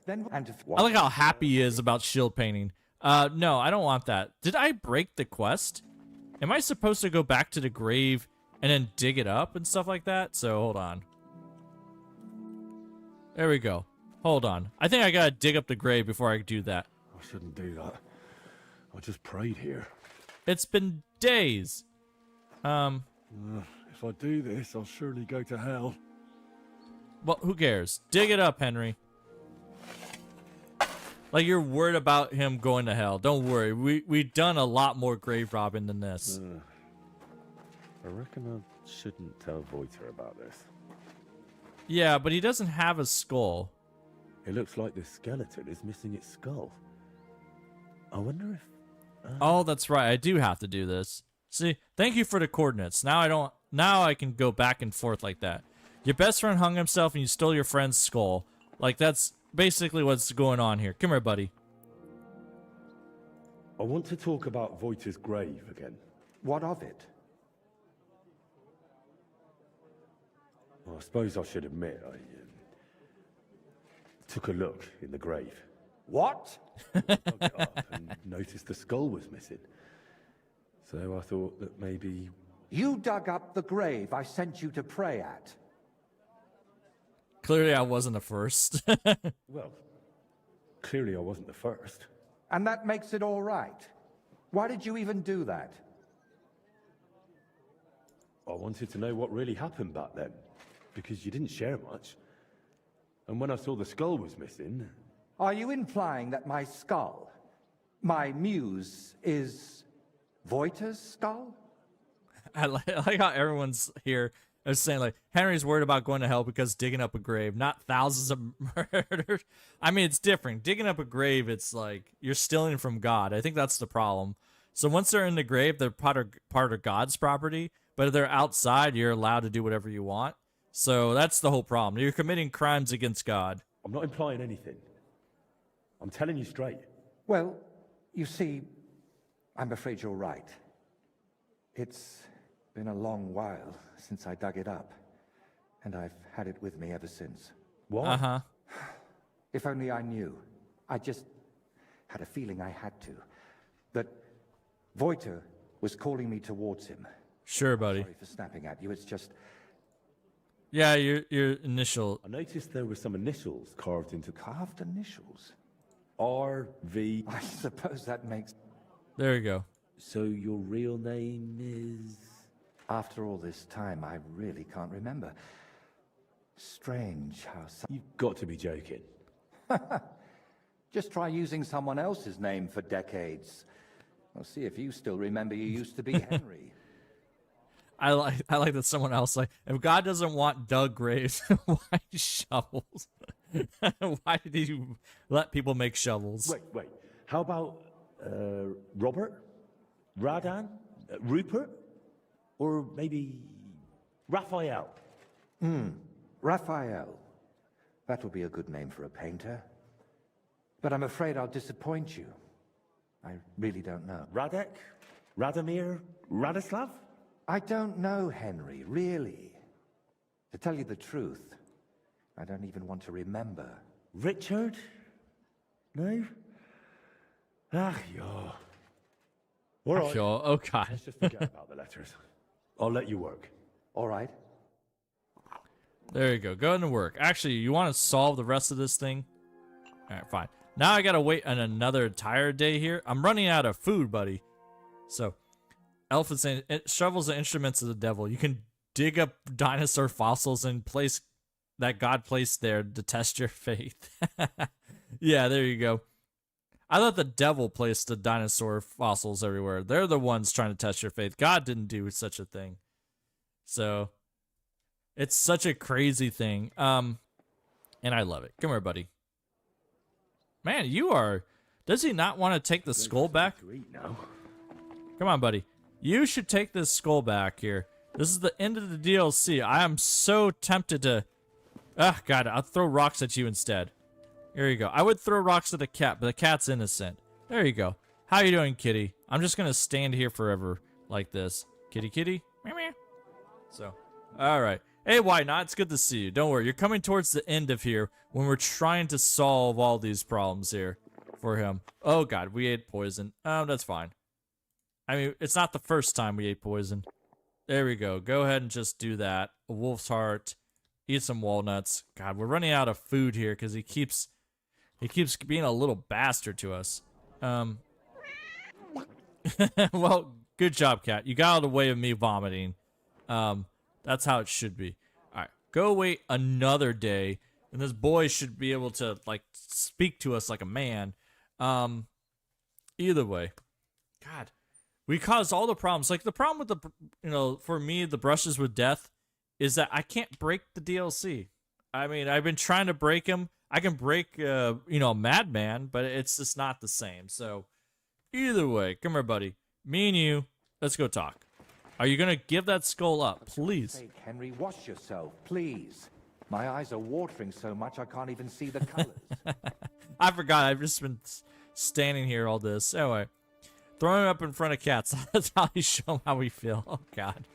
then I like how happy he is about shield painting. No, I don't want that. Did I break the quest? Am I supposed to go back to the grave and then dig it up and stuff like that? So, hold on. There we go. Hold on. I think I gotta dig up the grave before I do that. I shouldn't do that. I just prayed here. It's been days. If I do this, I'll surely go to hell. Well, who cares? Dig it up, Henry. Like, you're worried about him going to hell. Don't worry. We've done a lot more grave robbing than this. I reckon I shouldn't tell Vojta about this. Yeah, but he doesn't have a skull. It looks like the skeleton is missing its skull. I wonder if... Oh, that's right. I do have to do this. See, thank you for the coordinates. Now I can go back and forth like that. Your best friend hung himself and you stole your friend's skull. Like, that's basically what's going on here. Come here, buddy. I want to talk about Vojta's grave again. What of it? Well, I suppose I should admit, I took a look in the grave. What? Dug it up and noticed the skull was missing. So I thought that maybe... You dug up the grave I sent you to pray at. Clearly I wasn't the first. Well, clearly I wasn't the first. And that makes it all right. Why did you even do that? I wanted to know what really happened back then, because you didn't share much. And when I saw the skull was missing... Are you implying that my skull, my muse, is Voita's skull? I like how everyone's here is saying, like, Henry's worried about going to hell because digging up a grave, not thousands of murders. I mean, it's different. Digging up a grave, it's like you're stealing from God. I think that's the problem. So once they're in the grave, they're part of God's property. But if they're outside, you're allowed to do whatever you want. So that's the whole problem. You're committing crimes against God. I'm not implying anything. I'm telling you straight. Well, you see, I'm afraid you're right. It's been a long while since I dug it up, and I've had it with me ever since. What? Uh-huh. If only I knew. I just had a feeling I had to. That Voita was calling me towards him. Sure, buddy. Sorry for snapping at you, it's just... Yeah, your initial... I noticed there were some initials carved into... Carved initials? R.V. I suppose that makes... There you go. So your real name is... After all this time, I really can't remember. Strange how... You've got to be joking. Just try using someone else's name for decades. I'll see if you still remember you used to be Henry. I like that someone else, like, if God doesn't want dug graves, why shovels? Why did you let people make shovels? Wait. How about Robert? Radan? Rupert? Or maybe Raphael? Raphael. That would be a good name for a painter. But I'm afraid I'll disappoint you. I really don't know. Radek? Radomir? Radislav? I don't know, Henry, really. To tell you the truth, I don't even want to remember. Richard? No? Ah, yeah. All right. Sure, okay. Let's just forget about the letters. I'll let you work. All right. There you go. Go into work. Actually, you want to solve the rest of this thing? All right, fine. Now I got to wait another entire day here. I'm running out of food, buddy. So... Elf is saying, it shovels the instruments of the devil. You can dig up dinosaur fossils and place that God placed there to test your faith. Yeah, there you go. I thought the devil placed the dinosaur fossils everywhere. They're the ones trying to test your faith. God didn't do such a thing. So, it's such a crazy thing. And I love it. Come here, buddy. Man, you are... Does he not want to take the skull back? Come on, buddy. You should take this skull back here. This is the end of the DLC. I am so tempted to... Ah, God, I'll throw rocks at you instead. Here you go. I would throw rocks at the cat, but the cat's innocent. There you go. How you doing, kitty? I'm just going to stand here forever like this. Kitty, kitty. Meow, meow. So, all right. Hey, why not? It's good to see you. Don't worry. You're coming towards the end of here when we're trying to solve all these problems here for him. Oh, God, we ate poison. Oh, that's fine. I mean, it's not the first time we ate poison. There we go. Go ahead and just do that. A wolf's heart. Eat some walnuts. God, we're running out of food here because he keeps being a little bastard to us. Well, good job, cat. You got out of the way of me vomiting. That's how it should be. All right, go wait another day, and this boy should be able to like speak to us like a man. Either way, God. We caused all the problems. Like, the problem with for me, the brushes with death is that I can't break the DLC. I mean, I've been trying to break him. I can break, Madman, but it's just not the same. So, either way, come here, buddy. Me and you, let's go talk. Are you going to give that skull up, please? For God's sake, Henry, wash yourself, please. My eyes are watering so much I can't even see the colors. I forgot. I've just been standing here all this. Anyway. Throwing it up in front of cats. That's how we show them how we feel. Oh, God.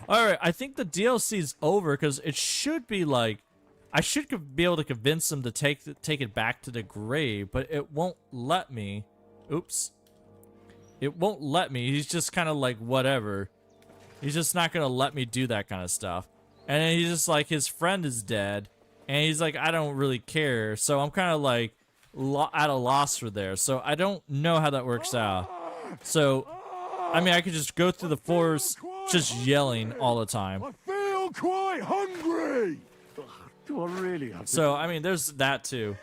All right. I think the DLC is over because it should be like... I should be able to convince him to take it back to the grave, but it won't let me. Oops. It won't let me. He's just kind of like, whatever. He's just not going to let me do that kind of stuff. And then he's just like, his friend is dead. And he's like, I don't really care. So I'm kind of like at a loss for there. So I don't know how that works out. So, I mean, I could just go through the forest just yelling all the time. I feel quite hungry. Do I really have to? So, I mean, there's that too.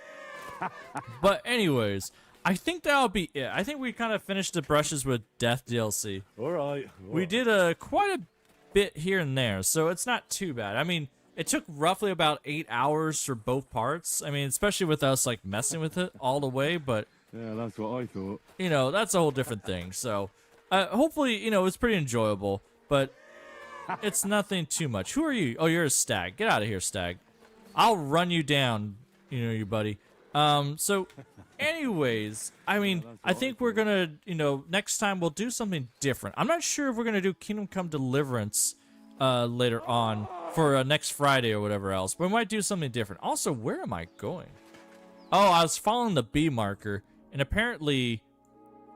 But anyways, I think that'll be it. I think we kind of finished the brushes with Death DLC. All right. We did quite a bit here and there, so it's not too bad. I mean, it took roughly about 8 hours for both parts. I mean, especially with us like messing with it all the way, but Yeah, that's what I thought. you know, that's a whole different thing. So, hopefully, you know, it's pretty enjoyable, but it's nothing too much. Who are you? Oh, you're a stag. Get out of here, stag. I'll run you down, you know, you buddy. So, anyways, I mean, I think we're gonna, you know, next time we'll do something different. I'm not sure if we're gonna do Kingdom Come Deliverance later on for next Friday or whatever else, but we might do something different. Also, where am I going? Oh, I was following the B marker, and apparently,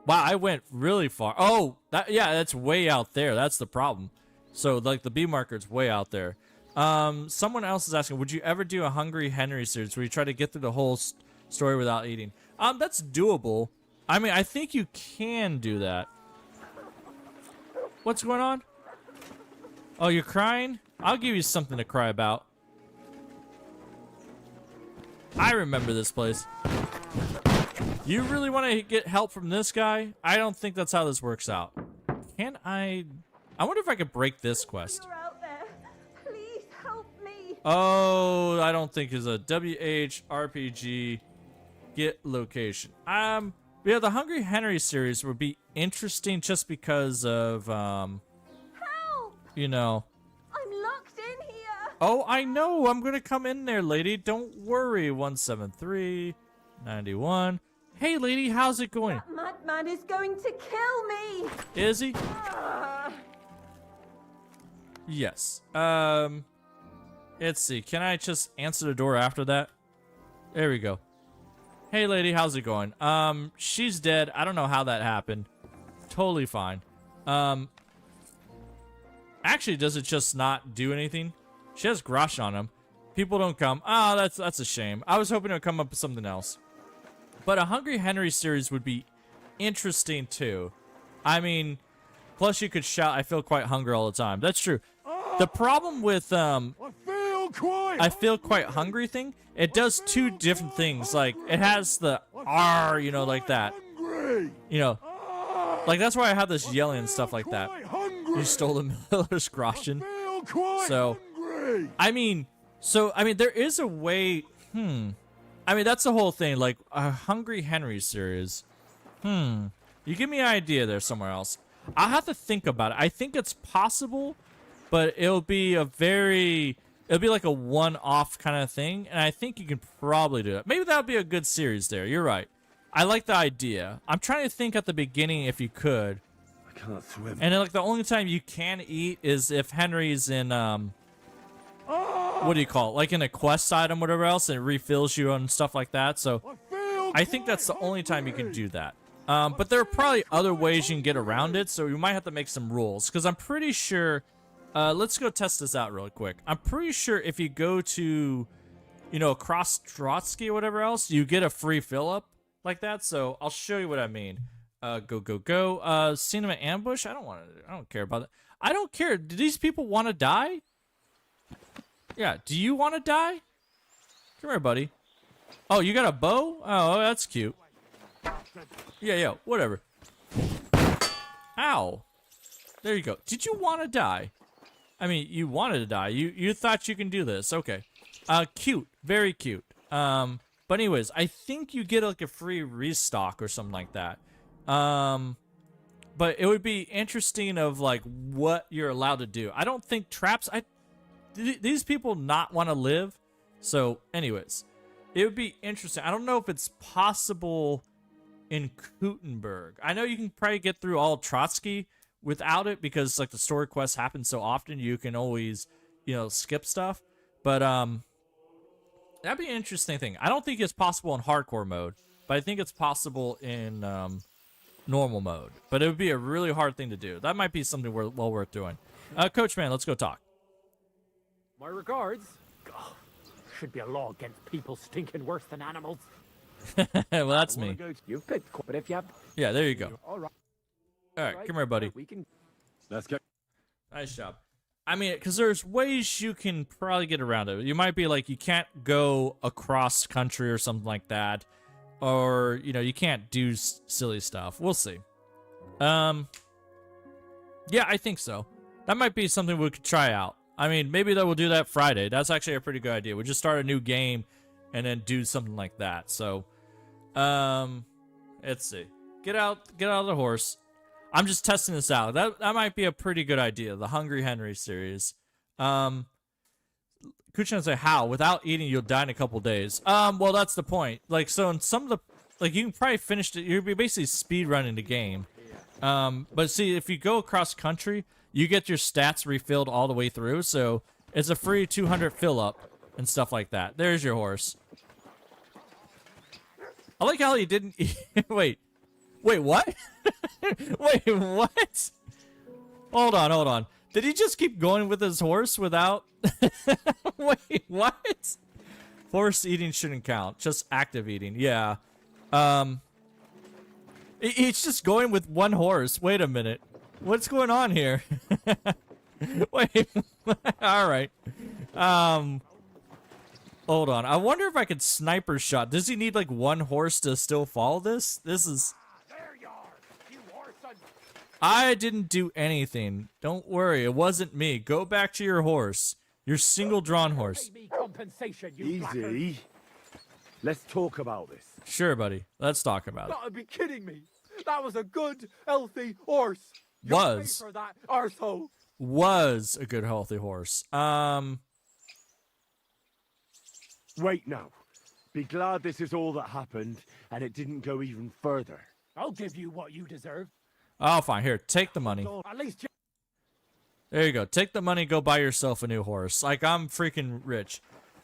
wow, I went really far. Oh, that's way out there. That's the problem. So, like, the B marker's way out there. Someone else is asking, would you ever do a Hungry Henry series where you try to get through the whole story without eating? That's doable. I mean, I think you can do that. What's going on? Oh, you're crying? I'll give you something to cry about. I remember this place. You really want to get help from this guy? I don't think that's how this works out. Can I wonder if I could break this quest. You're out there. Please help me. Oh, I don't think it's a WHRPG get location. Yeah, the Hungry Henry series would be interesting just because of Help! you know. I'm locked in here. Oh, I know. I'm gonna come in there, lady. Don't worry. 173-91. Hey, lady, how's it going? That madman is going to kill me. Is he? Yes. Let's see. Can I just answer the door after that? There we go. Hey, lady, how's it going? She's dead. I don't know how that happened. Totally fine. Actually, does it just not do anything? She has Grosh on him. People don't come. Oh, that's a shame. I was hoping it would come up with something else. But a Hungry Henry series would be interesting, too. I mean, plus you could shout, I feel quite hungry all the time. That's true. The problem with, I feel quite hungry thing, it does two different things. Like, it has the R, you know, like that. You know, like that's why I have this yelling and stuff like that. You stole the Miller's Groschen. So, I mean, there is a way, I mean, that's the whole thing, like, a Hungry Henry series. You give me an idea there somewhere else. I'll have to think about it. I think it's possible, but it'll be like a one-off kind of thing, and I think you can probably do it. Maybe that would be a good series there. You're right. I like the idea. I'm trying to think at the beginning if you could. I can't swim. And then, like, the only time you can eat is if Henry's in, what do you call it? Like in a quest item, whatever else, and it refills you and stuff like that. So I think that's the only time you can do that. But there are probably other ways you can get around it, so you might have to make some rules. Because I'm pretty sure, let's go test this out real quick. I'm pretty sure if you go to, you know, across Trotsky or whatever else, you get a free fill-up like that. So I'll show you what I mean. Go. Cinema ambush? I don't care about that. I don't care. Do these people want to die? Yeah, do you want to die? Come here, buddy. Oh, you got a bow? Oh, that's cute. Yeah, whatever. Ow. There you go. Did you want to die? I mean, you wanted to die. You thought you can do this. Okay. Cute. Very cute. But anyways, I think you get like a free restock or something like that. But it would be interesting of like what you're allowed to do. I don't think traps... These people not want to live. So, anyways, it would be interesting. I don't know if it's possible in Kuttenberg. I know you can probably get through all Trotsky without it because like the story quests happen so often you can always, you know, skip stuff. But that'd be an interesting thing. I don't think it's possible in hardcore mode, but I think it's possible in normal mode. But it would be a really hard thing to do. That might be something well worth doing. Coach Man, let's go talk. My regards. Oh, should be a law against people stinking worse than animals. Well, that's me. You've picked, but if you have... Yeah, there you go. All right. All right, come here, buddy. Let's go. Nice job. I mean, because there's ways you can probably get around it. You might be like, you can't go across country or something like that. Or, you know, you can't do silly stuff. We'll see. Yeah, I think so. That might be something we could try out. I mean, maybe that we'll do that Friday. That's actually a pretty good idea. We just start a new game and then do something like that. So, let's see. Get out of the horse. I'm just testing this out. That might be a pretty good idea. The Hungry Henry series. Kuchan say, how? Without eating, you'll die in a couple days. Well, that's the point. Like, so in some of the, like, you can probably finish it. You'll be basically speed running the game. But see, if you go across country, you get your stats refilled all the way through. So it's a free 200 fill up and stuff like that. There's your horse. I like how he didn't. Wait, what? Wait, what? Hold on. Did he just keep going with his horse without? Wait, what? Forced eating shouldn't count. Just active eating. Yeah. He's just going with one horse. Wait a minute. What's going on here? Wait. All right. Hold on. I wonder if I could sniper shot. Does he need like one horse to still follow this? This is... I didn't do anything. Don't worry. It wasn't me. Go back to your horse. Your single drawn horse. Easy. Let's talk about this. Sure, buddy. Let's talk about it. Gotta be kidding me. That was a good, healthy horse. You'll pay Was. for that, arsehole. Was a good, healthy horse. Wait now. Be glad this is all that happened and it didn't go even further. I'll give you what you deserve. Oh, fine. Here, take the money. At least There you go. Take the money, go buy yourself a new horse. Like, I'm freaking rich.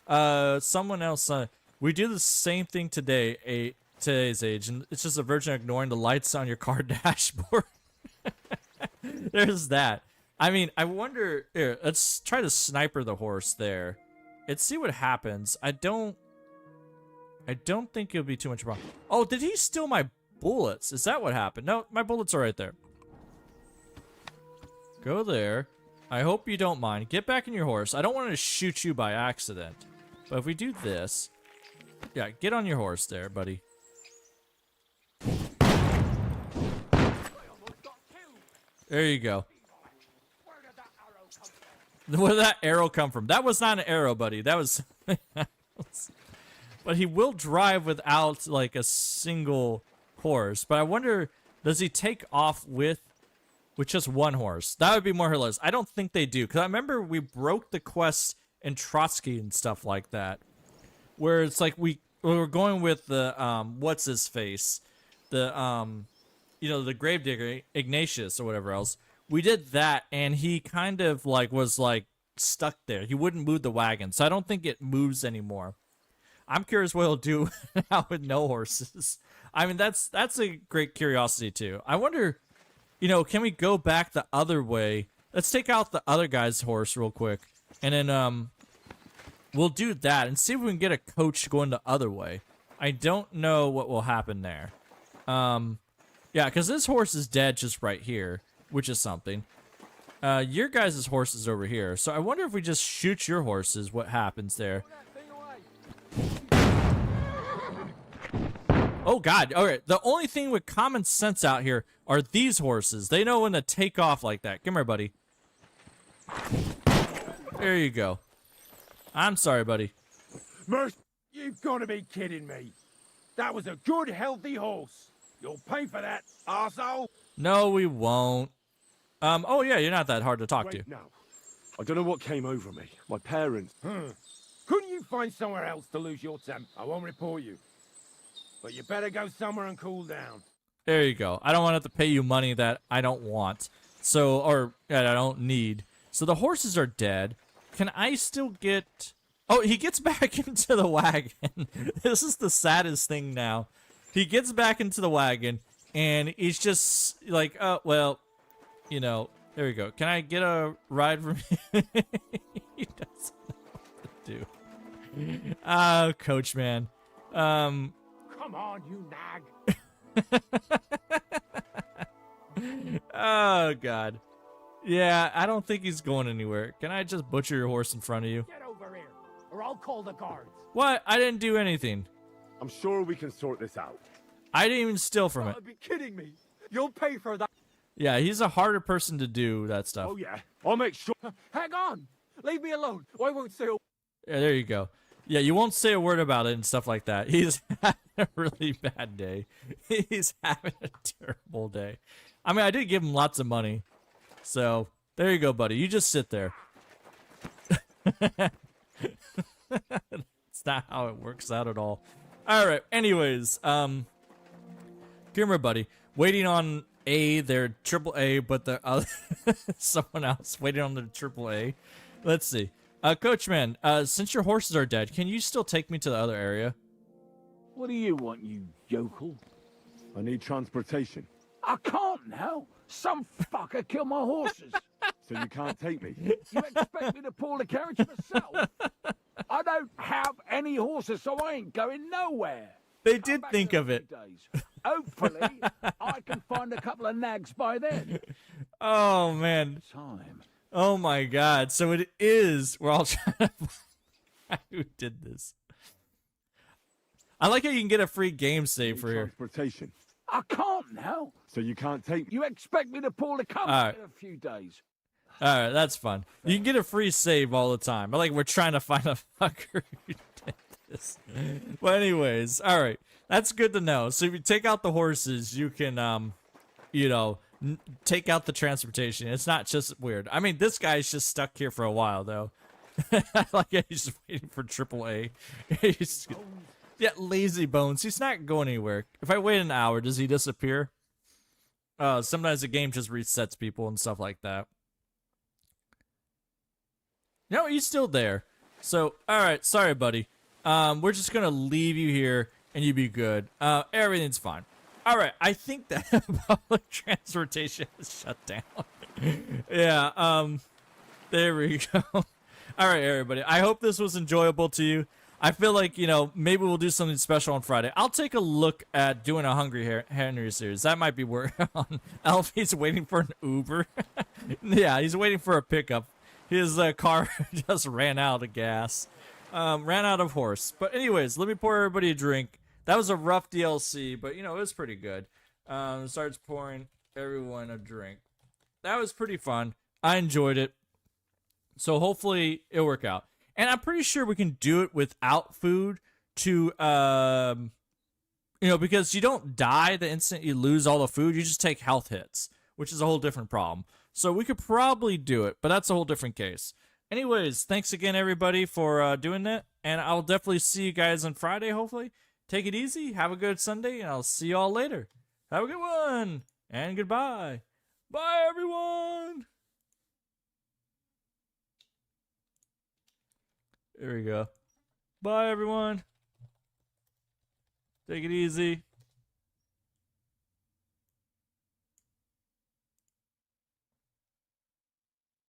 Someone else, we do the same thing today, today's age, and it's just a version of ignoring the lights on your car dashboard. There's that. I mean, I wonder, here, let's try to sniper the horse there. Let's see what happens. I don't think it'll be too much problem. Oh, did he steal my bullets? Is that what happened? No, my bullets are right there. Go there. I hope you don't mind. Get back in your horse. I don't want to shoot you by accident. But if we do this... Yeah, get on your horse there, buddy. There you go. Where did that arrow come from? That was not an arrow, buddy. That was something else. But he will drive without, like, a single horse. But I wonder, does he take off with just one horse? That would be more hilarious. I don't think they do. Because I remember we broke the quest in Trotsky and stuff like that. Where it's like we were going with the, what's his face? The, you know, the gravedigger, Ignatius or whatever else. We did that, and he kind of, like, was, like, stuck there. He wouldn't move the wagon, so I don't think it moves anymore. I'm curious what he'll do now with no horses. I mean, that's a great curiosity, too. I wonder, you know, can we go back the other way? Let's take out the other guy's horse real quick, and then, we'll do that and see if we can get a coach going the other way. I don't know what will happen there. Yeah, because this horse is dead just right here, which is something. Your guys' horse is over here, so I wonder if we just shoot your horses, what happens there. Oh, God. All right, the only thing with common sense out here are these horses. They know when to take off like that. Come here, buddy. There you go. I'm sorry, buddy. Mercy, you've got to be kidding me. That was a good, healthy horse. You'll pay for that, arsehole. No, we won't. Oh, yeah, you're not that hard to talk to. Wait, no. I don't know what came over me. My parents... Couldn't you find somewhere else to lose your temper? I won't report you. But you better go somewhere and cool down. There you go. I don't want to have to pay you money that I don't want. So, or that I don't need. So the horses are dead. Can I still get... Oh, he gets back into the wagon. This is the saddest thing now. He gets back into the wagon, and he's just like, oh, well, you know, there we go. Can I get a ride from him? He doesn't know what to do. Oh, coach, man. Come on, you nag. Oh, God. Yeah, I don't think he's going anywhere. Can I just butcher your horse in front of you? Get over here, or I'll call the guards. What? I didn't do anything. I'm sure we can sort this out. I didn't even steal from it. You've be kidding me. You'll pay for that. Yeah, he's a harder person to do that stuff. Oh, yeah. I'll make sure. Hang on. Leave me alone. I won't say a... Yeah, there you go. Yeah, you won't say a word about it and stuff like that. He's having a really bad day. He's having a terrible day. I mean, I did give him lots of money. So, there you go, buddy. You just sit there. It's not how it works out at all. Alright, anyways. Come here, buddy. Waiting on their triple A, but the other someone else waiting on the triple A. Let's see. Coachman, since your horses are dead, can you still take me to the other area? What do you want, you yokel? I need transportation. I can't now. Some fucker killed my horses. So you can't take me? You expect me to pull the carriage myself? I don't have any horses, so I ain't going nowhere. They did think of it. Hopefully, I can find a couple of nags by then. Oh, man. Time. Oh, my God. So it is. We're all trying to find who did this. I like how you can get a free game save for here. Transportation. I can't now. So you can't take me? You expect me to pull the cover All right. in a few days. All right, that's fun. You can get a free save all the time. I like we're trying to find a fucker who did this. But anyways, all right. That's good to know. So if you take out the horses, you can, you know, take out the transportation. It's not just weird. I mean, this guy's just stuck here for a while, though. Like, he's just waiting for AAA. Yeah, lazy bones. He's not going anywhere. If I wait an hour, does he disappear? Sometimes the game just resets people and stuff like that. No, he's still there. So, alright, sorry, buddy. We're just gonna leave you here, and you be good. Everything's fine. Alright, I think that public transportation is shut down. Yeah, there we go. Alright, everybody. I hope this was enjoyable to you. I feel like, you know, maybe we'll do something special on Friday. I'll take a look at doing a Hungry Henry series. That might be worth on. Alfie's waiting for an Uber. Yeah, he's waiting for a pickup. His car just ran out of gas. Ran out of horse. But anyways, let me pour everybody a drink. That was a rough DLC, but, you know, it was pretty good. Starts pouring everyone a drink. That was pretty fun. I enjoyed it. So hopefully it'll work out. And I'm pretty sure we can do it without food to, you know, because you don't die the instant you lose all the food. You just take health hits, which is a whole different problem. So we could probably do it, but that's a whole different case. Anyways, thanks again, everybody, for doing that. And I'll definitely see you guys on Friday, hopefully. Take it easy. Have a good Sunday, and I'll see you all later. Have a good one, and goodbye. Bye, everyone. There we go. Bye, everyone. Take it easy.